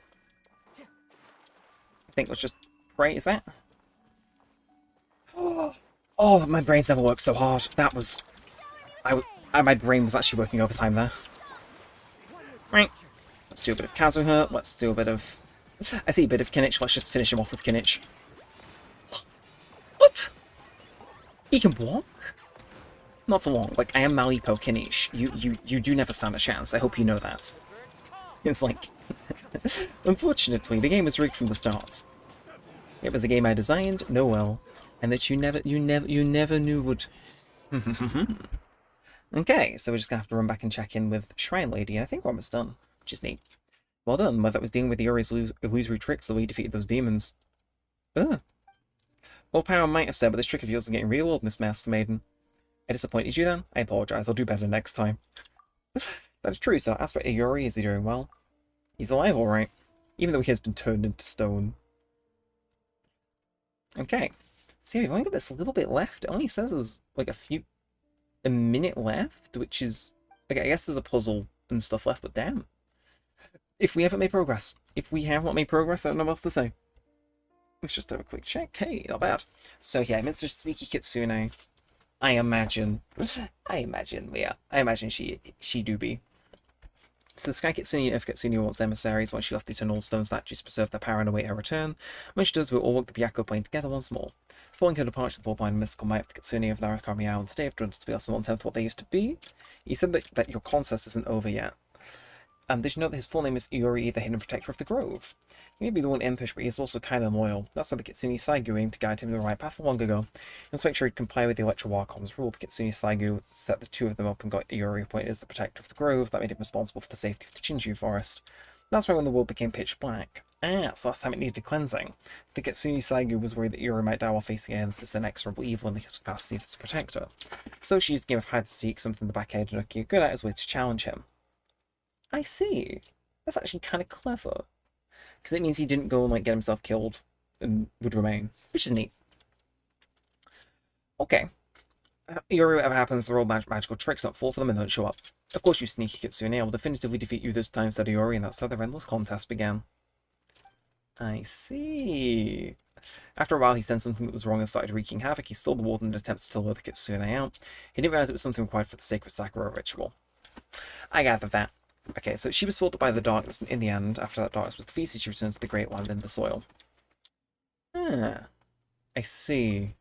I think let's just pray, is that? Oh, my brain's never worked so hard. That was... my brain was actually working overtime there. Right. Let's do a bit of Kazuha. Let's do a bit of... I see a bit of Kinich. Let's just finish him off with Kinich. What? He can walk? Not for long. Like, I am Malipo Kinich. You do never stand a chance. I hope you know that. It's like... Unfortunately, the game was rigged from the start. It was a game I designed, know well, and that you never knew would. Okay, so we're just gonna have to run back and check in with Shrine Lady, and I think we're almost done, which is neat. Well done, whether it was dealing with Yuri's illusory tricks or we defeated those demons. Ugh. All power and might have said, but this trick of yours is getting real old, Miss Master Maiden. I disappointed you then? I apologize, I'll do better next time. That is true, so as for Yuri, is he doing well? He's alive, alright. Even though he has been turned into stone. Okay. See, we've only got this a little bit left. It only says there's like a minute left, which is... Okay, I guess there's a puzzle and stuff left, but damn. If we haven't made progress. If we have not made progress, I don't know what else to say. Let's just have a quick check. Hey, not bad. So yeah, Mr. Sneaky Kitsune. I imagine she do be. So the Sky Kitsune, if Kitsune wants emissaries, once she left the Eternal Stone statues to preserve their power and await her return. When she does, we'll all walk the Byakko plane together once more. Following her departure, the bloodline and mystical might of the Kitsune of Naraka today have dwindled to be less than 1/10 what they used to be. He said that your contest isn't over yet. Did you know that his full name is Iori, the Hidden Protector of the Grove? He may be the one impish, but he's also kind of loyal. That's why the Kitsune Saigu aimed to guide him in the right path long ago. And to make sure he'd comply with the Electro Archon's rule, the Kitsune Saigu set the two of them up and got Iori appointed as the Protector of the Grove. That made him responsible for the safety of the Chinju Forest. That's why when the world became pitch black. So last time it needed cleansing. The Kitsune Saigu was worried that Iori might die while facing against this inexorable evil in the capacity of the Protector. So she used a game of hide and seek, something the backhead and Nuki are good at, as a way to challenge him. I see. That's actually kind of clever. Because it means he didn't go and like get himself killed and would remain, which is neat. Okay. Iori, whatever happens, they're all magical tricks, don't fall for them and don't show up. Of course, you sneaky Kitsune, I will definitively defeat you this time, said Iori, and that's how the endless contest began. I see. After a while, he sensed something that was wrong and started wreaking havoc. He stole the warden and attempted to lure the Kitsune out. He didn't realize it was something required for the sacred Sakura ritual. I gathered that. Okay, so she was swallowed by the darkness, and in the end, after that darkness was defeated, she returns to the Great Land in the soil. I see.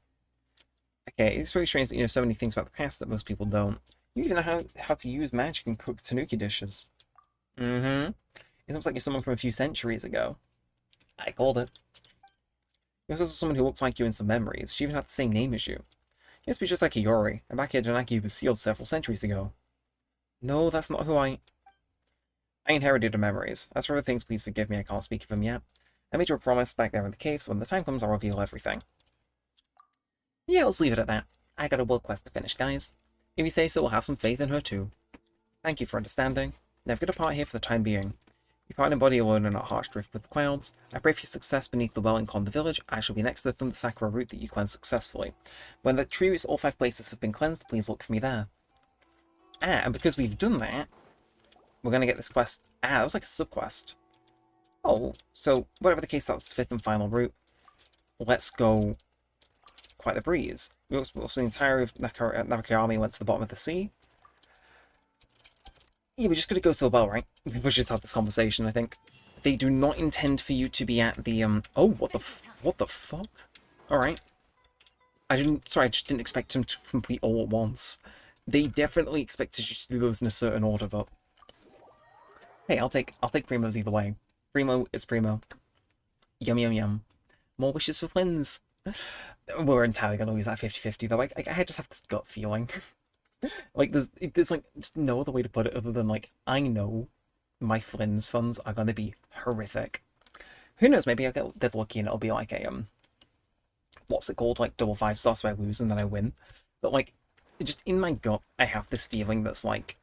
Okay, it's very strange that you know so many things about the past that most people don't. You even know how to use magic and cook tanuki dishes. It's almost like you're someone from a few centuries ago. I called it. You're also someone who looks like you in some memories. She even had the same name as you. You must be just like Iori, and back here Janaki was sealed several centuries ago. No, that's not who I inherited her memories. As for other things, please forgive me, I can't speak of them yet. I made you a promise back there in the cave, so when the time comes, I'll reveal everything. Yeah, let's leave it at that. I got a world quest to finish, guys. If you say so, we'll have some faith in her too. Thank you for understanding. Never get apart here for the time being. You part in body alone and not harsh drift with the clouds. I pray for your success beneath the well and con the village. I shall be next to the Thunder Sakura route that you cleanse successfully. When the tree roots all 5 places have been cleansed, please look for me there. And because we've done that, we're going to get this quest. That was like a sub-quest. Oh, so whatever the case, that was the 5th and final route. Let's go quite the breeze. We also the entire of Naraka army went to the bottom of the sea. Yeah, we're just going to go to the well, right? We just had this conversation, I think. They do not intend for you to be at the, Oh, what the fuck? Alright. I just didn't expect him to complete all at once. They definitely expected you to do those in a certain order, but... Hey, I'll take Primo's either way. Primo is Primo. Yum yum yum. More wishes for Flynn's. We're entirely gonna lose that 50-50 though. I just have this gut feeling. Like there's like just no other way to put it other than like I know my Flynn's funds are gonna be horrific. Who knows? Maybe I'll get dead lucky and it'll be like a what's it called? Like double 5-star, so I lose and then I win. But like just in my gut, I have this feeling that's like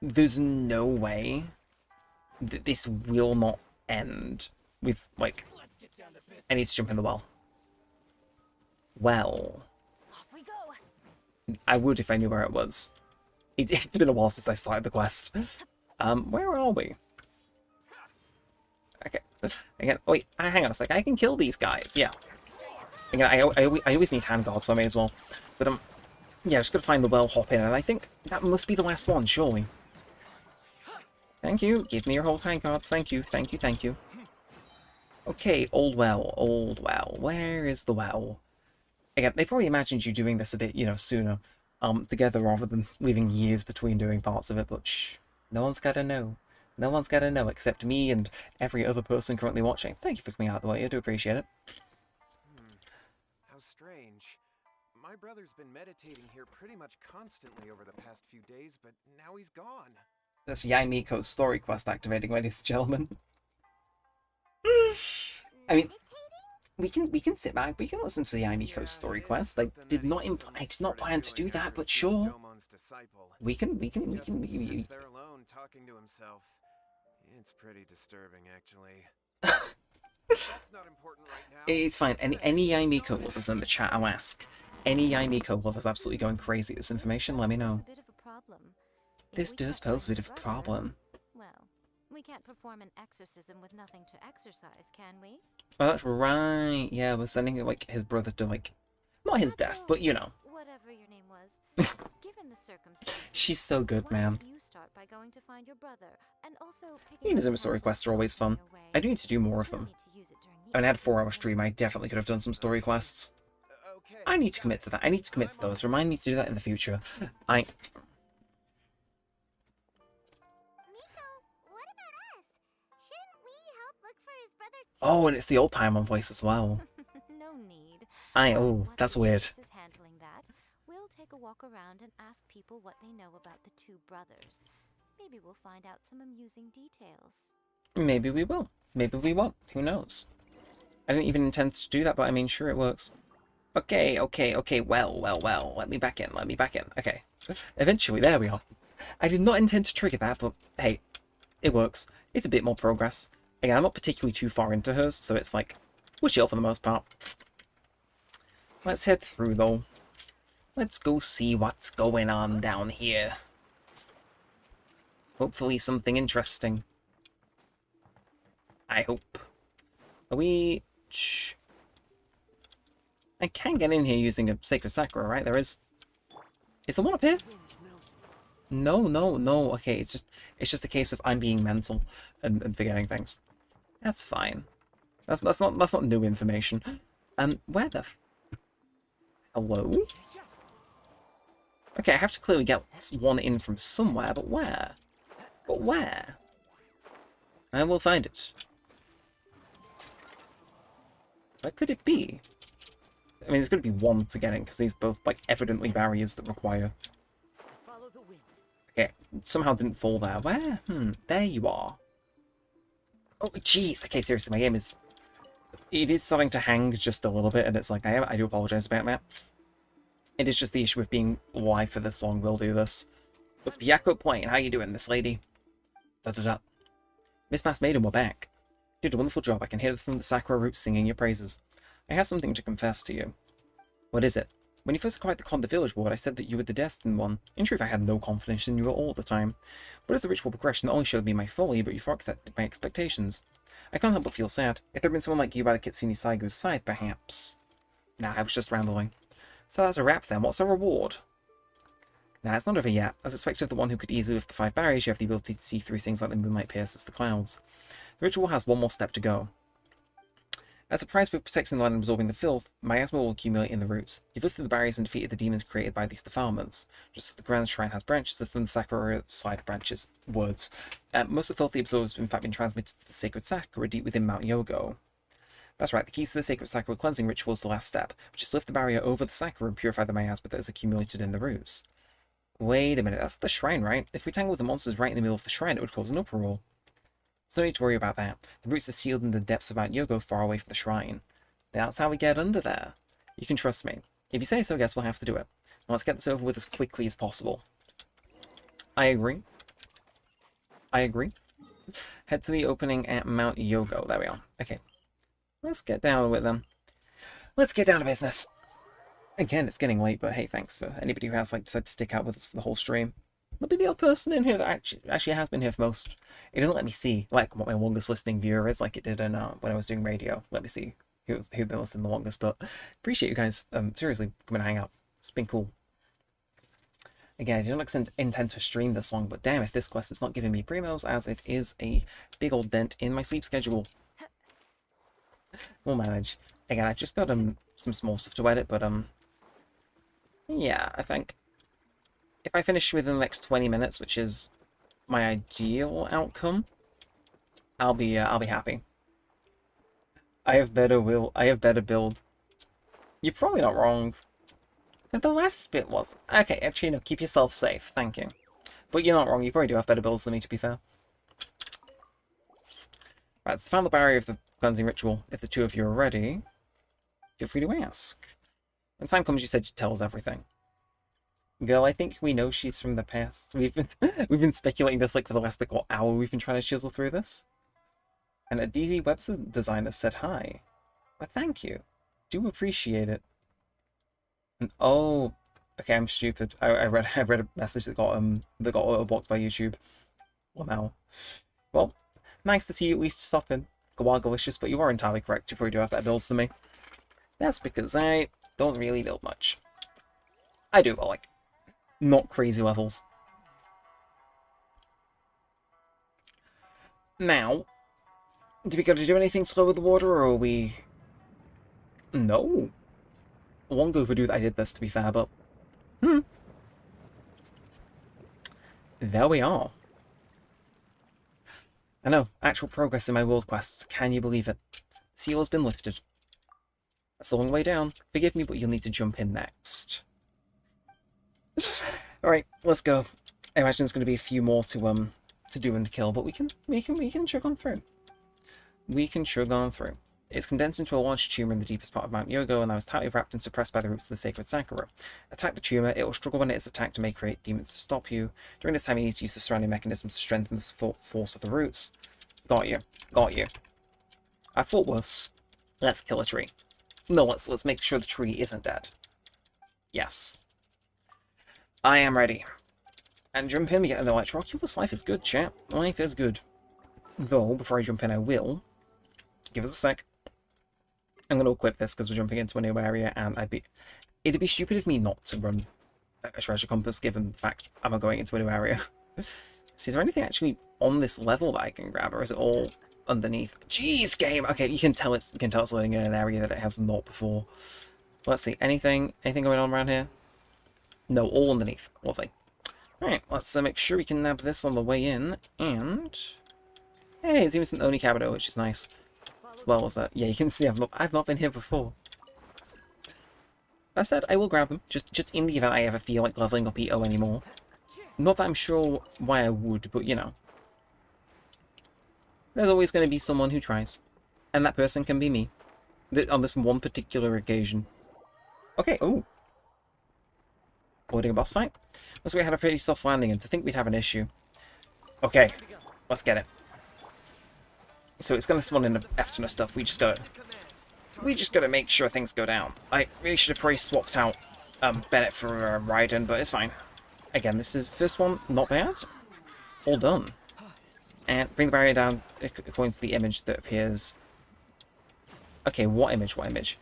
there's no way that this will not end with, like, I need to jump in the well. Well, Off we go. I would if I knew where it was. It's been a while since I started the quest. Where are we? Okay, again, wait, hang on a sec, I can kill these guys, yeah. Again, I always need hand guards, so I may as well. But, yeah, just gotta find the well, hop in, and I think that must be the last one, surely. Thank you. Give me your whole hand cards. Thank you. Thank you. Thank you. Okay, old well. Old well. Where is the well? Again, they probably imagined you doing this a bit, you know, sooner. Together rather than leaving years between doing parts of it, but shh. No one's gotta know. No one's gotta know except me and every other person currently watching. Thank you for coming out of the way. I do appreciate it. How strange. My brother's been meditating here pretty much constantly over the past few days, but now he's gone. That's Yai Miko's story quest activating, ladies and gentlemen. I mean, we can sit back, we can listen to the Yai Miko's story quest. I did not plan to do that, but sure. We can. Sits there alone talking to himself. It's pretty disturbing, actually. That's not important right now. It's fine. Any Yai Miko lovers in the chat, I'll ask. Any Yai Miko lovers absolutely going crazy at this information, let me know. This does pose a bit of a problem. Well, we can't perform an exorcism with nothing to exercise, can we? Oh, that's right. Yeah, we're sending like his brother to like, not his death, but you know. Whatever your name was. Given the circumstances. She's so good, man. start by going to find your brother, and also Inazuma story quests are always fun. I do need to do more of them. I mean, I had a 4-hour stream, I definitely could have done some story quests. Okay. I need to commit to that. I need to commit to those. Remind me to do that in the future. Miko, what about us? Shouldn't we help look for his brother? Oh, and it's the old Paimon voice as well. No need. Oh, that's weird. Is handling that. We'll take a walk around and ask people what they know about the two brothers. Maybe we'll find out some amusing details. Maybe we will. Maybe we won't. Who knows? I didn't even intend to do that, but I mean, sure it works. Okay. Well. Let me back in. Okay. Eventually, there we are. I did not intend to trigger that, but hey, it works. It's a bit more progress. Again, I'm not particularly too far into hers, so it's like, we're chill for the most part. Let's head through, though. Let's go see what's going on down here. Hopefully something interesting. I hope. Are we... Shh. I can get in here using a Sacred Sakura, right? There is... Is there one up here? No. Okay, it's just a case of I'm being mental and forgetting things. That's fine. That's not new information. Where the... Hello? Okay, I have to clearly get one in from somewhere, but where? But where? I will find it. Where could it be? I mean, there's going to be one to get in, because these both, like, evidently barriers that require... Follow the wind. Okay, somehow didn't fall there. Where? There you are. Oh, jeez. Okay, seriously, my game is... It is starting to hang just a little bit, and it's like, I do apologize about that. It is just the issue of being live for this long. We'll do this. But Byakko Plain, how you doing, this lady? Da-da-da. Miss Mass Maiden, we're back. You did a wonderful job. I can hear from the Sakura roots singing your praises. I have something to confess to you. What is it? When you first acquired the Village Ward, I said that you were the destined one. In truth, I had no confidence in you at all the time. But as the ritual progression not only showed me my folly, but you far exceeded my expectations. I can't help but feel sad. If there had been someone like you by the Kitsune Saigu's side, perhaps... Nah, I was just rambling. So that's a wrap then. What's our reward? Nah, it's not over yet. As expected of the one who could easily lift the 5 barriers, you have the ability to see through things like the moonlight pierces the clouds. The ritual has one more step to go. As a prize for protecting the land and absorbing the filth, miasma will accumulate in the roots. You've lifted the barriers and defeated the demons created by these defilements. Just as the grand shrine has branches, the Thunder Sakura side branches. Words. Most of the filth he absorbs has in fact been transmitted to the Sacred Sakura deep within Mount Yogo. That's right, the keys to the Sacred Sakura cleansing ritual is the last step, which is to lift the barrier over the Sakura and purify the miasma that is accumulated in the roots. Wait a minute, that's the shrine, right? If we tangle with the monsters right in the middle of the shrine, it would cause an uproar. There's no need to worry about that. The roots are sealed in the depths of Mount Yogo far away from the shrine. That's how we get under there. You can trust me. If you say so, I guess we'll have to do it. Now let's get this over with as quickly as possible. I agree. Head to the opening at Mount Yogo. There we are. Okay. Let's get down with them. Let's get down to business. Again, it's getting late, but hey, thanks for anybody who has decided to stick out with us for the whole stream. There'll be the odd person in here that actually has been here for most. It doesn't let me see what my longest listening viewer is, like it did in when I was doing radio. Let me see who'd been listening the longest. But appreciate you guys seriously coming to hang out. It's been cool. Again, I didn't intend to stream this long, but damn if this quest is not giving me primos, as it is a big old dent in my sleep schedule. We'll manage. Again, I've just got some small stuff to edit, but yeah, I think if I finish within the next 20 minutes, which is my ideal outcome, I'll be happy. I have better build. You're probably not wrong. But the last bit was okay. Actually, no. Keep yourself safe. Thank you. But you're not wrong. You probably do have better builds than me, to be fair. Right, it's the final barrier of the cleansing ritual. If the two of you are ready, feel free to ask. When time comes, you said you'd tell us everything. Girl, I think we know she's from the past. We've been speculating this for the last what hour we've been trying to chisel through this. And a DZ website designer said hi. Well, thank you. Do appreciate it. And oh, okay, I'm stupid. I read a message that got auto-blocked by YouTube. Wow. Well, nice to see you at least stopping. Gawagalicious, but you are entirely correct. You probably do have better builds than me. That's because I don't really build much. I do, but not crazy levels. Now, do we got to do anything to lower the water, or are we... No. Long overdue that I did this, to be fair, but... There we are. I know, actual progress in my world quests. Can you believe it? Seal has been lifted. That's a long way down. Forgive me, but you'll need to jump in next. Alright, let's go. I imagine there's going to be a few more to do and kill, but we can chug on through. We can chug on through. It's condensed into a large tumor in the deepest part of Mount Yogo, and that was tightly wrapped and suppressed by the roots of the sacred Sakura. Attack the tumor, it will struggle when it is attacked and may create demons to stop you. During this time you need to use the surrounding mechanisms to strengthen the force of the roots. Got you. Got you. I thought worse. Let's kill a tree. No, let's make sure the tree isn't dead. Yes. I am ready. And jump in, we get an electro. Oculus life is good, chat. Life is good. Though, before I jump in, I will. Give us a sec. I'm going to equip this because we're jumping into a new area, and it'd be stupid of me not to run a treasure compass, given the fact I'm going into a new area. See, is there anything actually on this level that I can grab, or is it all underneath? Jeez, game! Okay, you can tell it's loading in an area that it has not before. Let's see, anything going on around here? No, all underneath. Lovely. Alright, let's make sure we can nab this on the way in, and... Hey, it's even some Oni Cabido, which is nice. As well as that. Yeah, you can see I've not been here before. That said, I will grab them, just in the event I ever feel like leveling up EO anymore. Not that I'm sure why I would, but you know. There's always going to be someone who tries. And that person can be me. On this one particular occasion. Okay, ooh. Avoiding a boss fight. Looks like we had a pretty soft landing, and to think we'd have an issue. Okay, let's get it. So it's going to spawn in a F ton of stuff. We just gotta make sure things go down. I really should have probably swapped out Bennett for Raiden, but it's fine. Again, this is first one, not bad. All done. And bring the barrier down according to the image that appears. Okay, what image? What image?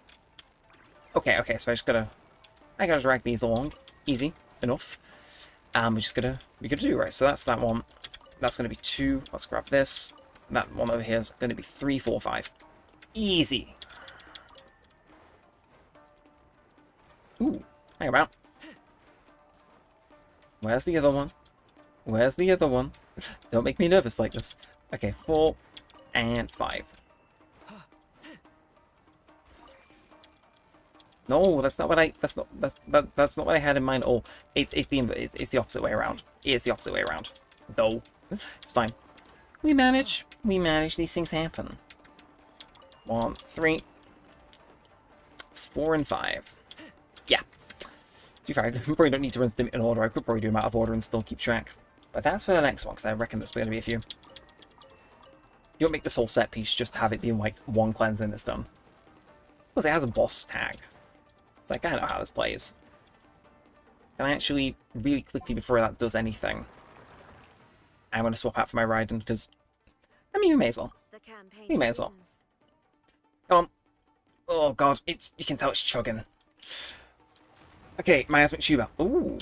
Okay, so I gotta drag these along. Easy enough. We gotta do right. So that's that one. That's gonna be 2. Let's grab this. That one over here is gonna be 3, 4, 5. Easy. Ooh, hang about. Where's the other one? Where's the other one? Don't make me nervous like this. Okay, 4 and 5. No, that's not what I. That's not what I had in mind. Oh, it's the opposite way around. It's the opposite way around. Though, it's fine. We manage. We manage. These things happen. 1, 3, 4, and 5. Yeah. To be fair, I probably don't need to run them in order. I could probably do them out of order and still keep track. But that's for the next one, because I reckon there's going to be a few. You don't make this whole set piece just to have it be like one cleanse and it's done. Plus, it has a boss tag. It's like, I know how this plays. And I actually, really quickly before that does anything, I'm going to swap out for my Raiden, because, I mean, we may as well. We may as well. Come on. Oh, God. You can tell it's chugging. Okay, miasmic tuber. Ooh.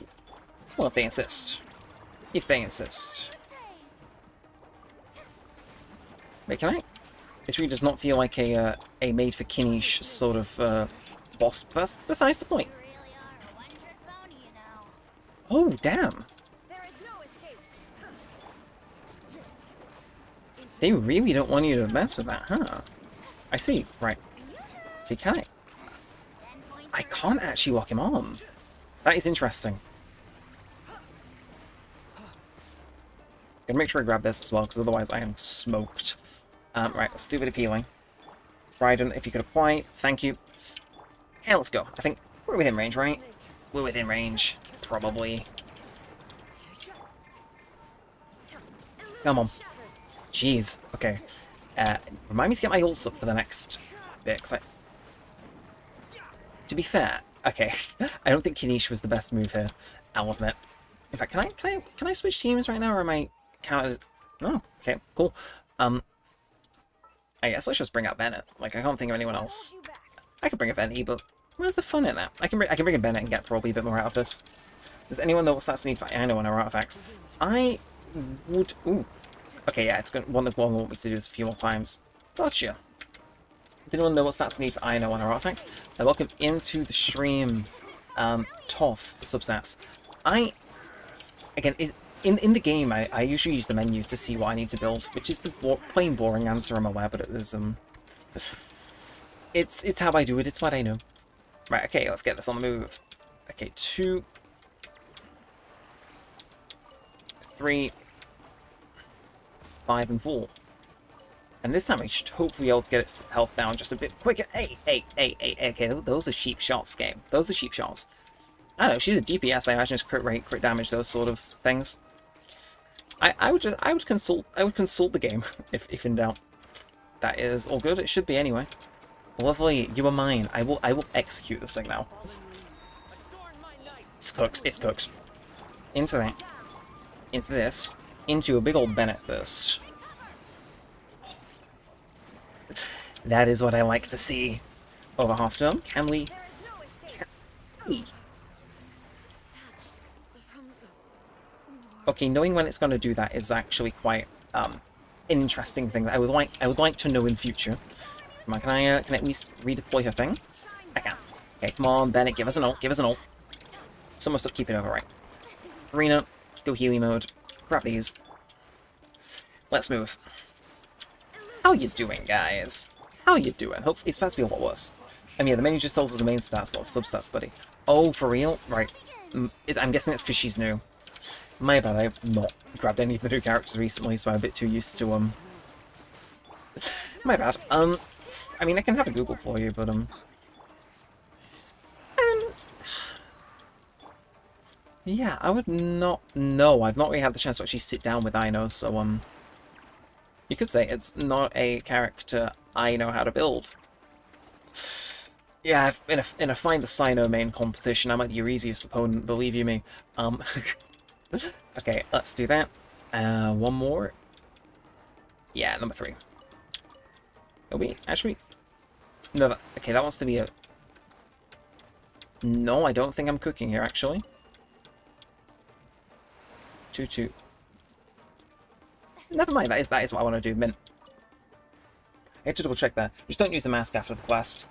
Well, if they insist. If they insist. Wait, can I? This really does not feel like a made-for-Kinish sort of boss. But that's besides the point. Oh, damn. They really don't want you to mess with that, huh? I see. Right. See, can I? I can't actually lock him on. That is interesting. Gonna make sure I grab this as well, because otherwise I am smoked. Right, let's do a bit of healing. Raiden, if you could apply, thank you. And let's go. I think we're within range, right? We're within range. Probably. Come on. Jeez. Okay. Remind me to get my ults up for the next bit, because to be fair, okay, I don't think Kinish was the best move here. I'll admit. In fact, can I switch teams right now, or am I counted? No. Okay. Cool. I guess let's just bring out Bennett. Like, I can't think of anyone else. I could bring a Bennett, but where's the fun in that? I can bring a Bennett and get probably a bit more out of this. Does anyone know what stats need? I know on our artifacts. I would. Ooh. Okay, yeah, it's going to want me to do this a few more times. Gotcha. Does anyone know what stats I need for I know on our artifacts? Welcome into the stream. Toff substats. Again, in the game, I usually use the menu to see what I need to build, which is the plain boring answer, I'm aware, but it is, it's how I do it, it's what I know. Right, okay, let's get this on the move. Okay, 2, 3, 5, and 4. And this time I should hopefully be able to get its health down just a bit quicker. Hey, okay, those are cheap shots, game. Those are cheap shots. I don't know, she's a DPS, I imagine it's crit rate, crit damage, those sort of things. I would consult the game, if in doubt. That is all good, it should be anyway. Lovely, you are mine. I will execute this thing now. It's cooked, it's cooked. Into that. Into this. Into a big old Bennett burst. That is what I like to see. Over half turn. Can we? Okay, knowing when it's going to do that is actually quite an interesting thing that I would like to know in future. Come on, can I at least redeploy her thing? I can. Okay, come on, Bennett, give us an ult, give us an ult. Someone stop keeping over, right? Arena, go Healy mode. Grab these. Let's move. How you doing, guys? How you doing? Hopefully, it's about to be a lot worse. I mean, yeah, the menu just tells us the main stats, not substats, buddy. Oh, for real? Right. I'm guessing it's because she's new. My bad, I've not grabbed any of the new characters recently, so I'm a bit too used to, My bad. I mean, I can have a Google for you, but, yeah, I would not know. I've not really had the chance to actually sit down with Ino, so, you could say it's not a character I know how to build. Yeah, in a Find the Sino main competition, I might be your easiest opponent, believe you me. Okay, let's do that. One more. Yeah, number 3. Are we actually? No, okay, that wants to be a... No, I don't think I'm cooking here, actually. 2-2. Never mind, that is what I want to do, mint. I had to double check that. Just don't use the mask after the quest.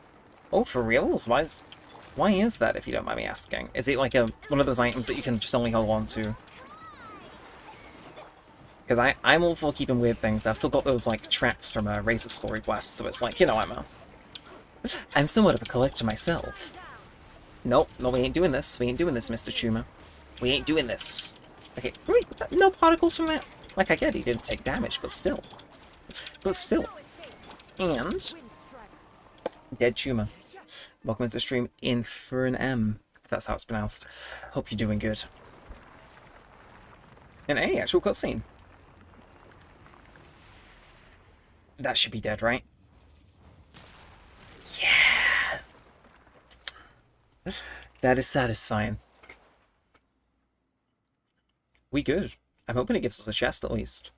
Oh, for reals? Why is that, if you don't mind me asking? Is it like one of those items that you can just only hold on to? Because I'm all for keeping weird things. I've still got those, like, traps from a Razor Story quest, so it's like, you know, I'm somewhat of a collector myself. Nope, no, we ain't doing this. We ain't doing this, Mr. Chuma. We ain't doing this. Okay, wait, no particles from that? Like, I get he didn't take damage, but still. But still. And... Dead Chuma. Welcome to the stream Infernm, if that's how it's pronounced. Hope you're doing good. And hey, actual cutscene. That should be dead, right? Yeah! That is satisfying. We good. I'm hoping it gives us a chest at least.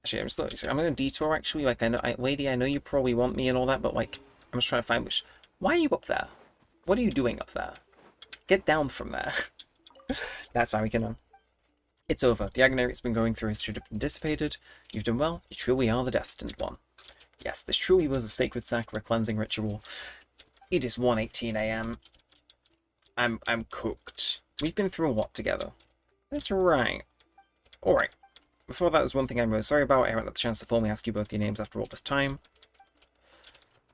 Actually, I'm going to detour actually. Like, lady, I know you probably want me and all that, but like, I'm just trying to find which... Why are you up there? What are you doing up there? Get down from there. That's fine, we can... It's over. The agony it's been going through has should have been dissipated. You've done well. You truly are the destined one. Yes, this truly was a sacred sack for a cleansing ritual. It is 1:18 AM. I'm cooked. We've been through a lot together. That's right. Alright. Before that, there's one thing I'm really sorry about. I haven't had the chance to formally ask you both your names after all this time.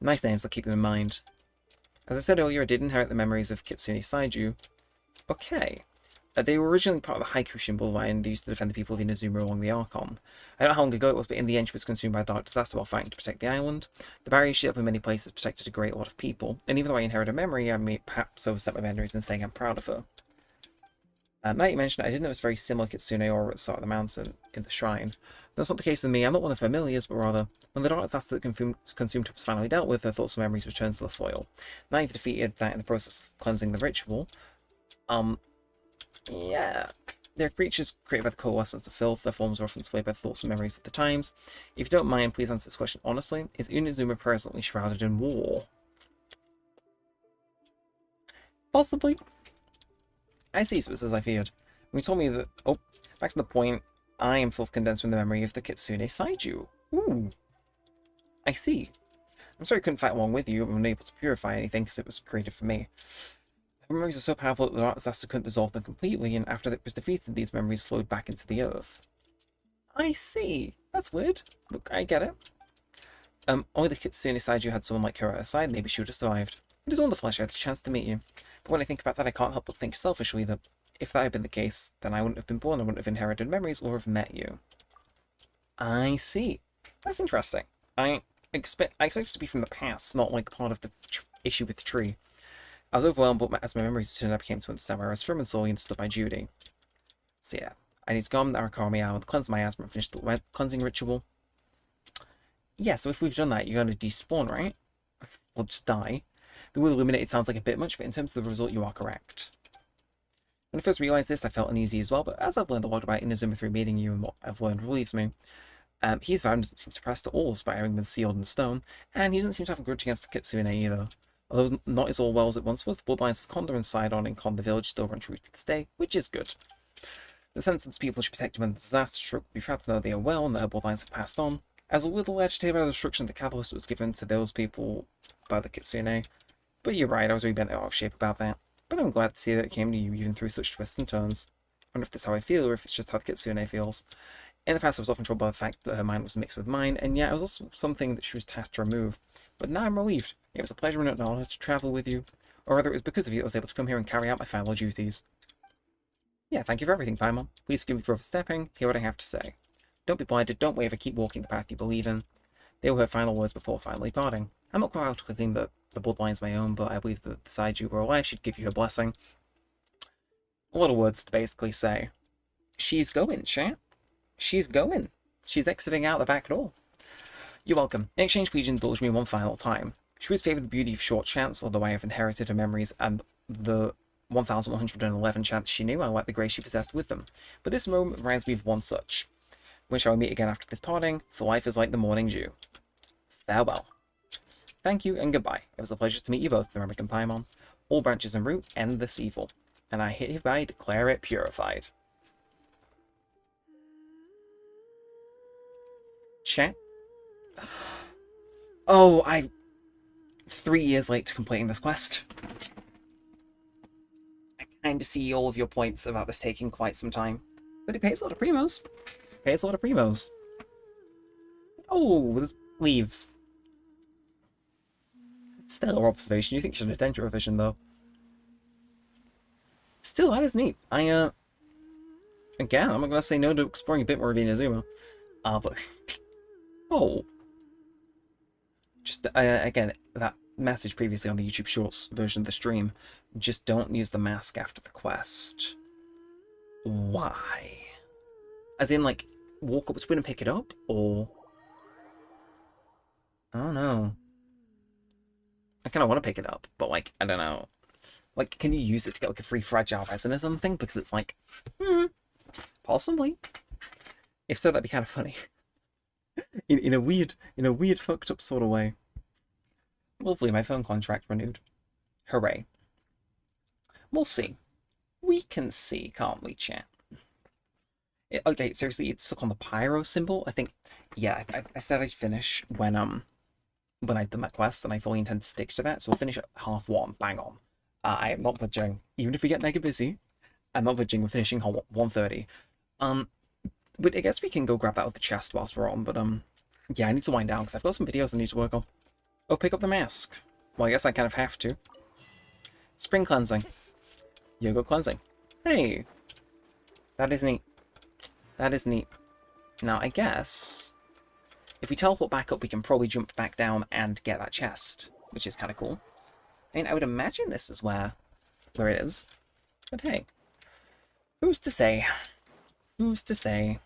Nice names, I'll keep them in mind. As I said earlier, I did inherit the memories of Kitsune Saiju. Okay. They were originally part of the Haikushin Bloodline they used to defend the people of Inazuma along the Archon. I don't know how long ago it was, but in the end she was consumed by a dark disaster while fighting to protect the island. The barriers she up in many places protected a great lot of people, and even though I inherited a memory, I may perhaps overstep my boundaries in saying I'm proud of her. Now you mentioned I did notice very similar Kitsune aura at the start of the mountain in the shrine. That's not the case with me. I'm not one of her familiars, but rather, when the dark disaster that consumed her was finally dealt with, her thoughts and memories returned to the soil. Now you've defeated that in the process of cleansing the ritual. Yeah. They're creatures created by the coalescence of filth. Their forms are often swayed by thoughts and memories of the times. If you don't mind, please answer this question honestly. Is Inazuma presently shrouded in war? Possibly. I see, so it's as I feared. When you told me that... Oh, back to the point. I am full of condensed from the memory of the Kitsune Saiju. Ooh. I see. I'm sorry I couldn't fight along with you. I'm unable to purify anything because it was created for me. The memories are so powerful that the dark disaster couldn't dissolve them completely, and after it was defeated, these memories flowed back into the earth. I see. That's weird. Look, I get it. Only the Kitsune Saiju had someone like her at her side, maybe she would have survived. It is wonderful I had a chance to meet you. But when I think about that, I can't help but think selfishly that if that had been the case, then I wouldn't have been born, I wouldn't have inherited memories, or have met you. I see. That's interesting. I expect it to be from the past, not like part of the issue with the tree. I was overwhelmed, but as my memories returned, I became to understand where I was from and slowly understood my duty. So yeah, I need to go on Arakami Island, cleanse my asthma, and finish the cleansing ritual. Yeah, so if we've done that, you're going to despawn, right? Or just die. The word eliminated sounds like a bit much, but in terms of the result, you are correct. When I first realised this, I felt uneasy as well, but as I've learned a lot about Inazuma through meeting you and what I've learned relieves me. His vow doesn't seem suppressed at all, despite having been sealed in stone, and he doesn't seem to have a grudge against the Kitsune either. Although not as all well as it once was, the bloodlines of Condor and Sidon in Con the village still run true to this day, which is good. The sense people should protect him when the disaster struck would be proud to know they are well and their bloodlines have passed on. I was a little agitated by the destruction of the catalyst that was given to those people by the Kitsune, but you're right, I was really bent out of shape about that. But I'm glad to see that it came to you even through such twists and turns. I wonder if this is how I feel, or if it's just how the Kitsune feels. In the past, I was often troubled by the fact that her mind was mixed with mine, and yet it was also something that she was tasked to remove. But now I'm relieved. It was a pleasure and an honor to travel with you, or rather it was because of you that I was able to come here and carry out my final duties. Yeah, thank you for everything, Paimon. Please forgive me for overstepping, hear what I have to say. Don't be blinded, don't waver, keep walking the path you believe in. They were her final words before finally parting. I'm not quite out to claim that the bloodline's my own, but I believe that the side you were alive she'd give you her blessing. A lot of words to basically say. She's going, chat. She's going. She's exiting out the back door. You're welcome. In exchange, please indulge me one final time. She always favoured the beauty of short chants, although I have inherited her memories and the 1,111 chants she knew. I like the grace she possessed with them. But this moment reminds me of one such. When shall we meet again after this parting? For life is like the morning dew. Farewell. Thank you and goodbye. It was a pleasure to meet you both, Neremik and Paimon. All branches and root end this evil, and I hereby declare it purified. Chat. Oh, I'm 3 years late to completing this quest. I kind of see all of your points about this taking quite some time, but it pays a lot of primos. Pays a lot of primos. Oh, there's leaves. Stellar observation. You think you should attend your revision, though. Still, that is neat. Again, I'm not gonna say no to exploring a bit more of Inazuma. But... oh. Just, again, that message previously on the YouTube Shorts version of the stream. Just don't use the mask after the quest. Why? As in, like, walk up to it and pick it up? Or... I don't know. I kind of want to pick it up, but, like, I don't know. Like, can you use it to get, like, a free fragile resin or something? Because it's like, possibly. If so, that'd be kind of funny. in a weird fucked up sort of way. Lovely, my phone contract renewed. Hooray. We'll see. We can see, can't we, chat? Okay, seriously, it's stuck on the pyro symbol. I think, yeah, I said I'd finish when I'd done that quest, and I fully intend to stick to that, so we'll finish at 1:30, bang on. I am not budging. Even if we get mega busy, I'm not budging. We're finishing 1:30. But I guess we can go grab that other chest whilst we're on, but, yeah, I need to wind down, because I've got some videos I need to work on. Oh, pick up the mask. Well, I guess I kind of have to. Spring cleansing. Yoga cleansing. Hey! That is neat. That is neat. Now, I guess... if we teleport back up, we can probably jump back down and get that chest, which is kind of cool. I mean, I would imagine this is where it is. But hey, who's to say? Who's to say?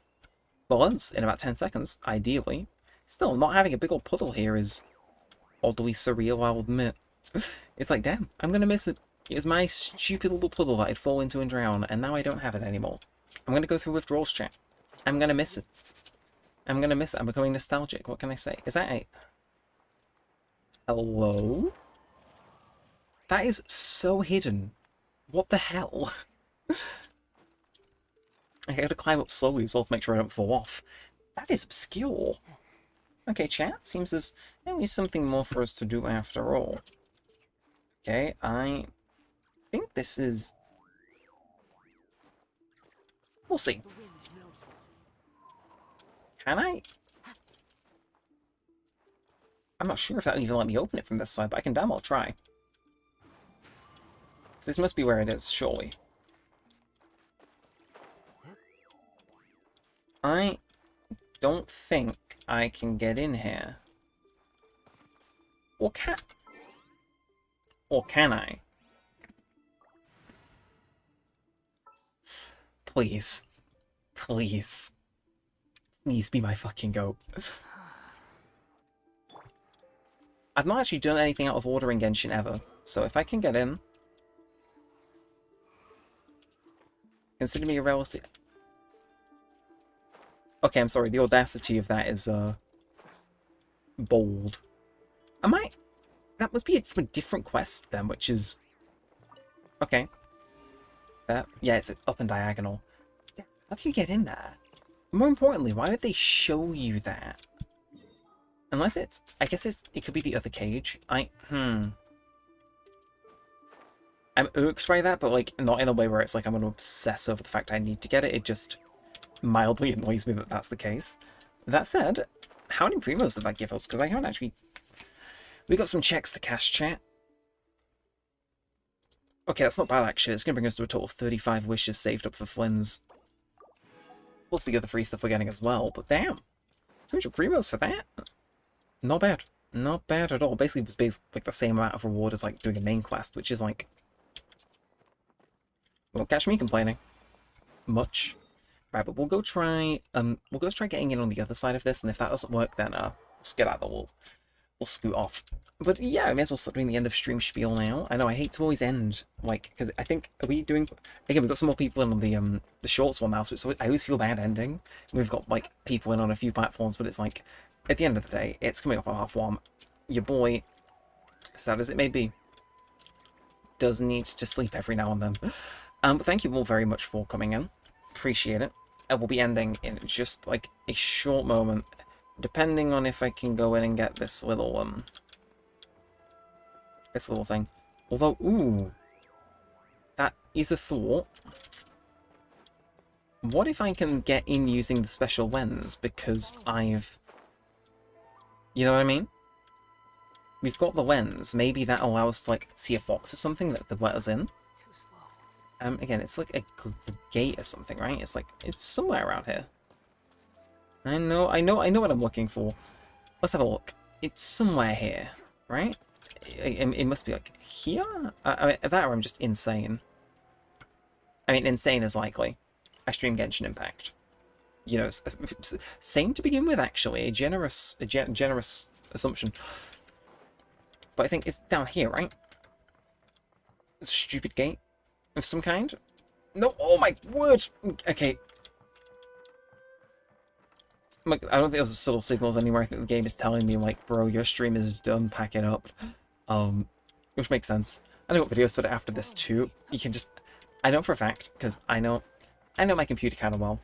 Balance in about 10 seconds, ideally. Still, not having a big old puddle here is oddly surreal, I'll admit. It's like, damn, I'm gonna miss it. It was my stupid little puddle that I'd fall into and drown, and now I don't have it anymore. I'm gonna go through withdrawals, chat. I'm gonna miss it. I'm gonna miss it. I'm becoming nostalgic. What can I say? Is that a... hello? That is so hidden. What the hell? I gotta climb up slowly as well to make sure I don't fall off. That is obscure. Okay, chat. Seems there's maybe something more for us to do after all. Okay, I think this is... We'll see. Can I? I'm not sure if that'll even let me open it from this side, but I can damn well try. So this must be where it is, surely. I don't think I can get in here. Or can... Or can I? Please. Please. Please be my fucking goat. I've not actually done anything out of order in Genshin ever, so if I can get in... Consider me a realistic... Okay, I'm sorry, the audacity of that is, bold. Am I... That must be from a different quest, then, which is... Okay. Yeah, it's up and diagonal. How do you get in there? More importantly, why would they show you that? Unless it's... I guess it could be the other cage. I'm irked by that, but, like, not in a way where it's like I'm going to obsess over the fact I need to get it. It just mildly annoys me that that's the case. That said, how many primos did that give us? Because I haven't actually... We got some checks to cash, chat. Okay, that's not bad, actually. It's going to bring us to a total of 35 wishes saved up for Flynn's. Plus the other free stuff we're getting as well, but damn. 200 primos for that? Not bad. Not bad at all. Basically, it was like the same amount of reward as like doing a main quest, which is like... Won't catch me complaining. Much. Right, but we'll go try getting in on the other side of this, and if that doesn't work, then we'll skedaddle. We'll scoot off. But yeah, I may as well start doing the end of stream spiel now. I know I hate to always end, like, because I think, are we doing... Again, we've got some more people in on the shorts one now, so I always feel bad ending. We've got, like, people in on a few platforms, but it's like, at the end of the day, it's coming up on half1. Your boy, sad as it may be, does need to sleep every now and then. But thank you all very much for coming in. Appreciate it. I will be ending in just, like, a short moment, depending on if I can go in and get this little thing. Although, ooh, that is a thought. What if I can get in using the special lens, because I've... You know what I mean? We've got the lens. Maybe that allows us to, like, see a fox or something that could let us in. Again, it's like a gate or something, right? It's like, it's somewhere around here. I know what I'm looking for. Let's have a look. It's somewhere here, right? It must be like here? I mean, that or I'm just insane. I mean, insane is likely. I stream Genshin Impact. You know, same to begin with, actually. A generous assumption. But I think it's down here, right? It's a stupid gate of some kind. No, oh my word! Okay. I don't think there's subtle signals anywhere. I think the game is telling me, like, bro, your stream is done, pack it up. Which makes sense. I know what videos put it after this too. You can just... I know for a fact, because I know my computer kind of well.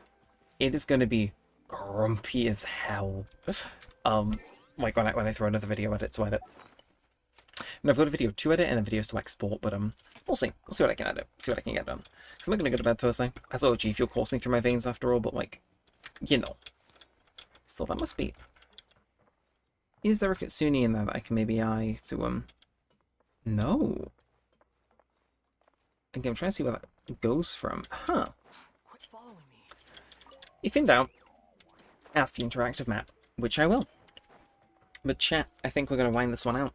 It is going to be grumpy as hell. Like when I throw another video at it to edit. And I've got a video to edit and then videos to export, but we'll see. We'll see what I can edit. See what I can get done. Because I'm not going to go to bed personally. That's all G fuel coursing through my veins after all, but like, you know. Still, that must be... Is there a Kitsune in there that I can maybe eye to, No. Again, I'm trying to see where that goes from. Huh. Quit following me. If in doubt, ask the interactive map, which I will. But chat, I think we're going to wind this one out.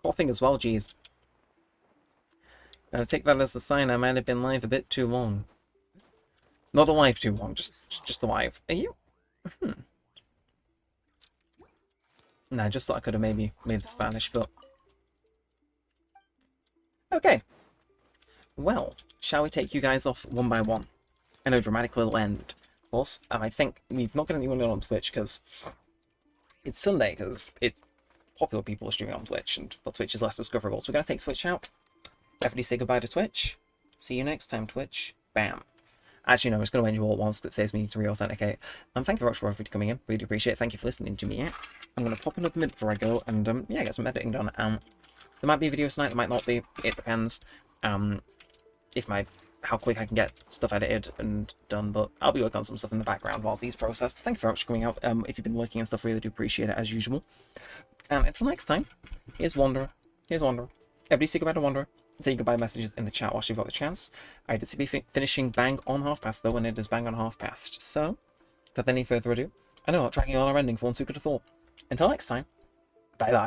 Coughing as well, geez. Gotta take that as a sign I might have been live a bit too long. Not alive too long, just alive. Are you? Nah, I just thought I could have maybe made this vanish, but... Okay. Well, shall we take you guys off one by one? I know dramatic will end, of course, and I think we've not got anyone in on Twitch, because it's Sunday, because it's popular people are streaming on Twitch, and well, Twitch is less discoverable, so we're going to take Twitch out. Definitely say goodbye to Twitch. See you next time, Twitch. Bam. Actually, no, I'm just going to end you all at once because it saves me to re-authenticate. Thank you very much for everybody coming in. Really appreciate it. Thank you for listening to me. I'm going to pop another minute before I go and, yeah, get some editing done. There might be a video tonight, there might not be. It depends. How quick I can get stuff edited and done, but I'll be working on some stuff in the background while these process. But thank you very much for coming out. If you've been lurking and stuff, really do appreciate it as usual. Until next time, here's Wanderer. Here's Wanderer. Everybody say goodbye to Wanderer. Say goodbye messages in the chat whilst you've got the chance. I did be finishing bang on half past though, and it is bang on half past. So, without any further ado, I know I'm dragging on our ending for once, who could have thought. Until next time, bye bye.